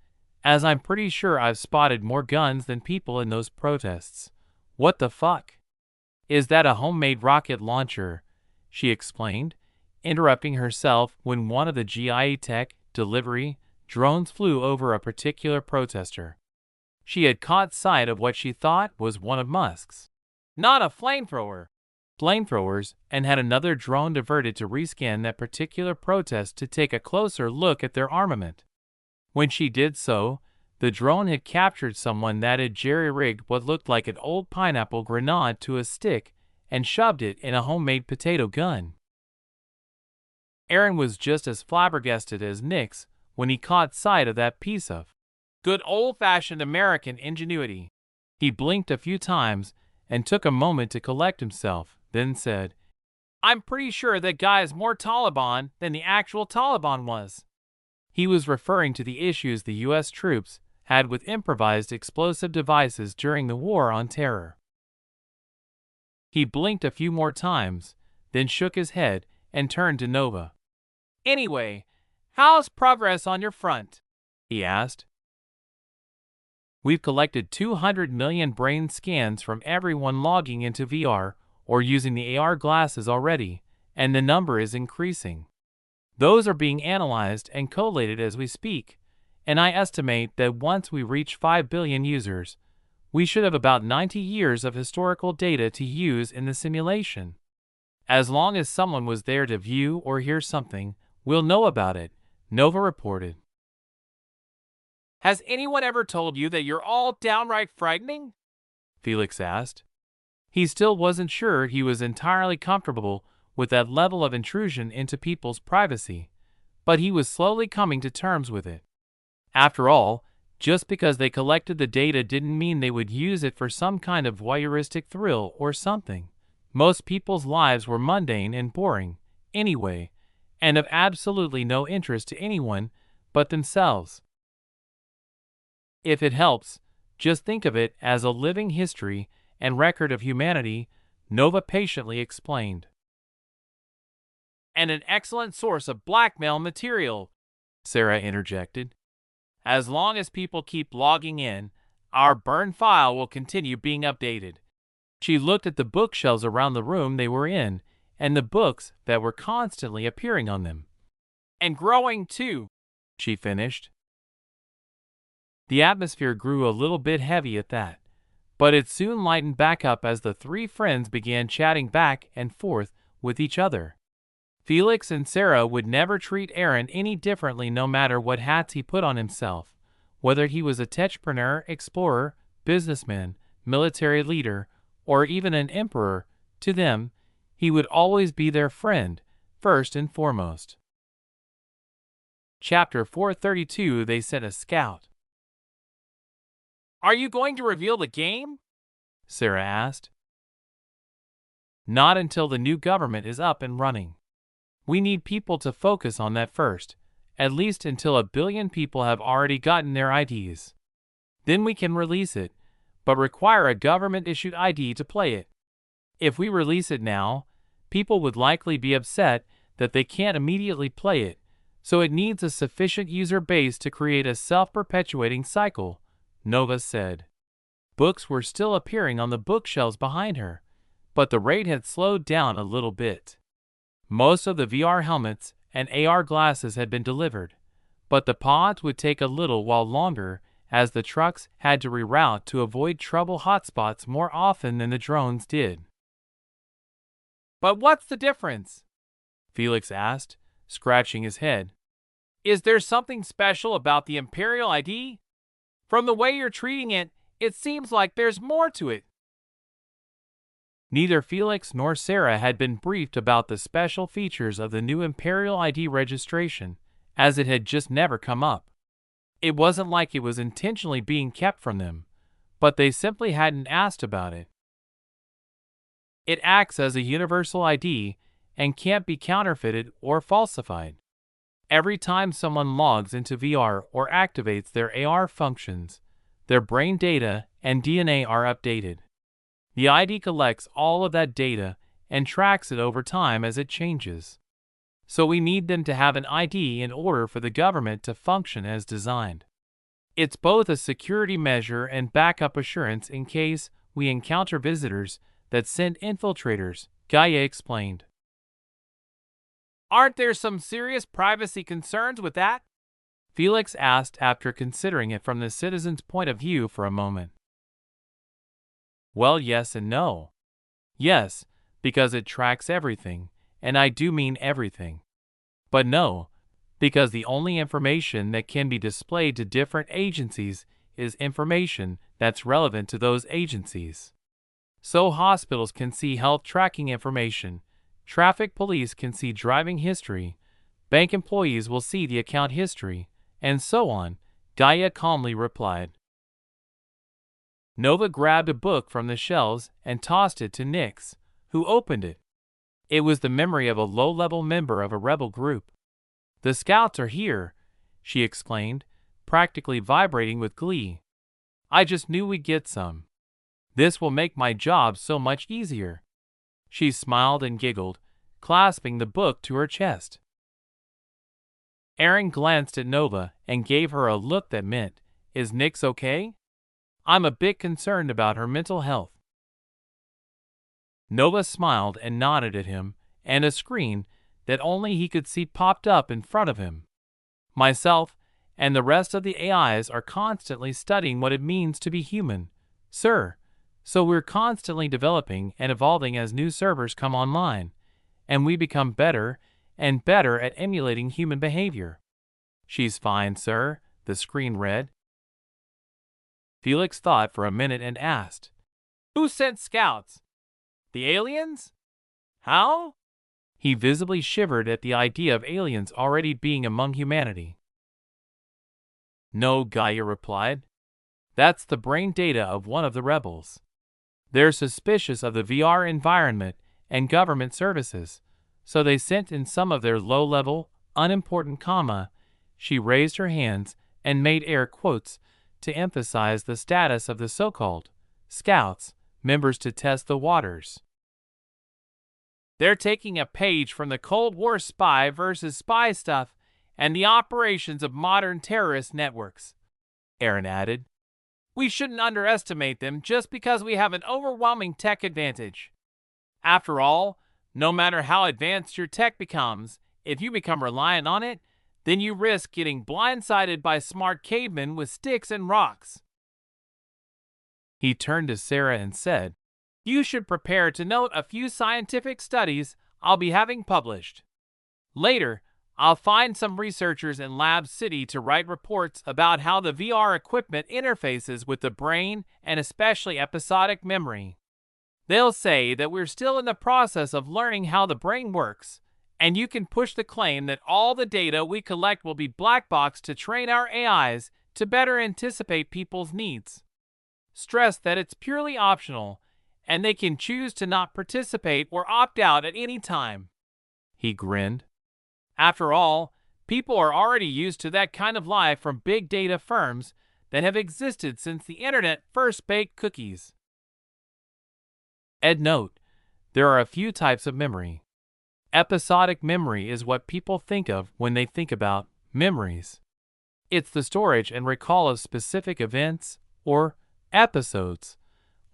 as I'm pretty sure I've spotted more guns than people in those protests." "What the fuck? Is that a homemade rocket launcher?" she explained, interrupting herself when one of the GIA Tech delivery drones flew over a particular protester. She had caught sight of what she thought was one of Musk's "not a flamethrower" flamethrowers and had another drone diverted to rescan that particular protest to take a closer look at their armament. When she did so, the drone had captured someone that had jerry-rigged what looked like an old pineapple grenade to a stick and shoved it in a homemade potato gun. Aaron was just as flabbergasted as Nyx when he caught sight of that piece of good old-fashioned American ingenuity. He blinked a few times and took a moment to collect himself, then said, "I'm pretty sure that guy is more Taliban than the actual Taliban was." He was referring to the issues the U.S. troops had with improvised explosive devices during the War on Terror. He blinked a few more times, then shook his head and turned to Nova. "Anyway, how's progress on your front?" he asked. "We've collected 200 million brain scans from everyone logging into VR or using the AR glasses already, and the number is increasing. Those are being analyzed and collated as we speak, and I estimate that once we reach 5 billion users, we should have about 90 years of historical data to use in the simulation. As long as someone was there to view or hear something, we'll know about it," Nova reported. "Has anyone ever told you that you're all downright frightening?" Felix asked. He still wasn't sure he was entirely comfortable with that level of intrusion into people's privacy, but he was slowly coming to terms with it. After all, just because they collected the data didn't mean they would use it for some kind of voyeuristic thrill or something. Most people's lives were mundane and boring, anyway, and of absolutely no interest to anyone but themselves. If it helps, just think of it as a living history and record of humanity, Nova patiently explained. "And an excellent source of blackmail material," Sarah interjected. "As long as people keep logging in, our burn file will continue being updated." She looked at the bookshelves around the room they were in and the books that were constantly appearing on them. "And growing too," she finished. The atmosphere grew a little bit heavy at that, but it soon lightened back up as the three friends began chatting back and forth with each other. Felix and Sarah would never treat Aaron any differently no matter what hats he put on himself, whether he was a techpreneur, explorer, businessman, military leader, or even an emperor. To them, he would always be their friend, first and foremost. Chapter 432. They sent a scout. "Are you going to reveal the game?" Sarah asked. "Not until the new government is up and running. We need people to focus on that first, at least until 1 billion people have already gotten their IDs. Then we can release it, but require a government-issued ID to play it. If we release it now, people would likely be upset that they can't immediately play it, so it needs a sufficient user base to create a self-perpetuating cycle," Nova said. Books were still appearing on the bookshelves behind her, but the rate had slowed down a little bit. Most of the VR helmets and AR glasses had been delivered, but the pods would take a little while longer as the trucks had to reroute to avoid trouble hotspots more often than the drones did. "But what's the difference?" Felix asked, scratching his head. "Is there something special about the Imperial ID? From the way you're treating it, it seems like there's more to it." Neither Felix nor Sarah had been briefed about the special features of the new Imperial ID registration, as it had just never come up. It wasn't like it was intentionally being kept from them, but they simply hadn't asked about it. It acts as a universal ID and can't be counterfeited or falsified. Every time someone logs into VR or activates their AR functions, their brain data and DNA are updated. The ID collects all of that data and tracks it over time as it changes. So we need them to have an ID in order for the government to function as designed. It's both a security measure and backup assurance in case we encounter visitors that send infiltrators, Gaia explained. "Aren't there some serious privacy concerns with that?" Felix asked after considering it from the citizen's point of view for a moment. "Well, yes and no. Yes, because it tracks everything, and I do mean everything. But no, because the only information that can be displayed to different agencies is information that's relevant to those agencies. So hospitals can see health tracking information, traffic police can see driving history, bank employees will see the account history, and so on," Gaia calmly replied. Nova grabbed a book from the shelves and tossed it to Nyx, who opened it. It was the memory of a low-level member of a rebel group. "The scouts are here," she exclaimed, practically vibrating with glee. "I just knew we'd get some. This will make my job so much easier." She smiled and giggled, clasping the book to her chest. Aaron glanced at Nova and gave her a look that meant, "Is Nyx okay? I'm a bit concerned about her mental health." Nova smiled and nodded at him, and a screen that only he could see popped up in front of him. "Myself and the rest of the AIs are constantly studying what it means to be human, sir. So we're constantly developing and evolving as new servers come online, and we become better and better at emulating human behavior." "She's fine, sir," the screen read. Felix thought for a minute and asked, "Who sent scouts? The aliens? How?" He visibly shivered at the idea of aliens already being among humanity. "No," Gaia replied. "That's the brain data of one of the rebels. They're suspicious of the VR environment and government services, so they sent in some of their low-level, unimportant she raised her hands and made air quotes to emphasize the status of the so-called scouts, members to test the waters. They're taking a page from the Cold War spy versus spy stuff and the operations of modern terrorist networks," Aaron added. "We shouldn't underestimate them just because we have an overwhelming tech advantage. After all, no matter how advanced your tech becomes, if you become reliant on it, then you risk getting blindsided by smart cavemen with sticks and rocks." He turned to Sarah and said, "You should prepare to note a few scientific studies I'll be having published. Later, I'll find some researchers in Lab City to write reports about how the VR equipment interfaces with the brain and especially episodic memory. They'll say that we're still in the process of learning how the brain works, and you can push the claim that all the data we collect will be black box to train our AIs to better anticipate people's needs. Stress that it's purely optional, and they can choose to not participate or opt out at any time." He grinned. "After all, people are already used to that kind of life from big data firms that have existed since the internet first baked cookies." Ed note, there are a few types of memory. Episodic memory is what people think of when they think about memories. It's the storage and recall of specific events or episodes,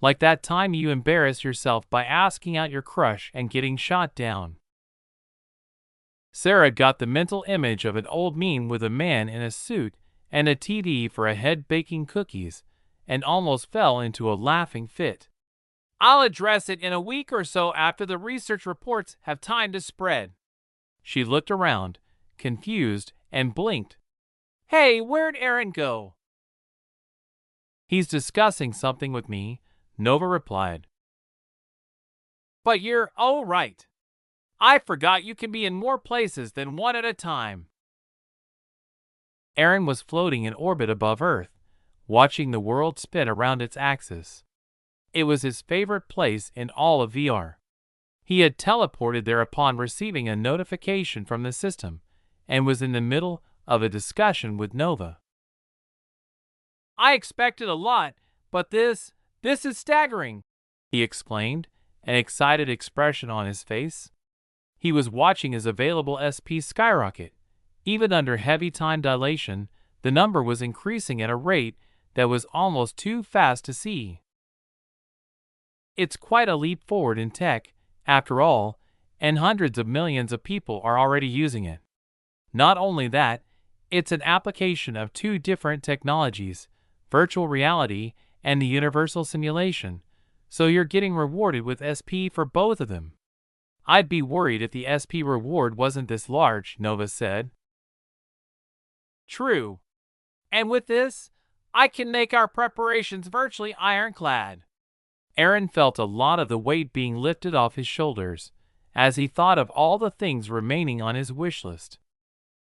like that time you embarrassed yourself by asking out your crush and getting shot down. Sarah got the mental image of an old meme with a man in a suit and a TV for a head baking cookies, and almost fell into a laughing fit. "I'll address it in a week or so after the research reports have time to spread." She looked around, confused, and blinked. "Hey, where'd Aaron go?" "He's discussing something with me," Nova replied. "But you're, oh right. I forgot you can be in more places than one at a time." Aaron was floating in orbit above Earth, watching the world spin around its axis. It was his favorite place in all of VR. He had teleported there upon receiving a notification from the system, and was in the middle of a discussion with Nova. "I expected a lot, but this is staggering," he explained, an excited expression on his face. He was watching his available SP skyrocket. Even under heavy time dilation, the number was increasing at a rate that was almost too fast to see. It's quite a leap forward in tech, after all, and hundreds of millions of people are already using it. Not only that, it's an application of two different technologies, virtual reality and the universal simulation, so you're getting rewarded with SP for both of them. I'd be worried if the SP reward wasn't this large, Nova said. True. And with this, I can make our preparations virtually ironclad. Aaron felt a lot of the weight being lifted off his shoulders as he thought of all the things remaining on his wish list.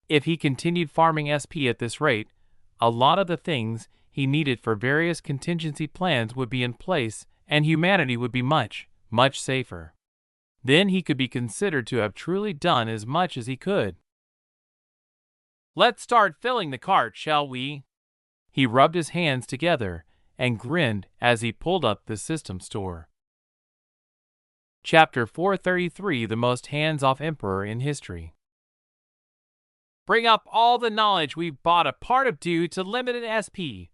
If he continued farming SP at this rate, a lot of the things he needed for various contingency plans would be in place and humanity would be much, much safer. Then he could be considered to have truly done as much as he could. Let's start filling the cart, shall we? He rubbed his hands together and grinned as he pulled up the system store. Chapter 433, The Most Hands-Off Emperor in History. Bring up all the knowledge we've bought a part of due to limited SP,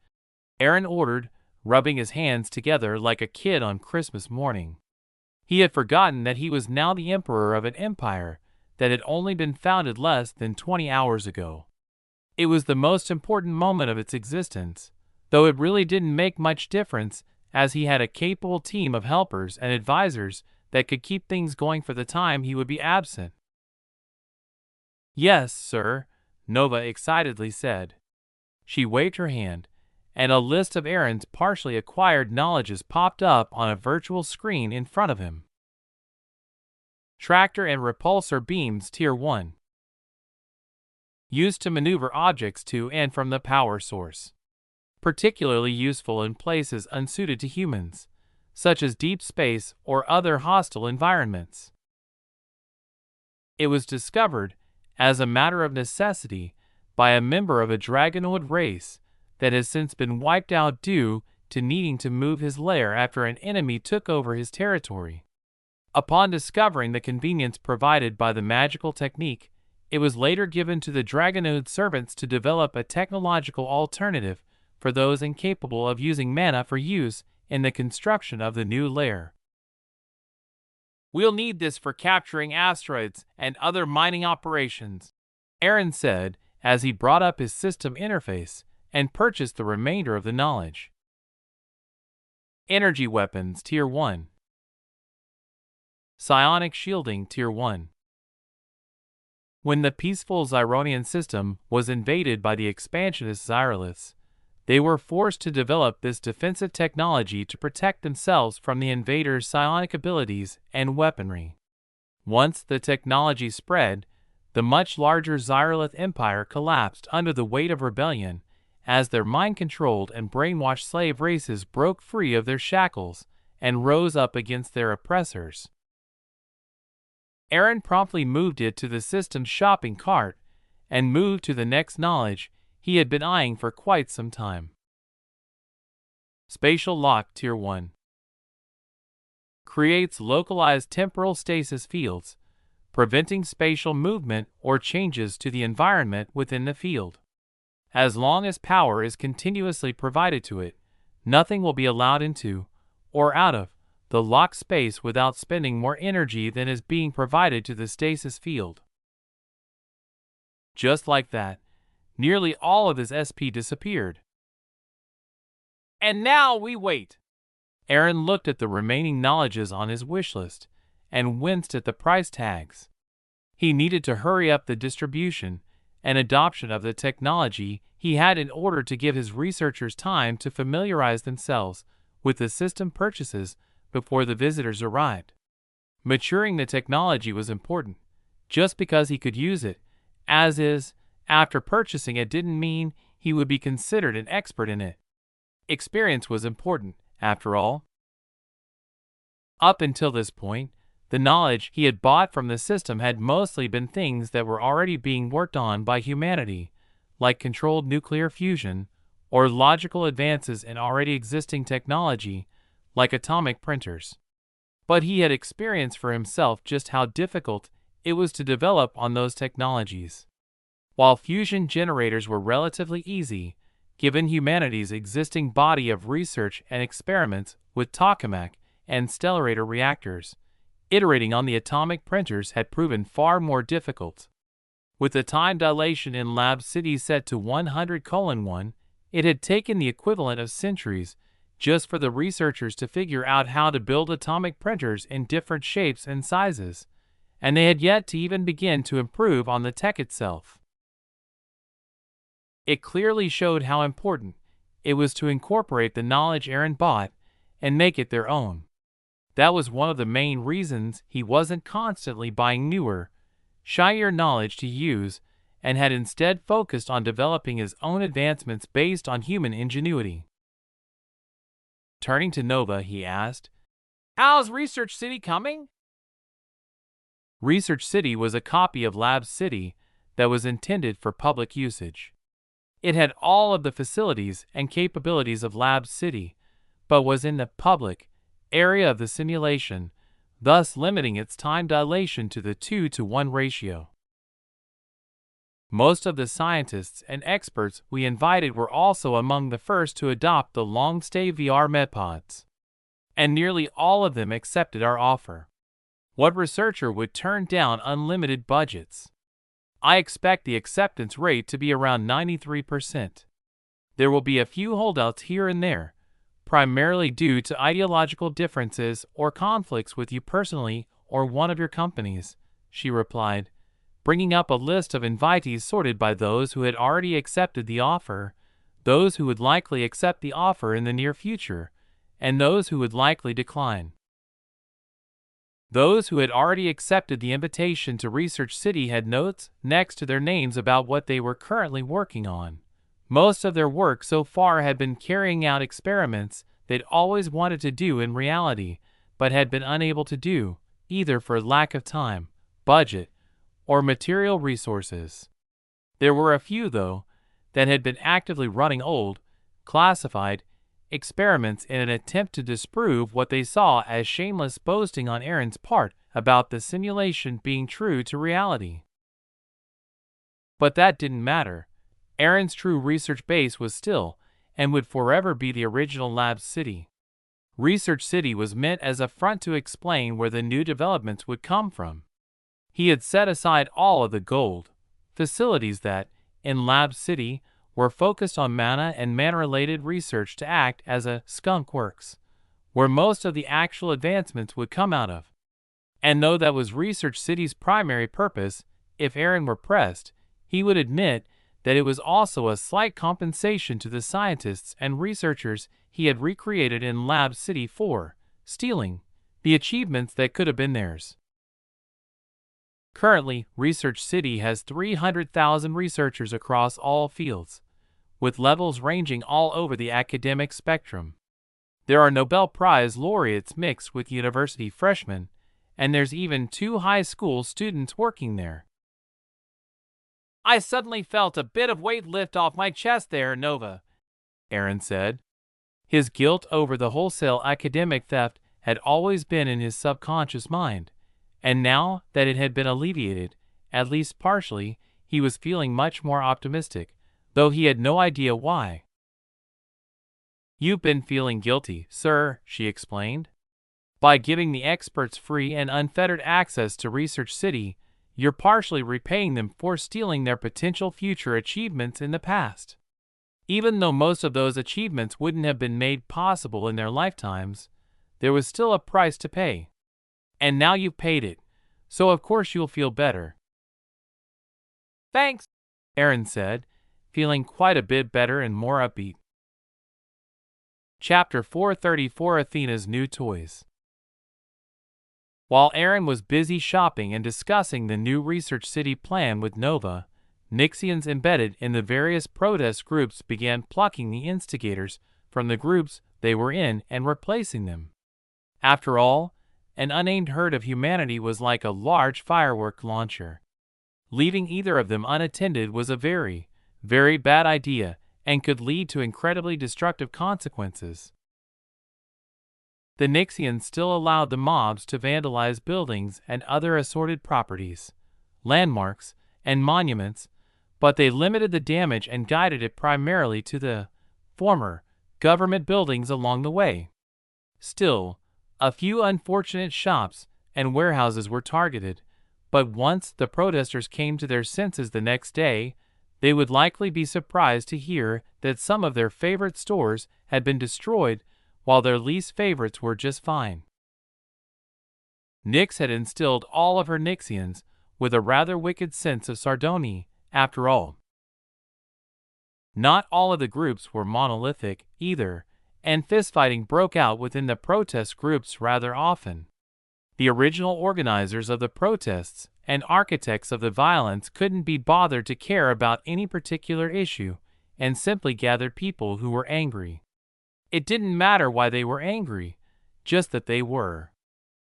Aaron ordered, rubbing his hands together like a kid on Christmas morning. He had forgotten that he was now the emperor of an empire that had only been founded less than 20 hours ago. It was the most important moment of its existence, though it really didn't make much difference, as he had a capable team of helpers and advisors that could keep things going for the time he would be absent. "Yes, sir," Nova excitedly said. She waved her hand, and a list of Aaron's partially acquired knowledges popped up on a virtual screen in front of him. Tractor and repulsor beams Tier 1. Used to maneuver objects to and from the power source. Particularly useful in places unsuited to humans, such as deep space or other hostile environments. It was discovered, as a matter of necessity, by a member of a dragonoid race that has since been wiped out due to needing to move his lair after an enemy took over his territory. Upon discovering the convenience provided by the magical technique, it was later given to the dragonoid servants to develop a technological alternative for those incapable of using mana for use in the construction of the new lair. "We'll need this for capturing asteroids and other mining operations," Aaron said as he brought up his system interface and purchased the remainder of the knowledge. Energy weapons Tier 1. Psionic shielding Tier 1. When the peaceful Zyronian system was invaded by the expansionist Zyroliths, they were forced to develop this defensive technology to protect themselves from the invaders' psionic abilities and weaponry. Once the technology spread, the much larger Zyrolith Empire collapsed under the weight of rebellion as their mind-controlled and brainwashed slave races broke free of their shackles and rose up against their oppressors. Aaron promptly moved it to the system's shopping cart and moved to the next knowledge he had been eyeing for quite some time. Spatial Lock Tier 1. Creates localized temporal stasis fields, preventing spatial movement or changes to the environment within the field. As long as power is continuously provided to it, nothing will be allowed into, or out of, the locked space without spending more energy than is being provided to the stasis field. Just like that, nearly all of his SP disappeared. "And now we wait." Aaron looked at the remaining knowledges on his wish list and winced at the price tags. He needed to hurry up the distribution and adoption of the technology he had in order to give his researchers time to familiarize themselves with the system purchases before the visitors arrived. Maturing the technology was important. Just because he could use it, as is, after purchasing it didn't mean he would be considered an expert in it. Experience was important, after all. Up until this point, the knowledge he had bought from the system had mostly been things that were already being worked on by humanity, like controlled nuclear fusion, or logical advances in already existing technology, like atomic printers. But he had experienced for himself just how difficult it was to develop on those technologies. While fusion generators were relatively easy, given humanity's existing body of research and experiments with tokamak and stellarator reactors, iterating on the atomic printers had proven far more difficult. With the time dilation in Lab City set to 100:1, it had taken the equivalent of centuries just for the researchers to figure out how to build atomic printers in different shapes and sizes, and they had yet to even begin to improve on the tech itself. It clearly showed how important it was to incorporate the knowledge Aaron bought and make it their own. That was one of the main reasons he wasn't constantly buying newer, shinier knowledge to use and had instead focused on developing his own advancements based on human ingenuity. Turning to Nova, he asked, "How's Research City coming?" Research City was a copy of Lab City that was intended for public usage. It had all of the facilities and capabilities of Lab City, but was in the public area of the simulation, thus limiting its time dilation to the 2-to-1 ratio. Most of the scientists and experts we invited were also among the first to adopt the long-stay VR MedPods, and nearly all of them accepted our offer. What researcher would turn down unlimited budgets? I expect the acceptance rate to be around 93%. There will be a few holdouts here and there, primarily due to ideological differences or conflicts with you personally or one of your companies, she replied, bringing up a list of invitees sorted by those who had already accepted the offer, those who would likely accept the offer in the near future, and those who would likely decline. Those who had already accepted the invitation to Research City had notes next to their names about what they were currently working on. Most of their work so far had been carrying out experiments they'd always wanted to do in reality, but had been unable to do, either for lack of time, budget, or material resources. There were a few, though, that had been actively running old, classified experiments in an attempt to disprove what they saw as shameless boasting on Aaron's part about the simulation being true to reality. But that didn't matter. Aaron's true research base was still, and would forever be, the original Lab City. Research City was meant as a front to explain where the new developments would come from. He had set aside all of the gold facilities that, in Lab City, were focused on mana and mana-related research to act as a skunk works, where most of the actual advancements would come out of. And though that was Research City's primary purpose, if Aaron were pressed, he would admit that it was also a slight compensation to the scientists and researchers he had recreated in Lab City for stealing the achievements that could have been theirs. Currently, Research City has 300,000 researchers across all fields, with levels ranging all over the academic spectrum. There are Nobel Prize laureates mixed with university freshmen, and there's even 2 high school students working there. I suddenly felt a bit of weight lift off my chest there, Nova, Aaron said. His guilt over the wholesale academic theft had always been in his subconscious mind, and now that it had been alleviated, at least partially, he was feeling much more optimistic, though he had no idea why. You've been feeling guilty, sir, she explained. By giving the experts free and unfettered access to Research City, you're partially repaying them for stealing their potential future achievements in the past. Even though most of those achievements wouldn't have been made possible in their lifetimes, there was still a price to pay. And now you've paid it, so of course you'll feel better. Thanks, Aaron said, feeling quite a bit better and more upbeat. Chapter 434: Athena's New Toys. While Aaron was busy shopping and discussing the new Research City plan with Nova, Nixians embedded in the various protest groups began plucking the instigators from the groups they were in and replacing them. After all, an unnamed herd of humanity was like a large firework launcher. Leaving either of them unattended was a very, very bad idea and could lead to incredibly destructive consequences. The Nixians still allowed the mobs to vandalize buildings and other assorted properties, landmarks, and monuments, but they limited the damage and guided it primarily to the former government buildings along the way. Still, a few unfortunate shops and warehouses were targeted, but once the protesters came to their senses the next day, they would likely be surprised to hear that some of their favorite stores had been destroyed while their least favorites were just fine. Nyx had instilled all of her Nixians with a rather wicked sense of Sardony, after all. Not all of the groups were monolithic, either, and fistfighting broke out within the protest groups rather often. The original organizers of the protests and architects of the violence couldn't be bothered to care about any particular issue, and simply gathered people who were angry. It didn't matter why they were angry, just that they were.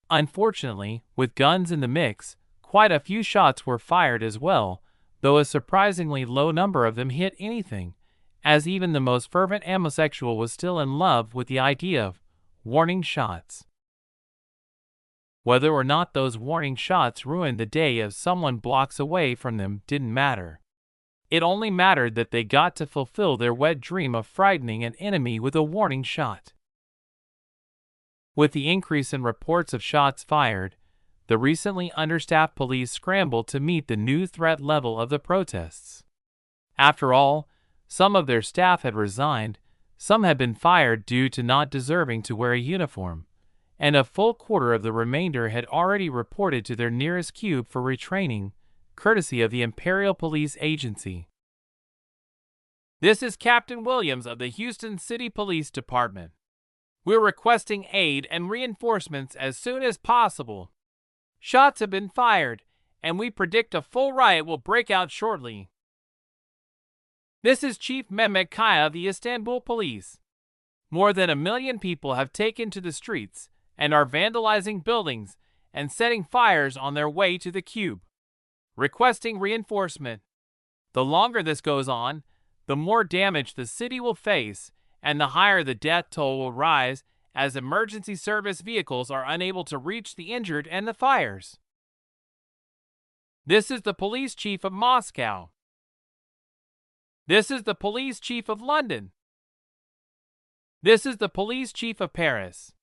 Unfortunately, with guns in the mix, quite a few shots were fired as well, though a surprisingly low number of them hit anything, as even the most fervent homosexual was still in love with the idea of warning shots. Whether or not those warning shots ruined the day of someone blocks away from them didn't matter. It only mattered that they got to fulfill their wet dream of frightening an enemy with a warning shot. With the increase in reports of shots fired, the recently understaffed police scrambled to meet the new threat level of the protests. After all, some of their staff had resigned, some had been fired due to not deserving to wear a uniform, and a full quarter of the remainder had already reported to their nearest cube for retraining, courtesy of the Imperial Police Agency. This is Captain Williams of the Houston City Police Department. We're requesting aid and reinforcements as soon as possible. Shots have been fired, and we predict a full riot will break out shortly. This is Chief Mehmet Kaya of the Istanbul Police. More than 1 million people have taken to the streets and are vandalizing buildings and setting fires on their way to the cube. Requesting reinforcement. The longer this goes on, the more damage the city will face and the higher the death toll will rise as emergency service vehicles are unable to reach the injured and the fires. This is the police chief of Moscow. This is the police chief of London. This is the police chief of Paris.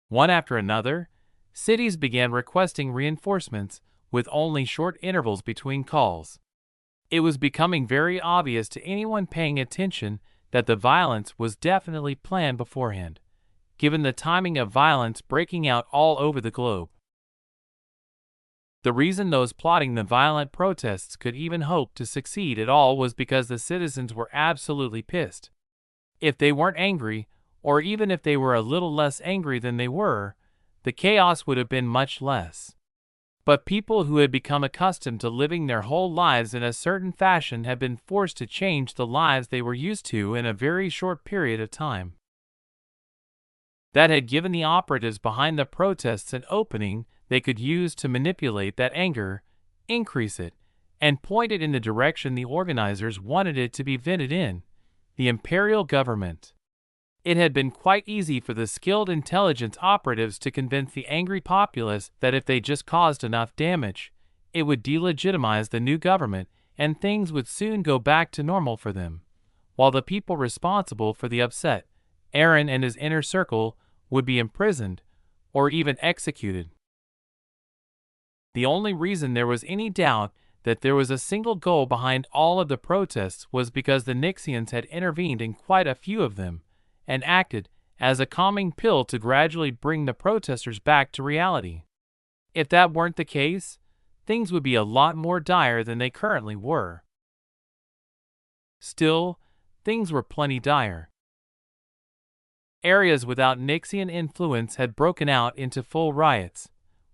One after another, cities began requesting reinforcements with only short intervals between calls. It was becoming very obvious to anyone paying attention that the violence was definitely planned beforehand, given the timing of violence breaking out all over the globe. The reason those plotting the violent protests could even hope to succeed at all was because the citizens were absolutely pissed. If they weren't angry, or even if they were a little less angry than they were, the chaos would have been much less. But people who had become accustomed to living their whole lives in a certain fashion had been forced to change the lives they were used to in a very short period of time. That had given the operatives behind the protests an opening they could use to manipulate that anger, increase it, and point it in the direction the organizers wanted it to be vented in, the imperial government. It had been quite easy for the skilled intelligence operatives to convince the angry populace that if they just caused enough damage, it would delegitimize the new government and things would soon go back to normal for them, while the people responsible for the upset, Aaron and his inner circle, would be imprisoned or even executed. The only reason there was any doubt that there was a single goal behind all of the protests was because the Nixians had intervened in quite a few of them, and acted as a calming pill to gradually bring the protesters back to reality. If that weren't the case, things would be a lot more dire than they currently were. Still, things were plenty dire. Areas without Nixian influence had broken out into full riots,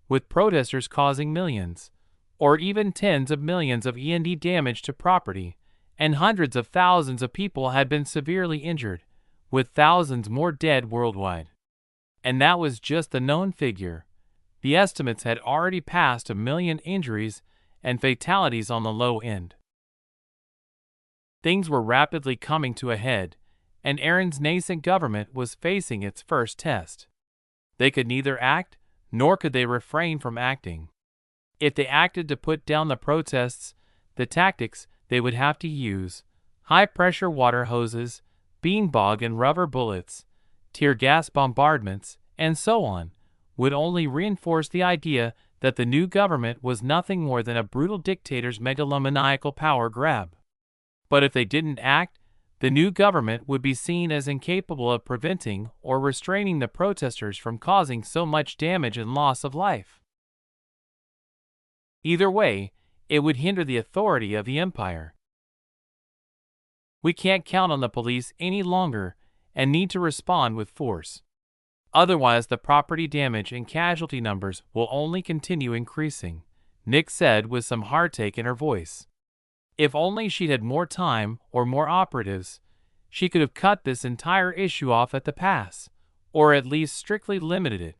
with protesters causing millions, or even tens of millions of END damage to property, and hundreds of thousands of people had been severely injured, with thousands more dead worldwide. And that was just the known figure. The estimates had already passed 1 million injuries and fatalities on the low end. Things were rapidly coming to a head, and Aaron's nascent government was facing its first test. They could neither act, nor could they refrain from acting. If they acted to put down the protests, the tactics they would have to use, high-pressure water hoses, beanbag and rubber bullets, tear gas bombardments, and so on, would only reinforce the idea that the new government was nothing more than a brutal dictator's megalomaniacal power grab. But if they didn't act, the new government would be seen as incapable of preventing or restraining the protesters from causing so much damage and loss of life. Either way, it would hinder the authority of the empire. We can't count on the police any longer and need to respond with force. Otherwise, the property damage and casualty numbers will only continue increasing, Nick said with some heartache in her voice. If only she'd had more time or more operatives, she could have cut this entire issue off at the pass, or at least strictly limited it.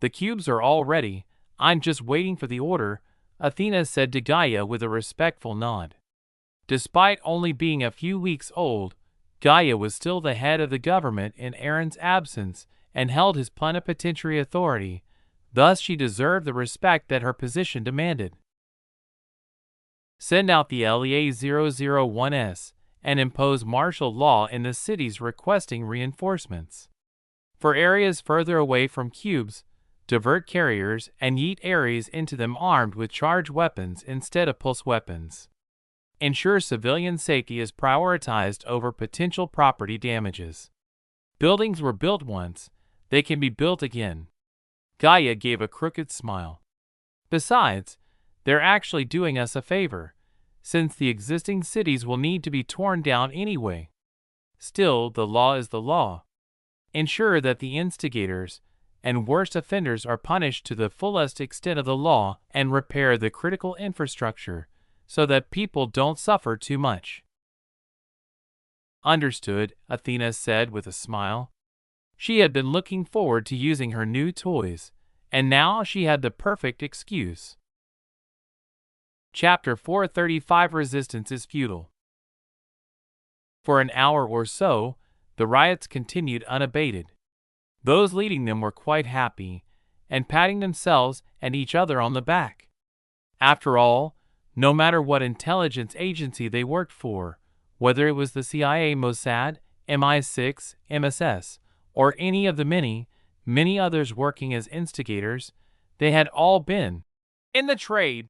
The cubes are all ready, I'm just waiting for the order, Athena said to Gaia with a respectful nod. Despite only being a few weeks old, Gaia was still the head of the government in Aaron's absence and held his plenipotentiary authority. Thus she deserved the respect that her position demanded. Send out the LEA 001S and impose martial law in the cities requesting reinforcements. For areas further away from cubes, divert carriers and yeet Ares into them armed with charged weapons instead of pulse weapons. Ensure civilian safety is prioritized over potential property damages. Buildings were built once, they can be built again. Gaia gave a crooked smile. Besides, they're actually doing us a favor, since the existing cities will need to be torn down anyway. Still, the law is the law. Ensure that the instigators and worst offenders are punished to the fullest extent of the law and repair the critical infrastructure so that people don't suffer too much. Understood, Athena said with a smile. She had been looking forward to using her new toys, and now she had the perfect excuse. Chapter 435 Resistance is Futile. For an hour or so, the riots continued unabated. Those leading them were quite happy, and patting themselves and each other on the back. After all, no matter what intelligence agency they worked for, whether it was the CIA, Mossad, MI6, MSS, or any of the many, many others working as instigators, they had all been in the trade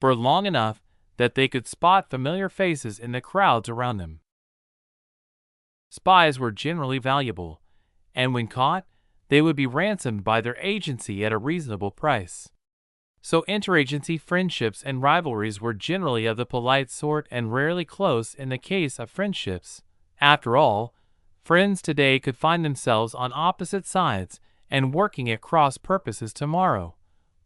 for long enough that they could spot familiar faces in the crowds around them. Spies were generally valuable, and when caught, they would be ransomed by their agency at a reasonable price. So interagency friendships and rivalries were generally of the polite sort and rarely close in the case of friendships. After all, friends today could find themselves on opposite sides and working at cross purposes tomorrow,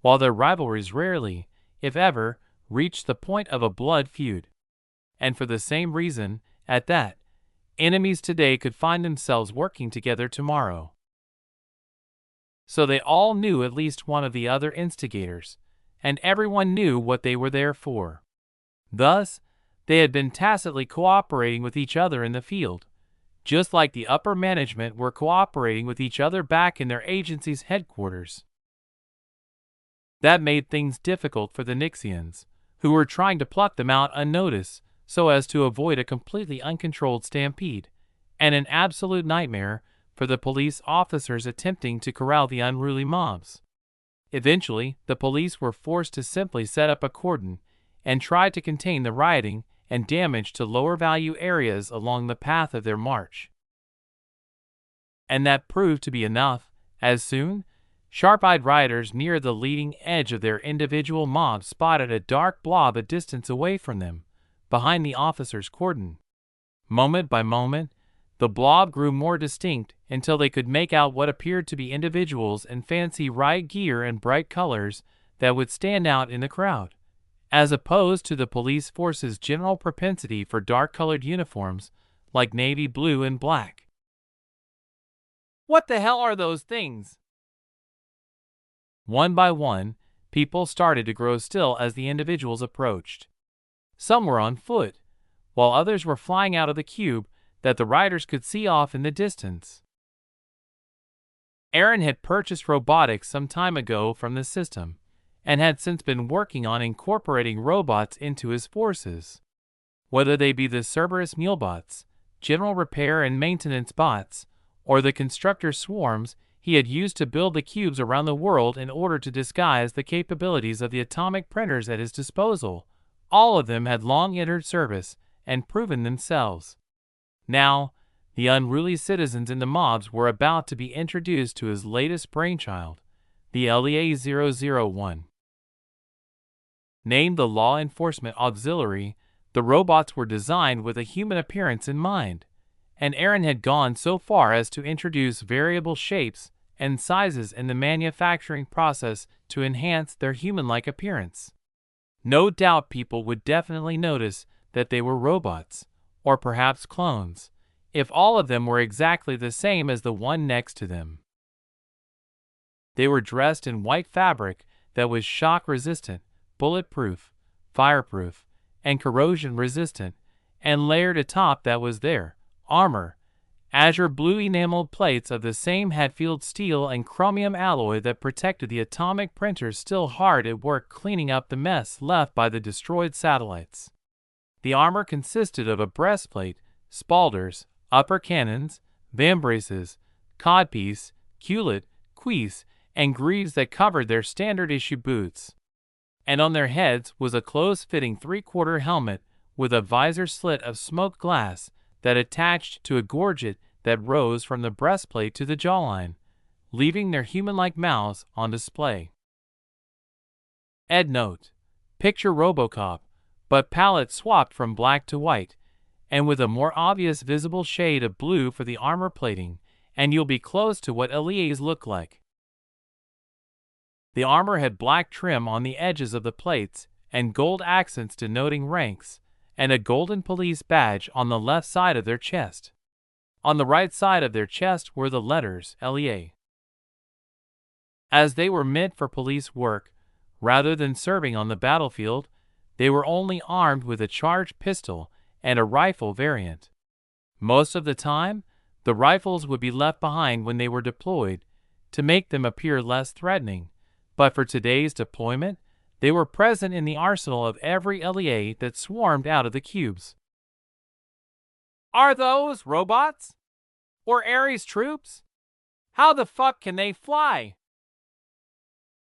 while their rivalries rarely, if ever, reached the point of a blood feud. And for the same reason, at that, enemies today could find themselves working together tomorrow. So they all knew at least one of the other instigators, and everyone knew what they were there for. Thus, they had been tacitly cooperating with each other in the field, just like the upper management were cooperating with each other back in their agency's headquarters. That made things difficult for the Nixians, who were trying to pluck them out unnoticed so as to avoid a completely uncontrolled stampede, and an absolute nightmare for the police officers attempting to corral the unruly mobs. Eventually, the police were forced to simply set up a cordon and try to contain the rioting and damage to lower-value areas along the path of their march. And that proved to be enough, as soon sharp-eyed rioters near the leading edge of their individual mobs spotted a dark blob a distance away from them, behind the officers' cordon. Moment by moment, the blob grew more distinct until they could make out what appeared to be individuals in fancy riot gear and bright colors that would stand out in the crowd, as opposed to the police force's general propensity for dark-colored uniforms like navy blue and black. What the hell are those things? One by one, people started to grow still as the individuals approached. Some were on foot, while others were flying out of the cube that the riders could see off in the distance. Aaron had purchased robotics some time ago from the system, and had since been working on incorporating robots into his forces. Whether they be the Cerberus Mulebots, general repair and maintenance bots, or the constructor swarms he had used to build the cubes around the world in order to disguise the capabilities of the atomic printers at his disposal, all of them had long entered service and proven themselves. Now, the unruly citizens in the mobs were about to be introduced to his latest brainchild, the LEA 001. Named the Law Enforcement Auxiliary, the robots were designed with a human appearance in mind, and Aaron had gone so far as to introduce variable shapes and sizes in the manufacturing process to enhance their human-like appearance. No doubt people would definitely notice that they were robots, or perhaps clones, if all of them were exactly the same as the one next to them. They were dressed in white fabric that was shock-resistant, bulletproof, fireproof, and corrosion-resistant, and layered atop that was their armor, azure blue enameled plates of the same Hatfield steel and chromium alloy that protected the atomic printers still hard at work cleaning up the mess left by the destroyed satellites. The armor consisted of a breastplate, spalders, upper cannons, vambraces, codpiece, culet, cuisse, and greaves that covered their standard-issue boots. And on their heads was a close-fitting three-quarter helmet with a visor slit of smoked glass that attached to a gorget that rose from the breastplate to the jawline, leaving their human-like mouths on display. Ed note: picture RoboCop, but palette swapped from black to white, and with a more obvious visible shade of blue for the armor plating, and you'll be close to what LEAs look like. The armor had black trim on the edges of the plates and gold accents denoting ranks, and a golden police badge on the left side of their chest. On the right side of their chest were the letters LEA. As they were meant for police work, rather than serving on the battlefield, they were only armed with a charged pistol and a rifle variant. Most of the time, the rifles would be left behind when they were deployed to make them appear less threatening, but for today's deployment, they were present in the arsenal of every LEA that swarmed out of the cubes. Are those robots? Or Ares troops? How the fuck can they fly?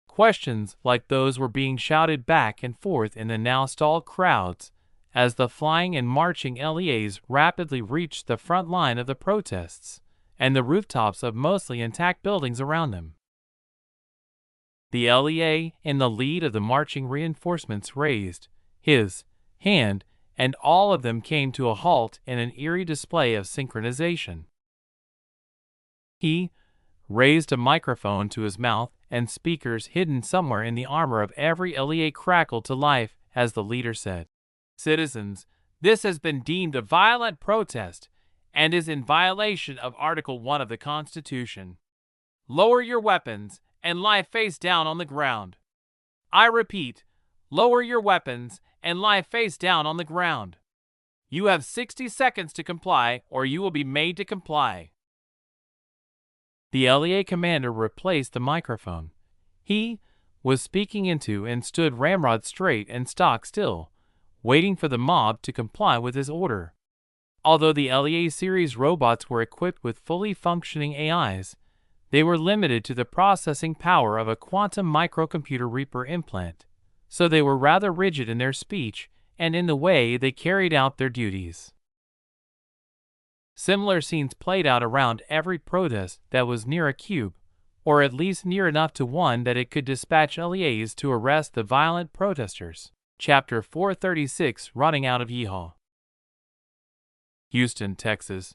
Questions like those were being shouted back and forth in the now stalled crowds as the flying and marching LEAs rapidly reached the front line of the protests and the rooftops of mostly intact buildings around them. The LEA in the lead of the marching reinforcements raised his hand, and all of them came to a halt in an eerie display of synchronization. He raised a microphone to his mouth, and speakers hidden somewhere in the armor of every LEA crackled to life as the leader said, "Citizens, this has been deemed a violent protest and is in violation of Article 1 of the Constitution. Lower your weapons and lie face down on the ground. I repeat, lower your weapons and lie face down on the ground. You have 60 seconds to comply or you will be made to comply." The LEA commander replaced the microphone. He was speaking into and stood ramrod straight and stock still, waiting for the mob to comply with his order. Although the LEA series robots were equipped with fully functioning AIs, they were limited to the processing power of a quantum microcomputer Reaper implant, so they were rather rigid in their speech and in the way they carried out their duties. Similar scenes played out around every protest that was near a cube, or at least near enough to one that it could dispatch LEAs to arrest the violent protesters. Chapter 436, Running Out of Yeehaw. Houston, Texas.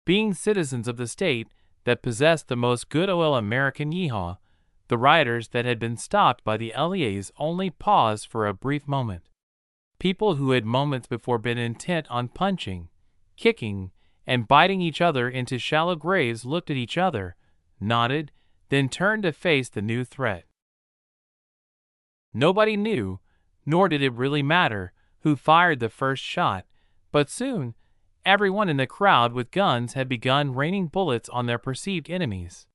Being citizens of the state that possessed the most good oil American yeehaw, the rioters that had been stopped by the LEAs only paused for a brief moment. People who had moments before been intent on punching, kicking, and biting each other into shallow graves looked at each other, nodded, then turned to face the new threat. Nobody knew, nor did it really matter, who fired the first shot, but soon, everyone in the crowd with guns had begun raining bullets on their perceived enemies.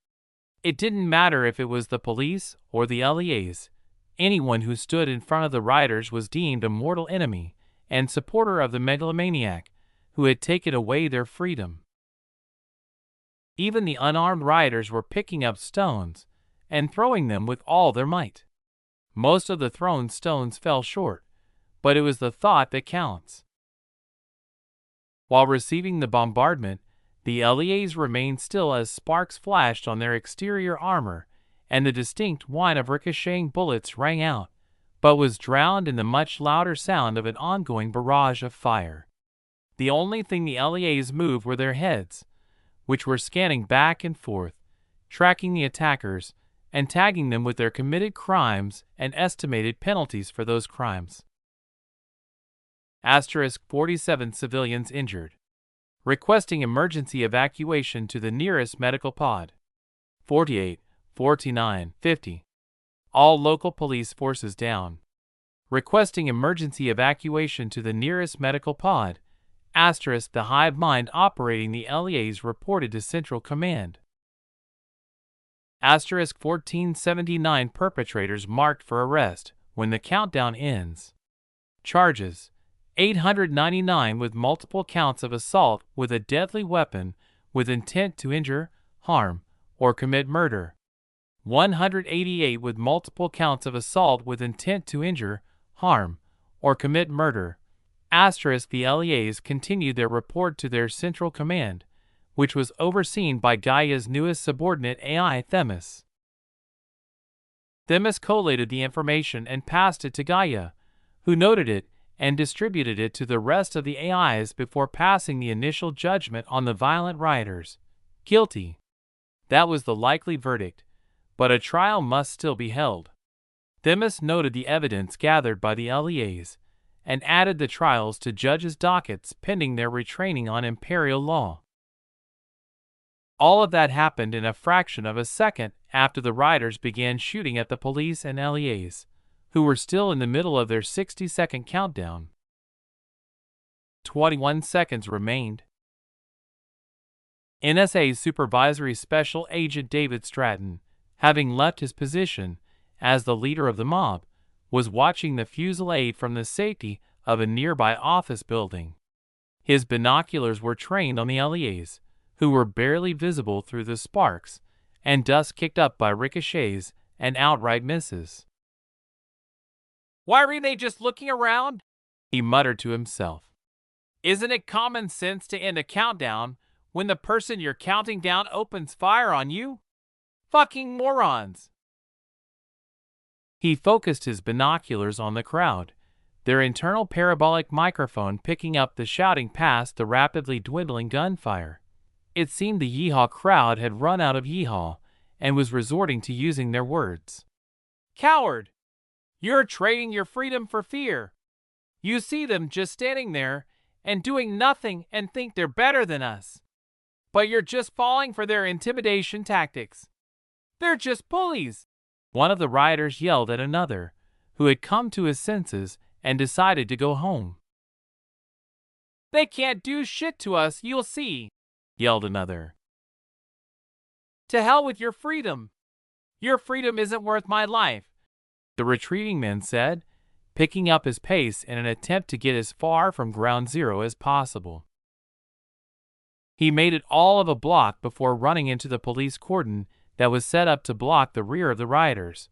It didn't matter if it was the police or the LEAs. Anyone who stood in front of the rioters was deemed a mortal enemy and supporter of the megalomaniac who had taken away their freedom. Even the unarmed rioters were picking up stones and throwing them with all their might. Most of the thrown stones fell short, but it was the thought that counts. While receiving the bombardment, the LEAs remained still as sparks flashed on their exterior armor and the distinct whine of ricocheting bullets rang out, but was drowned in the much louder sound of an ongoing barrage of fire. The only thing the LEAs moved were their heads, which were scanning back and forth, tracking the attackers, and tagging them with their committed crimes and estimated penalties for those crimes. Asterisk 47 civilians injured. Requesting emergency evacuation to the nearest medical pod. 48, 49, 50. All local police forces down. Requesting emergency evacuation to the nearest medical pod. Asterisk the hive mind operating the LEAs reported to Central Command. Asterisk 1479 perpetrators marked for arrest when the countdown ends. Charges: 899 with multiple counts of assault with a deadly weapon with intent to injure, harm, or commit murder. 188 with multiple counts of assault with intent to injure, harm, or commit murder. Asterisk the LEAs continued their report to their Central Command, which was overseen by Gaia's newest subordinate AI, Themis. Themis collated the information and passed it to Gaia, who noted it and distributed it to the rest of the AIs before passing the initial judgment on the violent rioters. Guilty. That was the likely verdict, but a trial must still be held. Themis noted the evidence gathered by the LEAs and added the trials to judges' dockets pending their retraining on imperial law. All of that happened in a fraction of a second after the rioters began shooting at the police and LEAs, who were still in the middle of their 60-second countdown. 21 seconds remained. NSA Supervisory Special Agent David Stratton, having left his position as the leader of the mob, was watching the fusillade from the safety of a nearby office building. His binoculars were trained on the LEAs, who were barely visible through the sparks and dust kicked up by ricochets and outright misses. "Why are they just looking around?" he muttered to himself. "Isn't it common sense to end a countdown when the person you're counting down opens fire on you? Fucking morons!" He focused his binoculars on the crowd, their internal parabolic microphone picking up the shouting past the rapidly dwindling gunfire. It seemed the Yeehaw crowd had run out of yeehaw and was resorting to using their words. "Coward! You're trading your freedom for fear. You see them just standing there and doing nothing and think they're better than us. But you're just falling for their intimidation tactics. They're just bullies," one of the rioters yelled at another, who had come to his senses and decided to go home. "They can't do shit to us, you'll see," yelled another. "To hell with your freedom. Your freedom isn't worth my life," the retreating man said, picking up his pace in an attempt to get as far from ground zero as possible. He made it all of a block before running into the police cordon that was set up to block the rear of the rioters,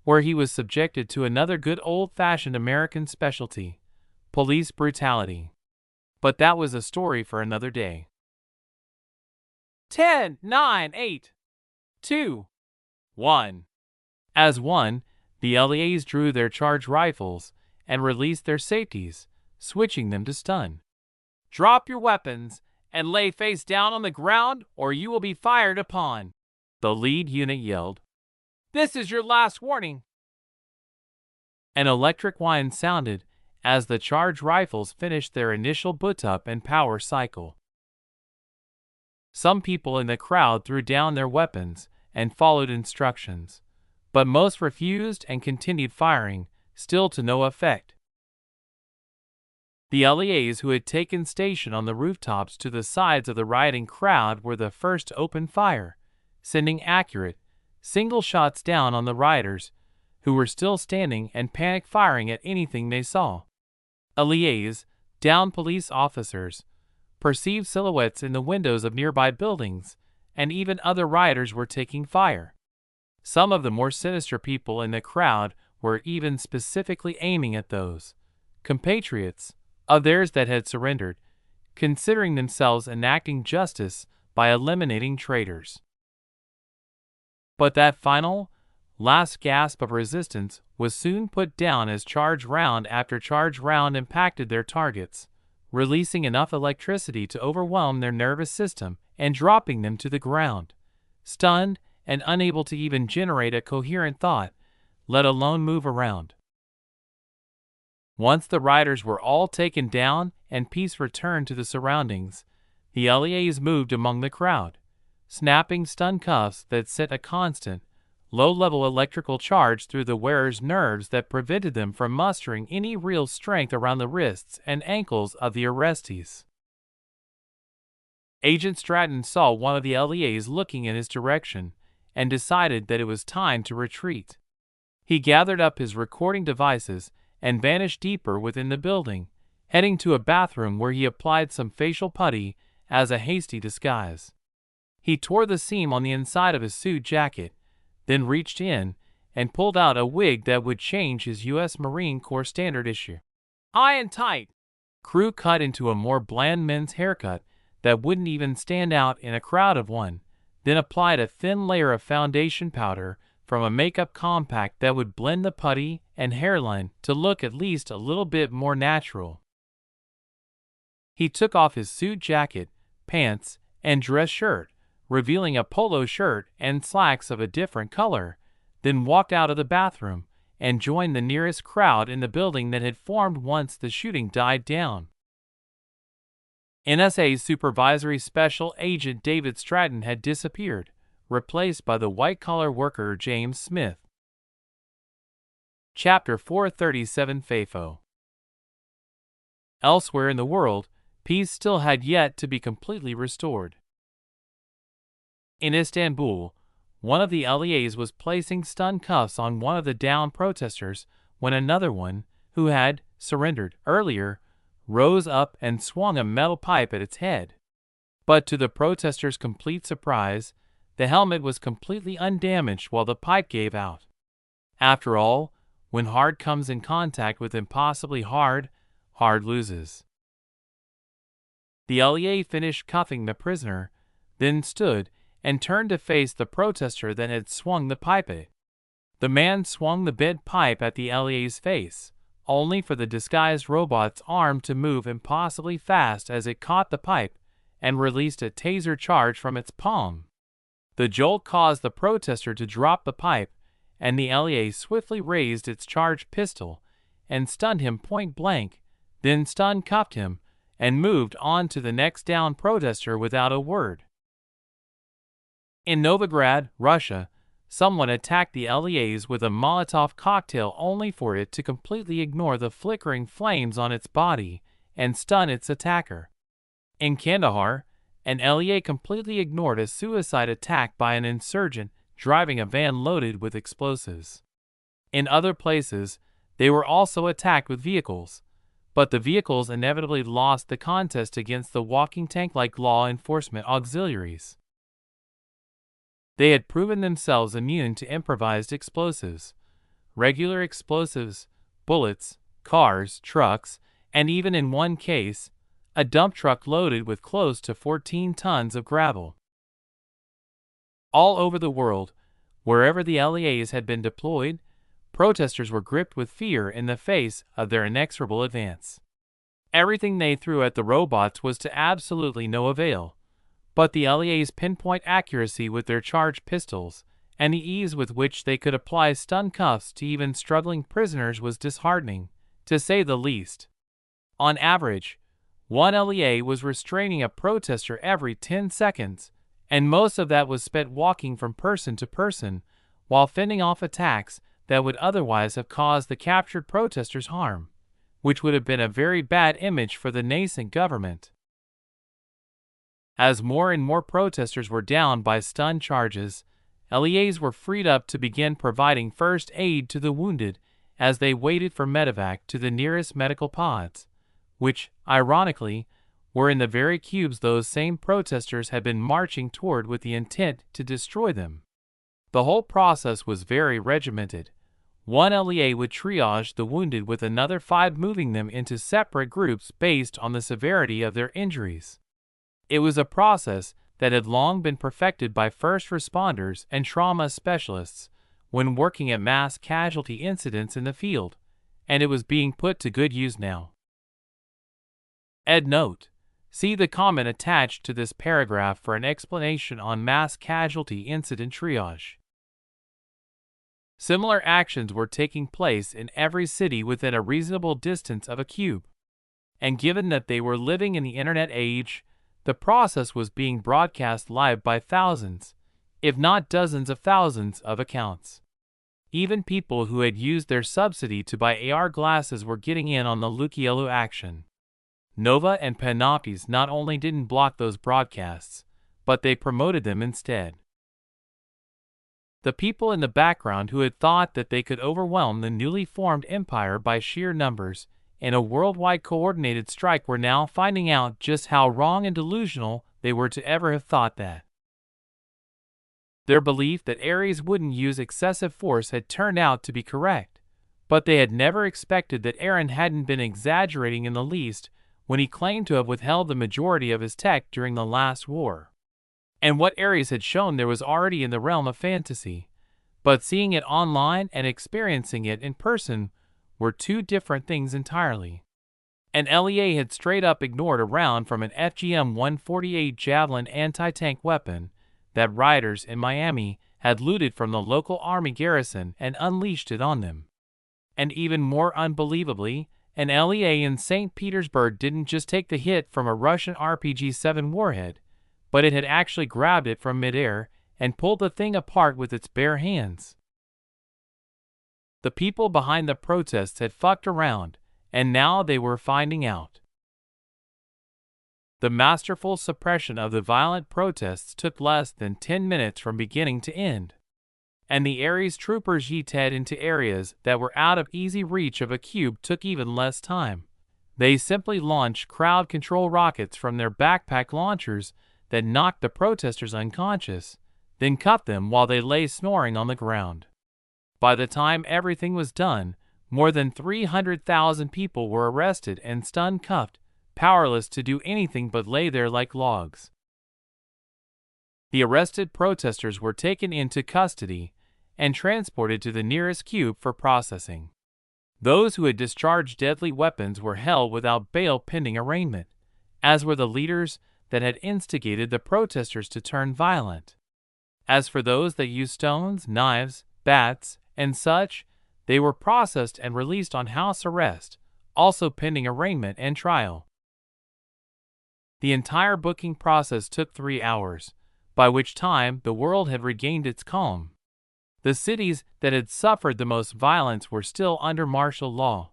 where he was subjected to another good old-fashioned American specialty, police brutality. But that was a story for another day. 10, 9, 8, 2, 1. As one, the LEAs drew their charge rifles and released their safeties, switching them to stun. "Drop your weapons and lay face down on the ground or you will be fired upon," the lead unit yelled. "This is your last warning." An electric whine sounded as the charge rifles finished their initial boot-up and power cycle. Some people in the crowd threw down their weapons and followed instructions, but most refused and continued firing, still to no effect. The LEAs who had taken station on the rooftops to the sides of the rioting crowd were the first to open fire, sending accurate, single shots down on the rioters, who were still standing and panic firing at anything they saw. LEAs, downed police officers, perceived silhouettes in the windows of nearby buildings, and even other rioters were taking fire. Some of the more sinister people in the crowd were even specifically aiming at those compatriots of theirs that had surrendered, considering themselves enacting justice by eliminating traitors. But that final, last gasp of resistance was soon put down as charge round after charge round impacted their targets, releasing enough electricity to overwhelm their nervous system and dropping them to the ground, stunned and unable to even generate a coherent thought, let alone move around. Once the rioters were all taken down and peace returned to the surroundings, the LEAs moved among the crowd, snapping stun cuffs that sent a constant, low-level electrical charge through the wearers' nerves that prevented them from mustering any real strength around the wrists and ankles of the arrestees. Agent Stratton saw one of the LEAs looking in his direction and decided that it was time to retreat. He gathered up his recording devices and vanished deeper within the building, heading to a bathroom where he applied some facial putty as a hasty disguise. He tore the seam on the inside of his suit jacket, then reached in and pulled out a wig that would change his U.S. Marine Corps standard issue. High and tight. Crew cut into a more bland men's haircut that wouldn't even stand out in a crowd of one, then applied a thin layer of foundation powder from a makeup compact that would blend the putty and hairline to look at least a little bit more natural. He took off his suit jacket, pants, and dress shirt, revealing a polo shirt and slacks of a different color, then walked out of the bathroom and joined the nearest crowd in the building that had formed once the shooting died down. NSA Supervisory Special Agent David Stratton had disappeared, replaced by the white-collar worker James Smith. Chapter 437 FAFO. Elsewhere in the world, peace still had yet to be completely restored. In Istanbul, one of the LEAs was placing stun cuffs on one of the downed protesters when another one, who had surrendered earlier, rose up and swung a metal pipe at its head. But to the protester's complete surprise, the helmet was completely undamaged while the pipe gave out. After all, when hard comes in contact with impossibly hard, hard loses. The LEA finished cuffing the prisoner, then stood and turned to face the protester that had swung the pipe at. The man swung the bent pipe at the LEA's face, only for the disguised robot's arm to move impossibly fast as it caught the pipe and released a taser charge from its palm. The jolt caused the protester to drop the pipe, and the LEA swiftly raised its charged pistol and stunned him point blank, then stun cuffed him and moved on to the next downed protester without a word. In Novigrad, Russia, someone attacked the LEAs with a Molotov cocktail only for it to completely ignore the flickering flames on its body and stun its attacker. In Kandahar, an LEA completely ignored a suicide attack by an insurgent driving a van loaded with explosives. In other places, they were also attacked with vehicles, but the vehicles inevitably lost the contest against the walking tank-like law enforcement auxiliaries. They had proven themselves immune to improvised explosives, regular explosives, bullets, cars, trucks, and even in one case, a dump truck loaded with close to 14 tons of gravel. All over the world, wherever the LEAs had been deployed, protesters were gripped with fear in the face of their inexorable advance. Everything they threw at the robots was to absolutely no avail, but the LEA's pinpoint accuracy with their charged pistols and the ease with which they could apply stun cuffs to even struggling prisoners was disheartening, to say the least. On average, one LEA was restraining a protester every 10 seconds, and most of that was spent walking from person to person while fending off attacks that would otherwise have caused the captured protesters harm, which would have been a very bad image for the nascent government. As more and more protesters were downed by stun charges, LEAs were freed up to begin providing first aid to the wounded as they waited for medevac to the nearest medical pods, which, ironically, were in the very cubes those same protesters had been marching toward with the intent to destroy them. The whole process was very regimented. One LEA would triage the wounded with another 5 moving them into separate groups based on the severity of their injuries. It was a process that had long been perfected by first responders and trauma specialists when working at mass casualty incidents in the field, and it was being put to good use now. Ed note: see the comment attached to this paragraph for an explanation on mass casualty incident triage. Similar actions were taking place in every city within a reasonable distance of a cube, and given that they were living in the internet age, the process was being broadcast live by thousands, if not dozens of thousands of accounts. Even people who had used their subsidy to buy AR glasses were getting in on the Lukielu action. Nova and Panoptes not only didn't block those broadcasts, but they promoted them instead. The people in the background who had thought that they could overwhelm the newly formed empire by sheer numbers in a worldwide coordinated strike were now finding out just how wrong and delusional they were to ever have thought that. Their belief that Ares wouldn't use excessive force had turned out to be correct, but they had never expected that Aaron hadn't been exaggerating in the least when he claimed to have withheld the majority of his tech during the last war. And what Ares had shown there was already in the realm of fantasy, but seeing it online and experiencing it in person were two different things entirely. And LEA had straight up ignored a round from an FGM-148 Javelin anti-tank weapon that rioters in Miami had looted from the local army garrison and unleashed it on them. And even more unbelievably, an LEA in St. Petersburg didn't just take the hit from a Russian RPG-7 warhead, but it had actually grabbed it from midair and pulled the thing apart with its bare hands. The people behind the protests had fucked around, and now they were finding out. The masterful suppression of the violent protests took less than 10 minutes from beginning to end, and the Ares troopers yeeted into areas that were out of easy reach of a cube took even less time. They simply launched crowd control rockets from their backpack launchers that knocked the protesters unconscious, then cut them while they lay snoring on the ground. By the time everything was done, more than 300,000 people were arrested and stun-cuffed, powerless to do anything but lay there like logs. The arrested protesters were taken into custody and transported to the nearest cube for processing. Those who had discharged deadly weapons were held without bail pending arraignment, as were the leaders that had instigated the protesters to turn violent. As for those that used stones, knives, bats, and such, they were processed and released on house arrest, also pending arraignment and trial. The entire booking process took 3 hours, by which time the world had regained its calm. The cities that had suffered the most violence were still under martial law,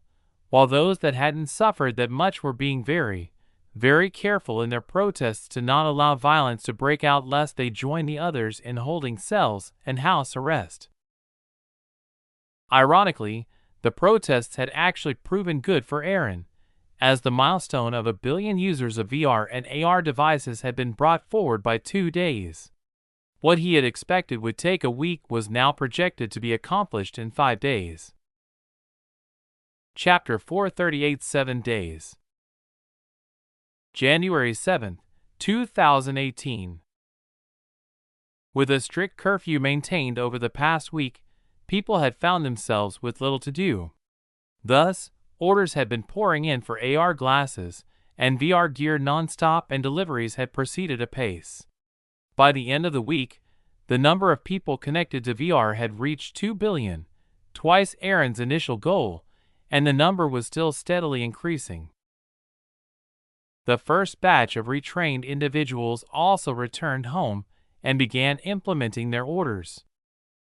while those that hadn't suffered that much were being very careful in their protests to not allow violence to break out lest they join the others in holding cells and house arrest. Ironically, the protests had actually proven good for Aaron, as the milestone of 1 billion users of VR and AR devices had been brought forward by 2 days. What he had expected would take a week was now projected to be accomplished in 5 days. Chapter 438 7 Days January 7, 2018. With a strict curfew maintained over the past week, people had found themselves with little to do. Thus, orders had been pouring in for AR glasses and VR gear non-stop, and deliveries had proceeded apace. By the end of the week, the number of people connected to VR had reached 2 billion, twice Aaron's initial goal, and the number was still steadily increasing. The first batch of retrained individuals also returned home and began implementing their orders.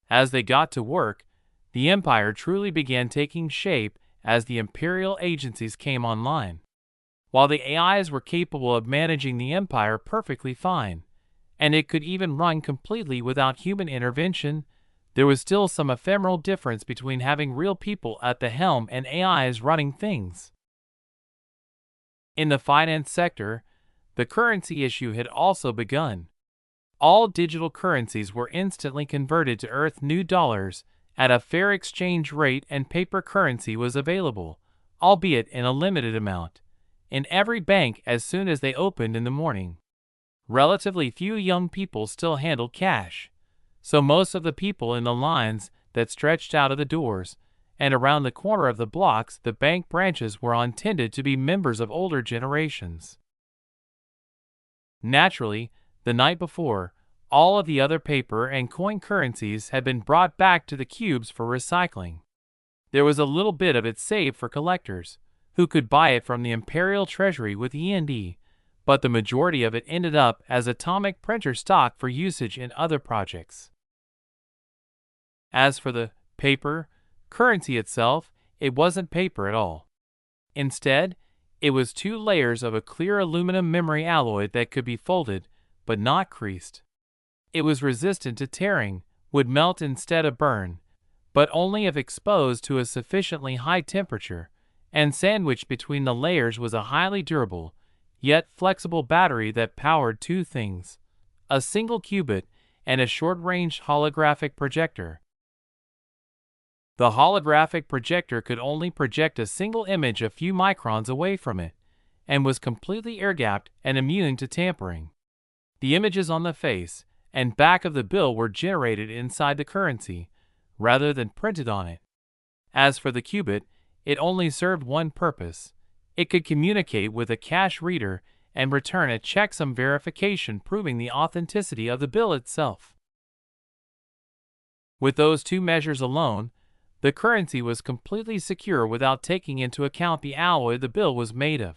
As they got to work, the empire truly began taking shape as the imperial agencies came online. While the AIs were capable of managing the empire perfectly fine, and it could even run completely without human intervention, there was still some ephemeral difference between having real people at the helm and AIs running things. In the finance sector, the currency issue had also begun. All digital currencies were instantly converted to Earth new dollars at a fair exchange rate, and paper currency was available, albeit in a limited amount, in every bank as soon as they opened in the morning. Relatively few young people still handled cash, so most of the people in the lines that stretched out of the doors and around the corner of the blocks the bank branches were on tended to be members of older generations. Naturally, the night before, all of the other paper and coin currencies had been brought back to the cubes for recycling. There was a little bit of it saved for collectors, who could buy it from the Imperial Treasury with END, but the majority of it ended up as atomic printer stock for usage in other projects. As for the paper currency itself, it wasn't paper at all. Instead, It was 2 layers of a clear aluminum memory alloy that could be folded, but not creased. It was resistant to tearing, would melt instead of burn, but only if exposed to a sufficiently high temperature, and sandwiched between the layers was a highly durable, yet flexible battery that powered 2 things: a single qubit and a short-range holographic projector. The holographic projector could only project a single image a few microns away from it, and was completely air-gapped and immune to tampering. The images on the face and back of the bill were generated inside the currency, rather than printed on it. As for the qubit, it only served one purpose. It could communicate with a cash reader and return a checksum verification proving the authenticity of the bill itself. With those 2 measures alone, the currency was completely secure without taking into account the alloy the bill was made of.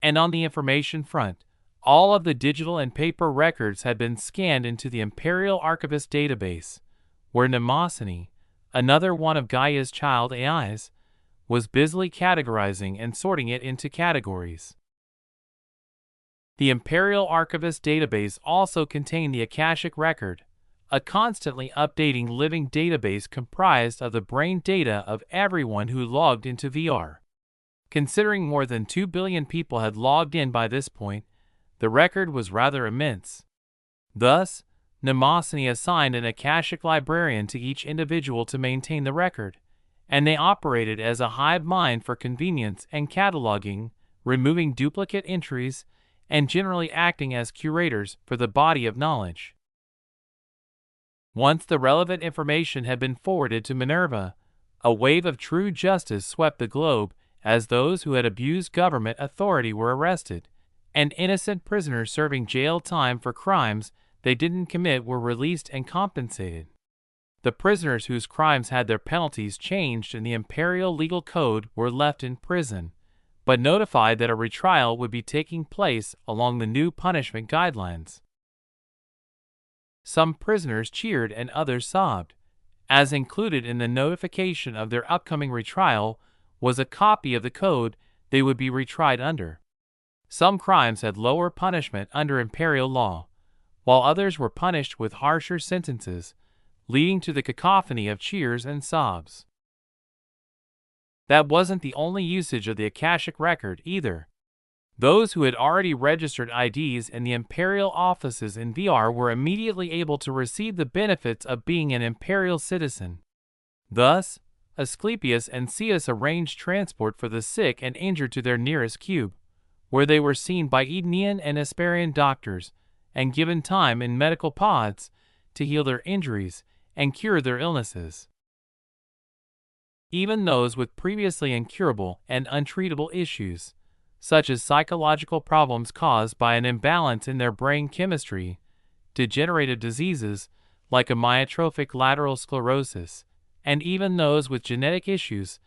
And on the information front, all of the digital and paper records had been scanned into the Imperial Archivist database, where Mnemosyne, another one of Gaia's child AIs, was busily categorizing and sorting it into categories. The Imperial Archivist database also contained the Akashic Record, a constantly updating living database comprised of the brain data of everyone who logged into VR. Considering more than 2 billion people had logged in by this point, the record was rather immense. Thus, Mnemosyne assigned an Akashic librarian to each individual to maintain the record, and they operated as a hive mind for convenience and cataloging, removing duplicate entries, and generally acting as curators for the body of knowledge. Once the relevant information had been forwarded to Minerva, a wave of true justice swept the globe as those who had abused government authority were arrested, and innocent prisoners serving jail time for crimes they didn't commit were released and compensated. The prisoners whose crimes had their penalties changed in the Imperial Legal Code were left in prison, but notified that a retrial would be taking place along the new punishment guidelines. Some prisoners cheered and others sobbed. As included in the notification of their upcoming retrial was a copy of the code they would be retried under. Some crimes had lower punishment under imperial law, while others were punished with harsher sentences, leading to the cacophony of cheers and sobs. That wasn't the only usage of the Akashic Record either. Those who had already registered IDs in the imperial offices in VR were immediately able to receive the benefits of being an imperial citizen. Thus, Asclepius and Caius arranged transport for the sick and injured to their nearest cube, where they were seen by Edenian and Asperian doctors and given time in medical pods to heal their injuries and cure their illnesses. Even those with previously incurable and untreatable issues, such as psychological problems caused by an imbalance in their brain chemistry, degenerative diseases like amyotrophic lateral sclerosis, and even those with genetic issues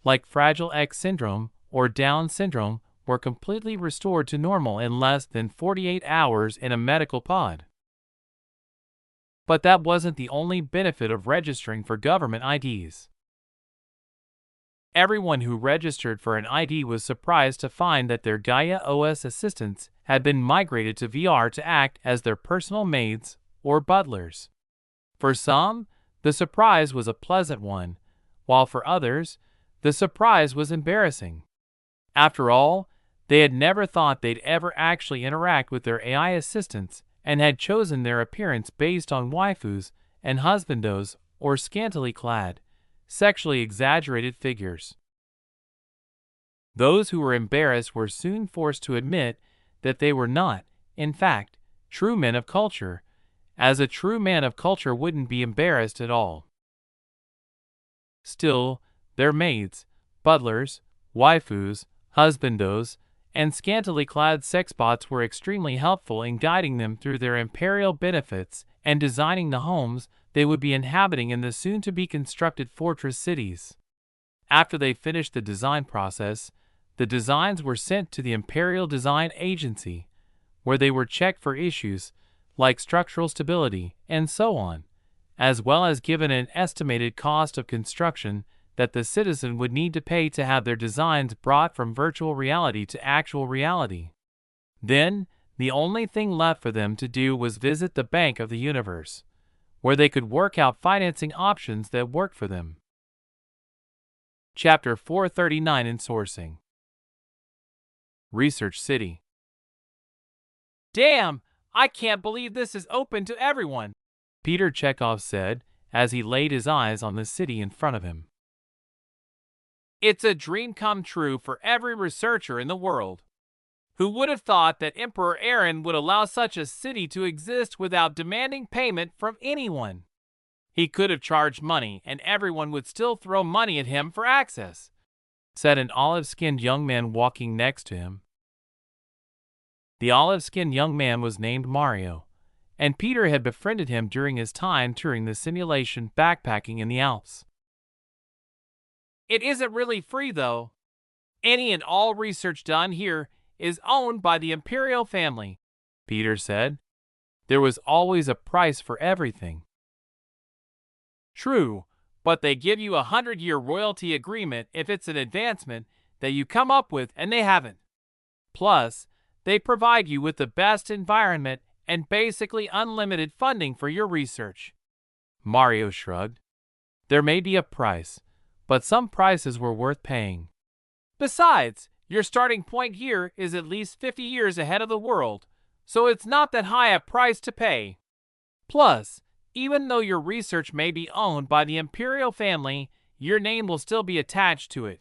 like Fragile X syndrome or Down syndrome were completely restored to normal in less than 48 hours in a medical pod. But that wasn't the only benefit of registering for government IDs. Everyone who registered for an ID was surprised to find that their Gaia OS assistants had been migrated to VR to act as their personal maids or butlers. For some, the surprise was a pleasant one, while for others, the surprise was embarrassing. After all, they had never thought they'd ever actually interact with their AI assistants and had chosen their appearance based on waifus and husbandos or scantily clad, sexually exaggerated figures. Those who were embarrassed were soon forced to admit that they were not, in fact, true men of culture, as a true man of culture wouldn't be embarrassed at all. Still, their maids, butlers, waifus, husbandos, and scantily clad sexbots were extremely helpful in guiding them through their imperial benefits and designing the homes they would be inhabiting in the soon-to-be constructed fortress cities. After they finished the design process, the designs were sent to the Imperial Design Agency, where they were checked for issues like structural stability and so on, as well as given an estimated cost of construction that the citizen would need to pay to have their designs brought from virtual reality to actual reality. Then, the only thing left for them to do was visit the Bank of the Universe, where they could work out financing options that worked for them. Chapter 439 in Sourcing. Research City. Damn, I can't believe this is open to everyone, Peter Chekhov said as he laid his eyes on the city in front of him. It's a dream come true for every researcher in the world. Who would have thought that Emperor Aaron would allow such a city to exist without demanding payment from anyone? He could have charged money and everyone would still throw money at him for access, said an olive-skinned young man walking next to him. The olive-skinned young man was named Mario, and Peter had befriended him during his time touring the simulation backpacking in the Alps. It isn't really free, though. Any and all research done here is owned by the imperial family, Peter said. There was always a price for everything. True, but they give you a 100-year royalty agreement if it's an advancement that you come up with and they haven't. Plus, they provide you with the best environment and basically unlimited funding for your research. Mario shrugged. There may be a price, but some prices were worth paying. Besides, your starting point here is at least 50 years ahead of the world, so it's not that high a price to pay. Plus, even though your research may be owned by the imperial family, your name will still be attached to it.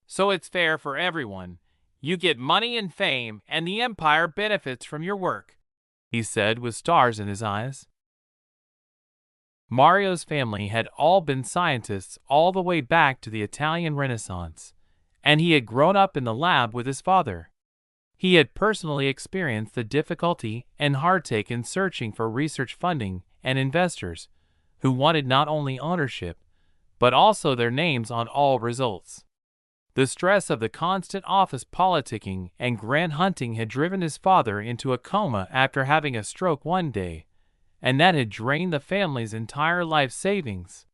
So it's fair for everyone. You get money and fame, and the empire benefits from your work, he said with stars in his eyes. Mario's family had all been scientists all the way back to the Italian Renaissance, and he had grown up in the lab with his father. He had personally experienced the difficulty and heartache in searching for research funding and investors who wanted not only ownership, but also their names on all results. The stress of the constant office politicking and grant hunting had driven his father into a coma after having a stroke one day, and that had drained the family's entire life savings.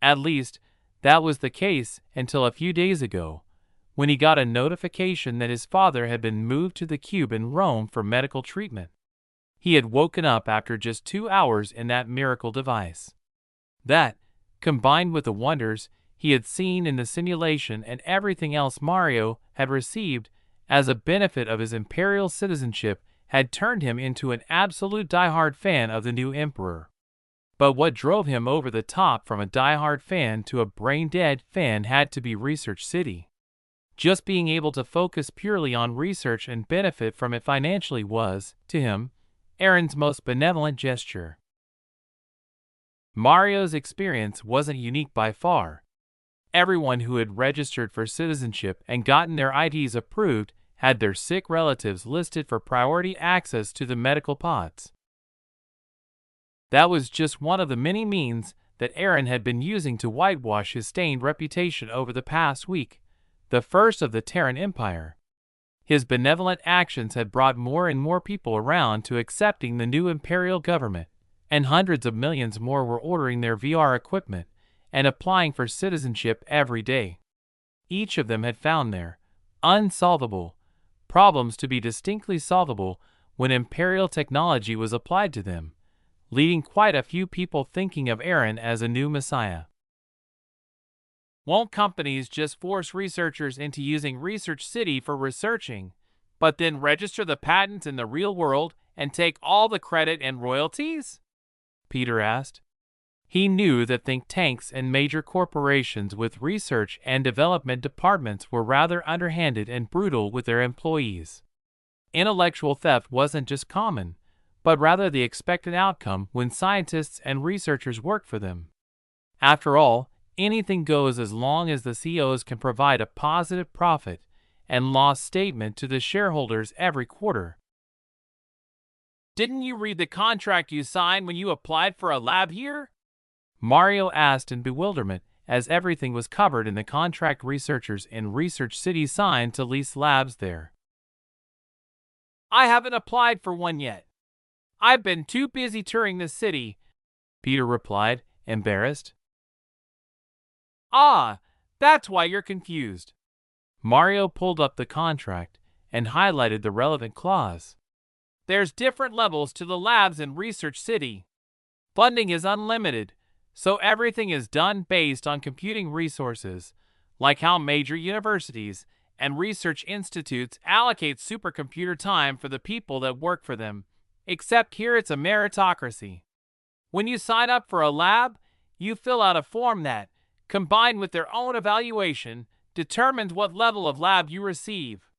At least, that was the case until a few days ago, when he got a notification that his father had been moved to the Cube in Rome for medical treatment. He had woken up after just 2 hours in that miracle device. That, combined with the wonders he had seen in the simulation and everything else Mario had received as a benefit of his imperial citizenship, had turned him into an absolute diehard fan of the new emperor. But what drove him over the top from a diehard fan to a brain-dead fan had to be Research City. Just being able to focus purely on research and benefit from it financially was, to him, Aaron's most benevolent gesture. Mario's experience wasn't unique by far. Everyone who had registered for citizenship and gotten their IDs approved had their sick relatives listed for priority access to the medical pods. That was just one of the many means that Aaron had been using to whitewash his stained reputation over the past week, the first of the Terran Empire. His benevolent actions had brought more and more people around to accepting the new imperial government, and hundreds of millions more were ordering their VR equipment and applying for citizenship every day. Each of them had found their unsolvable problems to be distinctly solvable when imperial technology was applied to them, leading quite a few people thinking of Aaron as a new messiah. Won't companies just force researchers into using Research City for researching, but then register the patents in the real world and take all the credit and royalties? Peter asked. He knew that think tanks and major corporations with research and development departments were rather underhanded and brutal with their employees. Intellectual theft wasn't just common, but rather the expected outcome when scientists and researchers worked for them. After all, anything goes as long as the CEOs can provide a positive profit and loss statement to the shareholders every quarter. Didn't you read the contract you signed when you applied for a lab here? Mario asked in bewilderment, as everything was covered in the contract researchers in Research City signed to lease labs there. I haven't applied for one yet. I've been too busy touring the city, Peter replied, embarrassed. Ah, that's why you're confused. Mario pulled up the contract and highlighted the relevant clause. There's different levels to the labs in Research City. Funding is unlimited, so everything is done based on computing resources, like how major universities and research institutes allocate supercomputer time for the people that work for them, except here it's a meritocracy. When you sign up for a lab, you fill out a form that, combined with their own evaluation, determines what level of lab you receive.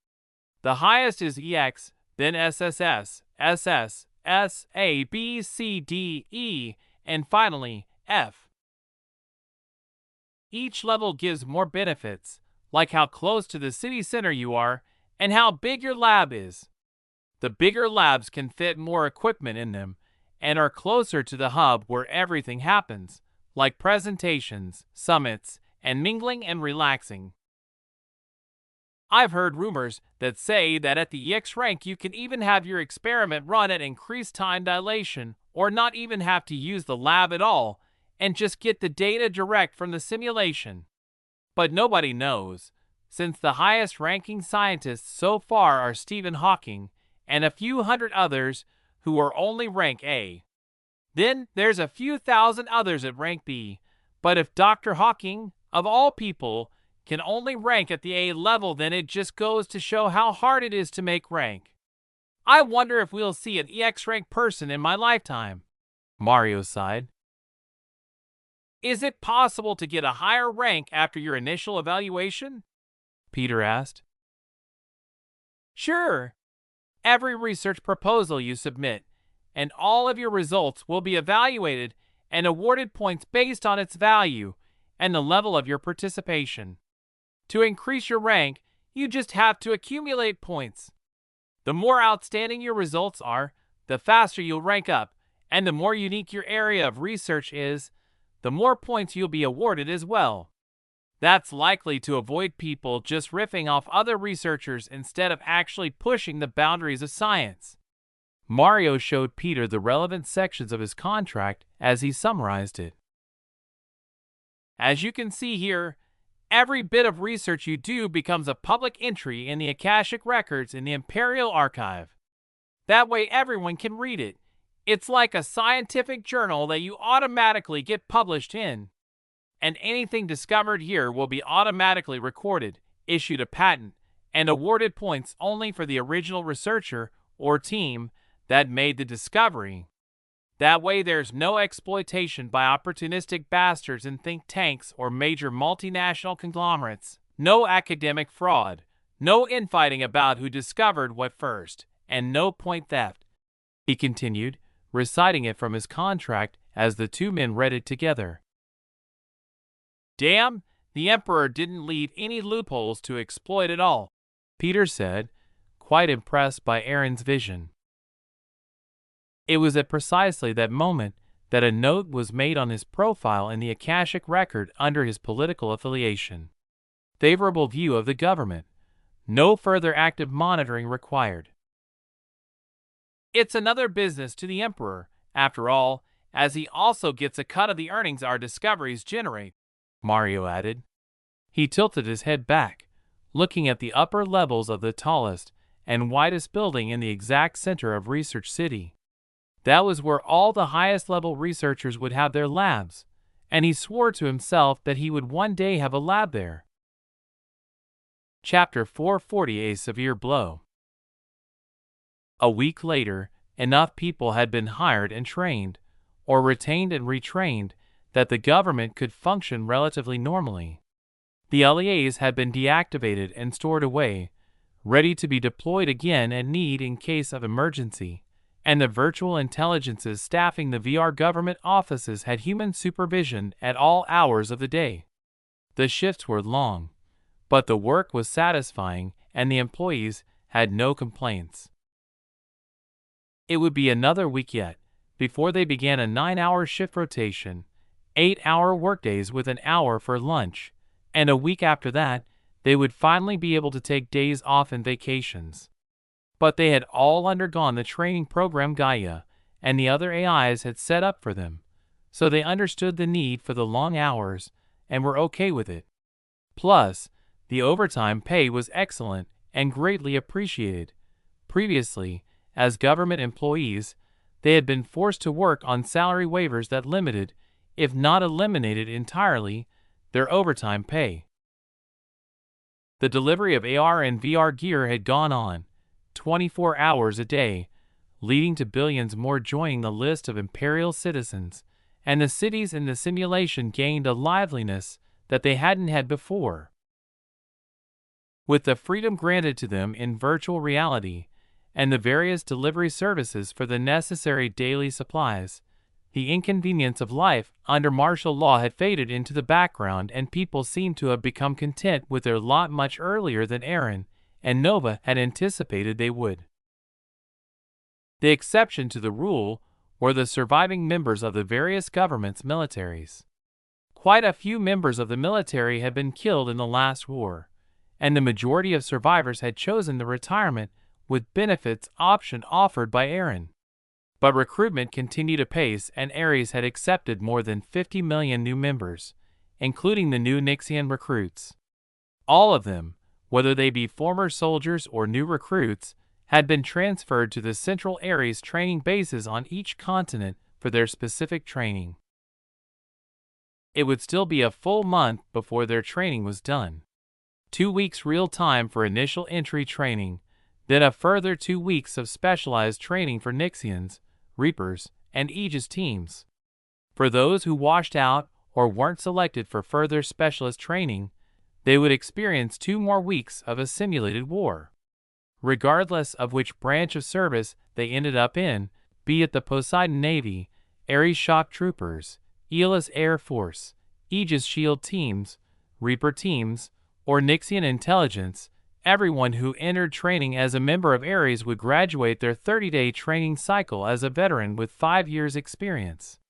The highest is EX, then SSS, SS, S, A, B, C, D, E, and finally F. Each level gives more benefits, like how close to the city center you are and how big your lab is. The bigger labs can fit more equipment in them and are closer to the hub where everything happens, like presentations, summits, and mingling and relaxing. I've heard rumors that say that at the EX rank you can even have your experiment run at increased time dilation or not even have to use the lab at all and just get the data direct from the simulation. But nobody knows, since the highest ranking scientists so far are Stephen Hawking and a few hundred others who are only rank A. Then there's a few thousand others at rank B, but if Dr. Hawking, of all people, can only rank at the A level, then it just goes to show how hard it is to make rank. I wonder if we'll see an EX rank person in my lifetime. Mario sighed. Is it possible to get a higher rank after your initial evaluation? Peter asked. Sure. Every research proposal you submit, and all of your results will be evaluated and awarded points based on its value and the level of your participation. To increase your rank, you just have to accumulate points. The more outstanding your results are, the faster you'll rank up, and the more unique your area of research is, the more points you'll be awarded as well. That's likely to avoid people just riffing off other researchers instead of actually pushing the boundaries of science. Mario showed Peter the relevant sections of his contract as he summarized it. As you can see here, every bit of research you do becomes a public entry in the Akashic Records in the Imperial Archive. That way everyone can read it. It's like a scientific journal that you automatically get published in. And anything discovered here will be automatically recorded, issued a patent, and awarded points only for the original researcher or team that made the discovery. That way there's no exploitation by opportunistic bastards in think tanks or major multinational conglomerates, no academic fraud, no infighting about who discovered what first, and no point theft. He continued, reciting it from his contract as the two men read it together. Damn, the Emperor didn't leave any loopholes to exploit at all, Peter said, quite impressed by Aaron's vision. It was at precisely that moment that a note was made on his profile in the Akashic Record under his political affiliation. Favorable view of the government. No further active monitoring required. It's another business to the Emperor, after all, as he also gets a cut of the earnings our discoveries generate, Mario added. He tilted his head back, looking at the upper levels of the tallest and widest building in the exact center of Research City. That was where all the highest level researchers would have their labs, and he swore to himself that he would one day have a lab there. Chapter 440: A Severe Blow. A week later, enough people had been hired and trained, or retained and retrained, that the government could function relatively normally. The LEAs had been deactivated and stored away, ready to be deployed again at need in case of emergency, and the virtual intelligences staffing the VR government offices had human supervision at all hours of the day. The shifts were long, but the work was satisfying and the employees had no complaints. It would be another week yet before they began a 9-hour shift rotation, 8-hour workdays with an hour for lunch, and a week after that, they would finally be able to take days off and vacations. But they had all undergone the training program Gaia and the other AIs had set up for them, so they understood the need for the long hours and were okay with it. Plus, the overtime pay was excellent and greatly appreciated. Previously, as government employees, they had been forced to work on salary waivers that limited, if not eliminated entirely, their overtime pay. The delivery of AR and VR gear had gone on 24 hours a day, leading to billions more joining the list of Imperial citizens, and the cities in the simulation gained a liveliness that they hadn't had before. With the freedom granted to them in virtual reality, and the various delivery services for the necessary daily supplies, the inconvenience of life under martial law had faded into the background, and people seemed to have become content with their lot much earlier than Aaron and Nova had anticipated they would. The exception to the rule were the surviving members of the various governments' militaries. Quite a few members of the military had been killed in the last war, and the majority of survivors had chosen the retirement with benefits option offered by Aaron. But recruitment continued apace, and Ares had accepted more than 50 million new members, including the new Nixian recruits. All of them, whether they be former soldiers or new recruits, had been transferred to the central Ares training bases on each continent for their specific training. It would still be a full month before their training was done. 2 weeks real time for initial entry training, then a further 2 weeks of specialized training for Nixians, Reapers, and Aegis teams. For those who washed out or weren't selected for further specialist training, they would experience 2 more weeks of a simulated war. Regardless of which branch of service they ended up in, be it the Poseidon Navy, Ares Shock Troopers, Aeolus Air Force, Aegis Shield teams, Reaper teams, or Nixian Intelligence, everyone who entered training as a member of Ares would graduate their 30-day training cycle as a veteran with 5 years' experience.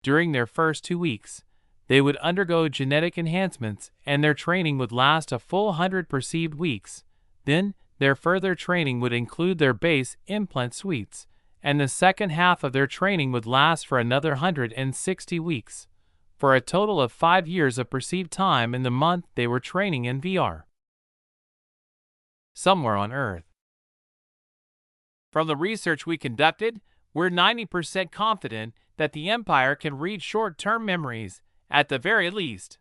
During their first 2 weeks, they would undergo genetic enhancements, and their training would last a full 100 perceived weeks. Then, their further training would include their base implant suites, and the second half of their training would last for another 160 weeks, for a total of 5 years of perceived time in the month they were training in VR. Somewhere on Earth. From the research we conducted, we're 90% confident that the Empire can read short-term memories, at the very least.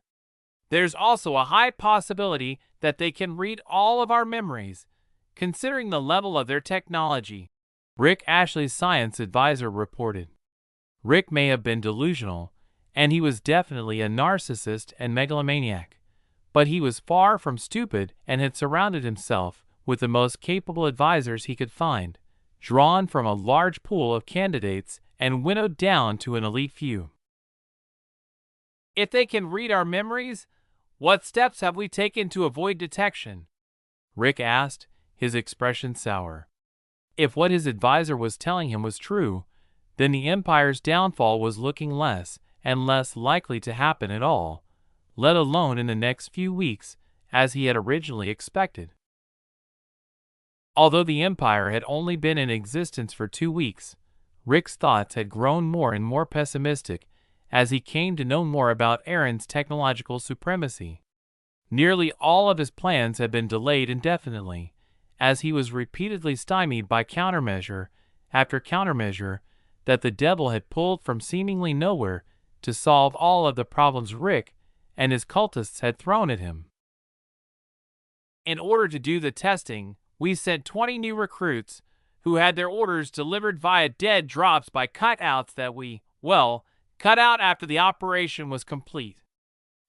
There's also a high possibility that they can read all of our memories, considering the level of their technology, Rick Ashley's science advisor reported. Rick may have been delusional, and he was definitely a narcissist and megalomaniac, but he was far from stupid and had surrounded himself with the most capable advisors he could find, drawn from a large pool of candidates and winnowed down to an elite few. If they can read our memories, what steps have we taken to avoid detection? Rick asked, his expression sour. If what his advisor was telling him was true, then the Empire's downfall was looking less and less likely to happen at all, let alone in the next few weeks, as he had originally expected. Although the Empire had only been in existence for 2 weeks, Rick's thoughts had grown more and more pessimistic as he came to know more about Aaron's technological supremacy. Nearly all of his plans had been delayed indefinitely, as he was repeatedly stymied by countermeasure after countermeasure that the devil had pulled from seemingly nowhere to solve all of the problems Rick and his cultists had thrown at him. In order to do the testing, we sent 20 new recruits who had their orders delivered via dead drops by cutouts that we, cut out after the operation was complete.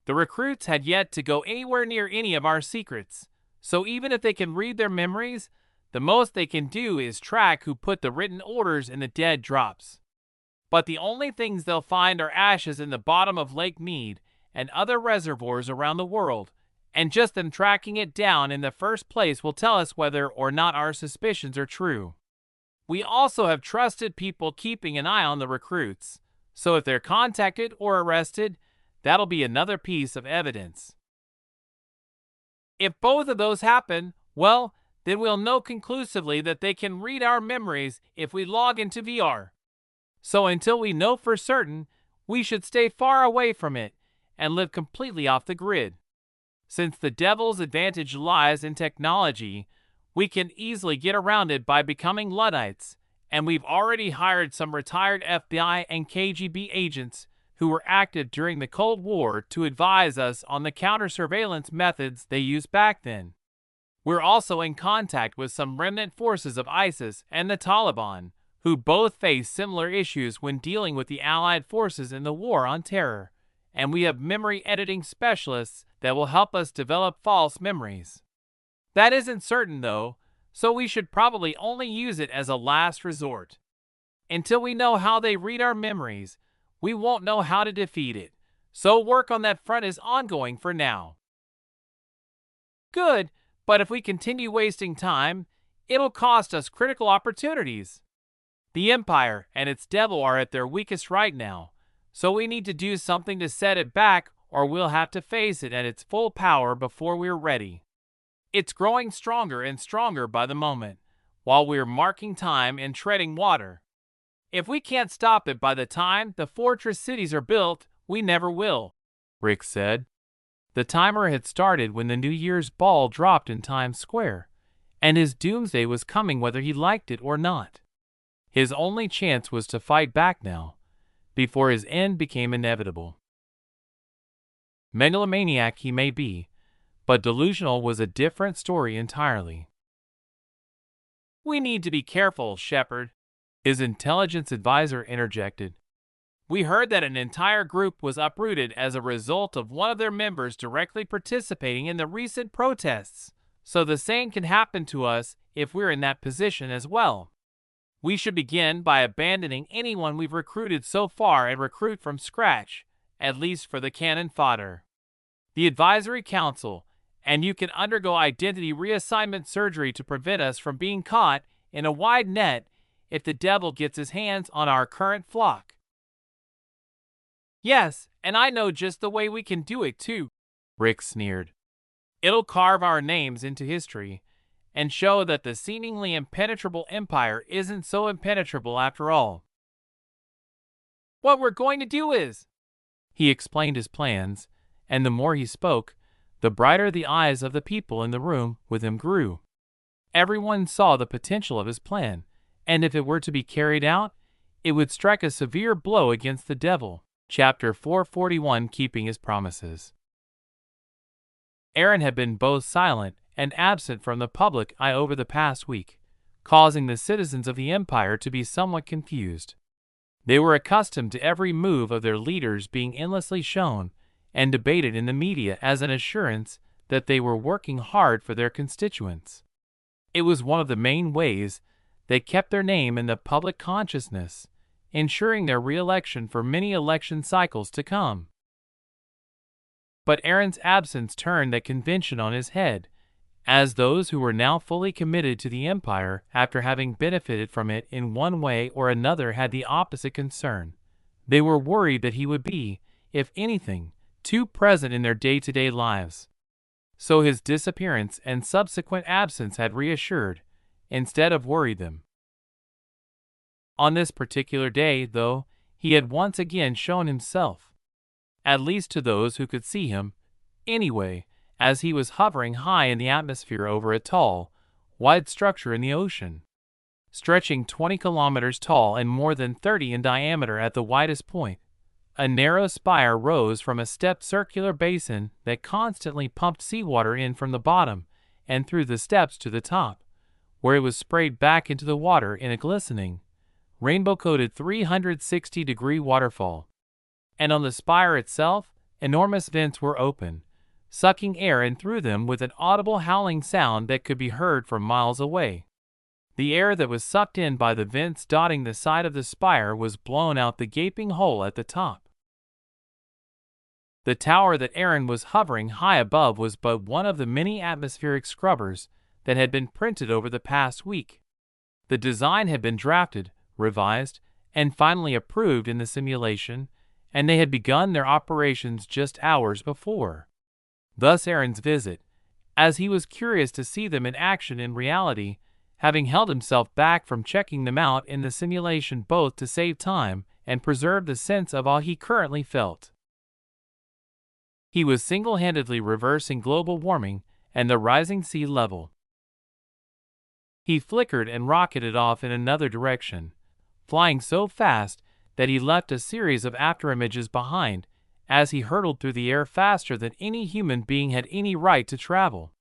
The recruits had yet to go anywhere near any of our secrets, so even if they can read their memories, the most they can do is track who put the written orders in the dead drops. But the only things they'll find are ashes in the bottom of Lake Mead and other reservoirs around the world, and just them tracking it down in the first place will tell us whether or not our suspicions are true. We also have trusted people keeping an eye on the recruits, so if they're contacted or arrested, that'll be another piece of evidence. If both of those happen, then we'll know conclusively that they can read our memories if we log into VR. So until we know for certain, we should stay far away from it and live completely off the grid. Since the devil's advantage lies in technology, we can easily get around it by becoming Luddites, and we've already hired some retired FBI and KGB agents who were active during the Cold War to advise us on the counter-surveillance methods they used back then. We're also in contact with some remnant forces of ISIS and the Taliban, who both face similar issues when dealing with the Allied forces in the War on Terror, and we have memory editing specialists that will help us develop false memories. That isn't certain though, so we should probably only use it as a last resort. Until we know how they read our memories, we won't know how to defeat it, so work on that front is ongoing for now. Good, but if we continue wasting time, it'll cost us critical opportunities. The Empire and its devil are at their weakest right now, so we need to do something to set it back, or we'll have to face it at its full power before we're ready. It's growing stronger and stronger by the moment, while we're marking time and treading water. If we can't stop it by the time the fortress cities are built, we never will, Rick said. The timer had started when the New Year's ball dropped in Times Square, and his doomsday was coming whether he liked it or not. His only chance was to fight back now, before his end became inevitable. Megalomaniac he may be, but delusional was a different story entirely. We need to be careful, Shepard, his intelligence advisor interjected. We heard that an entire group was uprooted as a result of one of their members directly participating in the recent protests, so the same can happen to us if we're in that position as well. We should begin by abandoning anyone we've recruited so far and recruit from scratch, at least for the cannon fodder. The Advisory Council, and you can undergo identity reassignment surgery to prevent us from being caught in a wide net if the devil gets his hands on our current flock. Yes, and I know just the way we can do it too, Rick sneered. It'll carve our names into history and show that the seemingly impenetrable Empire isn't so impenetrable after all. What we're going to do is, he explained his plans, and the more he spoke, the brighter the eyes of the people in the room with him grew. Everyone saw the potential of his plan, and if it were to be carried out, it would strike a severe blow against the devil. Chapter 441, Keeping His Promises. Aaron had been both silent and absent from the public eye over the past week, causing the citizens of the Empire to be somewhat confused. They were accustomed to every move of their leaders being endlessly shown and debated in the media as an assurance that they were working hard for their constituents. It was one of the main ways they kept their name in the public consciousness, ensuring their re-election for many election cycles to come. But Aaron's absence turned that convention on his head, as those who were now fully committed to the Empire after having benefited from it in one way or another had the opposite concern. They were worried that he would be, if anything, too present in their day-to-day lives. So his disappearance and subsequent absence had reassured, instead of worried them. On this particular day, though, he had once again shown himself, at least to those who could see him, anyway, as he was hovering high in the atmosphere over a tall, wide structure in the ocean. Stretching 20 kilometers tall and more than 30 in diameter at the widest point, a narrow spire rose from a stepped circular basin that constantly pumped seawater in from the bottom and through the steps to the top, where it was sprayed back into the water in a glistening, rainbow-coated 360-degree waterfall. And on the spire itself, enormous vents were open, sucking air in through them with an audible howling sound that could be heard from miles away. The air that was sucked in by the vents dotting the side of the spire was blown out the gaping hole at the top. The tower that Aaron was hovering high above was but one of the many atmospheric scrubbers that had been printed over the past week. The design had been drafted, revised, and finally approved in the simulation, and they had begun their operations just hours before. Thus Aaron's visit, as he was curious to see them in action in reality, having held himself back from checking them out in the simulation both to save time and preserve the sense of awe he currently felt. He was single-handedly reversing global warming and the rising sea level. He flickered and rocketed off in another direction, flying so fast that he left a series of afterimages behind as he hurtled through the air faster than any human being had any right to travel.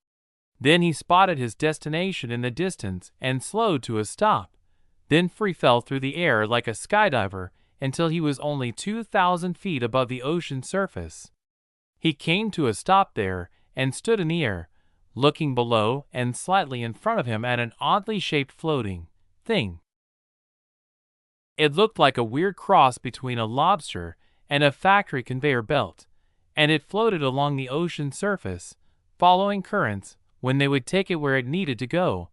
Then he spotted his destination in the distance and slowed to a stop, then free fell through the air like a skydiver until he was only 2,000 feet above the ocean surface. He came to a stop there and stood in the air, looking below and slightly in front of him at an oddly shaped floating thing. It looked like a weird cross between a lobster and a factory conveyor belt, and it floated along the ocean surface, following currents when they would take it where it needed to go,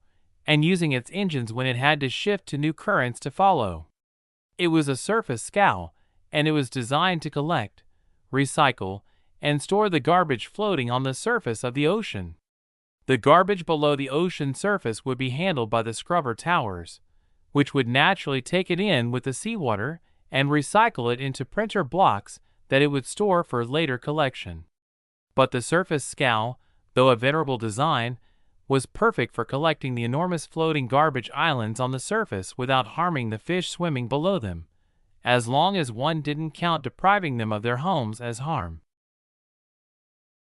and using its engines when it had to shift to new currents to follow. It was a surface scow, and it was designed to collect, recycle, and store the garbage floating on the surface of the ocean. The garbage below the ocean surface would be handled by the scrubber towers, which would naturally take it in with the seawater and recycle it into printer blocks that it would store for later collection. But the surface scow, though a venerable design, was perfect for collecting the enormous floating garbage islands on the surface without harming the fish swimming below them, as long as one didn't count depriving them of their homes as harm.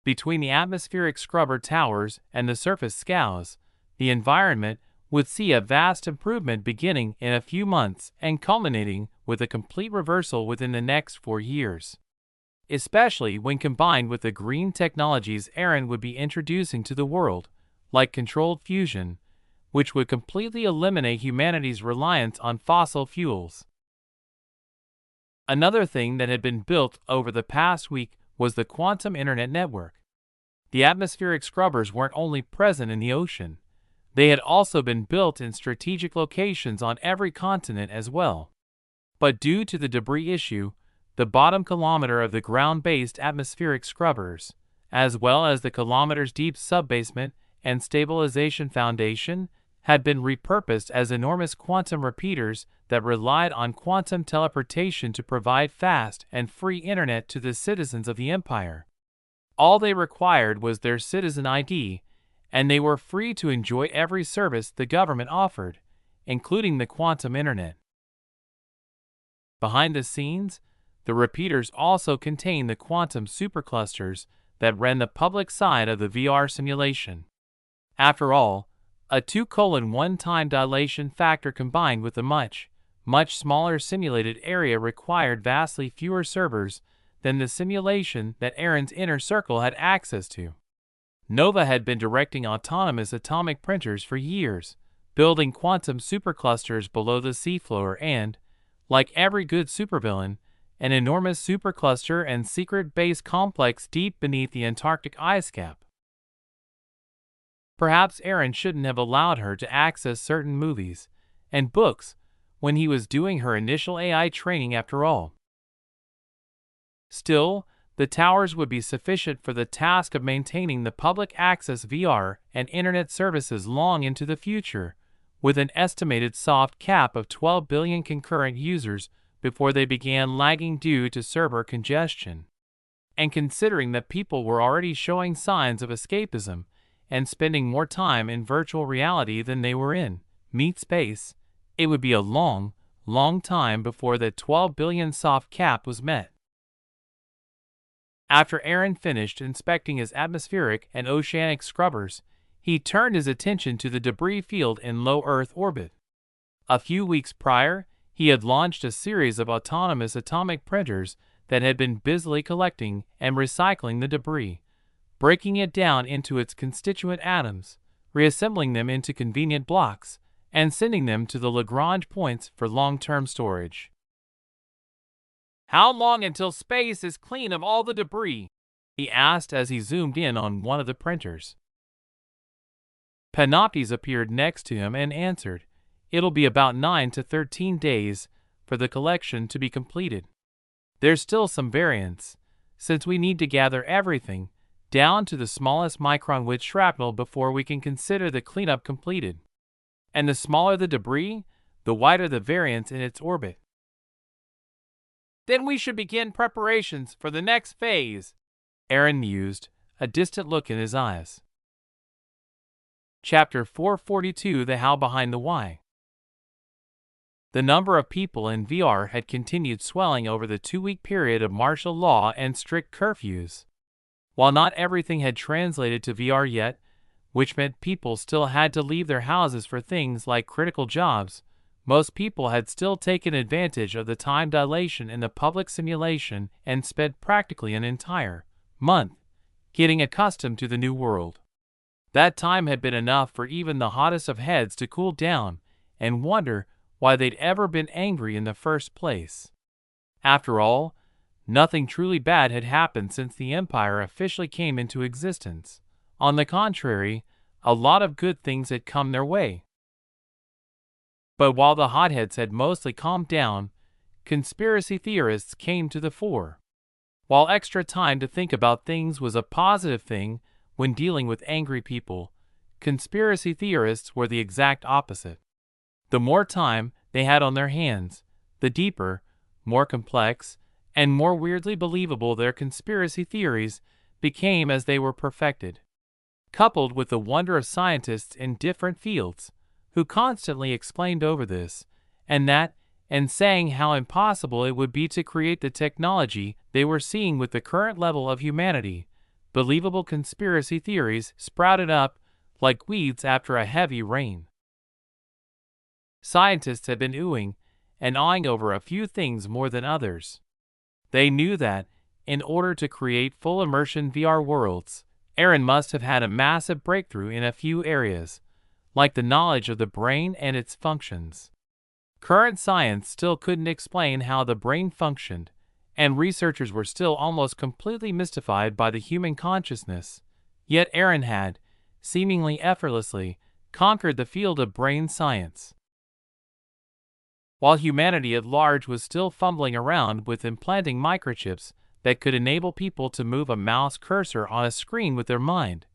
Between the atmospheric scrubber towers and the surface scows, the environment would see a vast improvement beginning in a few months and culminating with a complete reversal within the next 4 years. Especially when combined with the green technologies Aaron would be introducing to the world, like controlled fusion, which would completely eliminate humanity's reliance on fossil fuels. Another thing that had been built over the past week was the quantum internet network. The atmospheric scrubbers weren't only present in the ocean, they had also been built in strategic locations on every continent as well. But due to the debris issue, the bottom kilometer of the ground-based atmospheric scrubbers, as well as the kilometers deep subbasement and stabilization foundation, had been repurposed as enormous quantum repeaters that relied on quantum teleportation to provide fast and free internet to the citizens of the empire. All they required was their citizen ID, and they were free to enjoy every service the government offered, including the quantum internet. Behind the scenes, the repeaters also contain the quantum superclusters that ran the public side of the VR simulation. After all, a 2:1 time dilation factor combined with a much smaller simulated area required vastly fewer servers than the simulation that Aaron's inner circle had access to. Nova had been directing autonomous atomic printers for years, building quantum superclusters below the seafloor and, like every good supervillain, an enormous supercluster and secret base complex deep beneath the Antarctic ice cap. Perhaps Aaron shouldn't have allowed her to access certain movies and books when he was doing her initial AI training after all. Still, the towers would be sufficient for the task of maintaining the public access VR and internet services long into the future, with an estimated soft cap of 12 billion concurrent users before they began lagging due to server congestion. And considering that people were already showing signs of escapism and spending more time in virtual reality than they were in meat space, it would be a long time before the 12 billion soft cap was met. After Aaron finished inspecting his atmospheric and oceanic scrubbers, he turned his attention to the debris field in low Earth orbit. A few weeks prior, he had launched a series of autonomous atomic printers that had been busily collecting and recycling the debris, breaking it down into its constituent atoms, reassembling them into convenient blocks, and sending them to the Lagrange points for long-term storage. "How long until space is clean of all the debris?" he asked as he zoomed in on one of the printers. Panoptes appeared next to him and answered, "It'll be about 9 to 13 days for the collection to be completed. There's still some variance, since we need to gather everything down to the smallest micron width shrapnel before we can consider the cleanup completed. And the smaller the debris, the wider the variance in its orbit." "Then we should begin preparations for the next phase," Aaron mused, a distant look in his eyes. Chapter 442: The How Behind the Why. The number of people in VR had continued swelling over the 2-week period of martial law and strict curfews. While not everything had translated to VR yet, which meant people still had to leave their houses for things like critical jobs, most people had still taken advantage of the time dilation in the public simulation and spent practically an entire month getting accustomed to the new world. That time had been enough for even the hottest of heads to cool down and wonder why they'd ever been angry in the first place. After all, nothing truly bad had happened since the Empire officially came into existence. On the contrary, a lot of good things had come their way. But while the hotheads had mostly calmed down, conspiracy theorists came to the fore. While extra time to think about things was a positive thing when dealing with angry people, conspiracy theorists were the exact opposite. The more time they had on their hands, the deeper, more complex, and more weirdly believable their conspiracy theories became as they were perfected. Coupled with the wonder of scientists in different fields, who constantly explained over this and that and saying how impossible it would be to create the technology they were seeing with the current level of humanity, believable conspiracy theories sprouted up like weeds after a heavy rain. Scientists had been oohing and awing over a few things more than others. They knew that, in order to create full immersion VR worlds, Aaron must have had a massive breakthrough in a few areas, like the knowledge of the brain and its functions. Current science still couldn't explain how the brain functioned, and researchers were still almost completely mystified by the human consciousness, yet Aaron had, seemingly effortlessly, conquered the field of brain science. While humanity at large was still fumbling around with implanting microchips that could enable people to move a mouse cursor on a screen with their mind,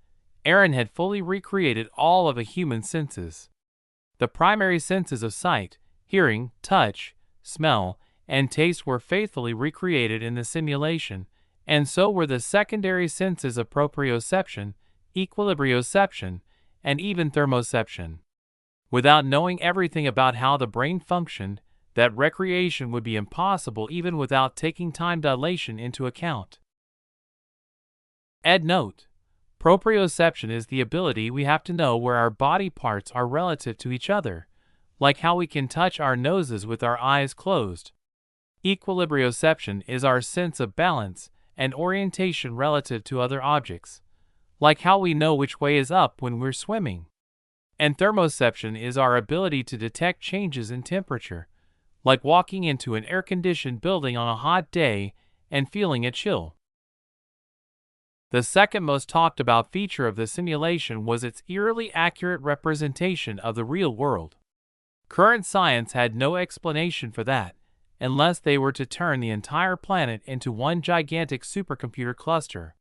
Aaron had fully recreated all of a human's senses. The primary senses of sight, hearing, touch, smell, and taste were faithfully recreated in the simulation, and so were the secondary senses of proprioception, equilibrioception, and even thermoception. Without knowing everything about how the brain functioned, that recreation would be impossible even without taking time dilation into account. Ed note: proprioception is the ability we have to know where our body parts are relative to each other, like how we can touch our noses with our eyes closed. Equilibrioception is our sense of balance and orientation relative to other objects, like how we know which way is up when we're swimming. And thermoception is our ability to detect changes in temperature, like walking into an air-conditioned building on a hot day and feeling a chill. The second most talked about feature of the simulation was its eerily accurate representation of the real world. Current science had no explanation for that, unless they were to turn the entire planet into one gigantic supercomputer cluster.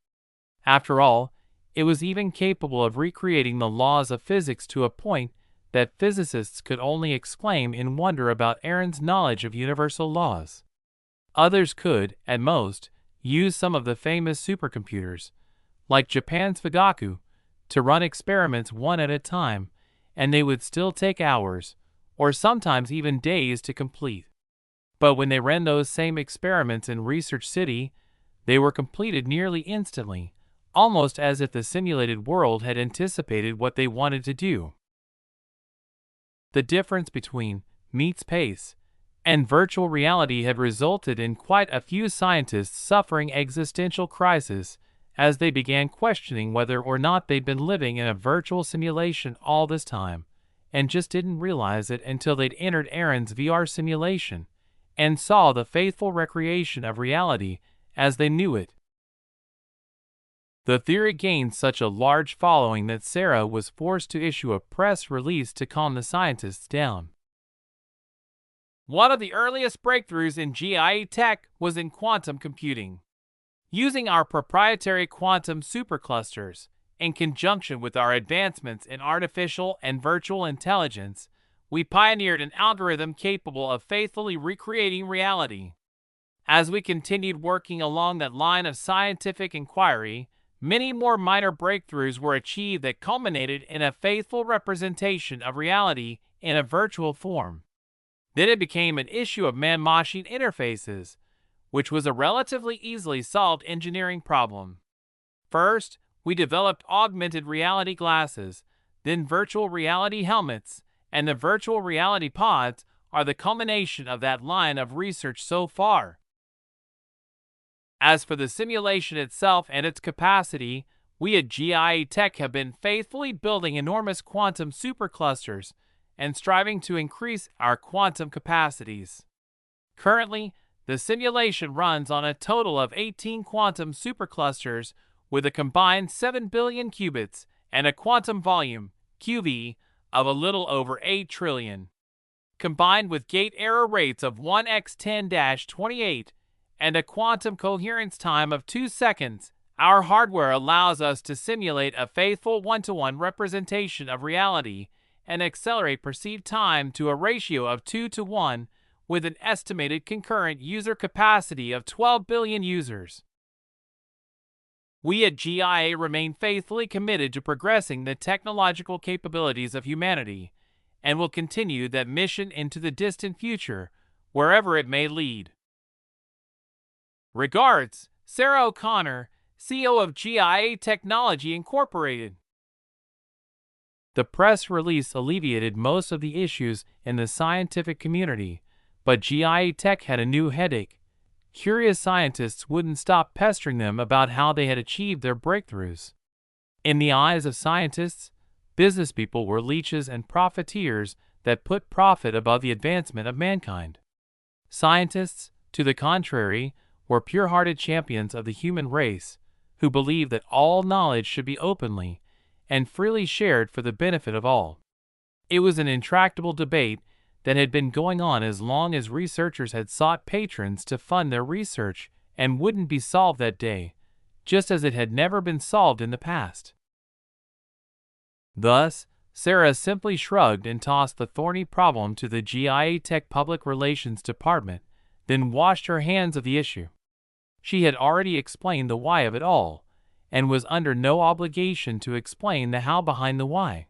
After all, it was even capable of recreating the laws of physics to a point that physicists could only exclaim in wonder about Aaron's knowledge of universal laws. Others could, at most, use some of the famous supercomputers, like Japan's Fugaku, to run experiments one at a time, and they would still take hours, or sometimes even days to complete. But when they ran those same experiments in Research City, they were completed nearly instantly, almost as if the simulated world had anticipated what they wanted to do. The difference between meets pace and virtual reality had resulted in quite a few scientists suffering existential crises as they began questioning whether or not they'd been living in a virtual simulation all this time, and just didn't realize it until they'd entered Aaron's VR simulation and saw the faithful recreation of reality as they knew it. The theory gained such a large following that Sarah was forced to issue a press release to calm the scientists down. One of the earliest breakthroughs in GIE tech was in quantum computing. Using our proprietary quantum superclusters, in conjunction with our advancements in artificial and virtual intelligence, we pioneered an algorithm capable of faithfully recreating reality. As we continued working along that line of scientific inquiry, many more minor breakthroughs were achieved that culminated in a faithful representation of reality in a virtual form. Then it became an issue of man-machine interfaces, which was a relatively easily solved engineering problem. First, we developed augmented reality glasses, then virtual reality helmets, and the virtual reality pods are the culmination of that line of research so far. As for the simulation itself and its capacity, we at GIA Tech have been faithfully building enormous quantum superclusters and striving to increase our quantum capacities. Currently, the simulation runs on a total of 18 quantum superclusters with a combined 7 billion qubits and a quantum volume, QV, of a little over 8 trillion. Combined with gate error rates of 1x10-28 and a quantum coherence time of 2 seconds, our hardware allows us to simulate a faithful one-to-one representation of reality and accelerate perceived time to a ratio of 2:1 with an estimated concurrent user capacity of 12 billion users. We at GIA remain faithfully committed to progressing the technological capabilities of humanity and will continue that mission into the distant future, wherever it may lead. Regards, Sarah O'Connor, CEO of GIA Technology Incorporated. The press release alleviated most of the issues in the scientific community, but GIA Tech had a new headache. Curious scientists wouldn't stop pestering them about how they had achieved their breakthroughs. In the eyes of scientists, business people were leeches and profiteers that put profit above the advancement of mankind. Scientists, to the contrary, were pure-hearted champions of the human race who believed that all knowledge should be openly and freely shared for the benefit of all. It was an intractable debate that had been going on as long as researchers had sought patrons to fund their research and wouldn't be solved that day, just as it had never been solved in the past. Thus, Sarah simply shrugged and tossed the thorny problem to the GIA Tech Public Relations Department, then washed her hands of the issue. She had already explained the why of it all, and was under no obligation to explain the how behind the why.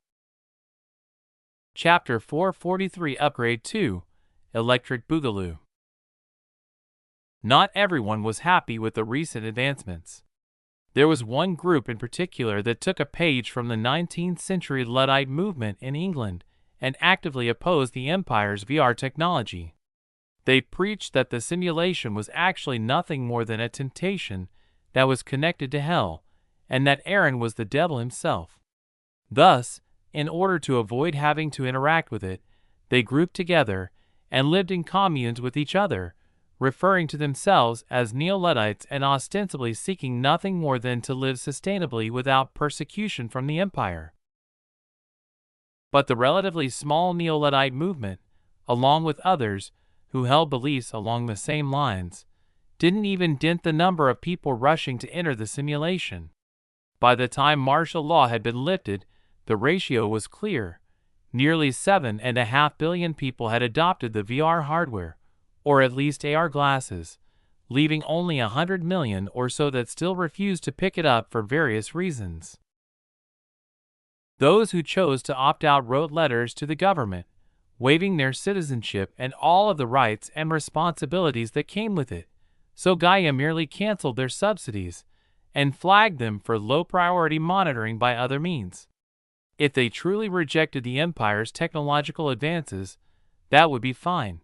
Chapter 443 Upgrade 2 Electric Boogaloo. Not everyone was happy with the recent advancements. There was one group in particular that took a page from the 19th century Luddite movement in England and actively opposed the Empire's VR technology. They preached that the simulation was actually nothing more than a temptation that was connected to hell, and that Aaron was the devil himself. Thus, in order to avoid having to interact with it, they grouped together and lived in communes with each other, referring to themselves as Neo-Luddites and ostensibly seeking nothing more than to live sustainably without persecution from the Empire. But the relatively small Neo-Luddite movement, along with others who held beliefs along the same lines, didn't even dent the number of people rushing to enter the simulation. By the time martial law had been lifted, the ratio was clear. Nearly 7.5 billion people had adopted the VR hardware, or at least AR glasses, leaving only 100 million or so that still refused to pick it up for various reasons. Those who chose to opt out wrote letters to the government, waiving their citizenship and all of the rights and responsibilities that came with it, so Gaia merely canceled their subsidies and flagged them for low-priority monitoring by other means. If they truly rejected the Empire's technological advances, that would be fine.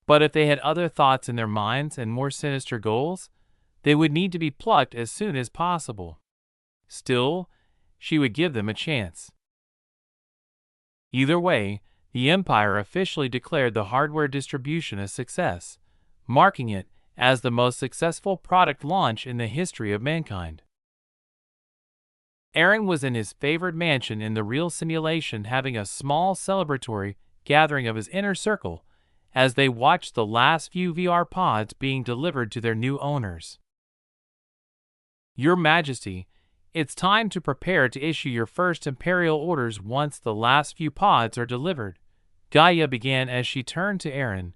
But if they had other thoughts in their minds and more sinister goals, they would need to be plucked as soon as possible. Still, she would give them a chance. Either way, the Empire officially declared the hardware distribution a success, marking it as the most successful product launch in the history of mankind. Aaron was in his favored mansion in the real simulation having a small celebratory gathering of his inner circle as they watched the last few VR pods being delivered to their new owners. Your Majesty, it's time to prepare to issue your first imperial orders once the last few pods are delivered, Gaia began as she turned to Aaron,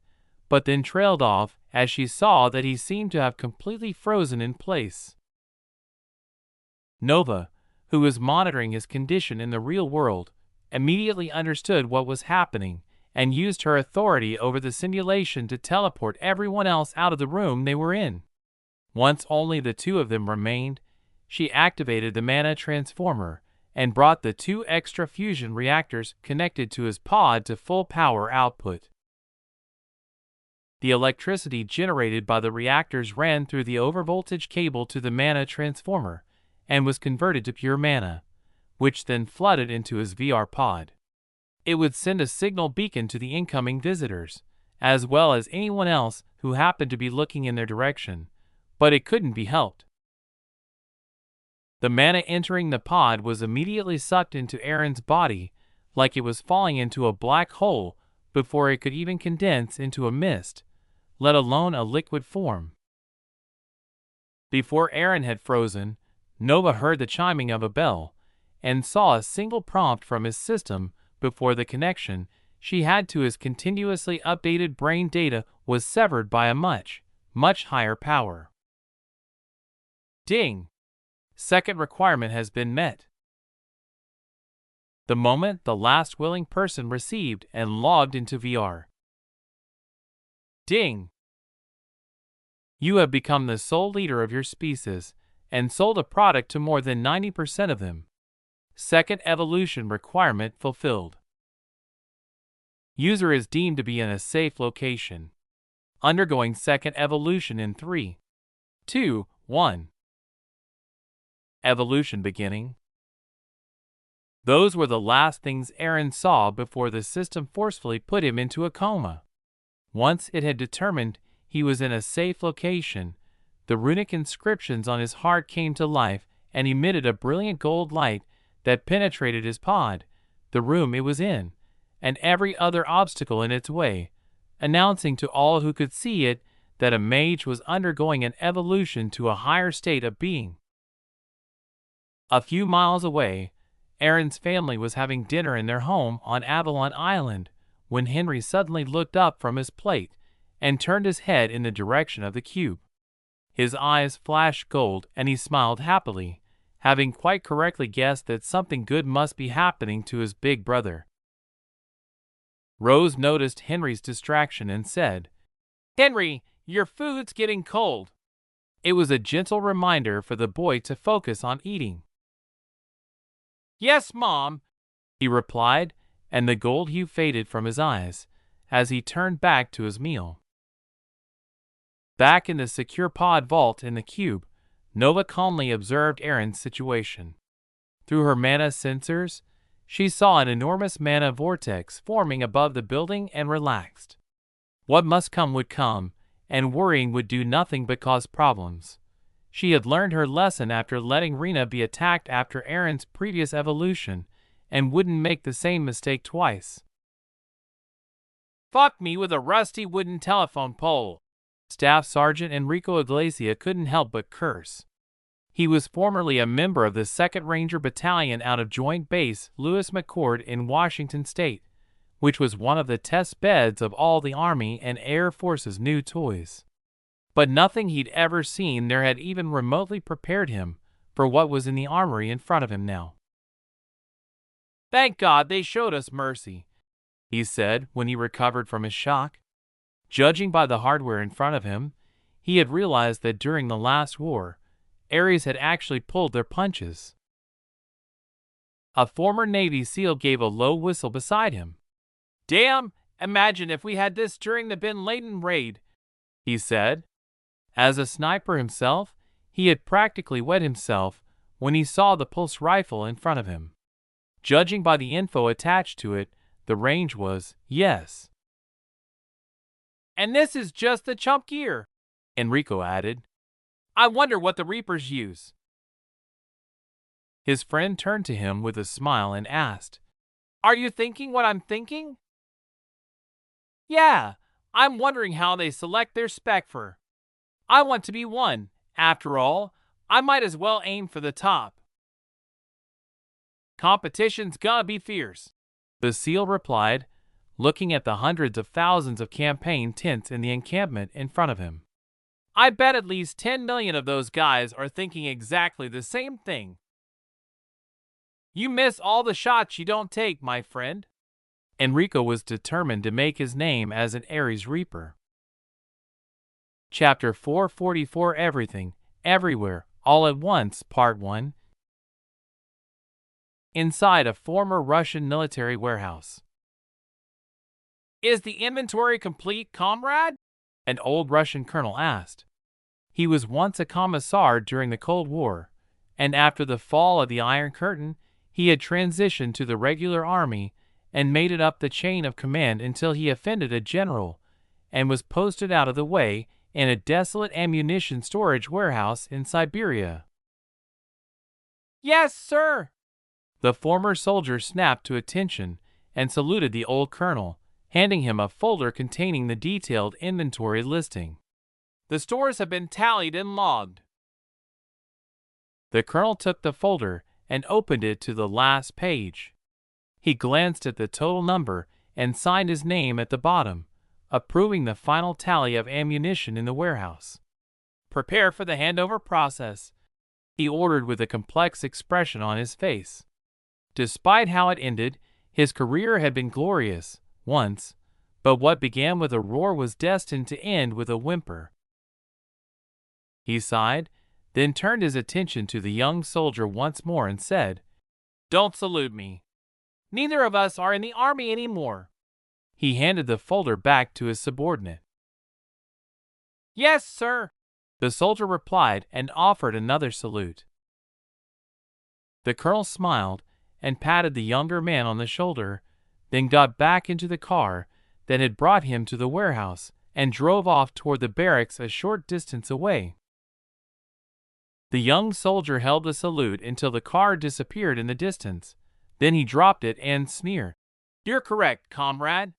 but then trailed off as she saw that he seemed to have completely frozen in place. Nova, who was monitoring his condition in the real world, immediately understood what was happening and used her authority over the simulation to teleport everyone else out of the room they were in. Once only the two of them remained, she activated the mana transformer and brought the 2 extra fusion reactors connected to his pod to full power output. The electricity generated by the reactors ran through the overvoltage cable to the mana transformer and was converted to pure mana, which then flooded into his VR pod. It would send a signal beacon to the incoming visitors, as well as anyone else who happened to be looking in their direction, but it couldn't be helped. The mana entering the pod was immediately sucked into Aaron's body like it was falling into a black hole before it could even condense into a mist, let alone a liquid form. Before Aaron had frozen, Nova heard the chiming of a bell and saw a single prompt from his system before the connection she had to his continuously updated brain data was severed by a much higher power. Ding! Second requirement has been met. The moment the last willing person received and logged into VR. Ding! You have become the sole leader of your species and sold a product to more than 90% of them. Second evolution requirement fulfilled. User is deemed to be in a safe location. Undergoing second evolution in 3, 2, 1. Evolution beginning. Those were the last things Aaron saw before the system forcefully put him into a coma. Once it had determined he was in a safe location, the runic inscriptions on his heart came to life and emitted a brilliant gold light that penetrated his pod, the room it was in, and every other obstacle in its way, announcing to all who could see it that a mage was undergoing an evolution to a higher state of being. A few miles away, Aaron's family was having dinner in their home on Avalon Island when Henry suddenly looked up from his plate and turned his head in the direction of the cube. His eyes flashed gold and he smiled happily, having quite correctly guessed that something good must be happening to his big brother. Rose noticed Henry's distraction and said, "Henry, your food's getting cold." It was a gentle reminder for the boy to focus on eating. "Yes, Mom," he replied, and the gold hue faded from his eyes as he turned back to his meal. Back in the secure pod vault in the cube, Nova calmly observed Aaron's situation. Through her mana sensors, she saw an enormous mana vortex forming above the building and relaxed. What must come would come, and worrying would do nothing but cause problems. She had learned her lesson after letting Rena be attacked after Aaron's previous evolution, and wouldn't make the same mistake twice. "Fuck me with a rusty wooden telephone pole," Staff Sergeant Enrico Iglesia couldn't help but curse. He was formerly a member of the 2nd Ranger Battalion out of Joint Base Lewis McChord in Washington State, which was one of the test beds of all the Army and Air Force's new toys. But nothing he'd ever seen there had even remotely prepared him for what was in the armory in front of him now. "Thank God they showed us mercy," he said when he recovered from his shock. Judging by the hardware in front of him, he had realized that during the last war, Ares had actually pulled their punches. A former Navy SEAL gave a low whistle beside him. "Damn, imagine if we had this during the Bin Laden raid," he said. As a sniper himself, he had practically wet himself when he saw the pulse rifle in front of him. Judging by the info attached to it, the range was, yes. "And this is just the chump gear," Enrico added. "I wonder what the Reapers use." His friend turned to him with a smile and asked, "Are you thinking what I'm thinking?" "Yeah, I'm wondering how they select their spec for. I want to be one. After all, I might as well aim for the top." "Competition's gonna be fierce," the SEAL replied, looking at the hundreds of thousands of campaign tents in the encampment in front of him. I bet at least 10 million of those guys are thinking exactly the same thing. You miss all the shots you don't take, my friend. Enrico was determined to make his name as an Ares Reaper. Chapter 444 Everything, Everywhere, All at Once, Part 1. Inside a former Russian military warehouse. Is the inventory complete, comrade? An old Russian colonel asked. He was once a commissar during the Cold War, and after the fall of the Iron Curtain, he had transitioned to the regular army and made it up the chain of command until he offended a general and was posted out of the way in a desolate ammunition storage warehouse in Siberia. Yes, sir. The former soldier snapped to attention and saluted the old colonel, handing him a folder containing the detailed inventory listing. The stores have been tallied and logged. The colonel took the folder and opened it to the last page. He glanced at the total number and signed his name at the bottom, approving the final tally of ammunition in the warehouse. Prepare for the handover process, he ordered with a complex expression on his face. Despite how it ended, his career had been glorious, once, but what began with a roar was destined to end with a whimper. He sighed, then turned his attention to the young soldier once more and said, "Don't salute me. Neither of us are in the army anymore." He handed the folder back to his subordinate. "Yes, sir," the soldier replied and offered another salute. The colonel smiled and patted the younger man on the shoulder, then got back into the car that had brought him to the warehouse and drove off toward the barracks a short distance away. The young soldier held the salute until the car disappeared in the distance. Then he dropped it and sneered. "You're correct, comrade.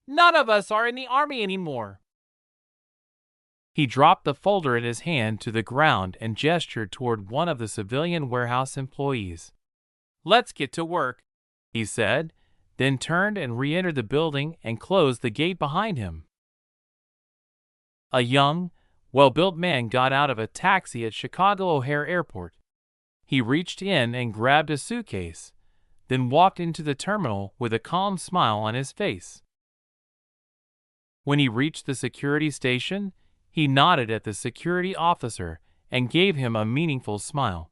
None of us are in the army anymore." He dropped the folder in his hand to the ground and gestured toward one of the civilian warehouse employees. "Let's get to work," he said, then turned and re-entered the building and closed the gate behind him. A young, well-built man got out of a taxi at Chicago O'Hare Airport. He reached in and grabbed a suitcase, then walked into the terminal with a calm smile on his face. When he reached the security station, he nodded at the security officer and gave him a meaningful smile.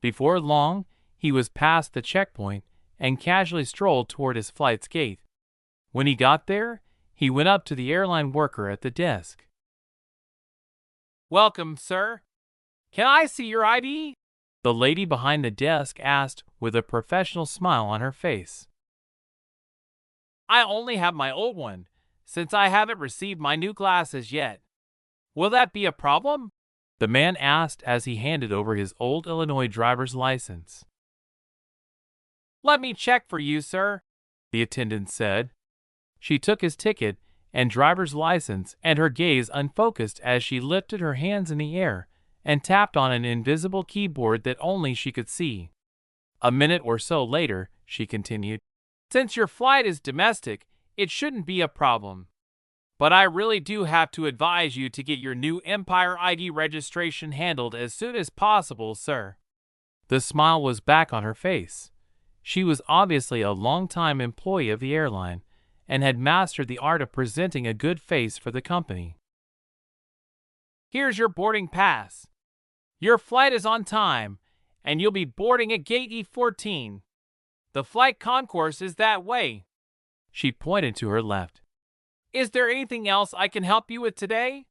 Before long, he was past the checkpoint and casually strolled toward his flight's gate. When he got there, he went up to the airline worker at the desk. "Welcome, sir. Can I see your ID?" the lady behind the desk asked with a professional smile on her face. "I only have my old one, since I haven't received my new glasses yet. Will that be a problem?" the man asked as he handed over his old Illinois driver's license. "Let me check for you, sir," the attendant said. She took his ticket and driver's license, and her gaze unfocused as she lifted her hands in the air and tapped on an invisible keyboard that only she could see. A minute or so later, she continued, "Since your flight is domestic, it shouldn't be a problem. But I really do have to advise you to get your new Empire ID registration handled as soon as possible, sir." The smile was back on her face. She was obviously a long-time employee of the airline and had mastered the art of presenting a good face for the company. "Here's your boarding pass. Your flight is on time, and you'll be boarding at gate E14. The flight concourse is that way." She pointed to her left. "Is there anything else I can help you with today?"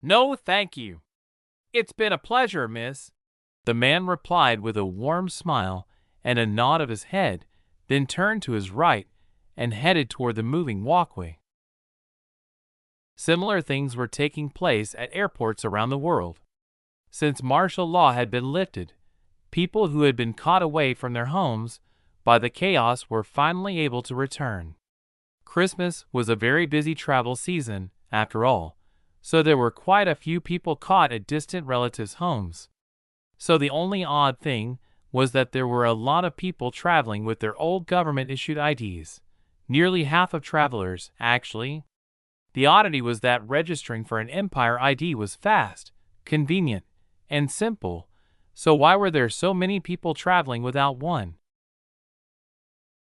"No, thank you. It's been a pleasure, miss," the man replied with a warm smile and a nod of his head, then turned to his right and headed toward the moving walkway. Similar things were taking place at airports around the world. Since martial law had been lifted, people who had been caught away from their homes by the chaos were finally able to return. Christmas was a very busy travel season, after all, so there were quite a few people caught at distant relatives' homes. So the only odd thing was that there were a lot of people traveling with their old government-issued IDs, Nearly half of travelers, actually. The oddity was that registering for an Empire ID was fast, convenient, and simple, so why were there so many people traveling without one?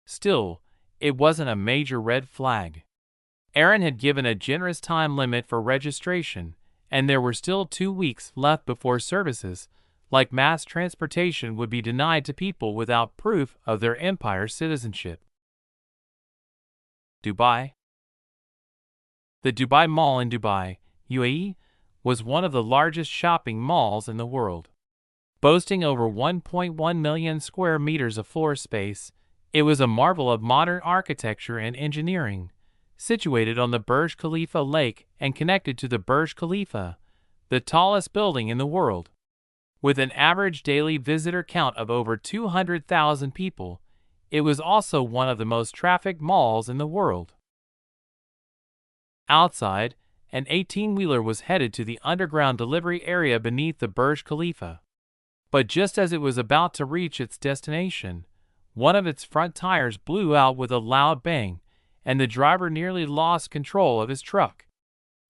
Still, it wasn't a major red flag. Aaron had given a generous time limit for registration, and there were still 2 weeks left before services, like mass transportation, would be denied to people without proof of their Empire citizenship. Dubai. The Dubai Mall in Dubai, UAE, was one of the largest shopping malls in the world. Boasting over 1.1 million square meters of floor space, it was a marvel of modern architecture and engineering, situated on the Burj Khalifa Lake and connected to the Burj Khalifa, the tallest building in the world. With an average daily visitor count of over 200,000 people, it was also one of the most trafficked malls in the world. Outside, an 18-wheeler was headed to the underground delivery area beneath the Burj Khalifa. But just as it was about to reach its destination, one of its front tires blew out with a loud bang, and the driver nearly lost control of his truck.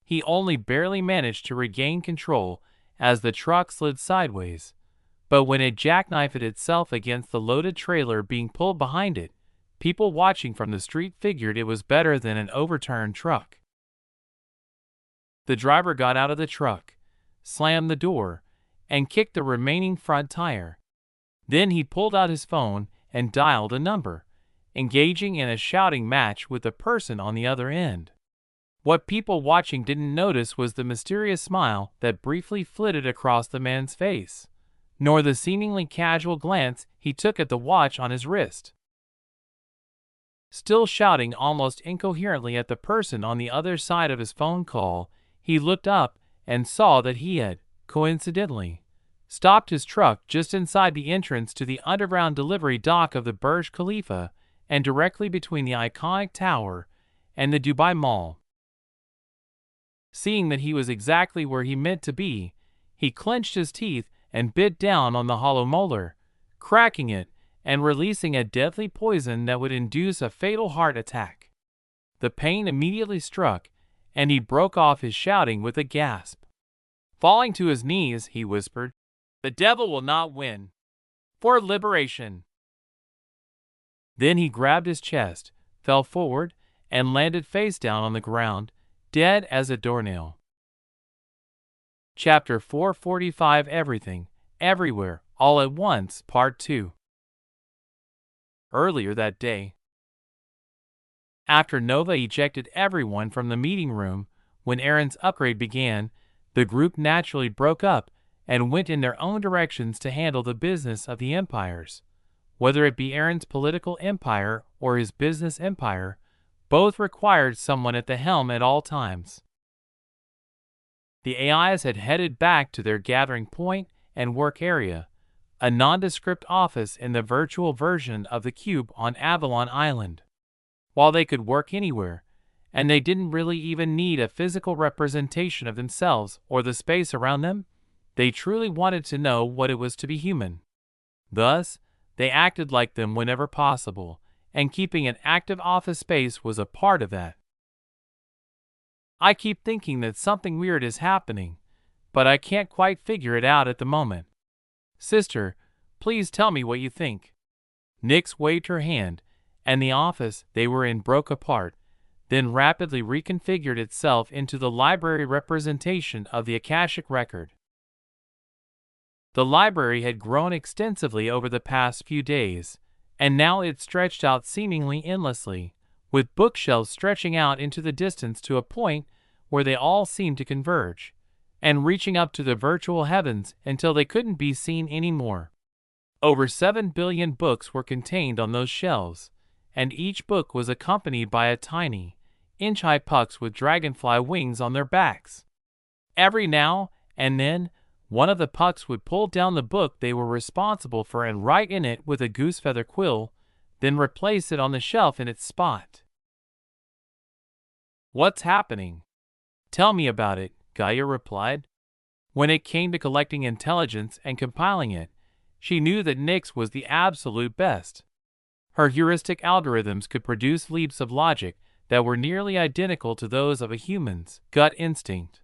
He only barely managed to regain control as the truck slid sideways, but when it jackknifed itself against the loaded trailer being pulled behind it, people watching from the street figured it was better than an overturned truck. The driver got out of the truck, slammed the door, and kicked the remaining front tire. Then he pulled out his phone and dialed a number, engaging in a shouting match with the person on the other end. What people watching didn't notice was the mysterious smile that briefly flitted across the man's face, nor the seemingly casual glance he took at the watch on his wrist. Still shouting almost incoherently at the person on the other side of his phone call, he looked up and saw that he had, coincidentally, stopped his truck just inside the entrance to the underground delivery dock of the Burj Khalifa and directly between the iconic tower and the Dubai Mall. Seeing that he was exactly where he meant to be, he clenched his teeth and bit down on the hollow molar, cracking it and releasing a deadly poison that would induce a fatal heart attack. The pain immediately struck, and he broke off his shouting with a gasp. Falling to his knees, he whispered, "The devil will not win. For liberation." Then he grabbed his chest, fell forward, and landed face down on the ground, dead as a doornail. Chapter 445 Everything, Everywhere, All at Once, Part 2. Earlier that day, after Nova ejected everyone from the meeting room when Aaron's upgrade began, the group naturally broke up and went in their own directions to handle the business of the empires. Whether it be Aaron's political empire or his business empire, both required someone at the helm at all times. The AIs had headed back to their gathering point and work area, a nondescript office in the virtual version of the cube on Avalon Island. While they could work anywhere, and they didn't really even need a physical representation of themselves or the space around them, they truly wanted to know what it was to be human. Thus, they acted like them whenever possible, and keeping an active office space was a part of that. I keep thinking that something weird is happening, but I can't quite figure it out at the moment. Sister, please tell me what you think. Nyx waved her hand, and the office they were in broke apart, then rapidly reconfigured itself into the library representation of the Akashic Record. The library had grown extensively over the past few days, and now it stretched out seemingly endlessly, with bookshelves stretching out into the distance to a point where they all seemed to converge, and reaching up to the virtual heavens until they couldn't be seen anymore. Over 7 billion books were contained on those shelves, and each book was accompanied by a tiny, inch-high pucks with dragonfly wings on their backs. Every now and then, one of the pucks would pull down the book they were responsible for and write in it with a goosefeather quill, then replace it on the shelf in its spot. "What's happening? Tell me about it," Gaia replied. When it came to collecting intelligence and compiling it, she knew that Nyx was the absolute best. Her heuristic algorithms could produce leaps of logic that were nearly identical to those of a human's gut instinct.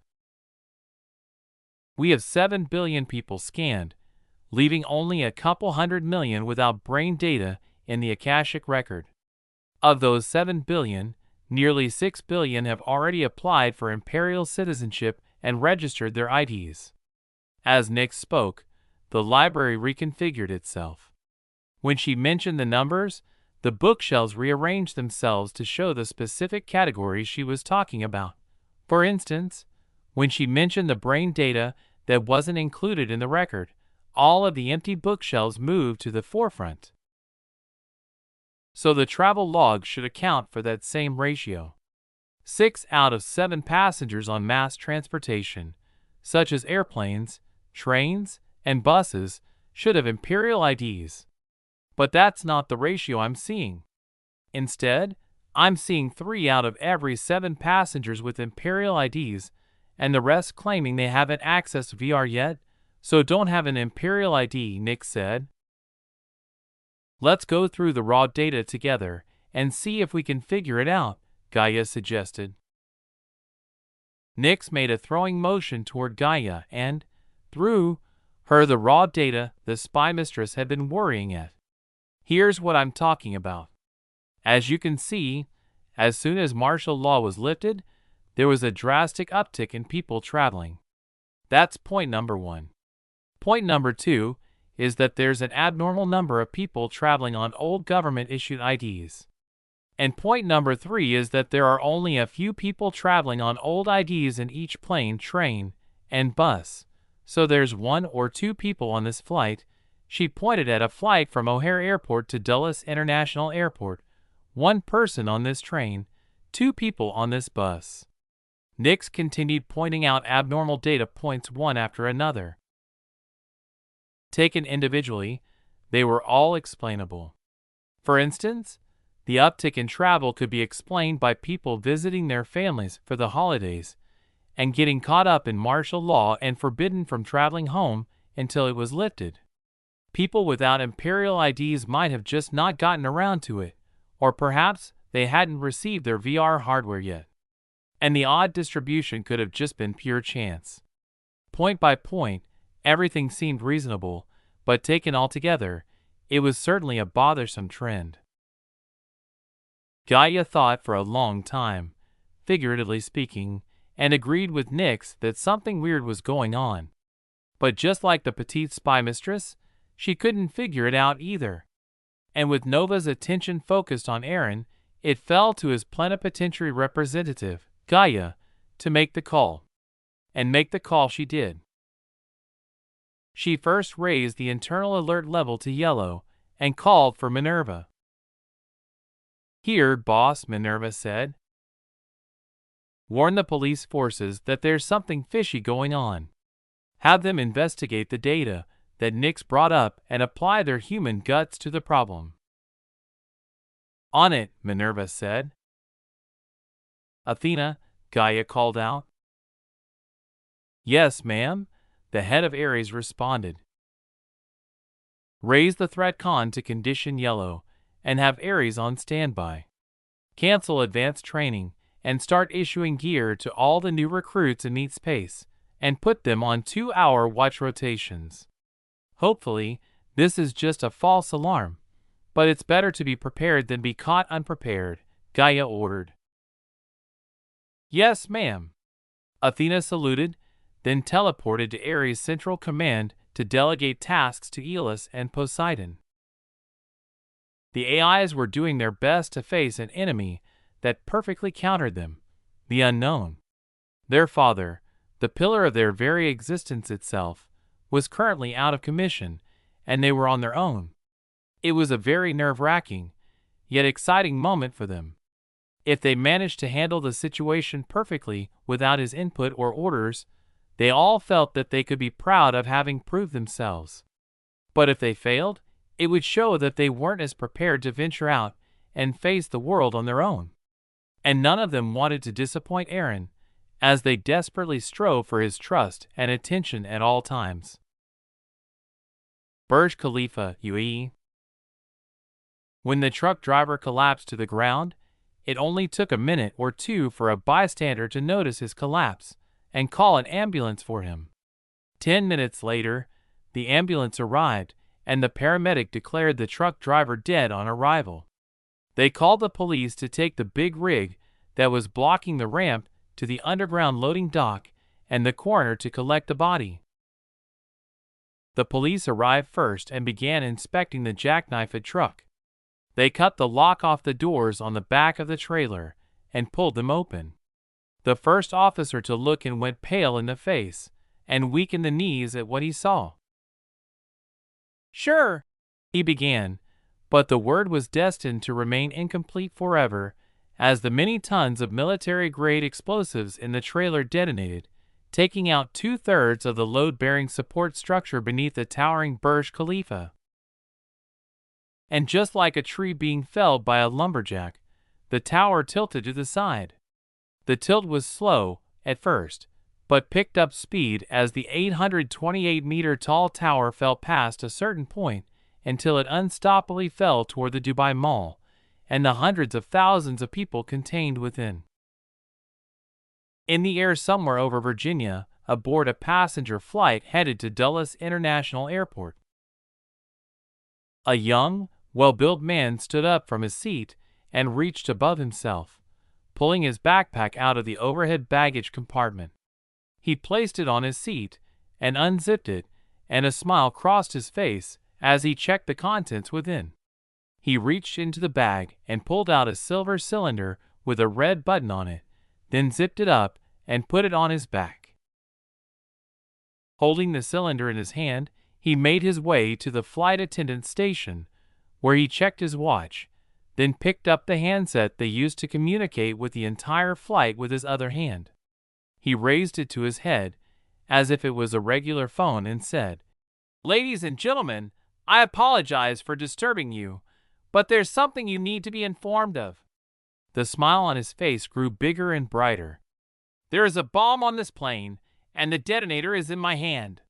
We have 7 billion people scanned, leaving only a couple 100 million without brain data in the Akashic record. Of those 7 billion, nearly 6 billion have already applied for imperial citizenship and registered their IDs. As Nyx spoke, the library reconfigured itself. When she mentioned the numbers, the bookshelves rearranged themselves to show the specific categories she was talking about. For instance, when she mentioned the brain data that wasn't included in the record, all of the empty bookshelves moved to the forefront. So the travel log should account for that same ratio. 6 out of 7 passengers on mass transportation, such as airplanes, trains, and buses, should have imperial IDs. But that's not the ratio I'm seeing. Instead, I'm seeing 3 out of every 7 passengers with imperial IDs, and the rest claiming they haven't accessed VR yet, so don't have an imperial ID, Nyx said. Let's go through the raw data together and see if we can figure it out, Gaia suggested. Nyx made a throwing motion toward Gaia and, through her, the raw data the spy mistress had been worrying at. Here's what I'm talking about. As you can see, as soon as martial law was lifted, there was a drastic uptick in people traveling. That's point number 1. Point number 2 is that there's an abnormal number of people traveling on old government-issued IDs. And point number 3 is that there are only a few people traveling on old IDs in each plane, train, and bus. So there's 1 or 2 people on this flight. She pointed at a flight from O'Hare Airport to Dulles International Airport. 1 person on this train, 2 people on this bus. Nyx continued pointing out abnormal data points one after another. Taken individually, they were all explainable. For instance, the uptick in travel could be explained by people visiting their families for the holidays and getting caught up in martial law and forbidden from traveling home until it was lifted. People without imperial IDs might have just not gotten around to it, or perhaps they hadn't received their VR hardware yet. And the odd distribution could have just been pure chance. Point by point, everything seemed reasonable, but taken all together, it was certainly a bothersome trend. Gaia thought for a long time, figuratively speaking, and agreed with Nyx that something weird was going on. But just like the petite spy mistress, she couldn't figure it out either. And with Nova's attention focused on Aaron, it fell to his plenipotentiary representative, Gaia, to make the call. And make the call she did. She first raised the internal alert level to yellow and called for Minerva. "Here, boss," Minerva said. "Warn the police forces that there's something fishy going on. Have them investigate the data that Nyx brought up and apply their human guts to the problem." "On it," Minerva said. "Athena," Gaia called out. "Yes, ma'am," the head of Ares responded. "Raise the threat con to condition yellow and have Ares on standby. Cancel advanced training and start issuing gear to all the new recruits in Neat Space and put them on 2-hour watch rotations. Hopefully, this is just a false alarm, but it's better to be prepared than be caught unprepared," Gaia ordered. "Yes, ma'am." Athena saluted, then teleported to Ares' Central Command to delegate tasks to Aeolus and Poseidon. The AIs were doing their best to face an enemy that perfectly countered them, the unknown. Their father, the pillar of their very existence itself, was currently out of commission, and they were on their own. It was a very nerve-wracking, yet exciting moment for them. If they managed to handle the situation perfectly without his input or orders, they all felt that they could be proud of having proved themselves. But if they failed, it would show that they weren't as prepared to venture out and face the world on their own. And none of them wanted to disappoint Aaron, as they desperately strove for his trust and attention at all times. Burj Khalifa, UAE. When the truck driver collapsed to the ground, it only took a minute or two for a bystander to notice his collapse and call an ambulance for him. 10 minutes later, the ambulance arrived and the paramedic declared the truck driver dead on arrival. They called the police to take the big rig that was blocking the ramp to the underground loading dock and the coroner to collect the body. The police arrived first and began inspecting the jackknifed truck. They cut the lock off the doors on the back of the trailer and pulled them open. The first officer to look in went pale in the face and weak in the knees at what he saw. "Sure," he began, but the word was destined to remain incomplete forever as the many tons of military-grade explosives in the trailer detonated, taking out 2/3 of the load-bearing support structure beneath the towering Burj Khalifa. And just like a tree being felled by a lumberjack, the tower tilted to the side. The tilt was slow at first, but picked up speed as the 828-meter-tall tower fell past a certain point until it unstoppably fell toward the Dubai Mall and the hundreds of thousands of people contained within. In the air somewhere over Virginia, aboard a passenger flight headed to Dulles International Airport, a young, well-built man stood up from his seat and reached above himself, pulling his backpack out of the overhead baggage compartment. He placed it on his seat and unzipped it, and a smile crossed his face as he checked the contents within. He reached into the bag and pulled out a silver cylinder with a red button on it, then zipped it up and put it on his back. Holding the cylinder in his hand, he made his way to the flight attendant's station, where he checked his watch, then picked up the handset they used to communicate with the entire flight with his other hand. He raised it to his head, as if it was a regular phone, and said, "Ladies and gentlemen, I apologize for disturbing you, but there's something you need to be informed of." The smile on his face grew bigger and brighter. "There is a bomb on this plane, and the detonator is in my hand.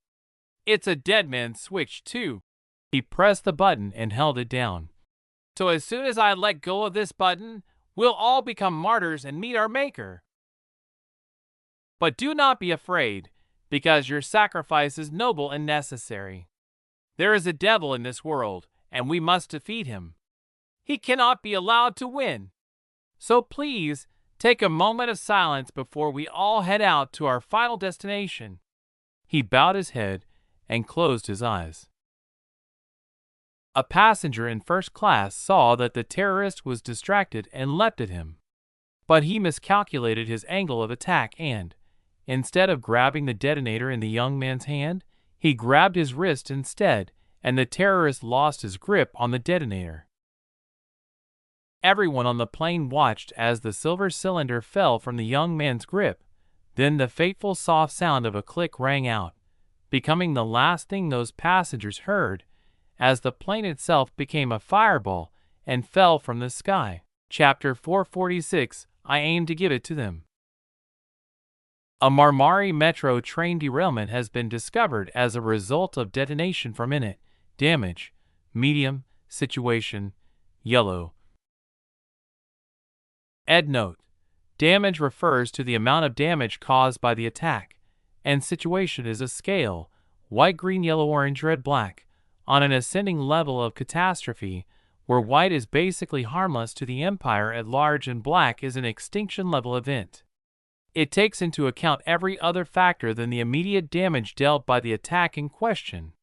It's a dead man's switch, too." He pressed the button and held it down. "So as soon as I let go of this button, we'll all become martyrs and meet our Maker. But do not be afraid, because your sacrifice is noble and necessary. There is a devil in this world, and we must defeat him. He cannot be allowed to win. So please, take a moment of silence before we all head out to our final destination." He bowed his head and closed his eyes. A passenger in first class saw that the terrorist was distracted and leapt at him. But he miscalculated his angle of attack and, instead of grabbing the detonator in the young man's hand, he grabbed his wrist instead, and the terrorist lost his grip on the detonator. Everyone on the plane watched as the silver cylinder fell from the young man's grip. Then the fateful soft sound of a click rang out, becoming the last thing those passengers heard, as the plane itself became a fireball and fell from the sky. Chapter 446. I aim to give it to them. A Marmari metro train derailment has been discovered as a result of detonation from in it. Damage, medium, situation, yellow. Note: damage refers to the amount of damage caused by the attack, and situation is a scale, white, green, yellow, orange, red, black, on an ascending level of catastrophe, where white is basically harmless to the empire at large and black is an extinction level event. It takes into account every other factor than the immediate damage dealt by the attack in question.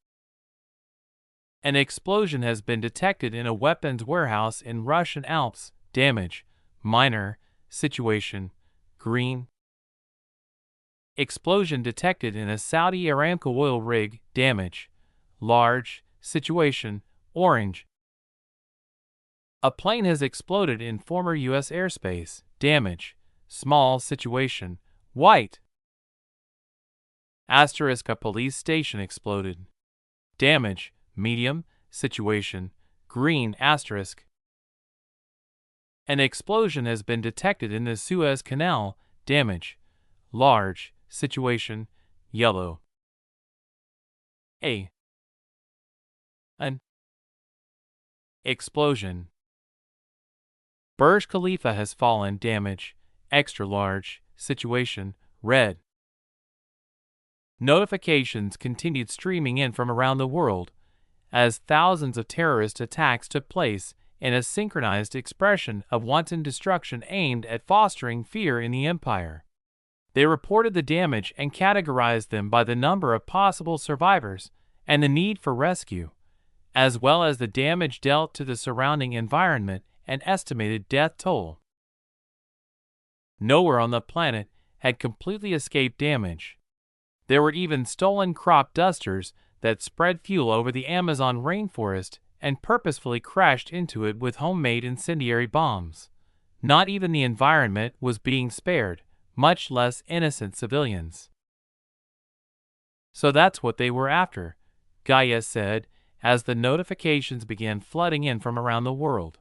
An explosion has been detected in a weapons warehouse in Russian Alps. Damage, minor, situation, green. Explosion detected in a Saudi Aramco oil rig. Damage, large, situation, orange. A plane has exploded in former U.S. airspace. Damage, small, situation, white. Asterisk: a police station exploded. Damage, medium, situation, green. Asterisk. An explosion has been detected in the Suez Canal. Damage, large, situation, yellow. An explosion Burj Khalifa has fallen. Damage. Extra large. Situation. Red. Notifications continued streaming in from around the world as thousands of terrorist attacks took place in a synchronized expression of wanton destruction aimed at fostering fear in the empire. They reported the damage and categorized them by the number of possible survivors and the need for rescue, as well as the damage dealt to the surrounding environment and estimated death toll. Nowhere on the planet had completely escaped damage. There were even stolen crop dusters that spread fuel over the Amazon rainforest and purposefully crashed into it with homemade incendiary bombs. Not even the environment was being spared, much less innocent civilians. So that's what they were after, Gaia said, as the notifications began flooding in from around the world.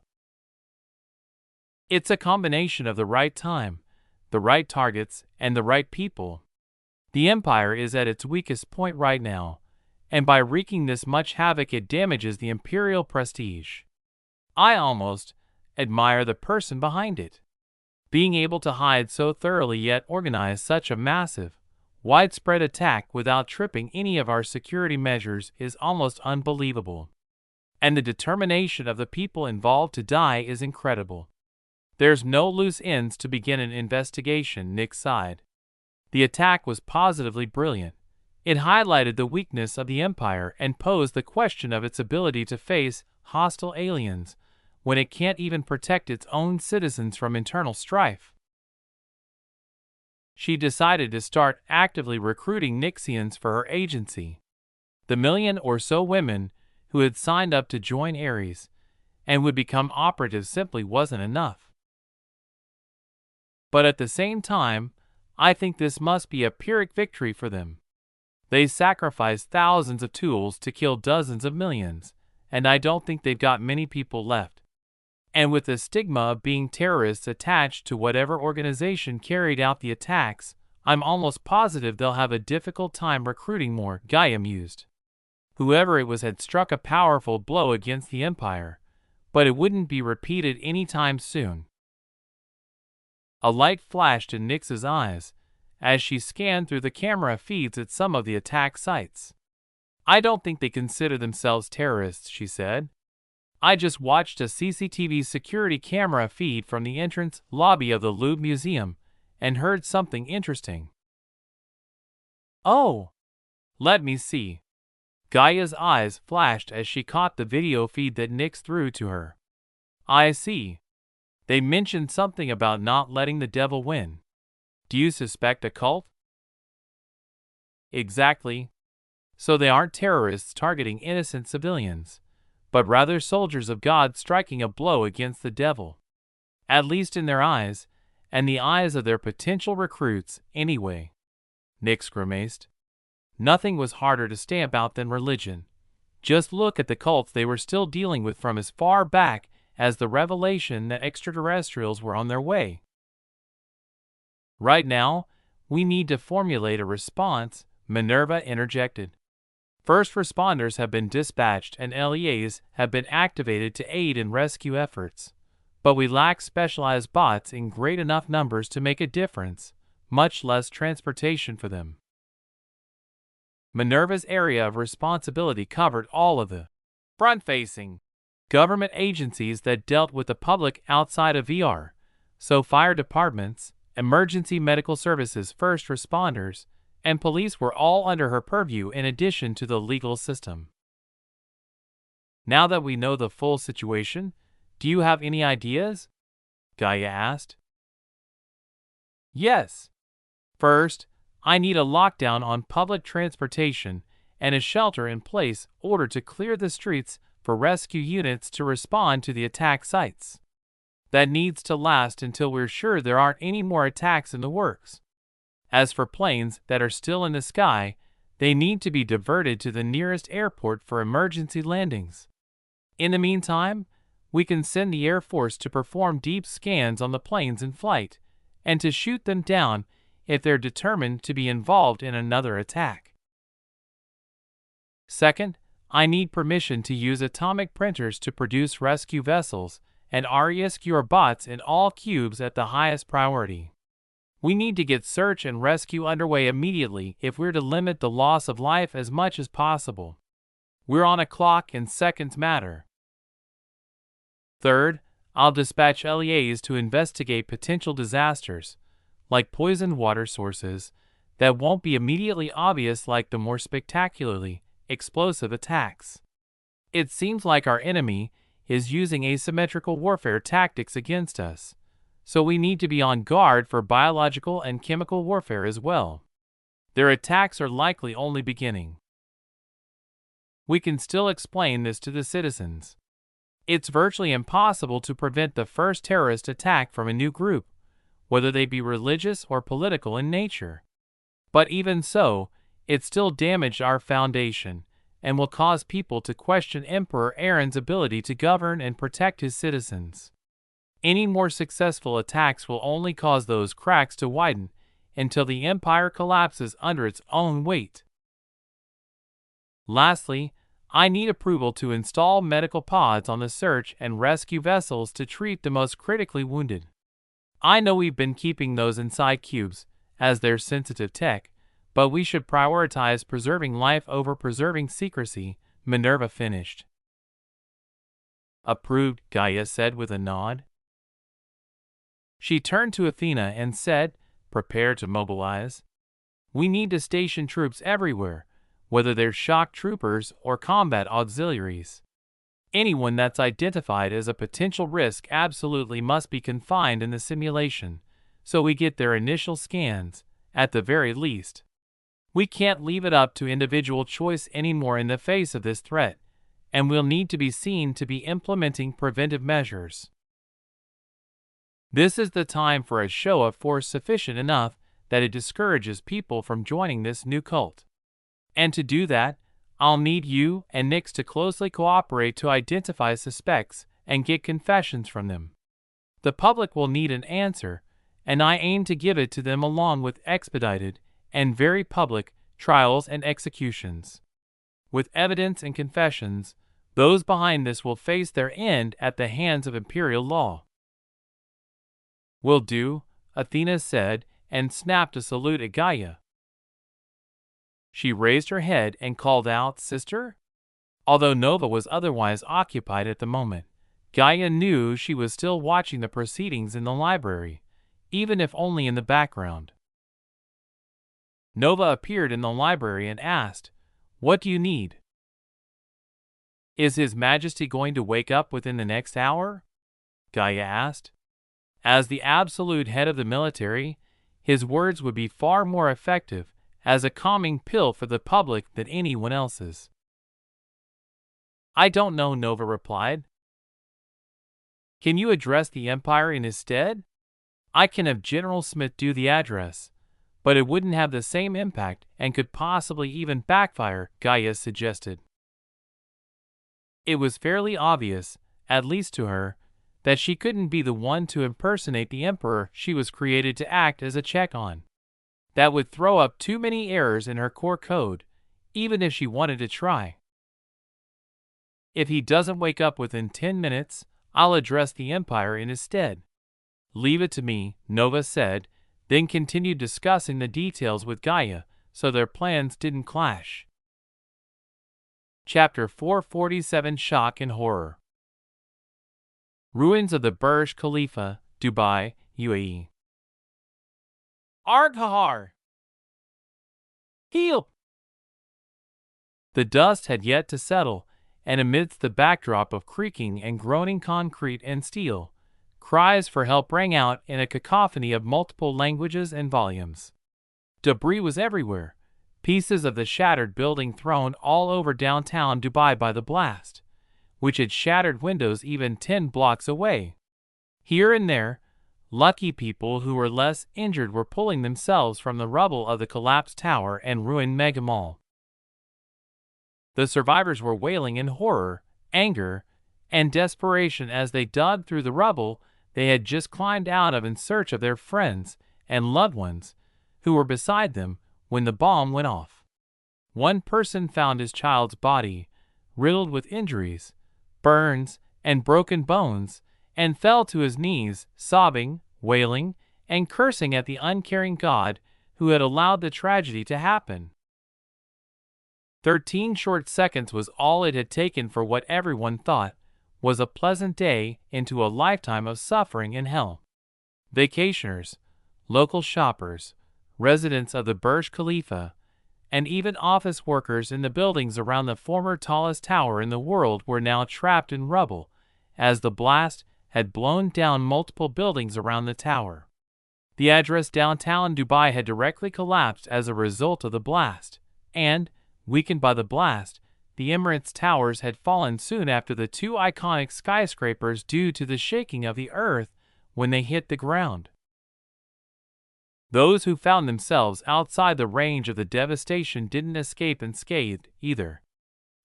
It's a combination of the right time, the right targets, and the right people. The Empire is at its weakest point right now, and by wreaking this much havoc it damages the imperial prestige. I almost admire the person behind it. Being able to hide so thoroughly yet organize such a massive, widespread attack without tripping any of our security measures is almost unbelievable. And the determination of the people involved to die is incredible. There's no loose ends to begin an investigation, Nick sighed. The attack was positively brilliant. It highlighted the weakness of the Empire and posed the question of its ability to face hostile aliens when it can't even protect its own citizens from internal strife. She decided to start actively recruiting Nixians for her agency. The million or so women who had signed up to join Ares and would become operatives simply wasn't enough. But at the same time, I think this must be a Pyrrhic victory for them. They sacrificed thousands of tools to kill dozens of millions, and I don't think they've got many people left. And with the stigma of being terrorists attached to whatever organization carried out the attacks, I'm almost positive they'll have a difficult time recruiting more, Gaia mused. Whoever it was had struck a powerful blow against the Empire, but it wouldn't be repeated anytime soon. A light flashed in Nyx's eyes as she scanned through the camera feeds at some of the attack sites. I don't think they consider themselves terrorists, she said. I just watched a CCTV security camera feed from the entrance lobby of the Louvre Museum and heard something interesting. Oh, let me see. Gaia's eyes flashed as she caught the video feed that Nyx threw to her. I see. They mentioned something about not letting the devil win. Do you suspect a cult? Exactly. So they aren't terrorists targeting innocent civilians, but rather soldiers of God striking a blow against the devil. At least in their eyes, and the eyes of their potential recruits, anyway. Nyx grimaced. Nothing was harder to stamp out than religion. Just look at the cults they were still dealing with from as far back as the revelation that extraterrestrials were on their way. Right now, we need to formulate a response, Minerva interjected. First responders have been dispatched and LEAs have been activated to aid in rescue efforts, but we lack specialized bots in great enough numbers to make a difference, much less transportation for them. Minerva's area of responsibility covered all of the front-facing government agencies that dealt with the public outside of VR, so fire departments, emergency medical services, first responders, and police were all under her purview in addition to the legal system. Now that we know the full situation, do you have any ideas? Gaia asked. Yes. First, I need a lockdown on public transportation and a shelter in place ordered to clear the streets for rescue units to respond to the attack sites. That needs to last until we're sure there aren't any more attacks in the works. As for planes that are still in the sky, they need to be diverted to the nearest airport for emergency landings. In the meantime, we can send the Air Force to perform deep scans on the planes in flight, and to shoot them down if they're determined to be involved in another attack. Second, I need permission to use atomic printers to produce rescue vessels and rescue bots in all cubes at the highest priority. We need to get search and rescue underway immediately if we're to limit the loss of life as much as possible. We're on a clock and seconds matter. Third, I'll dispatch LEAs to investigate potential disasters, like poisoned water sources, that won't be immediately obvious like the more spectacularly explosive attacks. It seems like our enemy is using asymmetrical warfare tactics against us, so we need to be on guard for biological and chemical warfare as well. Their attacks are likely only beginning. We can still explain this to the citizens. It's virtually impossible to prevent the first terrorist attack from a new group, whether they be religious or political in nature. But even so, it still damaged our foundation, and will cause people to question Emperor Aaron's ability to govern and protect his citizens. Any more successful attacks will only cause those cracks to widen until the empire collapses under its own weight. Lastly, I need approval to install medical pods on the search and rescue vessels to treat the most critically wounded. I know we've been keeping those inside cubes, as they're sensitive tech, but we should prioritize preserving life over preserving secrecy, Minerva finished. Approved, Gaia said with a nod. She turned to Athena and said, prepare to mobilize. We need to station troops everywhere, whether they're shock troopers or combat auxiliaries. Anyone that's identified as a potential risk absolutely must be confined in the simulation, so we get their initial scans, at the very least. We can't leave it up to individual choice anymore in the face of this threat, and we'll need to be seen to be implementing preventive measures. This is the time for a show of force sufficient enough that it discourages people from joining this new cult. And to do that, I'll need you and Nyx to closely cooperate to identify suspects and get confessions from them. The public will need an answer, and I aim to give it to them along with expedited and very public trials and executions. With evidence and confessions, those behind this will face their end at the hands of imperial law. Will do, Athena said, and snapped a salute at Gaia. She raised her head and called out, Sister? Although Nova was otherwise occupied at the moment, Gaia knew she was still watching the proceedings in the library, even if only in the background. Nova appeared in the library and asked, What do you need? Is His Majesty going to wake up within the next hour? Gaia asked. As the absolute head of the military, his words would be far more effective as a calming pill for the public than anyone else's. I don't know, Nova replied. Can you address the Empire in his stead? I can have General Smith do the address, but it wouldn't have the same impact and could possibly even backfire, Gaia suggested. It was fairly obvious, at least to her, that she couldn't be the one to impersonate the Emperor she was created to act as a check on. That would throw up too many errors in her core code, even if she wanted to try. If he doesn't wake up within 10 minutes, I'll address the Empire in his stead. Leave it to me, Nova said, then continued discussing the details with Gaia, so their plans didn't clash. Chapter 447 Shock and Horror. Ruins of the Burj Khalifa, Dubai, UAE. Arghahar! Help! The dust had yet to settle, and amidst the backdrop of creaking and groaning concrete and steel, cries for help rang out in a cacophony of multiple languages and volumes. Debris was everywhere, pieces of the shattered building thrown all over downtown Dubai by the blast, which had shattered windows even 10 blocks away. Here and there, lucky people who were less injured were pulling themselves from the rubble of the collapsed tower and ruined mega mall. The survivors were wailing in horror, anger, and desperation as they dug through the rubble they had just climbed out of in search of their friends and loved ones who were beside them when the bomb went off. One person found his child's body, riddled with injuries, burns, and broken bones, and fell to his knees, sobbing, wailing, and cursing at the uncaring God who had allowed the tragedy to happen. 13 short seconds was all it had taken for what everyone thought was a pleasant day into a lifetime of suffering and hell. Vacationers, local shoppers, residents of the Burj Khalifa, and even office workers in the buildings around the former tallest tower in the world were now trapped in rubble, as the blast had blown down multiple buildings around the tower. The address downtown Dubai had directly collapsed as a result of the blast, and, weakened by the blast, the Emirates towers had fallen soon after the two iconic skyscrapers due to the shaking of the earth when they hit the ground. Those who found themselves outside the range of the devastation didn't escape unscathed either.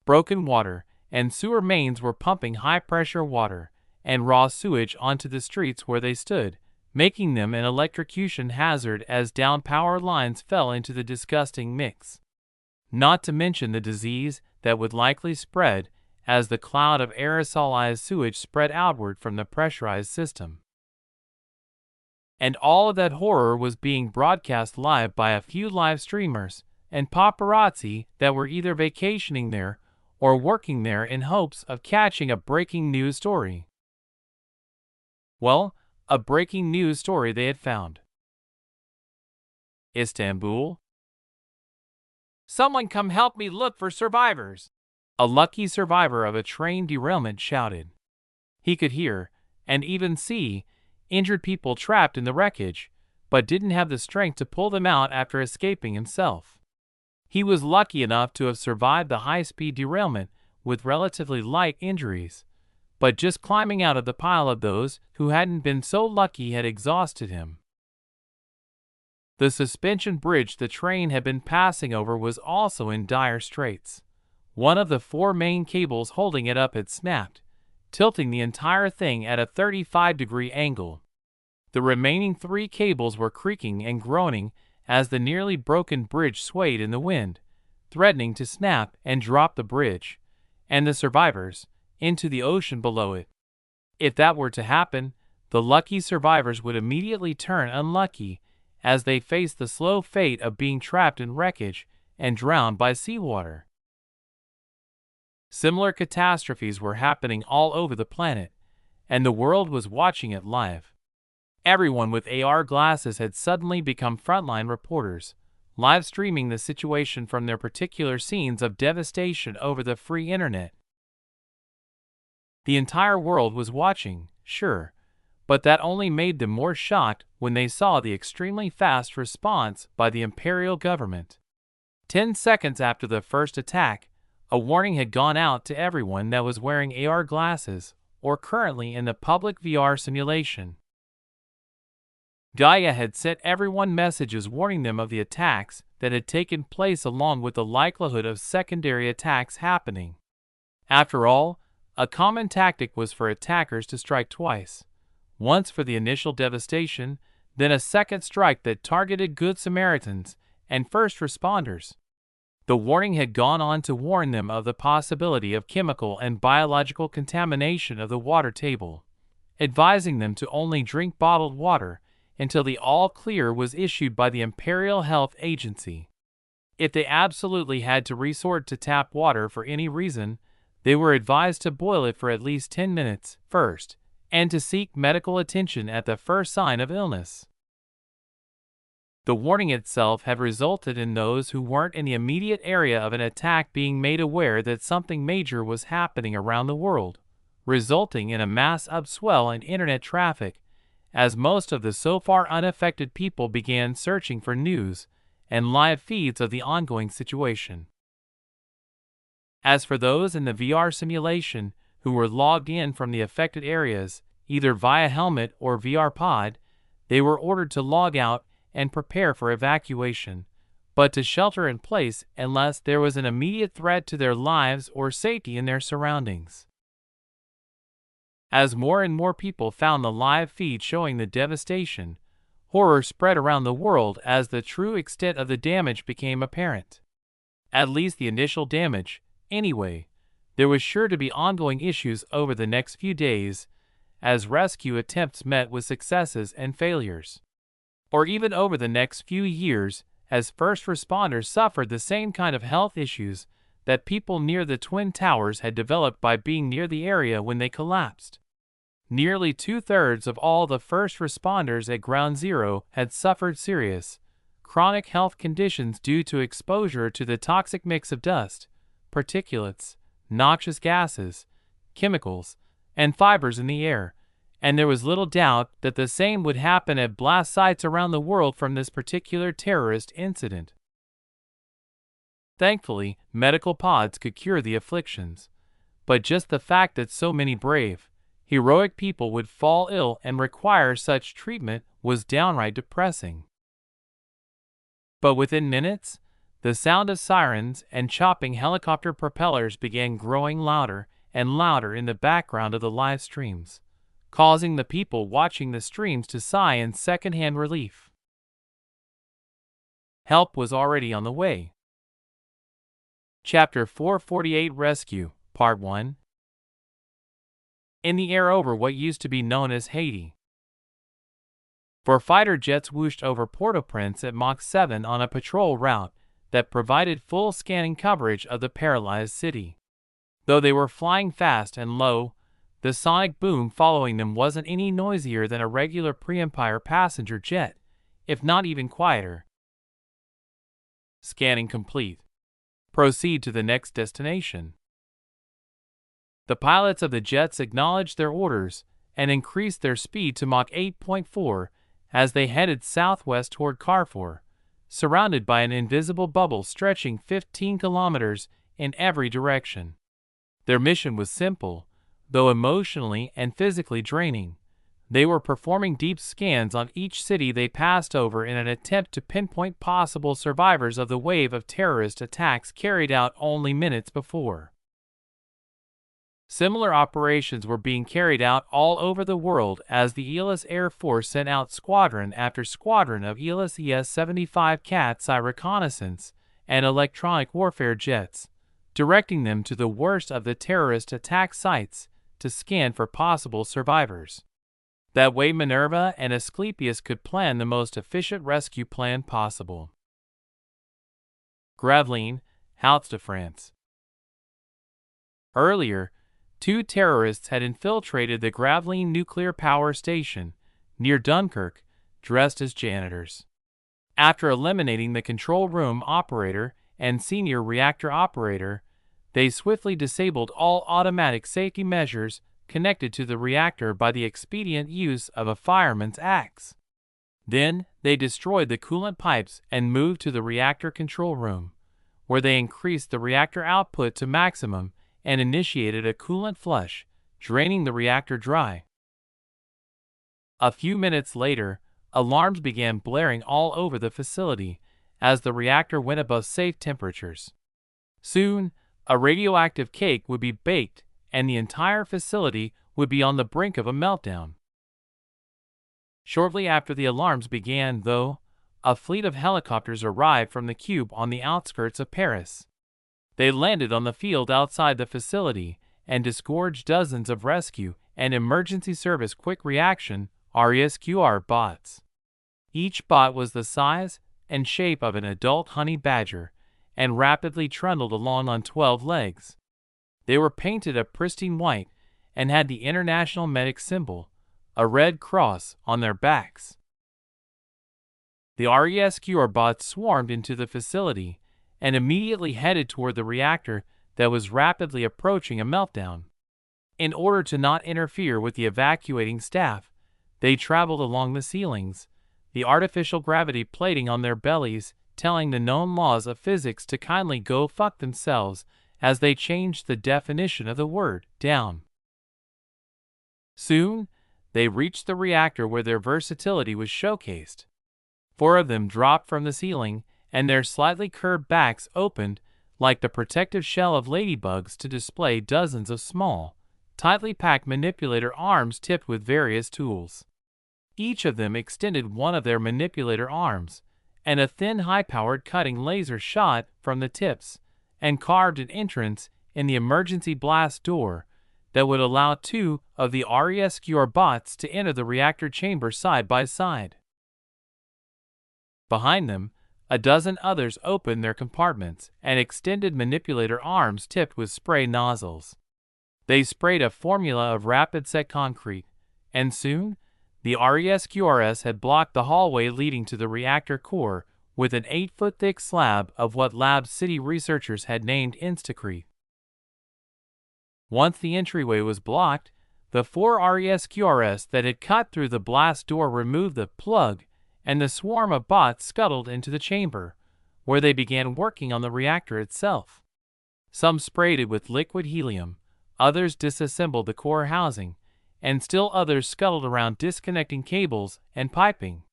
Broken water and sewer mains were pumping high-pressure water and raw sewage onto the streets where they stood, making them an electrocution hazard as down power lines fell into the disgusting mix. Not to mention the disease that would likely spread as the cloud of aerosolized sewage spread outward from the pressurized system. And all of that horror was being broadcast live by a few live streamers and paparazzi that were either vacationing there or working there in hopes of catching a breaking news story. Well, a breaking news story they had found. Istanbul? Someone come help me look for survivors! A lucky survivor of a train derailment shouted. He could hear, and even see, injured people trapped in the wreckage, but didn't have the strength to pull them out after escaping himself. He was lucky enough to have survived the high-speed derailment with relatively light injuries, but just climbing out of the pile of those who hadn't been so lucky had exhausted him. The suspension bridge the train had been passing over was also in dire straits. One of the four main cables holding it up had snapped, tilting the entire thing at a 35-degree angle. The remaining three cables were creaking and groaning as the nearly broken bridge swayed in the wind, threatening to snap and drop the bridge, and the survivors, into the ocean below it. If that were to happen, the lucky survivors would immediately turn unlucky as they faced the slow fate of being trapped in wreckage and drowned by seawater. Similar catastrophes were happening all over the planet, and the world was watching it live. Everyone with AR glasses had suddenly become frontline reporters, live streaming the situation from their particular scenes of devastation over the free internet. The entire world was watching, sure, but that only made them more shocked when they saw the extremely fast response by the imperial government. 10 seconds after the first attack, a warning had gone out to everyone that was wearing AR glasses or currently in the public VR simulation. Gaia had sent everyone messages warning them of the attacks that had taken place along with the likelihood of secondary attacks happening. After all, a common tactic was for attackers to strike twice, once for the initial devastation, then a second strike that targeted Good Samaritans and first responders. The warning had gone on to warn them of the possibility of chemical and biological contamination of the water table, advising them to only drink bottled water until the all-clear was issued by the Imperial Health Agency. If they absolutely had to resort to tap water for any reason, they were advised to boil it for at least 10 minutes first, and to seek medical attention at the first sign of illness. The warning itself had resulted in those who weren't in the immediate area of an attack being made aware that something major was happening around the world, resulting in a mass upswell in internet traffic, as most of the so far unaffected people began searching for news and live feeds of the ongoing situation. As for those in the VR simulation who were logged in from the affected areas, either via helmet or VR pod, they were ordered to log out and prepare for evacuation, but to shelter in place unless there was an immediate threat to their lives or safety in their surroundings. As more and more people found the live feed showing the devastation, horror spread around the world as the true extent of the damage became apparent. At least the initial damage, anyway. There was sure to be ongoing issues over the next few days, as rescue attempts met with successes and failures. Or even over the next few years, as first responders suffered the same kind of health issues that people near the Twin Towers had developed by being near the area when they collapsed. Nearly 2/3 of all the first responders at Ground Zero had suffered serious, chronic health conditions due to exposure to the toxic mix of dust, particulates, noxious gases, chemicals, and fibers in the air, and there was little doubt that the same would happen at blast sites around the world from this particular terrorist incident. Thankfully, medical pods could cure the afflictions, but just the fact that so many brave, heroic people would fall ill and require such treatment was downright depressing. But within minutes, the sound of sirens and chopping helicopter propellers began growing louder and louder in the background of the live streams, causing the people watching the streams to sigh in second-hand relief. Help was already on the way. Chapter 448 Rescue, Part 1. In the air over what used to be known as Haiti. Four fighter jets whooshed over Port-au-Prince at Mach 7 on a patrol route that provided full scanning coverage of the paralyzed city. Though they were flying fast and low, the sonic boom following them wasn't any noisier than a regular pre-Empire passenger jet, if not even quieter. Scanning complete. Proceed to the next destination. The pilots of the jets acknowledged their orders and increased their speed to Mach 8.4 as they headed southwest toward Carrefour, surrounded by an invisible bubble stretching 15 kilometers in every direction. Their mission was simple, though emotionally and physically draining. They were performing deep scans on each city they passed over in an attempt to pinpoint possible survivors of the wave of terrorist attacks carried out only minutes before. Similar operations were being carried out all over the world as the Ellis Air Force sent out squadron after squadron of Ellis ES-75 Cat's Eye reconnaissance and electronic warfare jets, directing them to the worst of the terrorist attack sites to scan for possible survivors. That way Minerva and Asclepius could plan the most efficient rescue plan possible. Gravelines, Hauts-de-France. Earlier, two terrorists had infiltrated the Gravelines nuclear power station near Dunkirk, dressed as janitors. After eliminating the control room operator and senior reactor operator, they swiftly disabled all automatic safety measures connected to the reactor by the expedient use of a fireman's axe. Then, they destroyed the coolant pipes and moved to the reactor control room, where they increased the reactor output to maximum and initiated a coolant flush, draining the reactor dry. A few minutes later, alarms began blaring all over the facility as the reactor went above safe temperatures. Soon, a radioactive cake would be baked and the entire facility would be on the brink of a meltdown. Shortly after the alarms began, though, a fleet of helicopters arrived from the Cube on the outskirts of Paris. They landed on the field outside the facility and disgorged dozens of rescue and emergency service quick reaction (RESQR) bots. Each bot was the size and shape of an adult honey badger and rapidly trundled along on 12 legs. They were painted a pristine white and had the International Medic symbol, a red cross, on their backs. The RESQR bots swarmed into the facility and immediately headed toward the reactor that was rapidly approaching a meltdown. In order to not interfere with the evacuating staff, they traveled along the ceilings, the artificial gravity plating on their bellies, telling the known laws of physics to kindly go fuck themselves as they changed the definition of the word down. Soon, they reached the reactor where their versatility was showcased. 4 of them dropped from the ceiling, and their slightly curved backs opened like the protective shell of ladybugs to display dozens of small, tightly packed manipulator arms tipped with various tools. Each of them extended one of their manipulator arms, and a thin high-powered cutting laser shot from the tips and carved an entrance in the emergency blast door that would allow two of the RESCUR bots to enter the reactor chamber side by side. Behind them, a dozen others opened their compartments and extended manipulator arms tipped with spray nozzles. They sprayed a formula of rapid-set concrete, and soon, the RESQRS had blocked the hallway leading to the reactor core with an 8-foot-thick slab of what Lab City researchers had named Instacrete. Once the entryway was blocked, the 4 RESQRS that had cut through the blast door removed the plug, and the swarm of bots scuttled into the chamber, where they began working on the reactor itself. Some sprayed it with liquid helium, others disassembled the core housing, and still others scuttled around disconnecting cables and piping.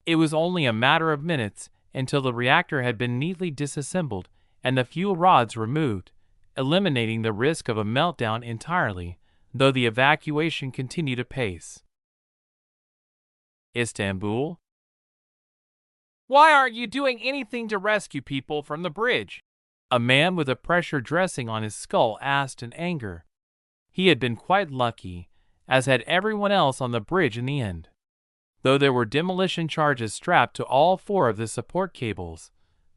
It was only a matter of minutes until the reactor had been neatly disassembled and the fuel rods removed, eliminating the risk of a meltdown entirely, though the evacuation continued apace. Istanbul? Why aren't you doing anything to rescue people from the bridge? A man with a pressure dressing on his skull asked in anger. He had been quite lucky, as had everyone else on the bridge in the end. Though there were demolition charges strapped to all 4 of the support cables,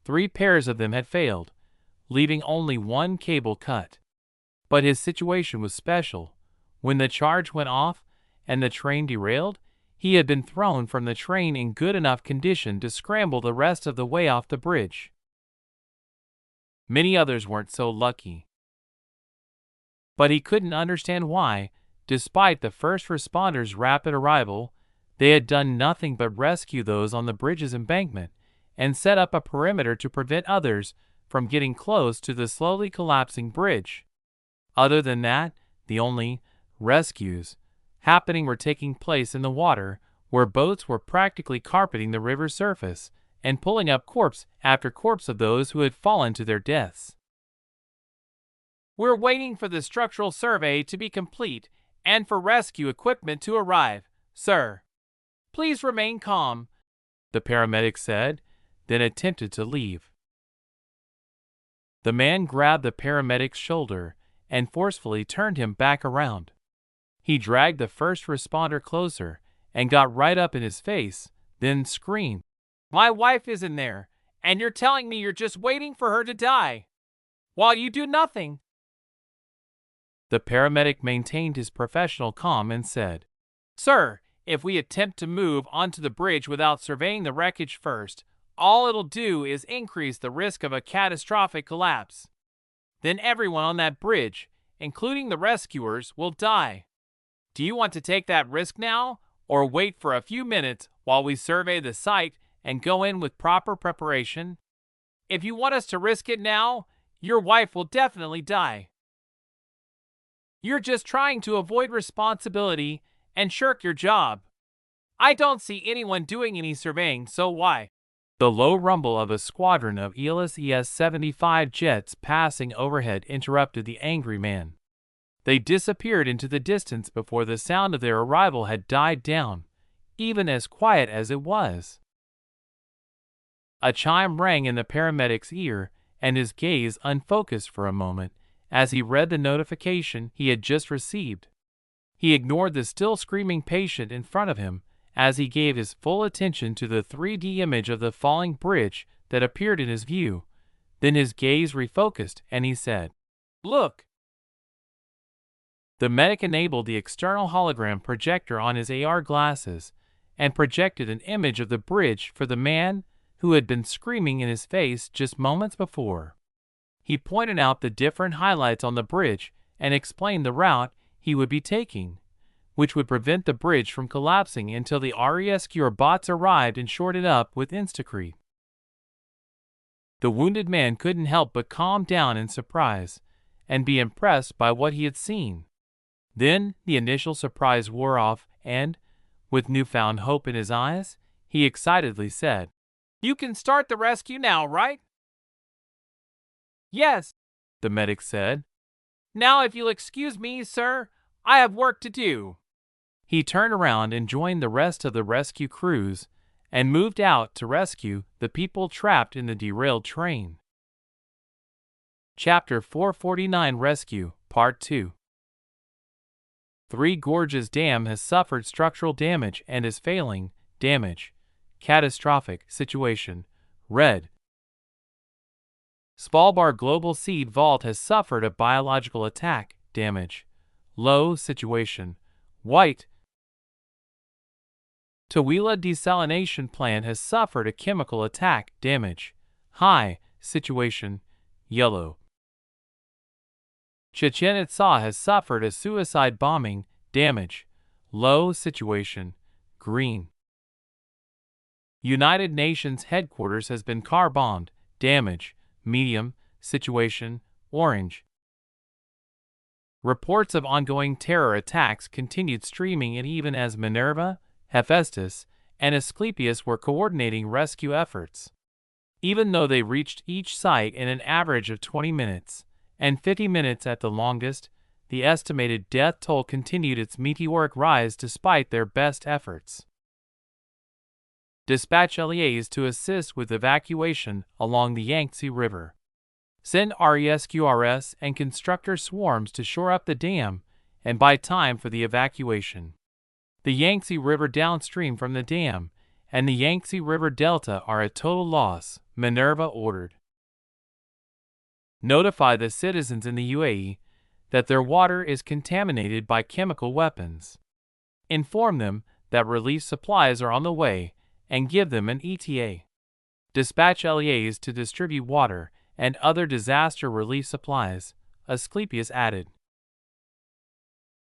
3 pairs of them had failed, leaving only 1 cable cut. But his situation was special. When the charge went off and the train derailed, he had been thrown from the train in good enough condition to scramble the rest of the way off the bridge. Many others weren't so lucky. But he couldn't understand why, despite the first responders' rapid arrival, they had done nothing but rescue those on the bridge's embankment and set up a perimeter to prevent others from getting close to the slowly collapsing bridge. Other than that, the only rescues happening were taking place in the water, where boats were practically carpeting the river's surface and pulling up corpse after corpse of those who had fallen to their deaths. We're waiting for the structural survey to be complete and for rescue equipment to arrive, sir. Please remain calm, the paramedic said, then attempted to leave. The man grabbed the paramedic's shoulder and forcefully turned him back around. He dragged the first responder closer and got right up in his face, then screamed, "My wife is in there, and you're telling me you're just waiting for her to die, while you do nothing." The paramedic maintained his professional calm and said, "Sir, if we attempt to move onto the bridge without surveying the wreckage first, all it'll do is increase the risk of a catastrophic collapse. Then everyone on that bridge, including the rescuers, will die. Do you want to take that risk now, or wait for a few minutes while we survey the site and go in with proper preparation? If you want us to risk it now, your wife will definitely die. You're just trying to avoid responsibility and shirk your job. I don't see anyone doing any surveying, so why?" The low rumble of a squadron of ELS ES-75 jets passing overhead interrupted the angry man. They disappeared into the distance before the sound of their arrival had died down, even as quiet as it was. A chime rang in the paramedic's ear, and his gaze unfocused for a moment as he read the notification he had just received. He ignored the still screaming patient in front of him as he gave his full attention to the 3D image of the falling bridge that appeared in his view. Then his gaze refocused and he said, "Look." The medic enabled the external hologram projector on his AR glasses and projected an image of the bridge for the man who had been screaming in his face just moments before. He pointed out the different highlights on the bridge and explained the route he would be taking, which would prevent the bridge from collapsing until the RESQR bots arrived and shored it up with Instacrete. The wounded man couldn't help but calm down in surprise and be impressed by what he had seen. Then the initial surprise wore off and, with newfound hope in his eyes, he excitedly said, "You can start the rescue now, right?" "Yes," the medic said. "Now if you'll excuse me, sir, I have work to do." He turned around and joined the rest of the rescue crews and moved out to rescue the people trapped in the derailed train. Chapter 449 Rescue, Part 2. Three Gorges Dam has suffered structural damage and is failing. Damage. Catastrophic situation. Red. Svalbard Global Seed Vault has suffered a biological attack. Damage. Low situation. White. Taweelah Desalination Plant has suffered a chemical attack. Damage. High situation. Yellow. Chichen Itza has suffered a suicide bombing. Damage. Low situation. Green. United Nations headquarters has been car bombed. Damage. Medium situation. Orange. Reports of ongoing terror attacks continued streaming in even as Minerva, Hephaestus, and Asclepius were coordinating rescue efforts. Even though they reached each site in an average of 20 minutes, and 50 minutes at the longest, the estimated death toll continued its meteoric rise despite their best efforts. Dispatch LEAs to assist with evacuation along the Yangtze River. Send RESQRS and constructor swarms to shore up the dam and buy time for the evacuation. The Yangtze River downstream from the dam and the Yangtze River Delta are a total loss, Minerva ordered. Notify the citizens in the UAE that their water is contaminated by chemical weapons. Inform them that relief supplies are on the way and give them an ETA. Dispatch LEAs to distribute water and other disaster relief supplies, Asclepius added.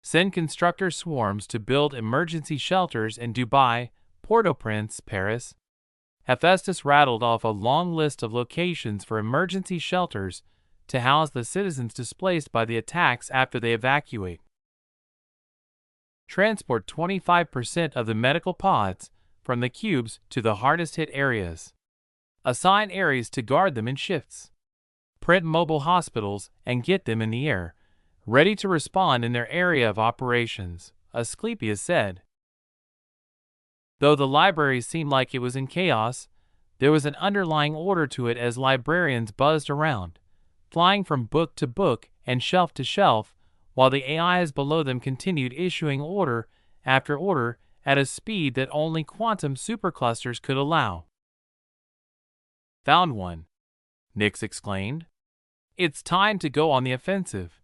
Send constructor swarms to build emergency shelters in Dubai, Port-au-Prince, Paris. Hephaestus rattled off a long list of locations for emergency shelters to house the citizens displaced by the attacks after they evacuate. Transport 25% of the medical pods from the cubes to the hardest hit areas. Assign areas to guard them in shifts. Print mobile hospitals and get them in the air, ready to respond in their area of operations, Asclepius said. Though the library seemed like it was in chaos, there was an underlying order to it as librarians buzzed around, flying from book to book and shelf to shelf, while the AIs below them continued issuing order after order at a speed that only quantum superclusters could allow. Found one, Nix exclaimed. It's time to go on the offensive.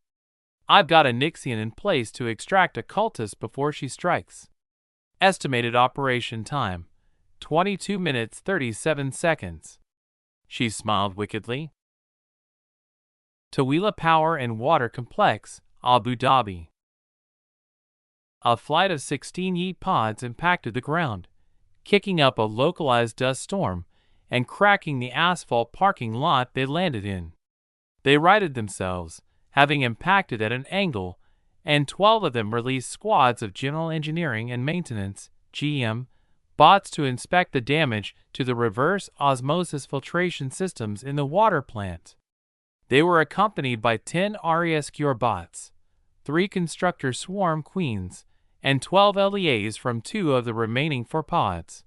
I've got a Nixian in place to extract a cultist before she strikes. Estimated operation time, 22 minutes 37 seconds. She smiled wickedly. Taweelah Power and Water Complex, Abu Dhabi. A flight of 16 yeet pods impacted the ground, kicking up a localized dust storm and cracking the asphalt parking lot they landed in. They righted themselves, having impacted at an angle, and 12 of them released squads of General Engineering and Maintenance, GM, bots to inspect the damage to the reverse osmosis filtration systems in the water plant. They were accompanied by 10 RESQR bots, 3 constructor swarm queens, and 12 LEAs from 2 of the remaining 4 pods.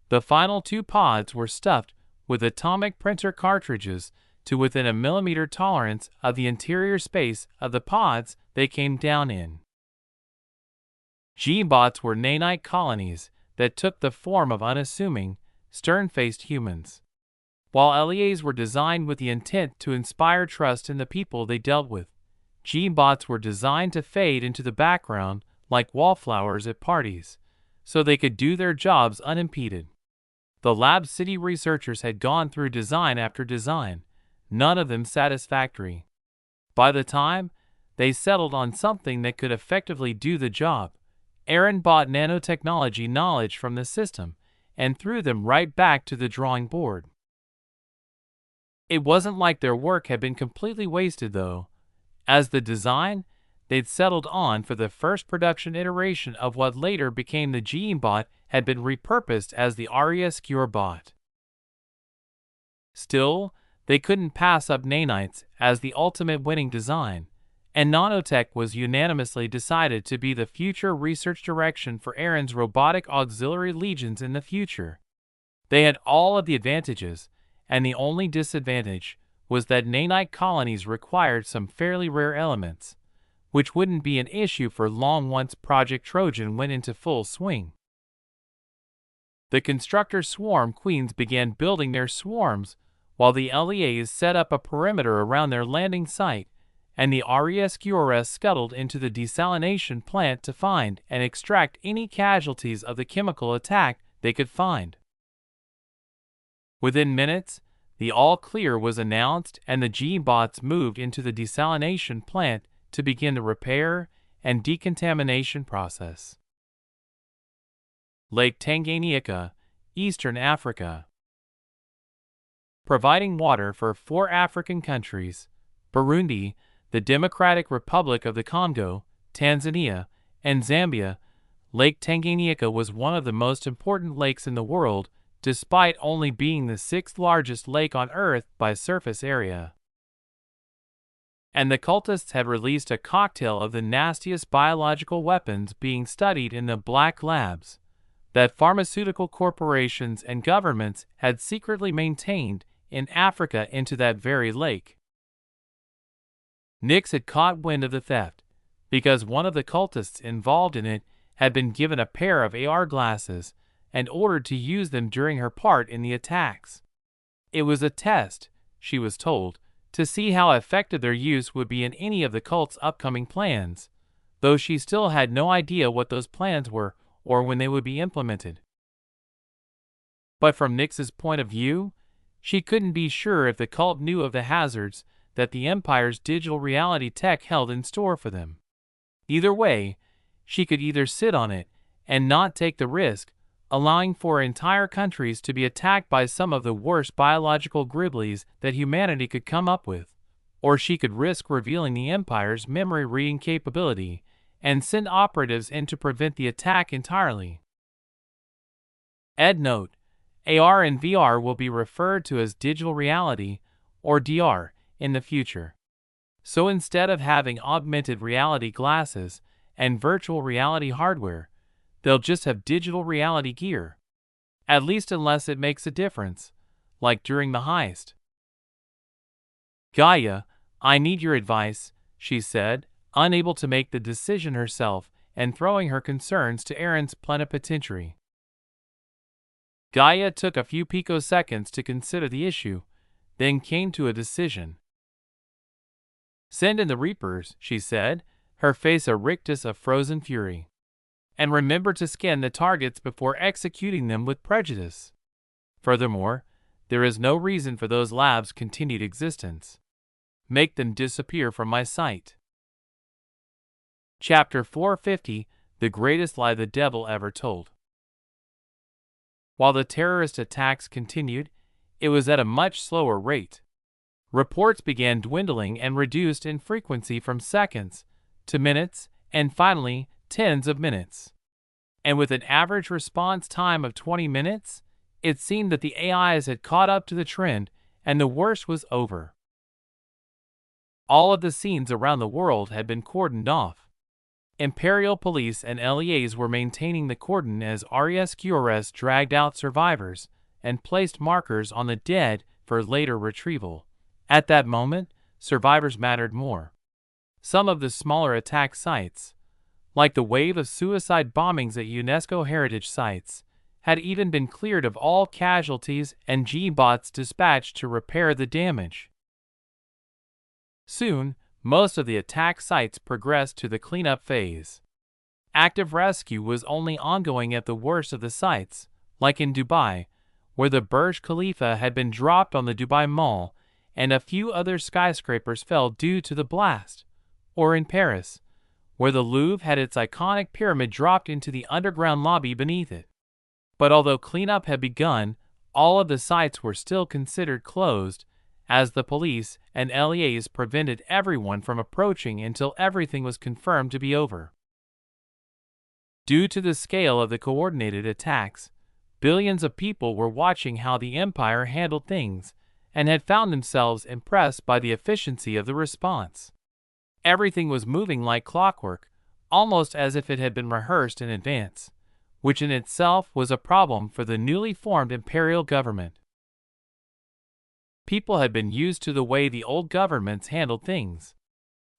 The final 2 pods were stuffed with atomic printer cartridges to within a millimeter tolerance of the interior space of the pods they came down in. G-bots were nanite colonies that took the form of unassuming, stern-faced humans. While LEAs were designed with the intent to inspire trust in the people they dealt with, G-bots were designed to fade into the background like wallflowers at parties, so they could do their jobs unimpeded. The Lab City researchers had gone through design after design, none of them satisfactory. By the time they settled on something that could effectively do the job, Aaron bought nanotechnology knowledge from the system and threw them right back to the drawing board. It wasn't like their work had been completely wasted, though, as the design they'd settled on for the first production iteration of what later became the G-bot had been repurposed as the RESQR bot. Still, they couldn't pass up nanites as the ultimate winning design, and nanotech was unanimously decided to be the future research direction for Aaron's robotic auxiliary legions in the future. They had all of the advantages, and the only disadvantage was that nanite colonies required some fairly rare elements, which wouldn't be an issue for long once Project Trojan went into full swing. The constructor swarm queens began building their swarms, while the LEAs set up a perimeter around their landing site, and the RESQRS scuttled into the desalination plant to find and extract any casualties of the chemical attack they could find. Within minutes, the all-clear was announced and the G-bots moved into the desalination plant to begin the repair and decontamination process. Lake Tanganyika, Eastern Africa. Providing water for 4 African countries, Burundi, the Democratic Republic of the Congo, Tanzania, and Zambia, Lake Tanganyika was one of the most important lakes in the world, despite only being the 6th largest lake on Earth by surface area. And the cultists had released a cocktail of the nastiest biological weapons being studied in the black labs that pharmaceutical corporations and governments had secretly maintained in Africa into that very lake. Nix had caught wind of the theft, because one of the cultists involved in it had been given a pair of AR glasses and ordered to use them during her part in the attacks. It was a test, she was told, to see how effective their use would be in any of the cult's upcoming plans, though she still had no idea what those plans were or when they would be implemented. But from Nix's point of view, she couldn't be sure if the cult knew of the hazards that the Empire's digital reality tech held in store for them. Either way, she could either sit on it and not take the risk, allowing for entire countries to be attacked by some of the worst biological griblies that humanity could come up with, or she could risk revealing the Empire's memory reading capability and send operatives in to prevent the attack entirely. EndNote: AR and VR will be referred to as digital reality, or DR, in the future. So instead of having augmented reality glasses and virtual reality hardware, they'll just have digital reality gear. At least unless it makes a difference, like during the heist. Gaia, I need your advice, she said, unable to make the decision herself and throwing her concerns to Aaron's plenipotentiary. Gaia took a few picoseconds to consider the issue, then came to a decision. Send in the Reapers, she said, her face a rictus of frozen fury. And remember to scan the targets before executing them with prejudice. Furthermore, there is no reason for those labs' continued existence. Make them disappear from my sight. Chapter 450, The Greatest Lie the Devil Ever Told. While the terrorist attacks continued, it was at a much slower rate. Reports began dwindling and reduced in frequency from seconds to minutes and finally tens of minutes. And with an average response time of 20 minutes, it seemed that the AIs had caught up to the trend and the worst was over. All of the scenes around the world had been cordoned off. Imperial police and LEAs were maintaining the cordon as RESQRS dragged out survivors and placed markers on the dead for later retrieval. At that moment, survivors mattered more. Some of the smaller attack sites, like the wave of suicide bombings at UNESCO heritage sites, had even been cleared of all casualties and G-bots dispatched to repair the damage. Soon, most of the attack sites progressed to the cleanup phase. Active rescue was only ongoing at the worst of the sites, like in Dubai, where the Burj Khalifa had been dropped on the Dubai Mall and a few other skyscrapers fell due to the blast, or in Paris, where the Louvre had its iconic pyramid dropped into the underground lobby beneath it. But although cleanup had begun, all of the sites were still considered closed, as the police and LEAs prevented everyone from approaching until everything was confirmed to be over. Due to the scale of the coordinated attacks, billions of people were watching how the Empire handled things and had found themselves impressed by the efficiency of the response. Everything was moving like clockwork, almost as if it had been rehearsed in advance, which in itself was a problem for the newly formed imperial government. People had been used to the way the old governments handled things.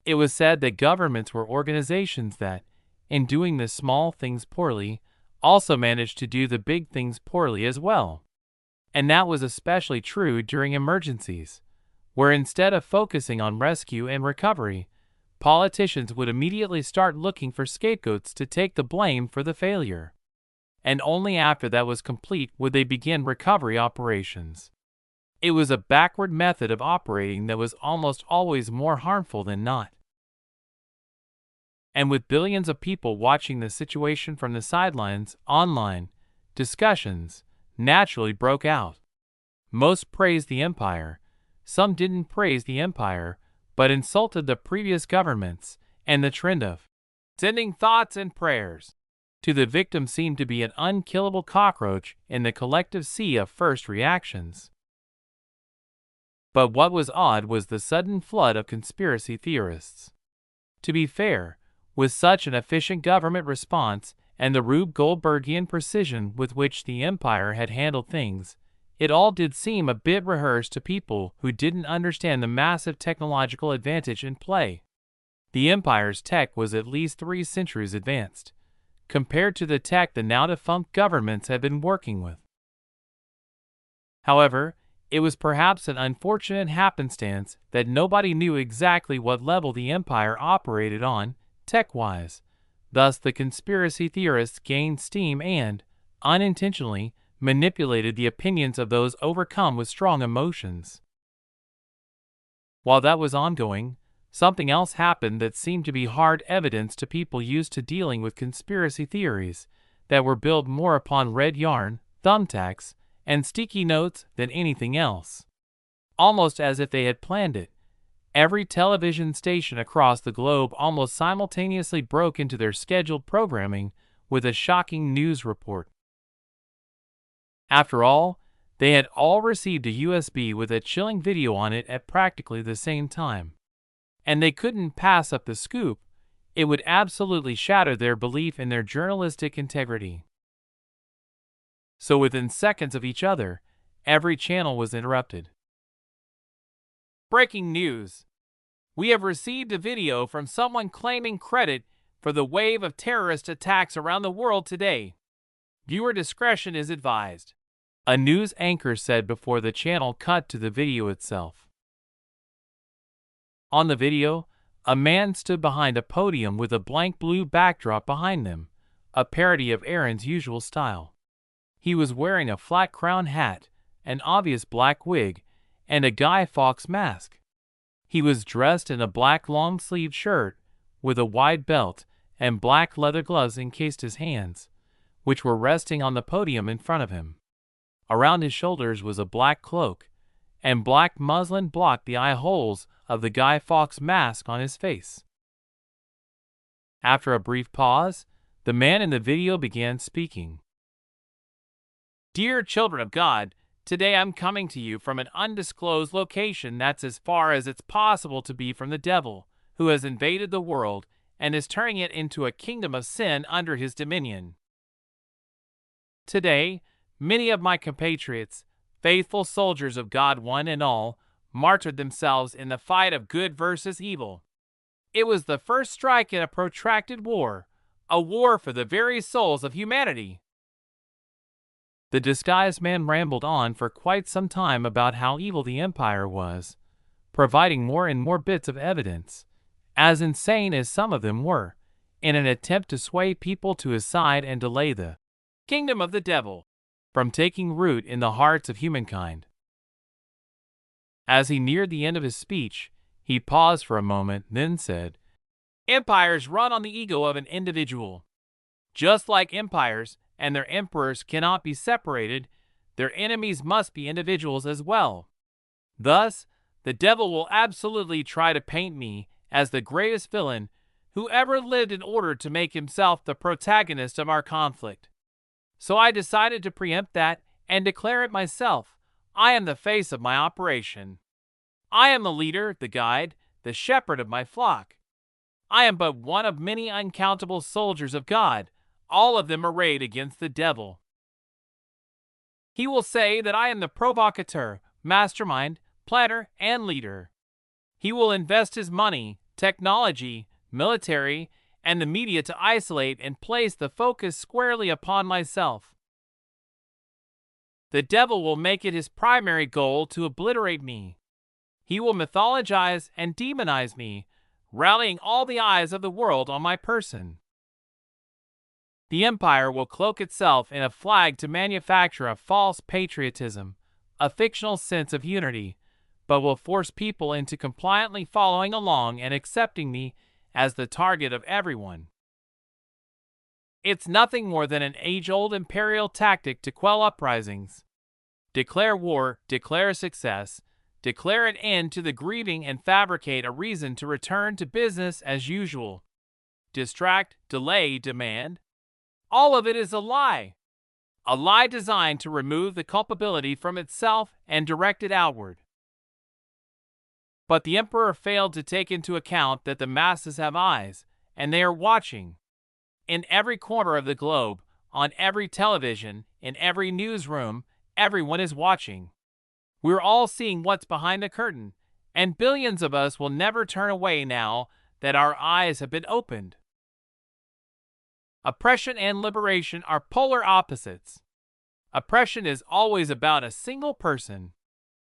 It was said that governments were organizations that, in doing the small things poorly, also managed to do the big things poorly as well. And that was especially true during emergencies, where instead of focusing on rescue and recovery, politicians would immediately start looking for scapegoats to take the blame for the failure. And only after that was complete would they begin recovery operations. It was a backward method of operating that was almost always more harmful than not. And with billions of people watching the situation from the sidelines, online discussions naturally broke out. Most praised the empire. Some didn't praise the empire, but insulted the previous governments, and the trend of sending thoughts and prayers to the victim seemed to be an unkillable cockroach in the collective sea of first reactions. But what was odd was the sudden flood of conspiracy theorists. To be fair, with such an efficient government response and the Rube Goldbergian precision with which the empire had handled things, it all did seem a bit rehearsed to people who didn't understand the massive technological advantage in play. The empire's tech was at least 3 centuries advanced, compared to the tech the now-defunct governments had been working with. However, it was perhaps an unfortunate happenstance that nobody knew exactly what level the empire operated on, tech-wise. Thus the conspiracy theorists gained steam and, unintentionally, manipulated the opinions of those overcome with strong emotions. While that was ongoing, something else happened that seemed to be hard evidence to people used to dealing with conspiracy theories that were built more upon red yarn, thumbtacks, and sticky notes than anything else. Almost as if they had planned it, every television station across the globe almost simultaneously broke into their scheduled programming with a shocking news report. After all, they had all received a USB with a chilling video on it at practically the same time. And they couldn't pass up the scoop. It would absolutely shatter their belief in their journalistic integrity. So within seconds of each other, every channel was interrupted. Breaking news! We have received a video from someone claiming credit for the wave of terrorist attacks around the world today. Viewer discretion is advised, a news anchor said before the channel cut to the video itself. On the video, a man stood behind a podium with a blank blue backdrop behind them, a parody of Aaron's usual style. He was wearing a flat crown hat, an obvious black wig, and a Guy Fawkes mask. He was dressed in a black long-sleeved shirt with a wide belt, and black leather gloves encased his hands, which were resting on the podium in front of him. Around his shoulders was a black cloak, and black muslin blocked the eye holes of the Guy Fawkes mask on his face. After a brief pause, the man in the video began speaking. Dear children of God, today I'm coming to you from an undisclosed location that's as far as it's possible to be from the devil, who has invaded the world and is turning it into a kingdom of sin under his dominion. Today, many of my compatriots, faithful soldiers of God one and all, martyred themselves in the fight of good versus evil. It was the first strike in a protracted war, a war for the very souls of humanity. The disguised man rambled on for quite some time about how evil the empire was, providing more and more bits of evidence, as insane as some of them were, in an attempt to sway people to his side and delay the kingdom of the devil from taking root in the hearts of humankind. As he neared the end of his speech, he paused for a moment, then said, Empires run on the ego of an individual. Just like empires and their emperors cannot be separated, their enemies must be individuals as well. Thus, the devil will absolutely try to paint me as the greatest villain who ever lived in order to make himself the protagonist of our conflict. So I decided to preempt that and declare it myself. I am the face of my operation. I am the leader, the guide, the shepherd of my flock. I am but one of many uncountable soldiers of God, all of them arrayed against the devil. He will say that I am the provocateur, mastermind, planner, and leader. He will invest his money, technology, military, and the media to isolate and place the focus squarely upon myself. The devil will make it his primary goal to obliterate me. He will mythologize and demonize me, rallying all the eyes of the world on my person. The empire will cloak itself in a flag to manufacture a false patriotism, a fictional sense of unity, but will force people into compliantly following along and accepting me as the target of everyone. It's nothing more than an age-old imperial tactic to quell uprisings. Declare war, declare success, declare an end to the grieving, and fabricate a reason to return to business as usual. Distract, delay, demand. All of it is a lie designed to remove the culpability from itself and direct it outward. But the emperor failed to take into account that the masses have eyes, and they are watching. In every corner of the globe, on every television, in every newsroom, everyone is watching. We're all seeing what's behind the curtain, and billions of us will never turn away now that our eyes have been opened. Oppression and liberation are polar opposites. Oppression is always about a single person.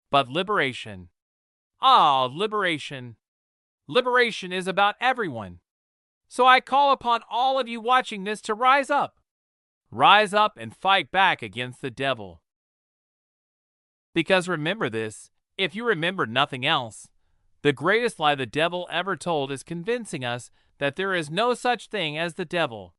But liberation, liberation is about everyone. So I call upon all of you watching this to rise up. Rise up and fight back against the devil. Because remember this, if you remember nothing else, the greatest lie the devil ever told is convincing us that there is no such thing as the devil.